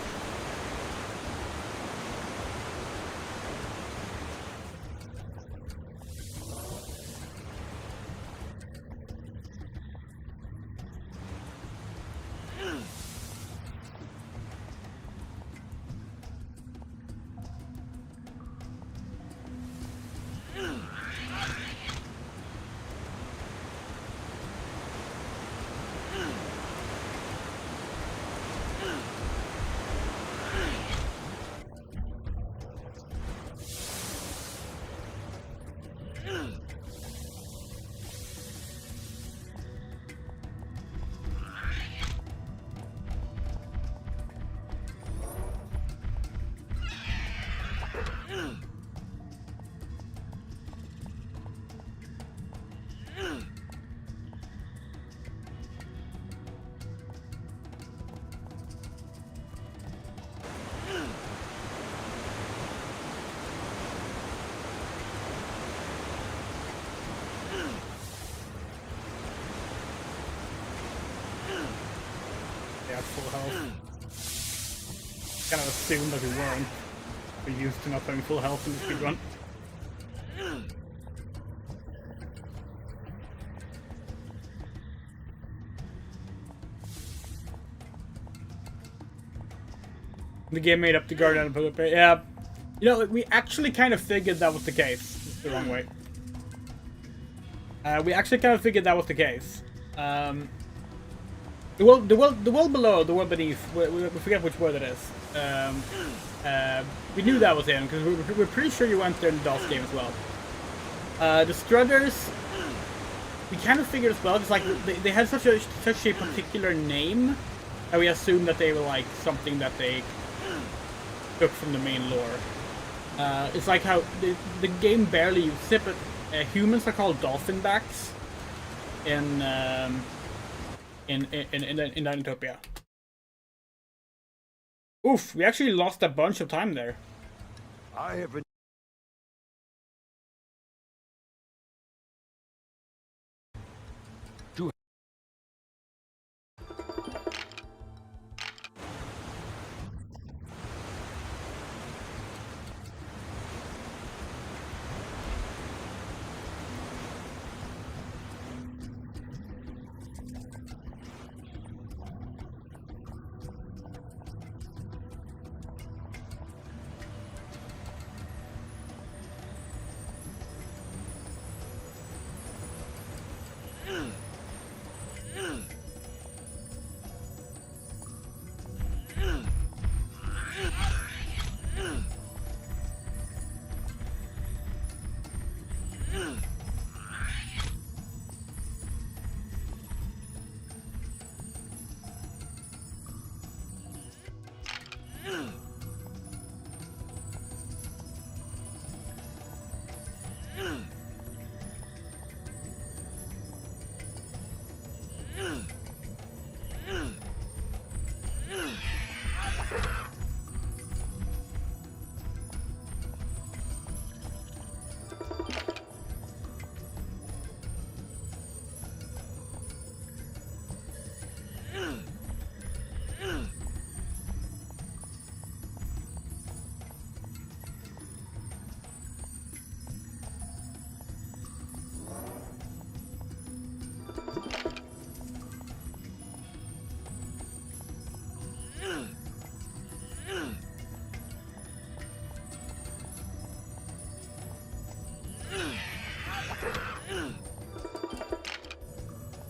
Yeah, full health. Kind of assumed that we weren't. We're used to not having full health in the speedrun. The game made up the Guardian of the Yeah. You know, we actually kind of figured that was the case. It's the wrong way. We actually kind of figured that was the case. The world below, the world beneath, we forget which word it is. We knew that was him, because we're pretty sure you went there in the DOS game as well. The Struthers, we kind of figured as well, because like, they had such a particular name, that we assumed that they were like something that they took from the main lore. It's like how the game barely uses it, but humans are called dolphinbacks in Dinotopia. Oof, we actually lost a bunch of time there.
I have been...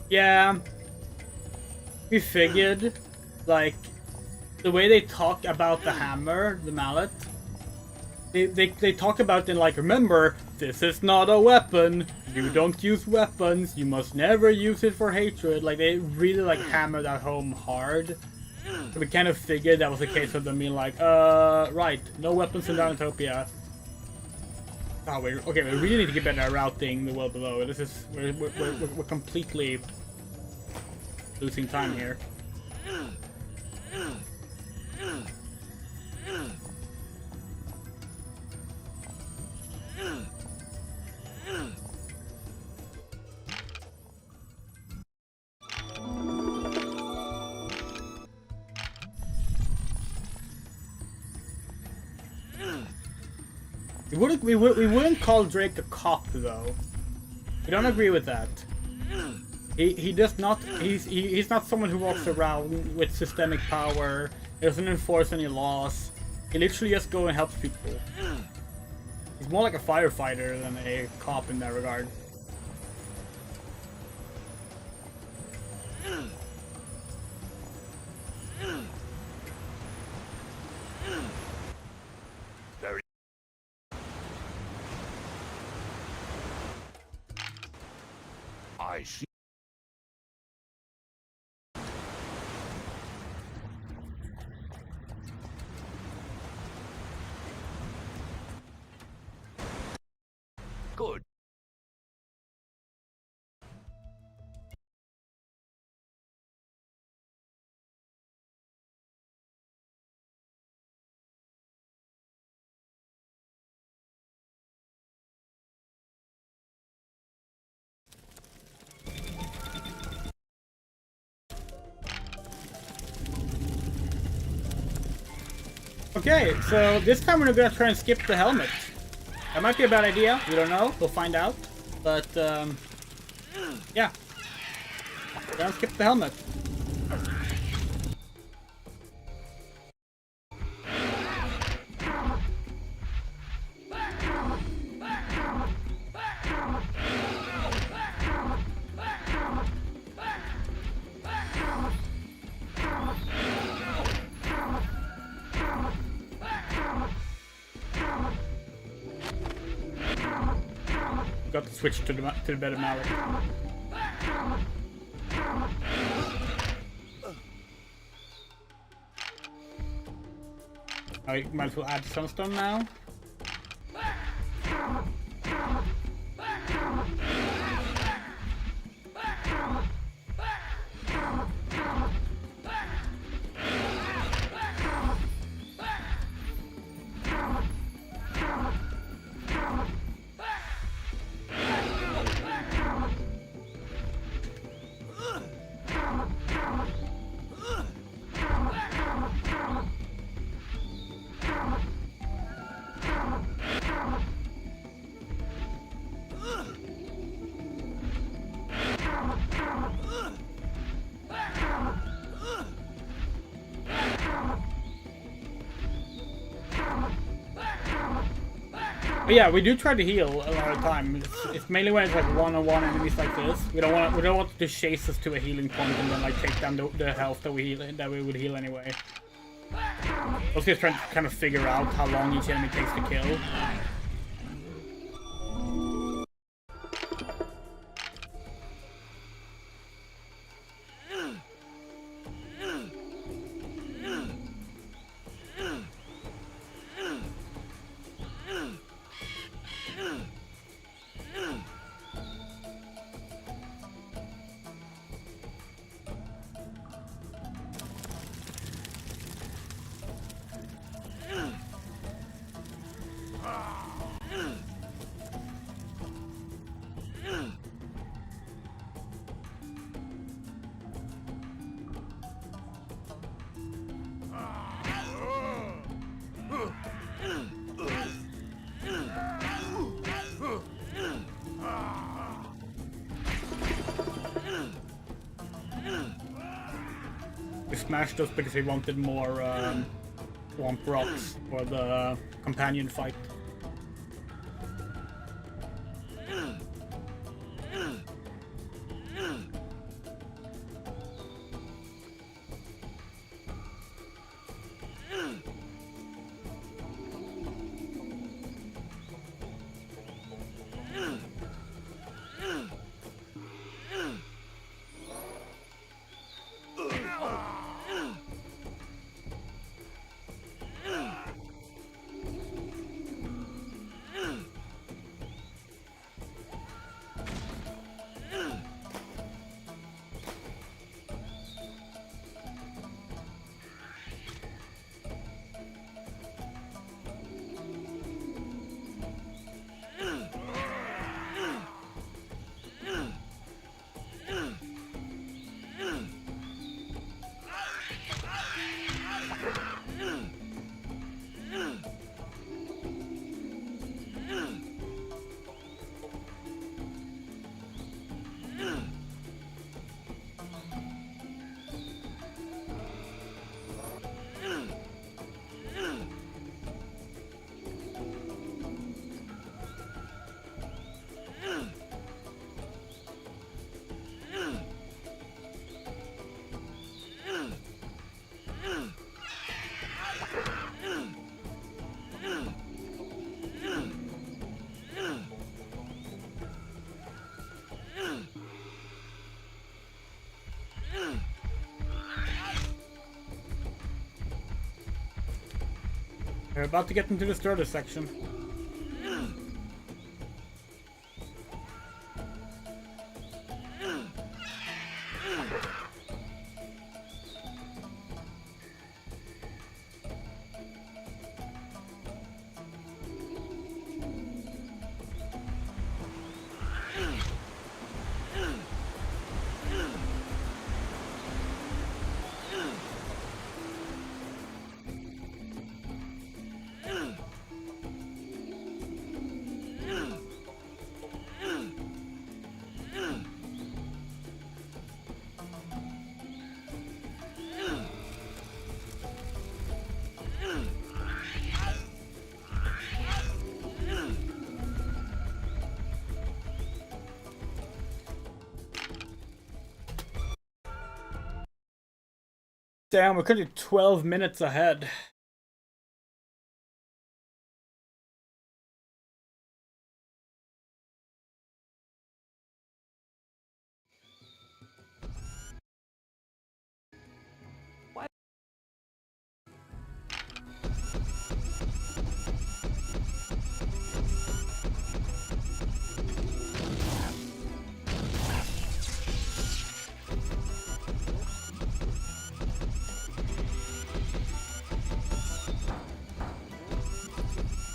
Yeah, we figured, like, the way they talk about the hammer, the mallet, they talk about it like, remember, this is not a weapon, you don't use weapons, you must never use it for hatred. Like, they really, like, hammer that home hard. So we kind of figured that was a case of them being like, right, no weapons in Dinotopia. Oh, okay, we really need to get better at routing the world below. This is, we're completely losing time here. We wouldn't call Drake a cop though. We don't agree with that. He does not. He's not someone who walks around with systemic power. He doesn't enforce any laws. He literally just goes and helps people. He's more like a firefighter than a cop in that regard.
I see. Good.
Okay, so this time we're gonna try and skip the helmet. That might be a bad idea. We don't know. We'll find out. But yeah, we're gonna skip the helmet. Got to switch to the better mallet. I might as well add Sunstone now. But yeah, we do try to heal a lot of the time. It's mainly when it's like one-on-one enemies like this. We don't want to chase us to a healing point and then like take down the health that we would heal anyway. Also just trying to kind of figure out how long each enemy takes to kill. We smashed us because we wanted more swamp rocks for the companion fight. We're about to get into the starter section. Damn, we're currently 12 minutes ahead.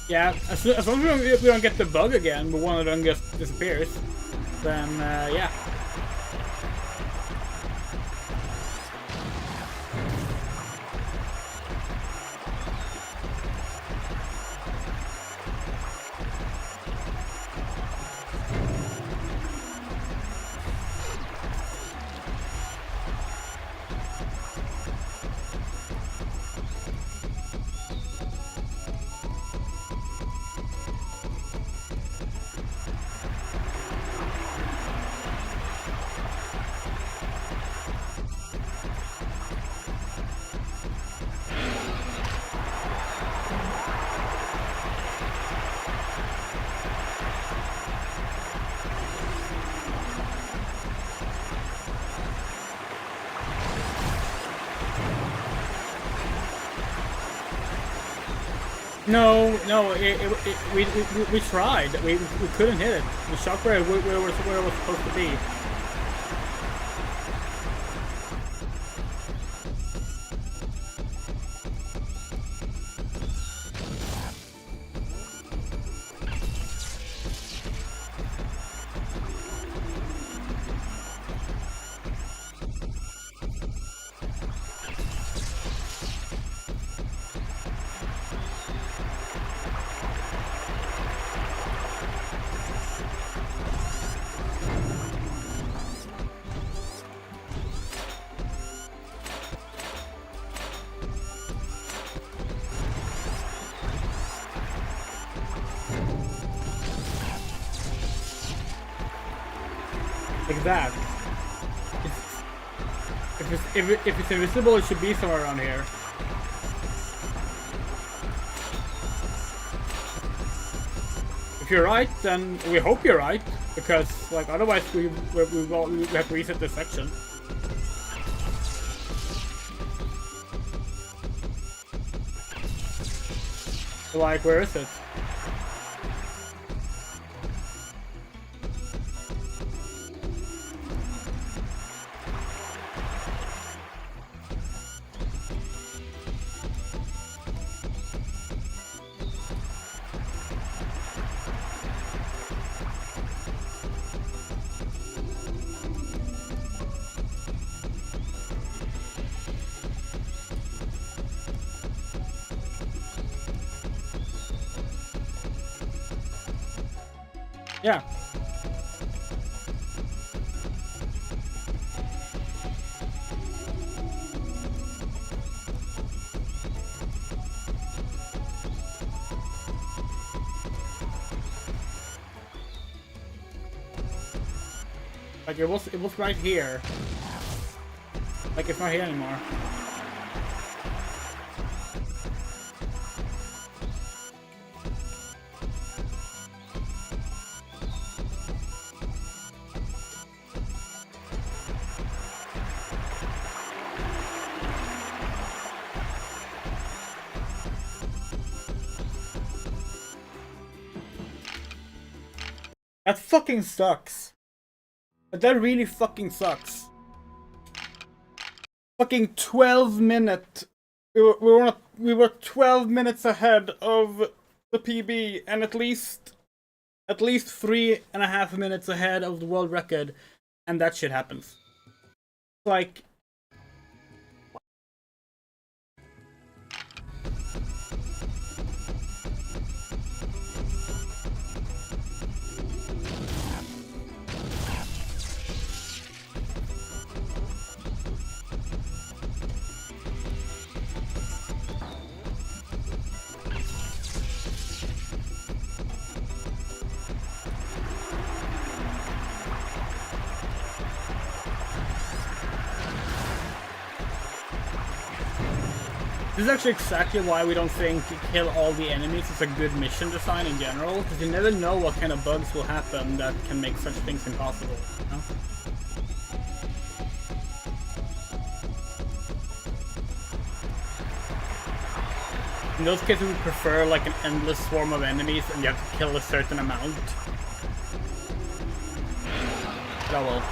Yeah, as long as we don't get the bug again, but one of them just disappears, then yeah. No, we tried. We couldn't hit it. The shockwave where it was supposed to be. Like that. If it's invisible, it should be somewhere around here. If you're right, then we hope you're right, because like otherwise we have to reset this section. Like, where is it? Yeah. Like it was right here. Like it's not here anymore. That fucking sucks. That really fucking sucks. Fucking 12-minute. We were 12 minutes ahead of the PB, and at least 3.5 minutes ahead of the world record, and that shit happens. Like, this is actually exactly why we don't think kill all the enemies is a good mission design in general, because you never know what kind of bugs will happen that can make such things impossible, you know? In those cases, we prefer like an endless swarm of enemies and you have to kill a certain amount. But oh well.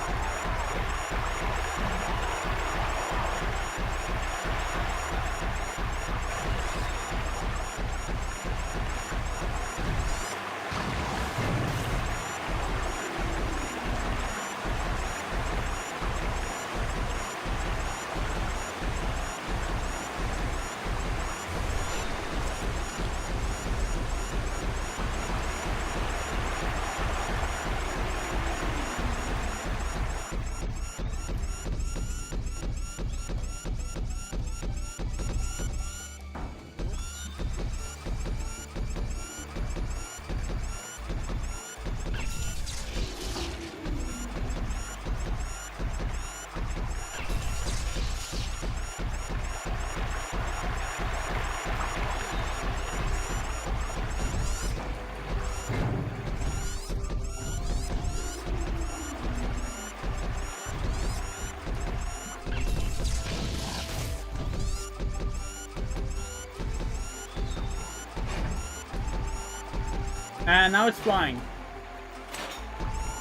And now it's flying.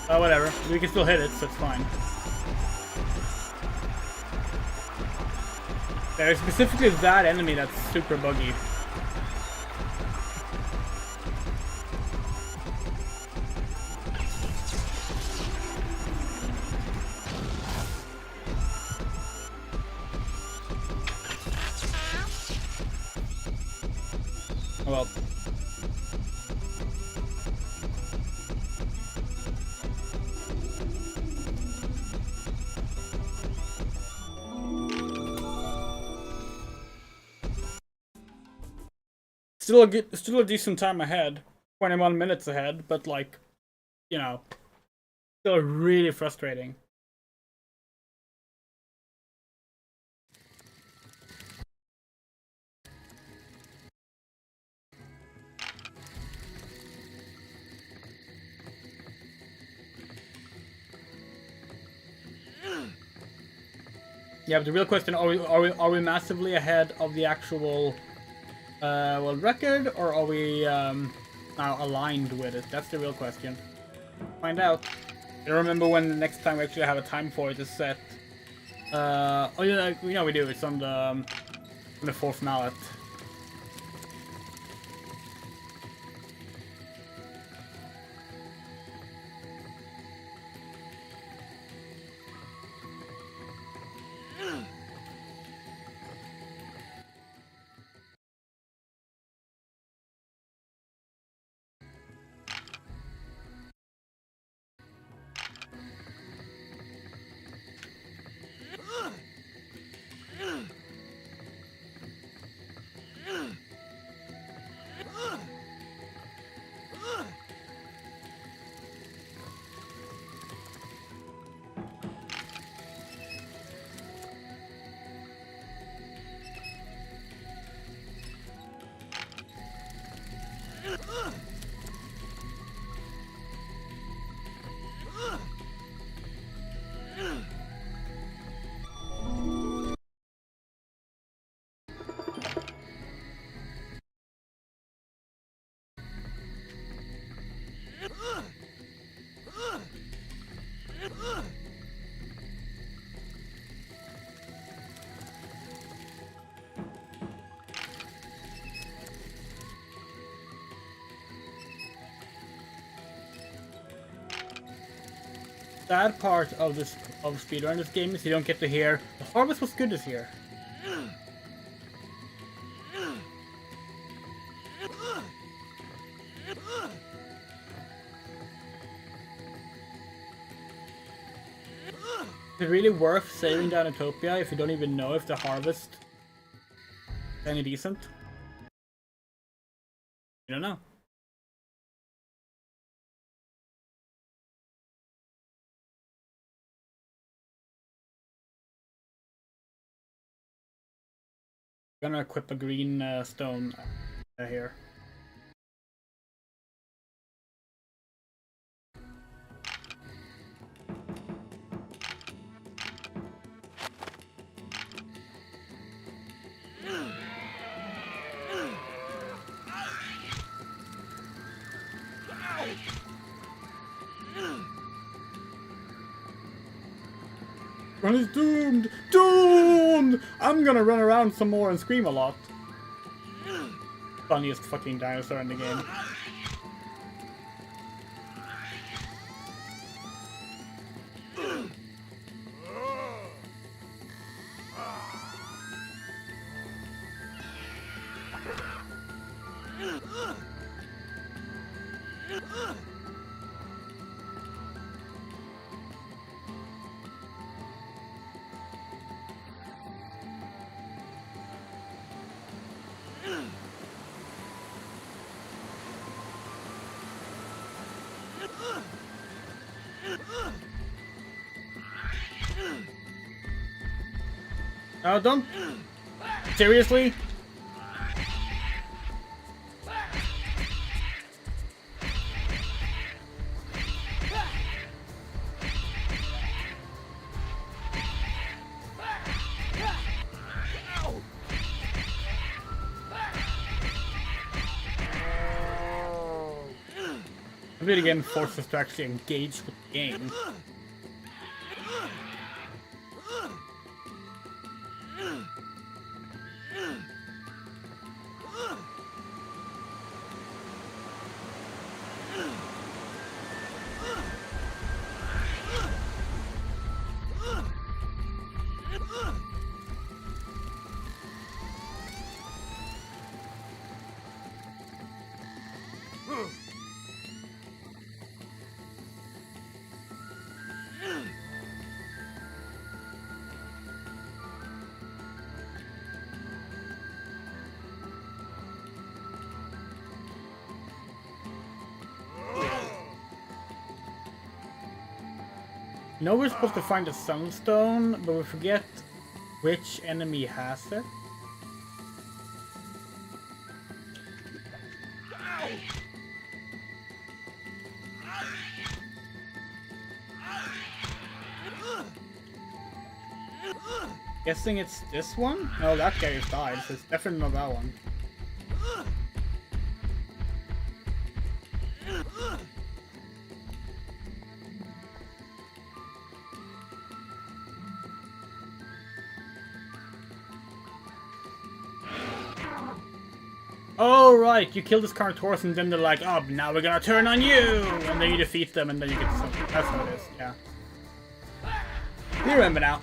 Oh, whatever. We can still hit it, so it's fine. There's specifically that enemy that's super buggy. Oh well. Still a decent time ahead. 21 minutes ahead, but like, you know, still really frustrating. Yeah, but the real question: are we massively ahead of the actual world record, or are we now aligned with it? That's the real question. Find out. I don't remember when the next time we actually have a time for it is set. Oh yeah, we know we do. It's on the fourth mallet. sad part of speedrun this game is you don't get to hear the harvest was good this year. Is it really worth saving Dinotopia if you don't even know if the harvest is any decent? You don't know. I'm gonna equip a green stone here. Run is doomed! Doomed! I'm gonna run around some more and scream a lot. Funniest fucking dinosaur in the game. Don't... Seriously? The video game forces us to actually engage with the game. You know we're supposed to find the Sunstone, but we forget which enemy has it. Guessing it's this one? No, that guy has died, so it's definitely not that one. Oh right, you kill this Carnotaurus and then they're like, oh, now we're gonna turn on you! And then you defeat them and then you get something. That's how it is, yeah. You remember now.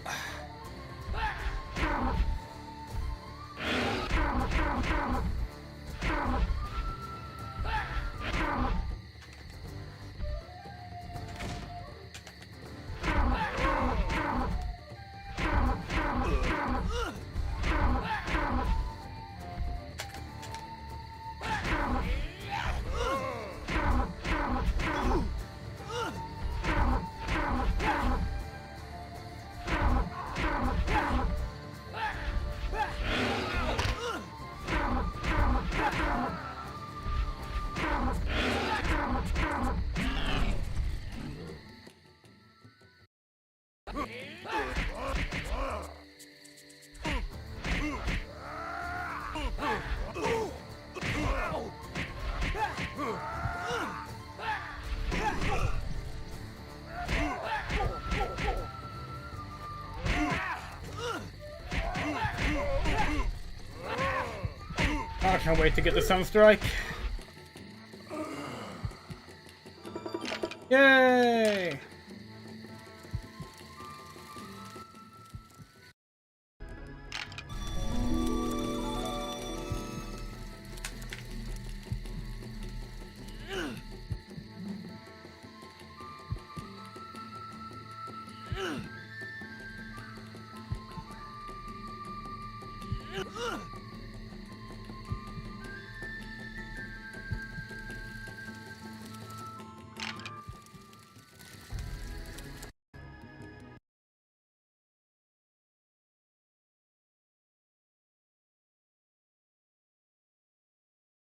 I can't wait to get the Sunstrike. Yay!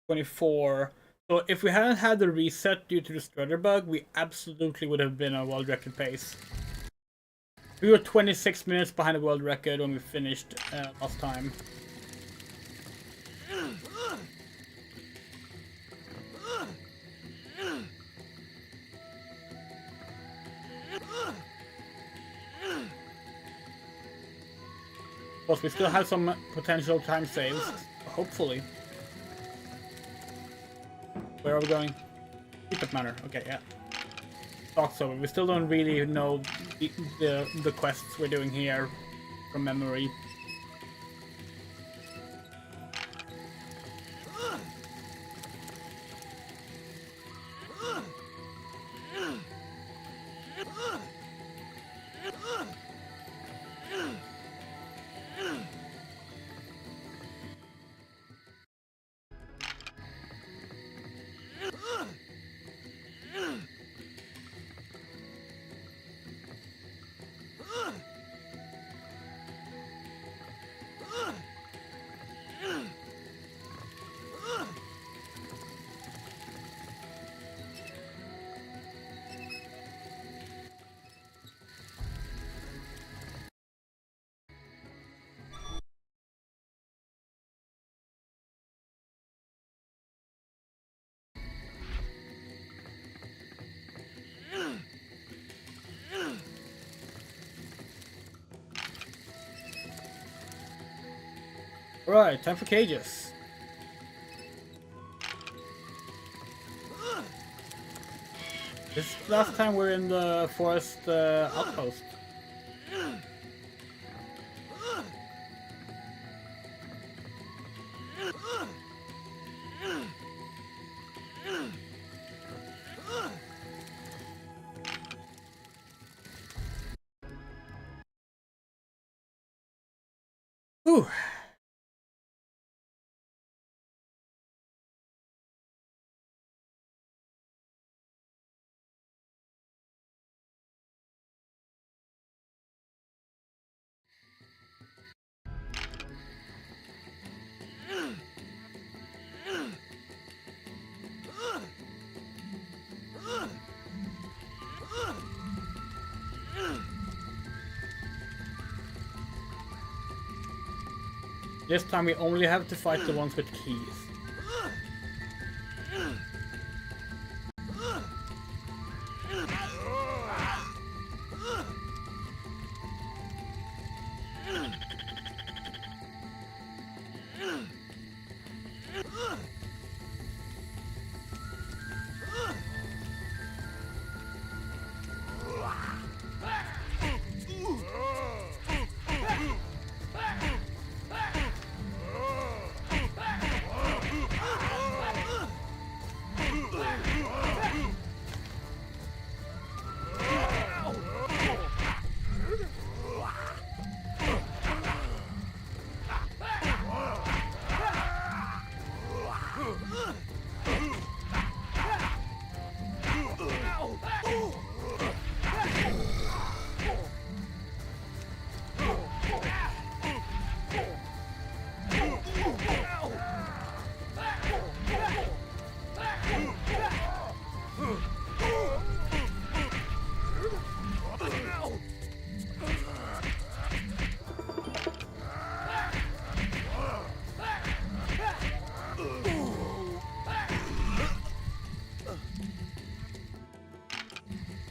24. So if we hadn't had the reset due to the strutter bug, we absolutely would have been a world record pace. We were 26 minutes behind the world record when we finished last time. But we still have some potential time saves, hopefully. Where are we going? Keep Manor. Okay, yeah. Talks over. We still don't really know the quests we're doing here from memory. Right, time for cages. This last time we're in the forest outpost. Whew. This time we only have to fight the ones with keys.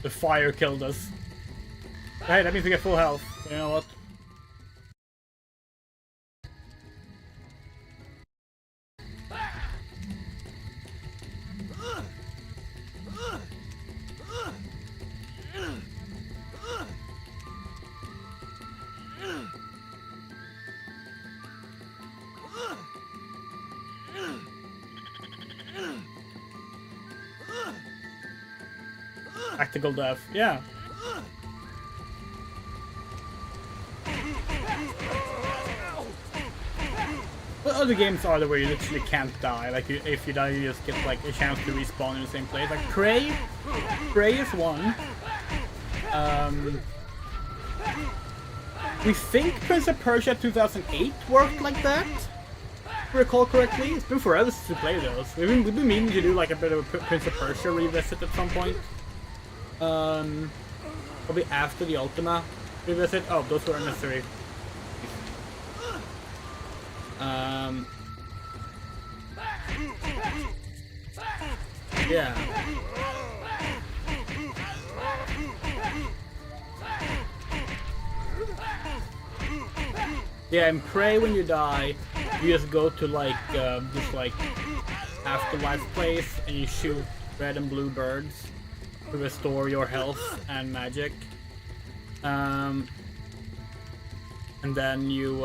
The fire killed us. Hey, that means we get full health. You know what? Tactical death, yeah. But other games are the where you literally can't die. Like if you die, you just get like a chance to respawn in the same place. Like Prey is one. We think Prince of Persia 2008 worked like that. recall correctly. It's been forever since we played those. We've been meaning to do like a bit of a Prince of Persia revisit at some point. Probably after the Ultima revisit. Oh, those were unnecessary. Yeah. Yeah, and pray when you die, you just go to like this like afterlife place and you shoot red and blue birds to restore your health and magic. And then you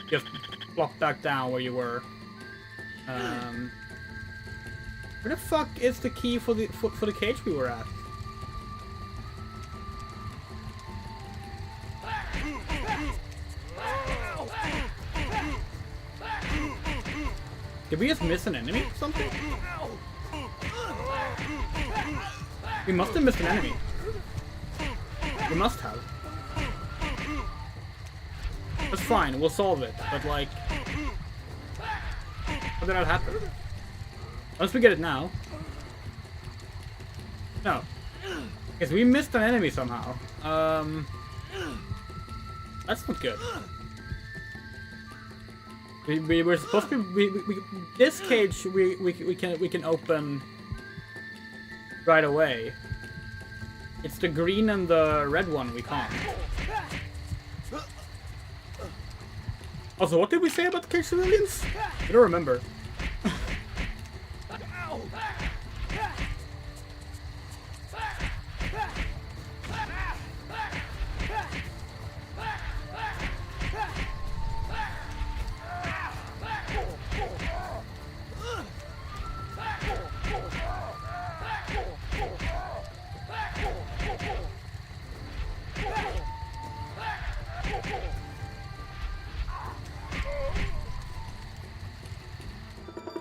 just flop back down where you were. Where the fuck is the key for the cage we were at? Did we just miss an enemy or something? We must have missed an enemy. We must have. That's fine, we'll solve it, but like... How did that happen? Unless we get it now. No. Because we missed an enemy somehow. That's not good. We were supposed to be, this cage we can open right away. It's the green and the red one we can't. Also, what did we say about the cage civilians? I don't remember.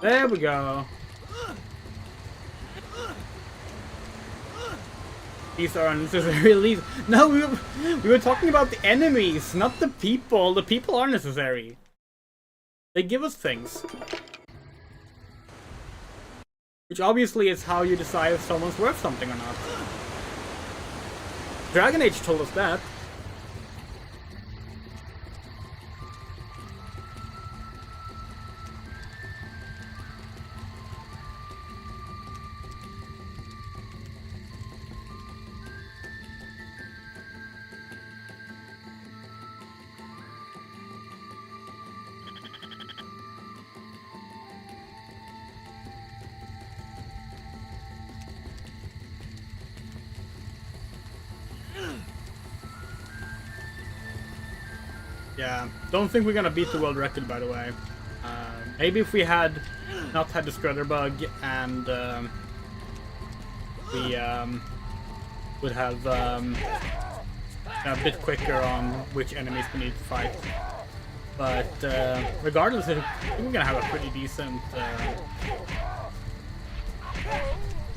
There we go. These are unnecessary leaves. No, we were talking about the enemies, not the people. The people are necessary. They give us things. Which obviously is how you decide if someone's worth something or not. Dragon Age told us that. Yeah, don't think we're gonna beat the world record, by the way. Maybe if we had not had the Scrudder bug and we would have a bit quicker on which enemies we need to fight. But regardless, I think we're gonna have a pretty decent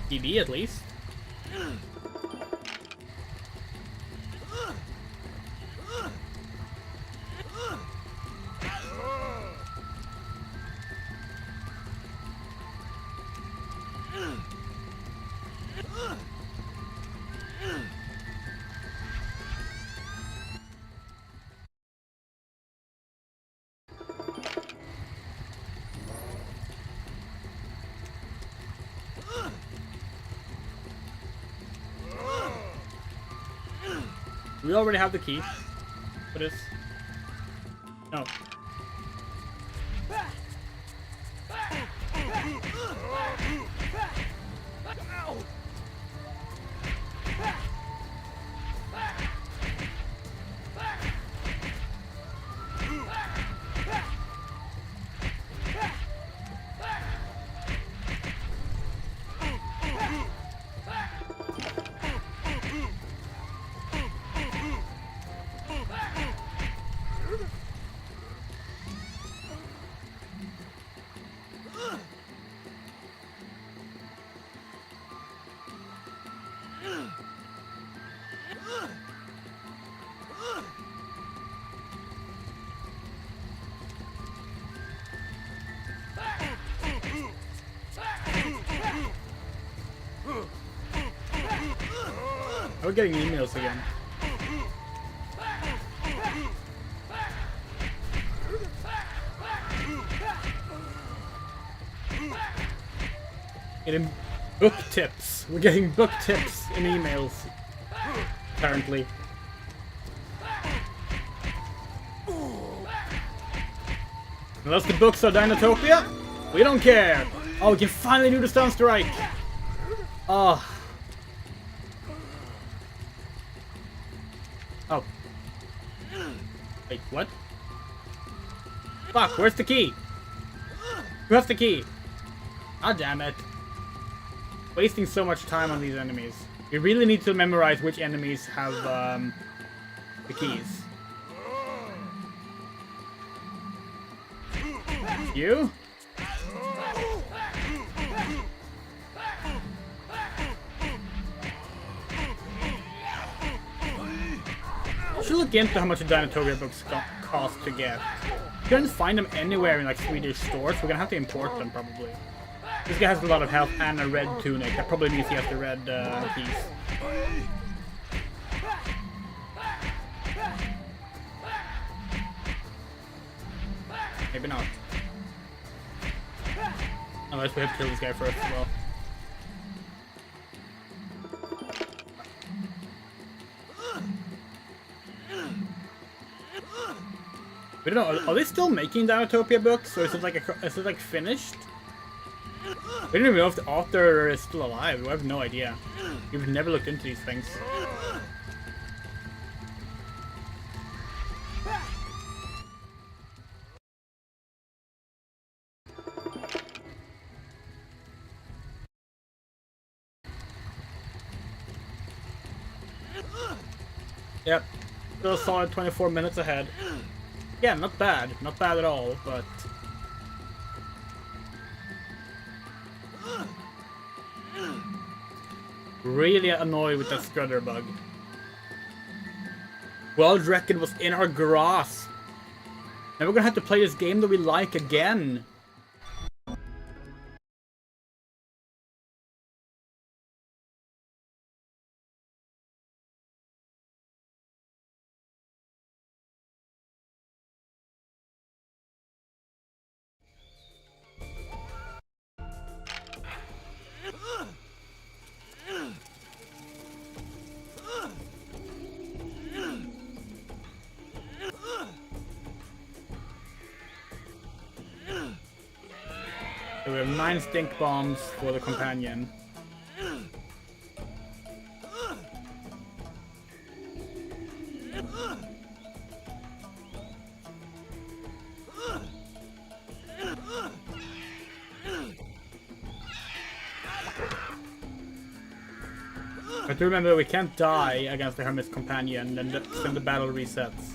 PB at least. We already have the key for this. No. We're getting emails again. Getting book tips. We're getting book tips in emails. Apparently. Unless the books are Dinotopia, we don't care. Oh, we can finally do the stun strike. Oh. Oh. Wait, what? Fuck, where's the key? Who has the key? Ah, damn it. Wasting so much time on these enemies. We really need to memorize which enemies have, the keys. You? Should look into how much the Dinotopia books cost to get. You can't find them anywhere in like Swedish stores. We're gonna have to import them probably. This guy has a lot of health and a red tunic. That probably means he has the red keys. Maybe not. Unless we have to kill this guy first as well. We don't know. Are they still making Dinotopia books, or is it like finished? We don't even know if the author is still alive. We have no idea. We've never looked into these things. Yep. Still a solid 24 minutes ahead. Yeah, not bad. Not bad at all, but... really annoyed with that strutter bug. World record was in our grasp. Now we're gonna have to play this game that we like again. So we have 9 stink bombs for the companion. But remember, we can't die against the Hermit's companion, then the battle resets.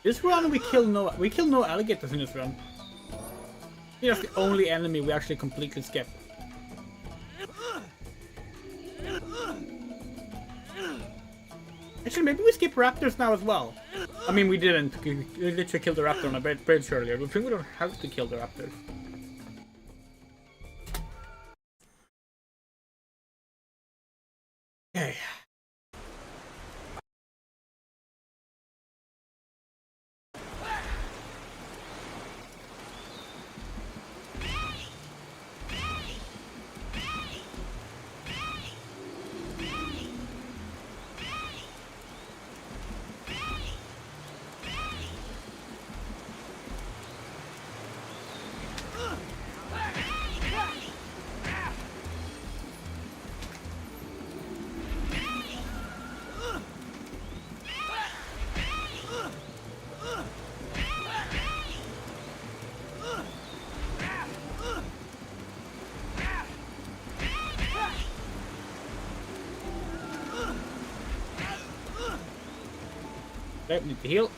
This run we kill no alligators in this run. I think that's the only enemy we actually completely skip. Actually, maybe we skip raptors now as well. I mean, we didn't. We literally killed the raptor on a bridge earlier. We think we don't have to kill the raptor. Okay. Okay, need to heal.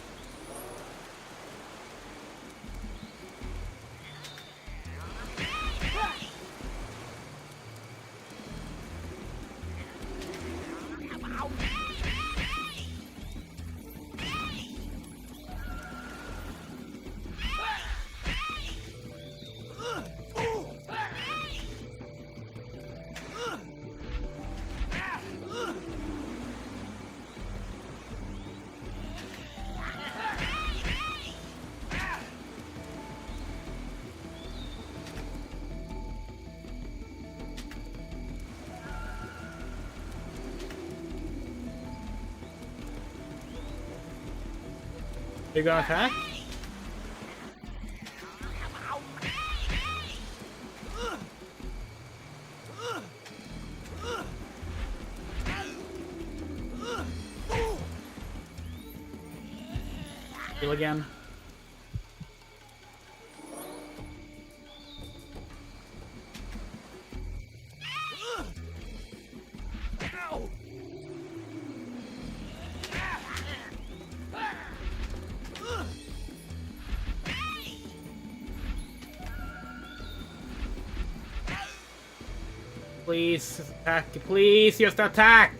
You gonna attack? Heal again. Please attack. Please just attack.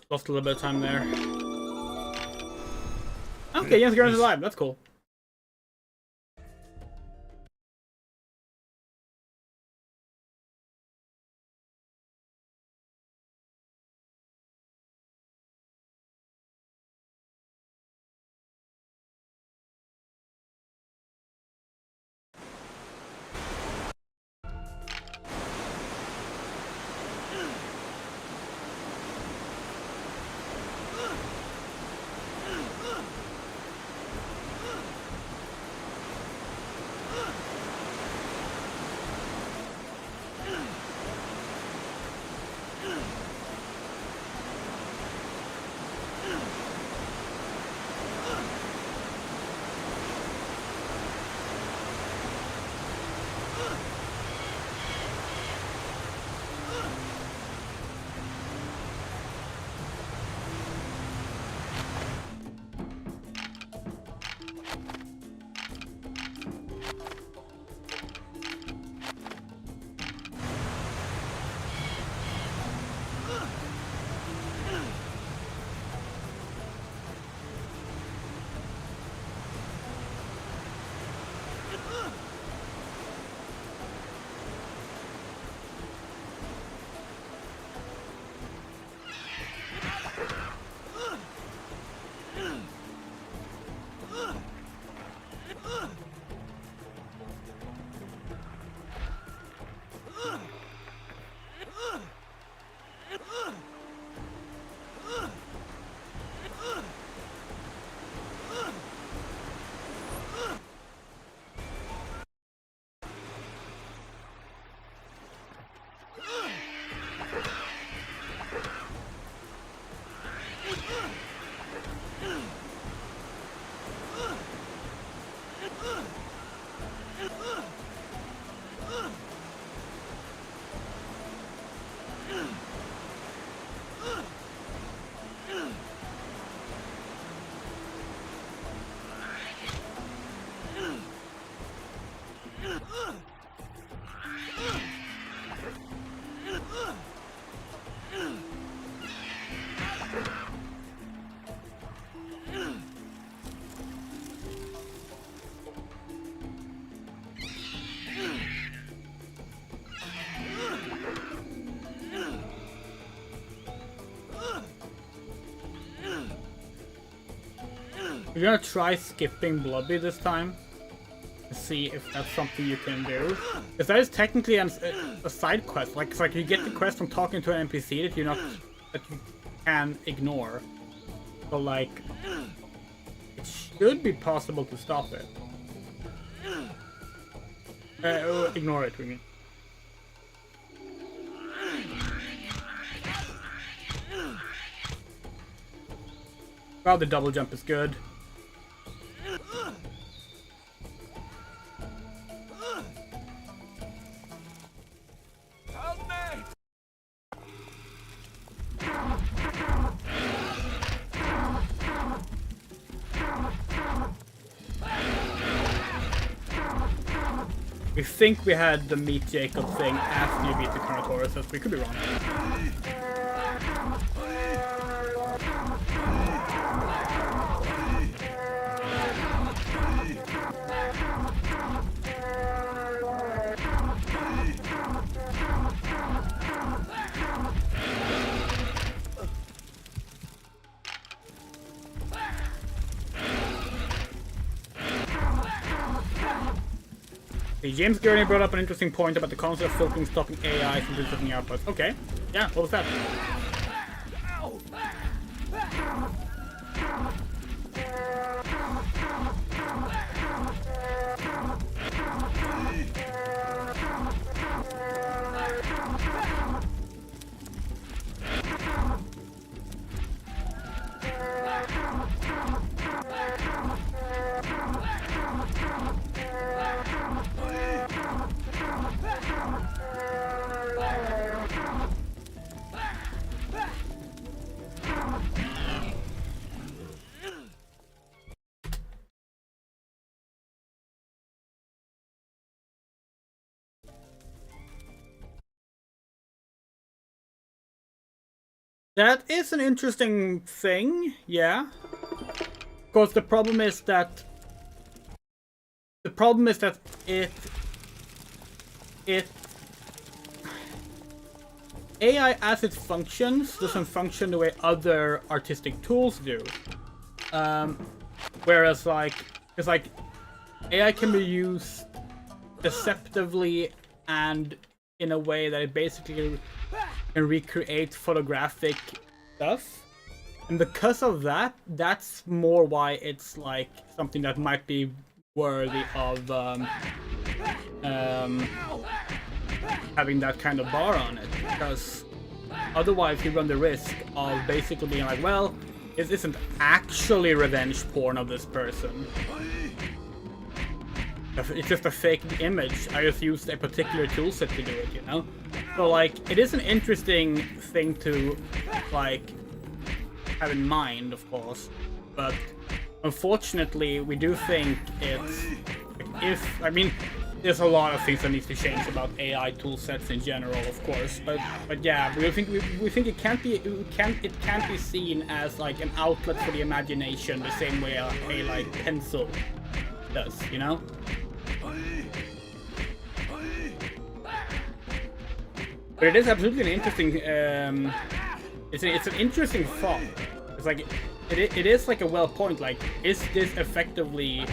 Lost a little bit of time there. Okay, Jens Garden's alive. That's cool. We're gonna try skipping Blobby this time to see if that's something you can do. Because that is technically a side quest. Like, it's like you get the quest from talking to an NPC that that you can ignore. So like, it should be possible to stop it. Ignore it, we mean. Well, the double jump is good. We think we had the meet Jacob thing after you beat the Carnotaurus, we could be wrong. James Gurney brought up an interesting point about the concept of filtering stopping AI from visiting outputs. Okay, yeah, what was that? That is an interesting thing, yeah. Of course, the problem is that AI as it functions doesn't function the way other artistic tools do. Whereas it's like AI can be used deceptively and in a way that it basically can recreate photographic stuff, and because of that, that's more why it's like something that might be worthy of having that kind of bar on it, because otherwise you run the risk of basically being like, well, this isn't actually revenge porn of this person. It's just a fake image. I just used a particular toolset to do it, you know? So, like, it is an interesting thing to, like, have in mind, of course. But, unfortunately, we do think it's... I mean, there's a lot of things that needs to change about AI toolsets in general, of course. But yeah, we think it can't be seen as, like, an outlet for the imagination the same way a like, pencil does, you know? But it is absolutely an interesting. It's an interesting thought. It's like it is like a well point. Like, is this effectively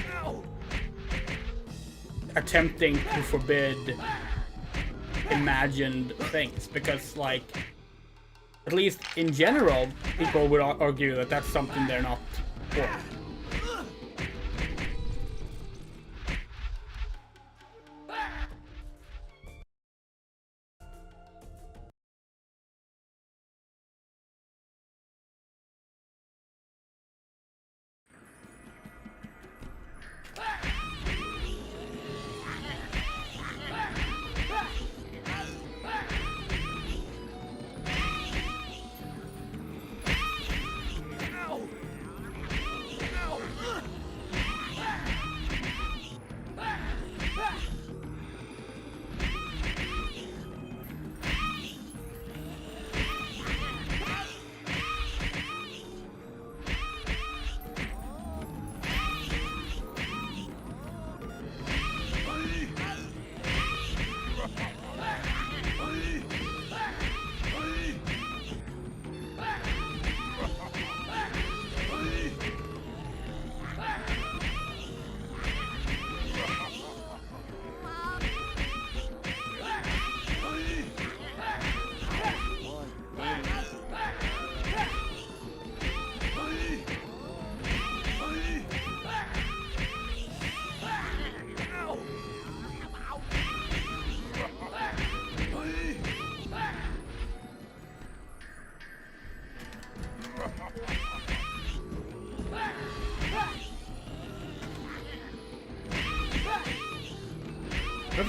attempting to forbid imagined things? Because, like, at least in general, people would argue that that's something they're not for.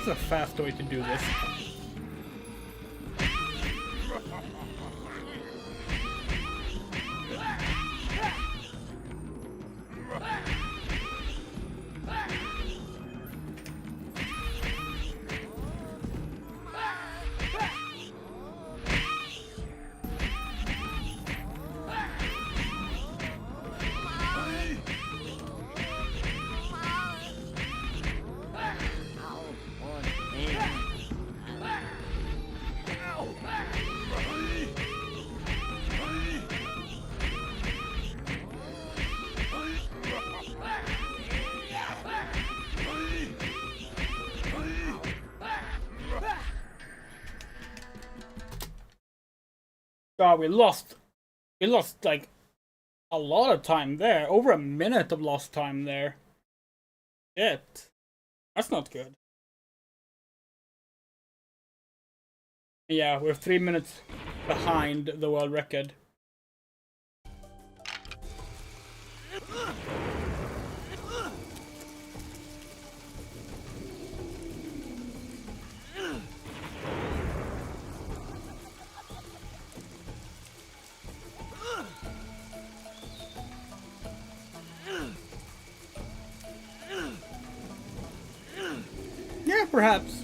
This is a fast way to do this. God, we lost like a lot of time there. Over a minute of lost time there. Shit. That's not good. Yeah, we're 3 minutes behind the world record. Yeah, perhaps.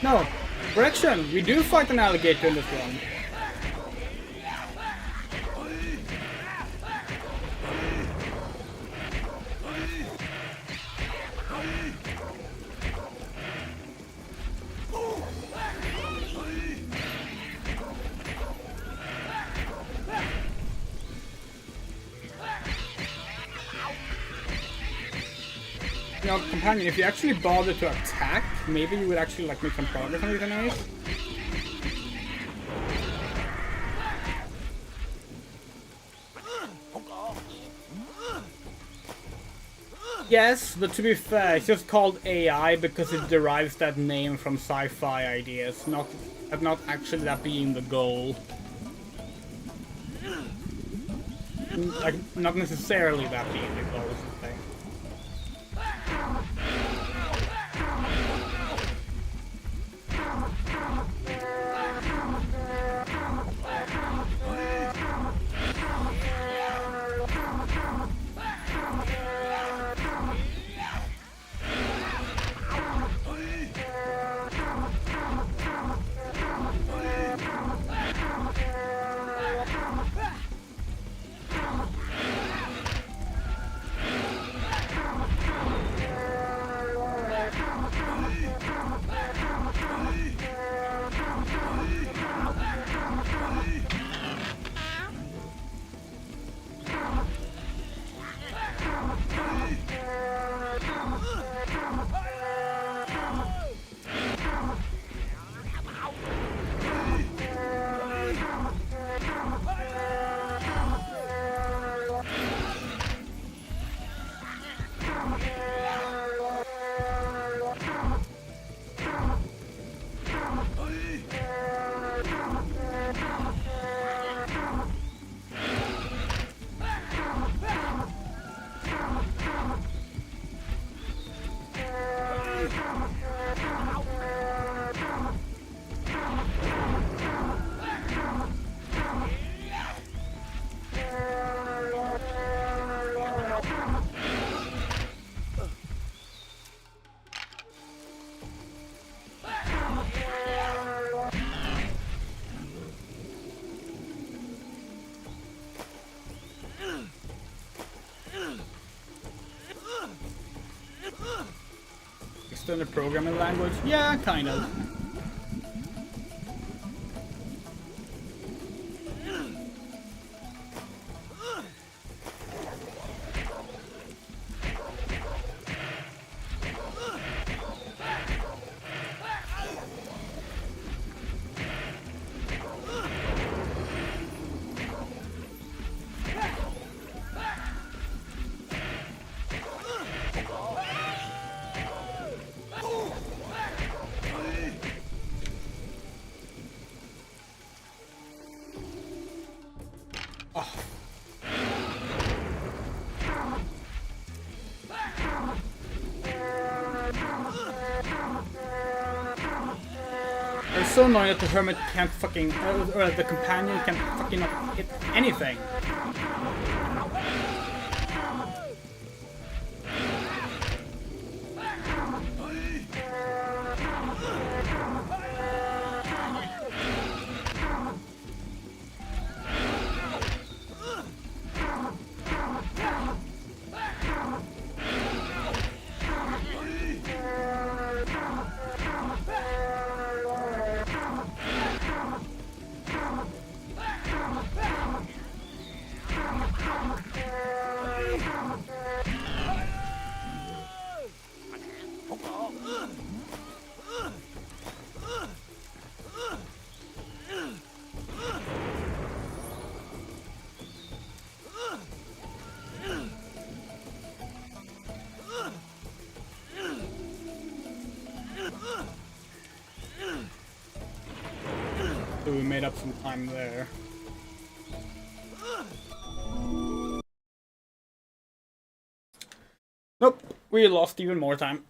No, correction, we do fight an alligator in this one. You know, companion, if you actually bother to attack, maybe you would actually like make some progress on these enemies. Yes, but to be fair, it's just called AI because it derives that name from sci-fi ideas, not actually that being the goal. Like, not necessarily that being the goal, I should say. faster than the programming language? Yeah, kind of. It's so annoying that the hermit can't fucking, or the companion can't fucking not hit anything. So we made up some time there. Nope, we lost even more time.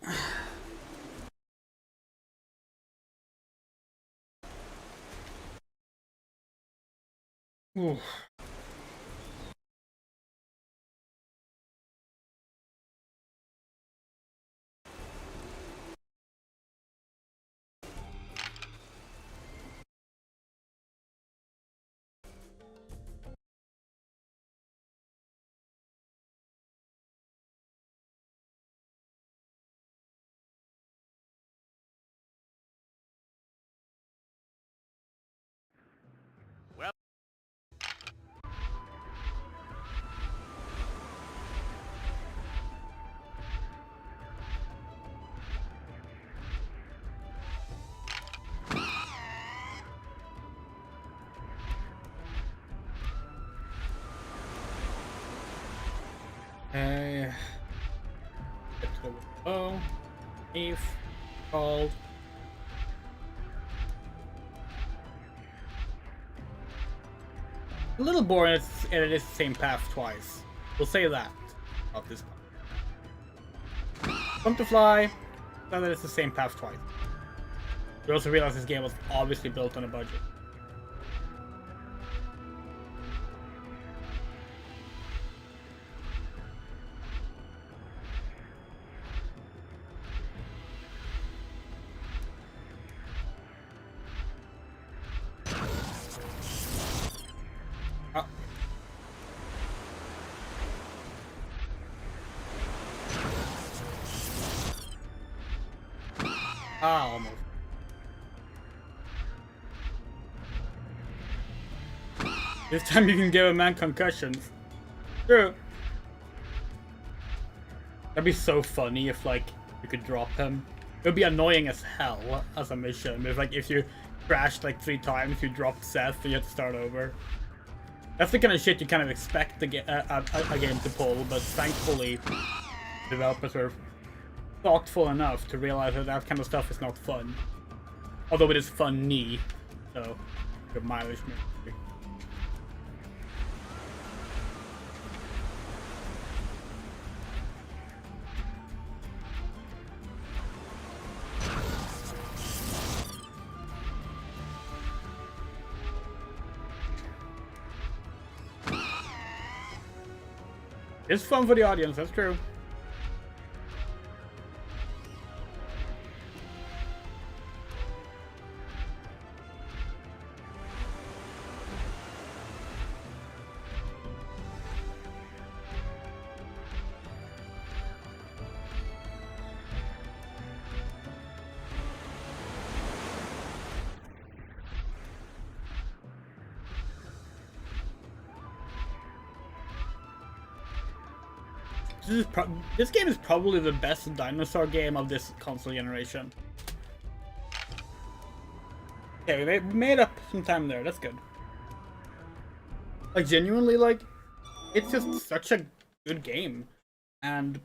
Ooh. Oh, if called. A little boring, and it is the same path twice. We'll say that of this part. Come to fly, now that it's the same path twice. We also realize this game was obviously built on a budget. Ah, almost. This time you can give a man concussions. True. That'd be so funny if, like, you could drop him. It would be annoying as hell as a mission. If you crashed like 3 times, you dropped Seth, and you had to start over. That's the kind of shit you kind of expect a game to pull, but thankfully, developers were thoughtful enough to realize that that kind of stuff is not fun. Although it is funny, so good mileage maybe. It's fun for the audience, that's true. This game is probably the best dinosaur game of this console generation. Okay, we made up some time there. That's good. Like, genuinely, like, it's just such a good game. And,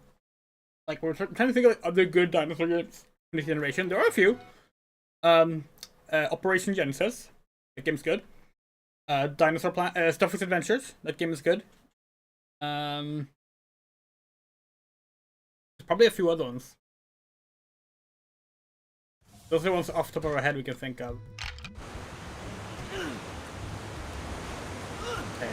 like, we're trying to think of other good dinosaur games in this generation. There are a few. Operation Genesis. That game's good. Stuffy's Adventures. That game is good. There's probably a few other ones. Those are the ones off the top of our head we can think of. Okay.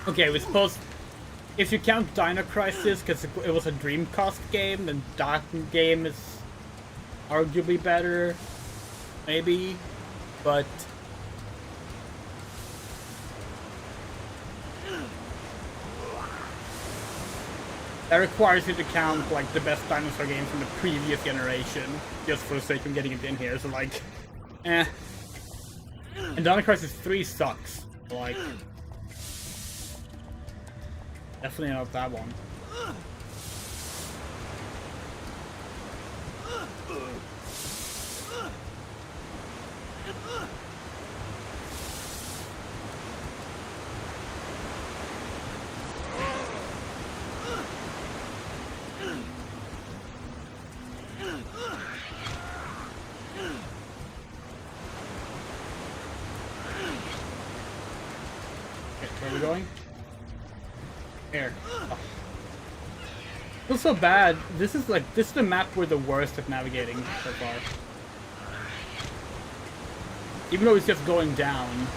Okay, we suppose if you count Dino Crisis because it was a Dreamcast game, then that game is arguably better, maybe, but that requires you to count like the best dinosaur game from the previous generation, just for the sake of getting it in here. So like, eh. And Dino Crisis 3 sucks. Like. Definitely not that one. Okay, where are we going? Here. Oh. Feels so bad. This is the map we're the worst at navigating so far. Even though it's just going down.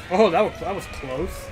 Oh, that was close.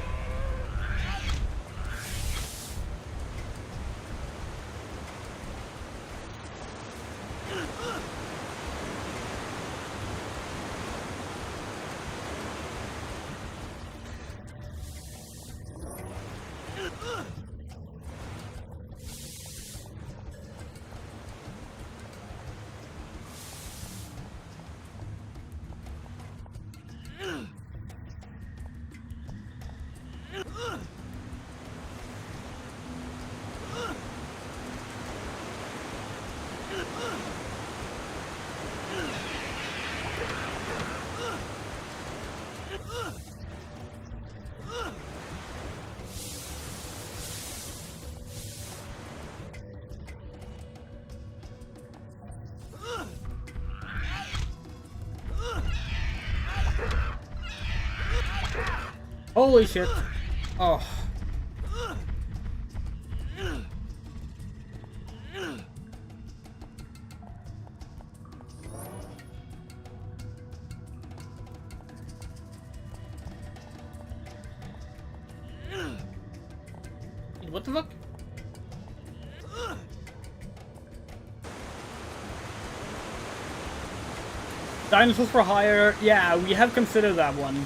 Holy shit. Oh. What the fuck? Dinosaurs for Hire. Yeah, we have considered that one.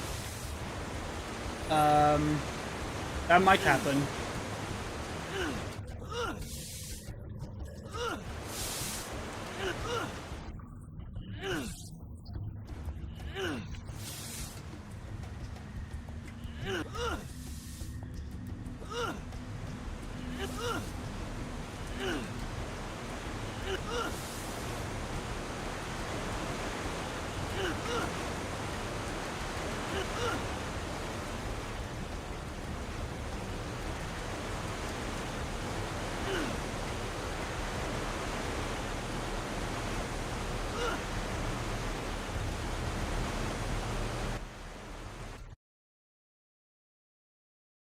That might happen.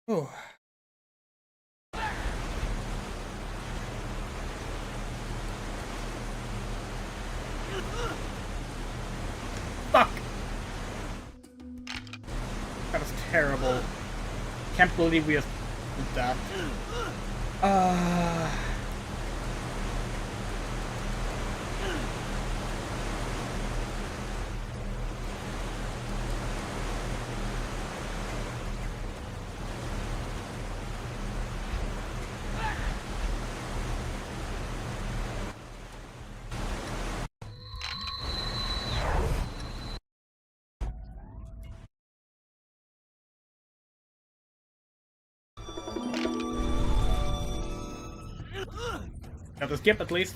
Oh. Fuck! That was terrible. Can't believe we just did that. Got to skip at least.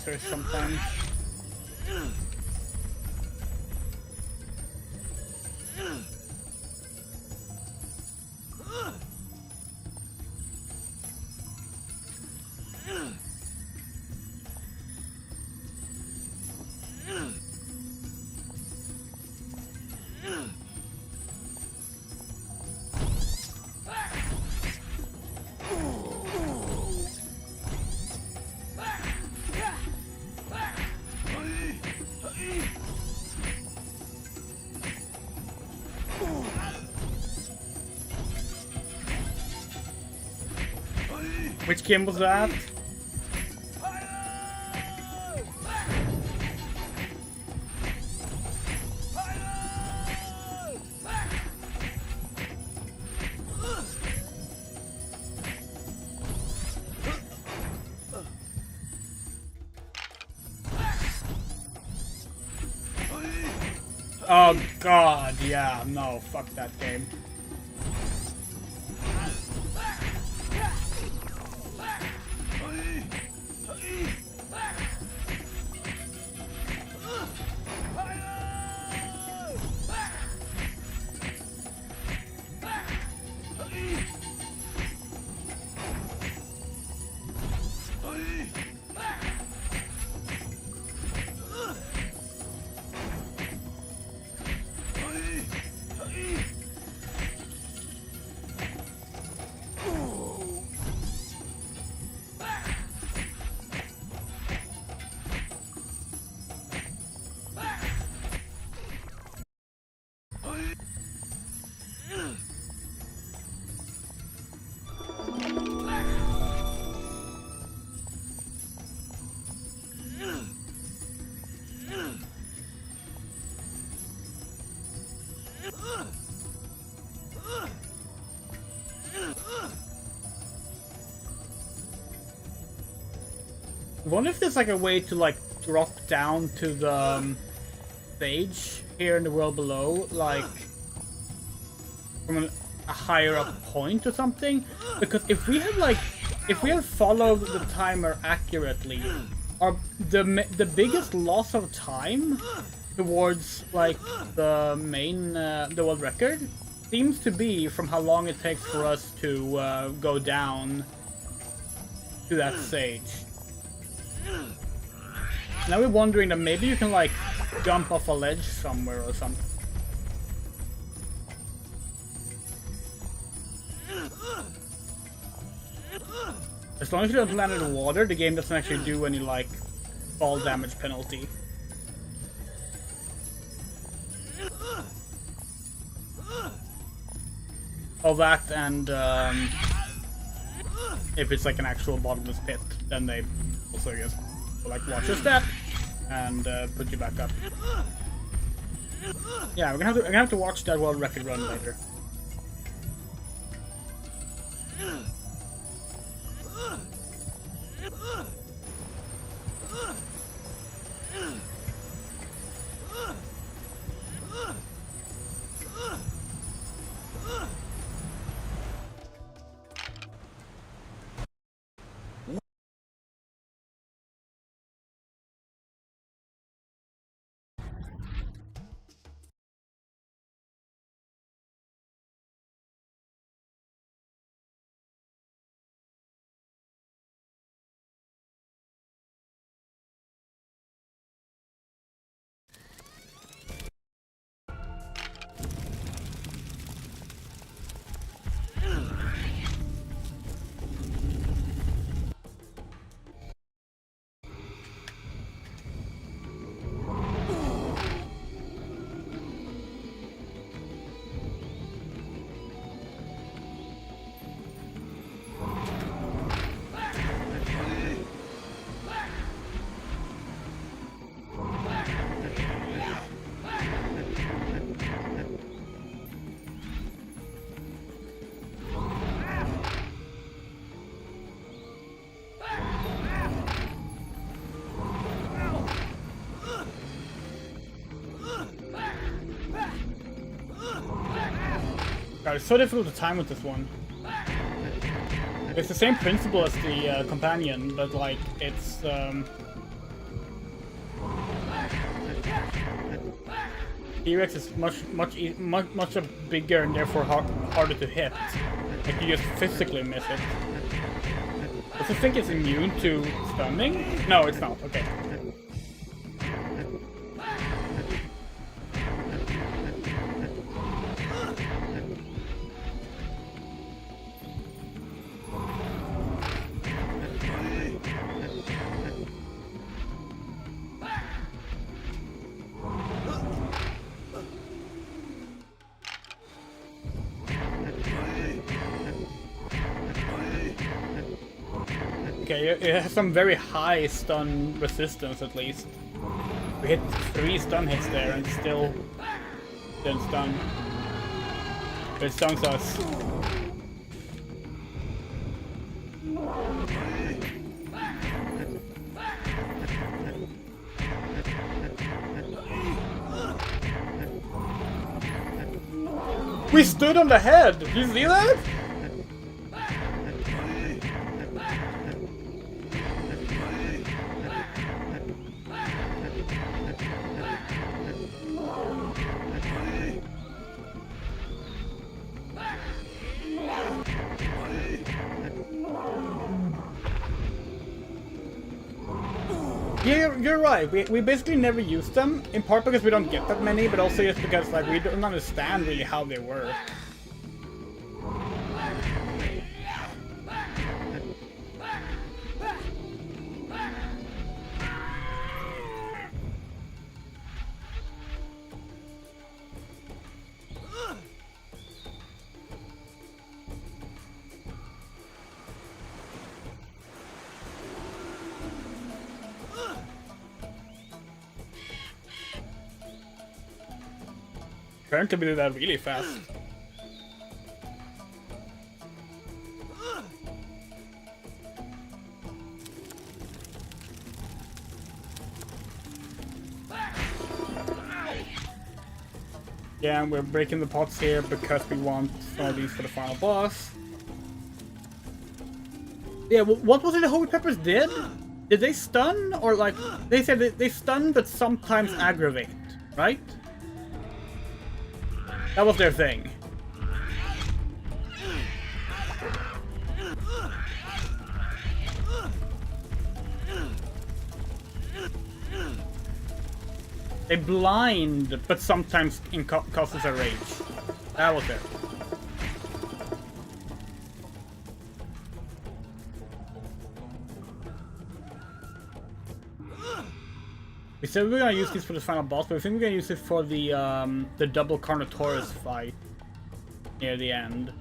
Or sometimes. Which game was that? Oh god, yeah, no, fuck that game. I wonder if there's like a way to like drop down to the stage here in the world below, like from a higher up point or something. Because if we have followed the timer accurately, the biggest loss of time towards like the main the world record seems to be from how long it takes for us to go down to that stage. Now we're wondering that maybe you can like jump off a ledge somewhere or something. As long as you don't land in the water, the game doesn't actually do any like fall damage penalty. All that, and if it's like an actual bottomless pit, then they also just like watch your step and put you back up. Yeah, we're gonna have to watch that world record run later. God, it's so difficult to time with this one. It's the same principle as the companion, but like it's T-Rex is much bigger and therefore harder to hit. Like you just physically miss it. Does it think it's immune to stunning? No, it's not. Okay. Okay, it has some very high stun resistance at least. We hit 3 stun hits there and still didn't stun. But it stuns us. We stood on the head! Did you see that? Yeah, you're right. We basically never use them, in part because we don't get that many, but also just because like we don't understand really how they work. Apparently we do that really fast. Yeah, we're breaking the pots here because we want some of these for the final boss. Yeah, what was it the Holy Peppers did? Did they stun? Or like, they said they stun but sometimes aggravate, right? That was their thing. They blind, but sometimes causes a rage. That was it. We said we were gonna use this for the final boss, but I think we're gonna use it for the double Carnotaurus fight near the end.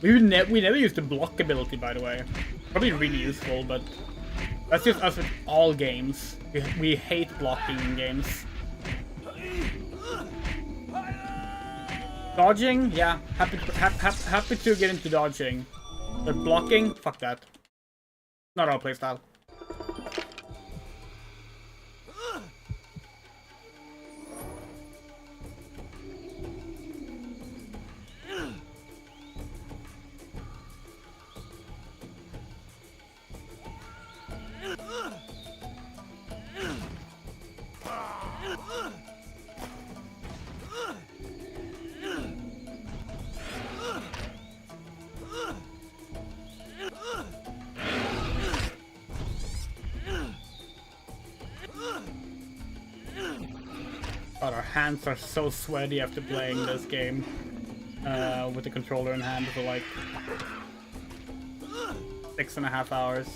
We never used the block ability, by the way. Probably really useful, but that's just us with all games. We hate blocking in games. Dodging, yeah, happy to get into dodging. But blocking, fuck that. Not our playstyle. God, our hands are so sweaty after playing this game with the controller in hand for like 6.5 hours.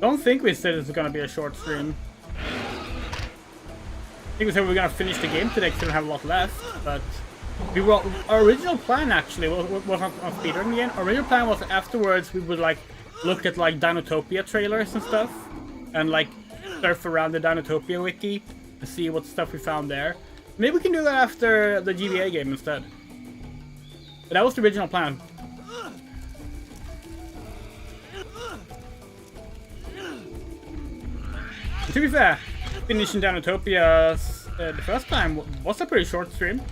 Don't think we said this was gonna be a short stream. I think we said we were gonna finish the game today because we don't have a lot left, but our original plan actually was not on speedrunning again. Our original plan was afterwards we would like look at like Dinotopia trailers and stuff, and like surf around the Dinotopia wiki and see what stuff we found there. Maybe we can do that after the GBA game instead. But that was the original plan. To be fair, finishing Dinotopia the first time was a pretty short stream.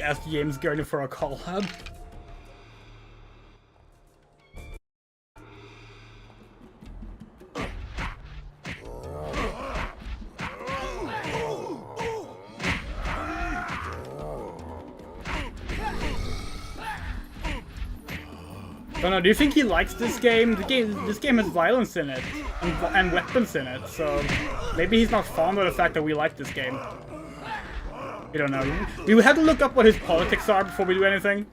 Ask James Gardner for a collab. I don't know, do you think he likes this game? This game has violence in it, and weapons in it, so maybe he's not fond of the fact that we like this game. We don't know. We would have to look up what his politics are before we do anything.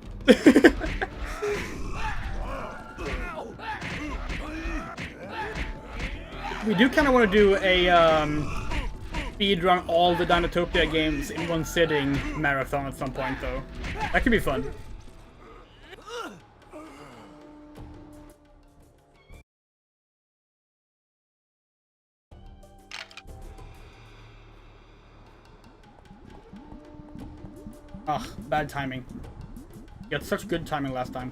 We do kind of want to do a speedrun all the Dinotopia games in one sitting marathon at some point, though. That could be fun. Ugh, bad timing. You had such good timing last time.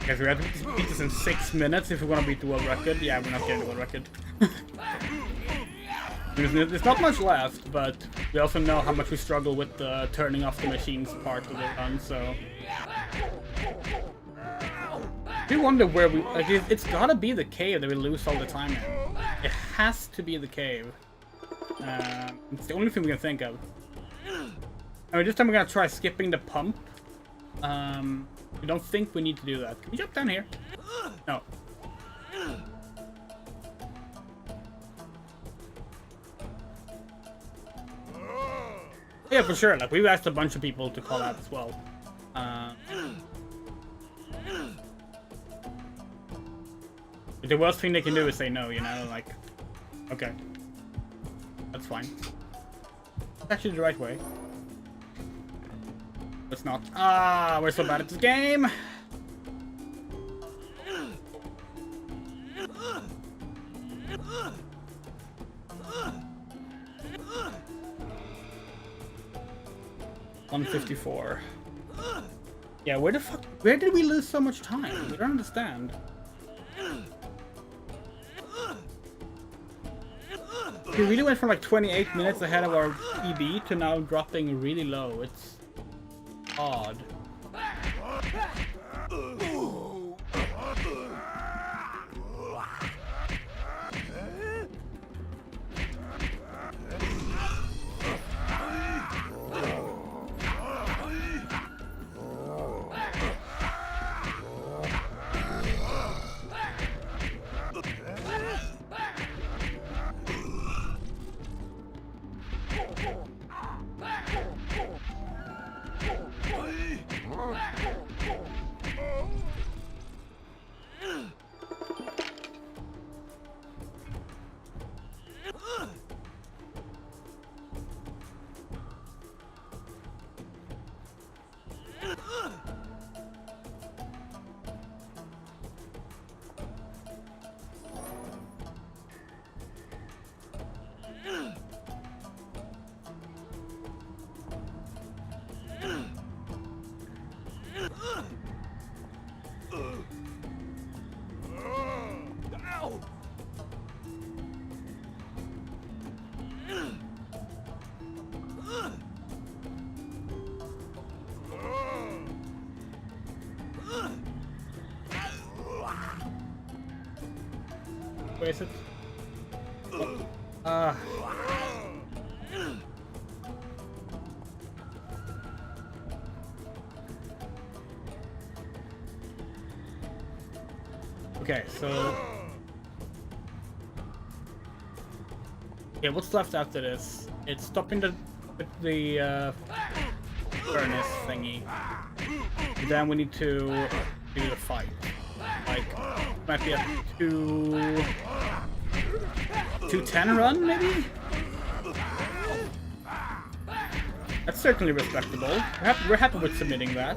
Guess we have to beat this in 6 minutes if we want to beat the world record. Yeah, we're not getting the world record. There's not much left, but we also know how much we struggle with the turning off the machines part of the run, so... I do wonder where we... Like, it's gotta be the cave that we lose all the time in. It has to be the cave. It's the only thing we can think of. I mean, this time we're gonna try skipping the pump. We don't think we need to do that. Can we jump down here? No. Yeah, for sure. Like, we've asked a bunch of people to call out as well. But the worst thing they can do is say no, you know? Like, okay. That's fine. It's actually the right way. It's not. Ah, we're so bad at this game! $154. Yeah, where did we lose so much time? We don't understand. We really went from like 28 minutes ahead of our PB to now dropping really low. It's odd. Where is it? Okay, so... Yeah, what's left after this? It's stopping the furnace thingy. And then we need to do the fight. Like, might be a 2:10 run, maybe? That's certainly respectable. We're happy with submitting that.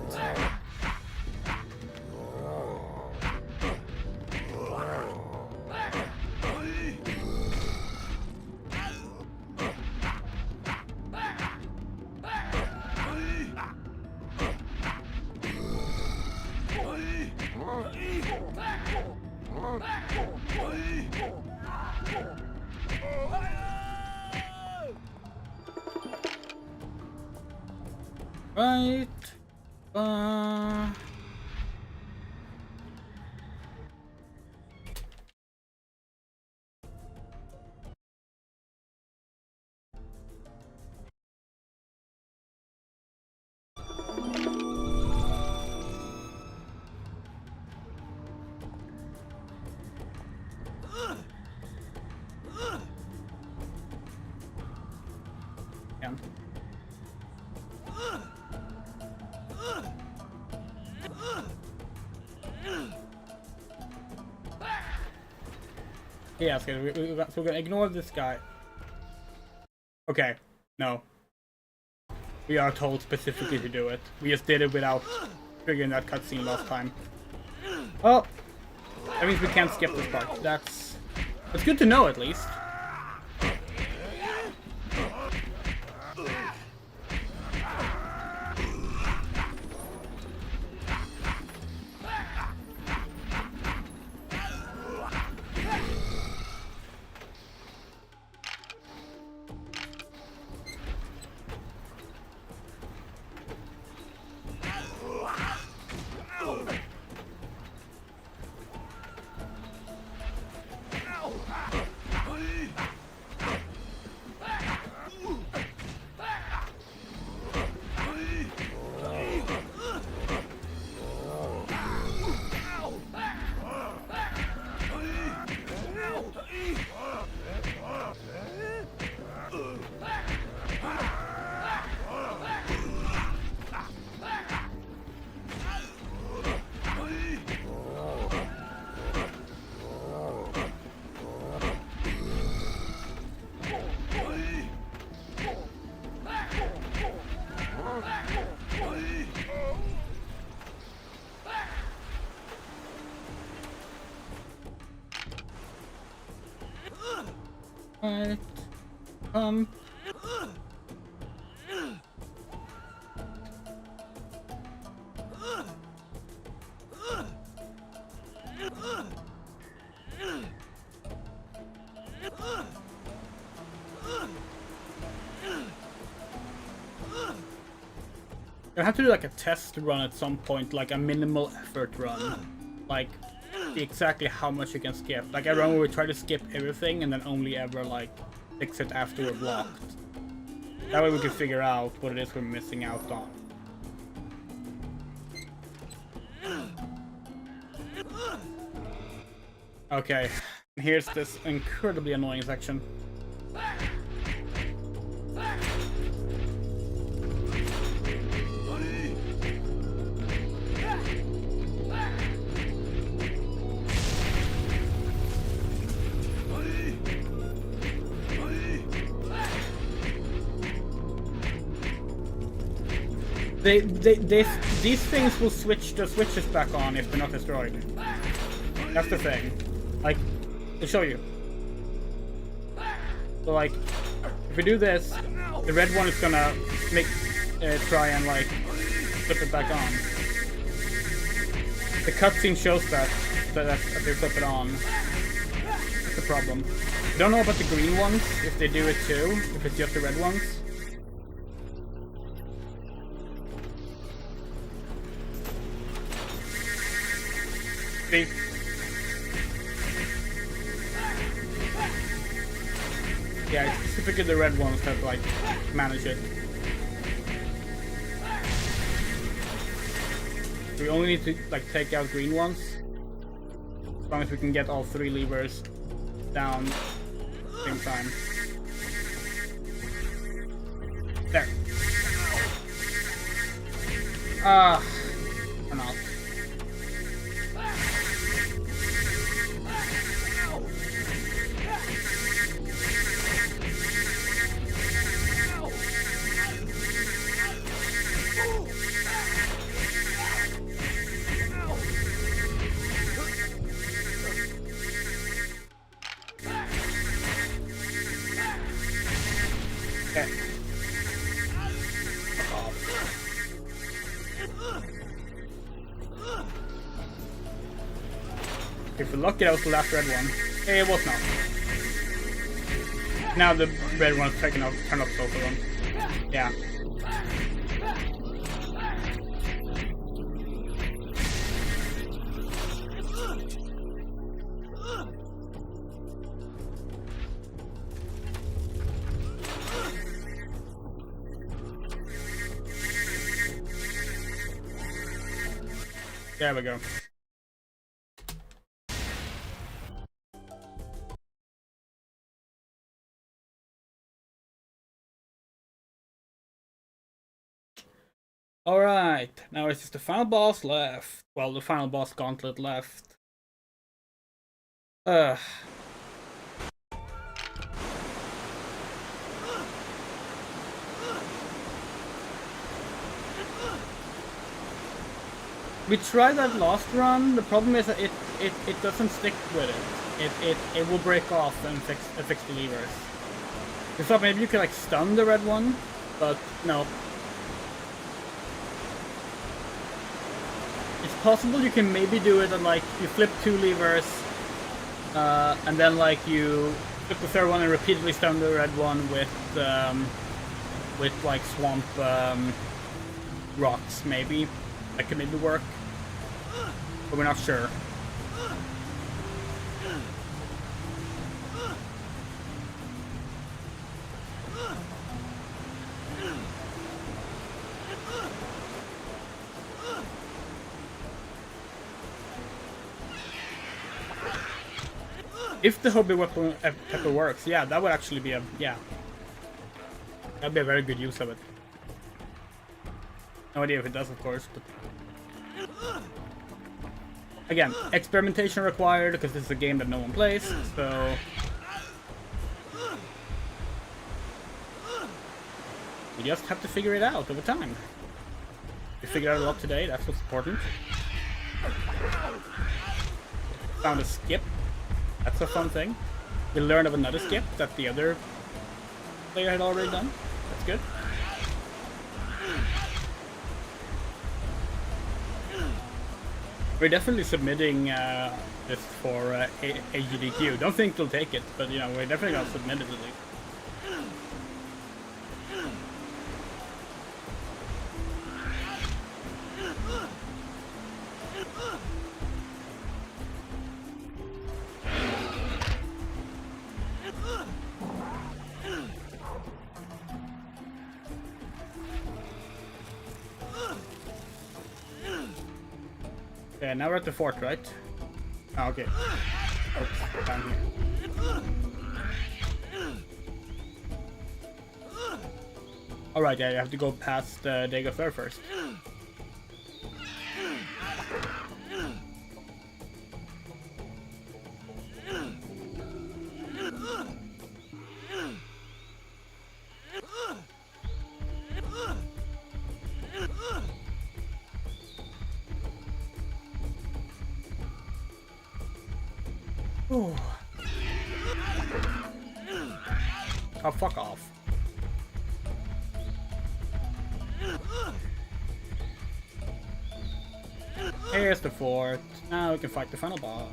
Right. Yeah. Yeah, so we're gonna ignore this guy. Okay, no. We are told specifically to do it. We just did it without triggering that cutscene last time. Oh, that means we can't skip this part. That's good to know at least. Right. Pump. I have to do like a test run at some point, like a minimal effort run. Like, see exactly how much you can skip. Like I remember we tried to skip everything and then only ever like fix it after we're blocked. That way we can figure out what it is we're missing out on. Okay, here's this incredibly annoying section. These things will switch the switches back on if they're not destroyed. That's the thing. Like, I'll show you. So like, if we do this, the red one is gonna make try and like flip it back on. The cutscene shows that they flip it on. That's the problem. I don't know about the green ones, if they do it too, if it's just the red ones. See? Yeah, it's specifically the red ones that like manage it. We only need to like take out green ones. As long as we can get all three levers down at the same time. There. Turn off. If we're lucky, that was the last red one. Hey, it was not. Now the red one's taken off, turn off both of them. Yeah. There we go. Alright, now it's just the final boss left. Well, the final boss gauntlet left. We tried that last run. The problem is that it doesn't stick with it. It will break off and fix the levers. We thought maybe you could like stun the red one, but no. It's possible you can maybe do it and like you flip two levers and then like you flip the third one and repeatedly stun the red one with like swamp rocks maybe. That could maybe work, but we're not sure. If the hobby weapon pepper works, yeah, that would actually be that'd be a very good use of it. No idea if it does, of course, but again, experimentation required because this is a game that no one plays, so we just have to figure it out over time. We figured out a lot today, that's what's important. Found a skip. That's a fun thing. We learned of another skip that the other player had already done. That's good. We're definitely submitting this for AGDQ. Don't think they'll take it, but you know, we're definitely gonna submit it at least. Okay, now we're at the fort, right? Oh, okay. Oops, down here. Alright, yeah, you have to go past Dago Fair first. Ooh. Oh, fuck off. Here's the fort. Now we can fight the final boss.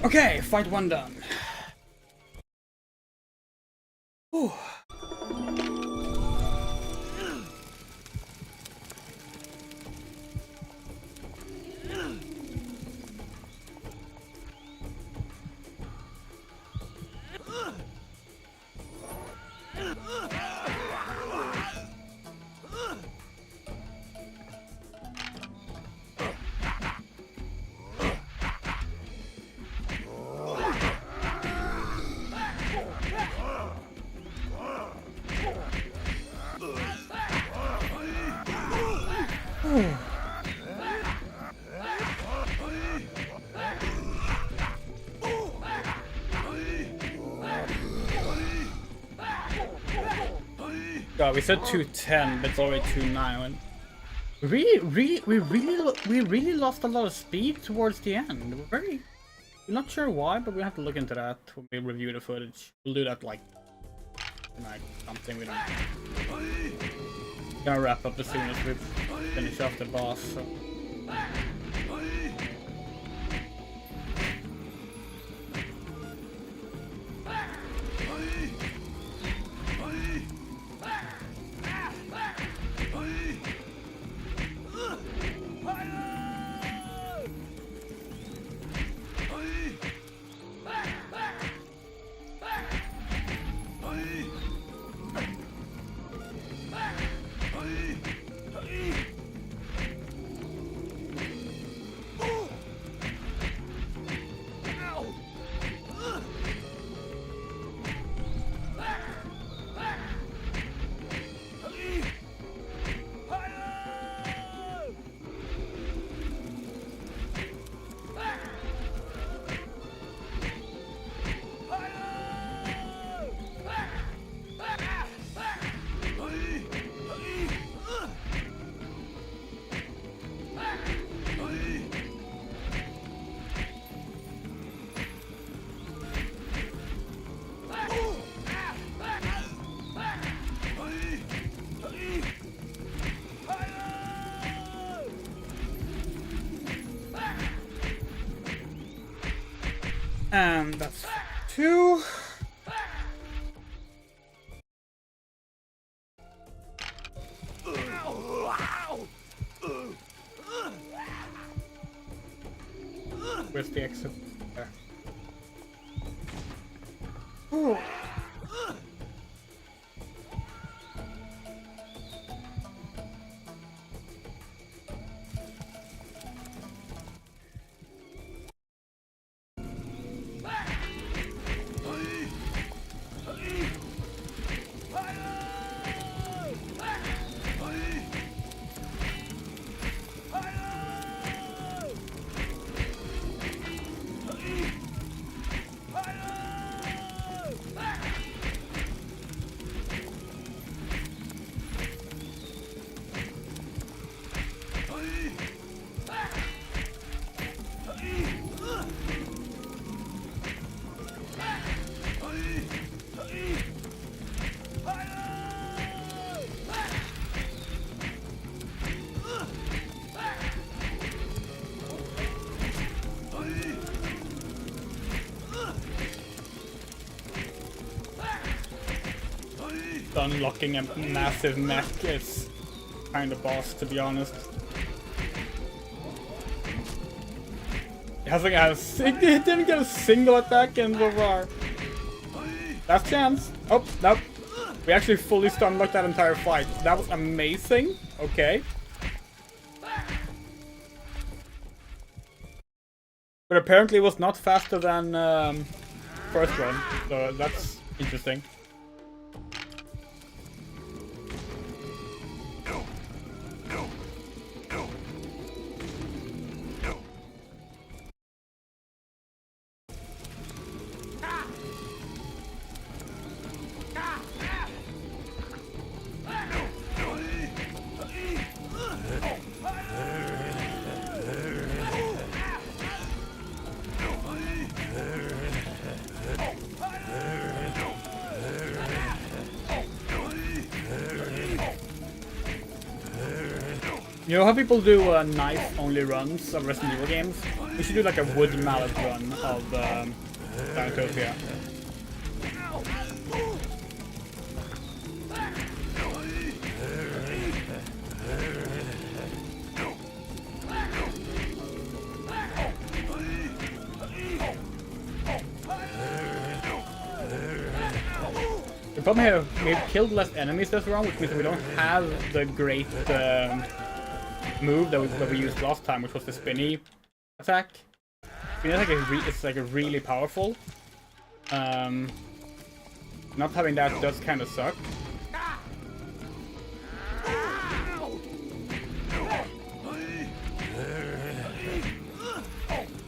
Okay, fight one done. Whew. God, we said 210, but it's already 2.9. We really lost a lot of speed towards the end. We're not sure why, but we have to look into that when we review the footage. We'll do that like tonight, something we don't. Gonna wrap up as soon as we finish off the boss. So. And that's 2. Where's the exit? There. Ooh. Unlocking a massive mech is kind of boss, to be honest. It didn't get a single attack in so far. Last chance. Oh, nope. We actually fully stun-locked that entire fight. That was amazing. Okay. But apparently it was not faster than first one, so that's interesting. You know how people do knife-only runs of Resident Evil games? We should do like a wood mallet run of Dinotopia. The problem here, we've killed less enemies this round, which means we don't have the great move that we used last time, which was the spinny attack. Spinny attack is like a really powerful. Not having that does kind of suck.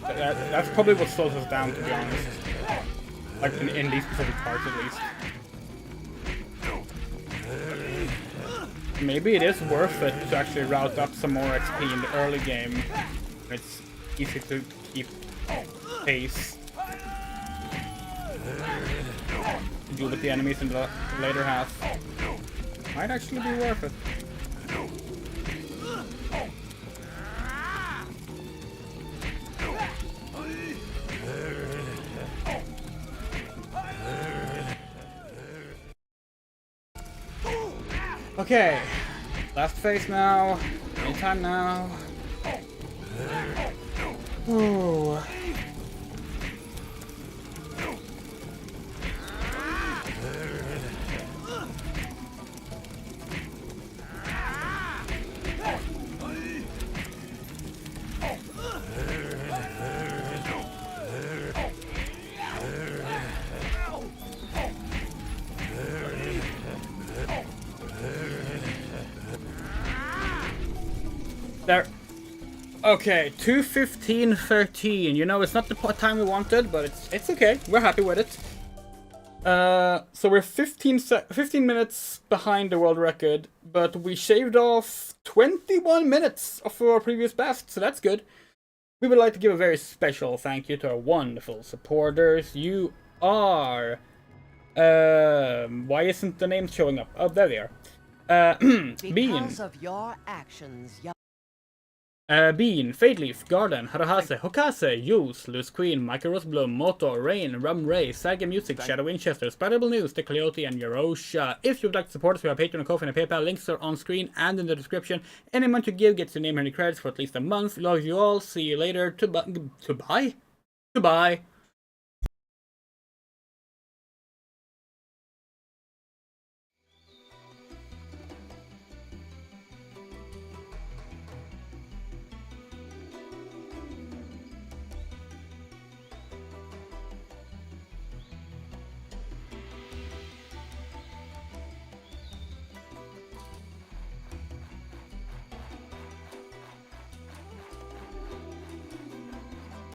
That's probably what slows us down, to be honest. Like in these specific parts, at least. Maybe it is worth it to actually route up some more XP in the early game. It's easy to keep pace. To deal with the enemies in the later half. Might actually be worth it. Okay, last phase now. Anytime now. Ooh. There. Okay, 2:15:13. You know, it's not the time we wanted, but it's okay. We're happy with it. So we're 15 minutes behind the world record, but we shaved off 21 minutes of our previous best, so that's good. We would like to give a very special thank you to our wonderful supporters. You are... why isn't the name showing up? Oh, there they are.
Because of your actions,
Bean, Fadeleaf, Garden, Harahase, Hokase, Use, Loose Queen, Michael Rosebloom, Moto, Rain, Rum Ray, Saga Music, Shadow Winchester, Spiderable News, The Coyote, and Yorosha. If you would like to support us, we have Patreon, Ko-fi, and PayPal. Links are on screen and in the description. Any amount you give gets your name and credits for at least a month. Love you all. See you later. Goodbye.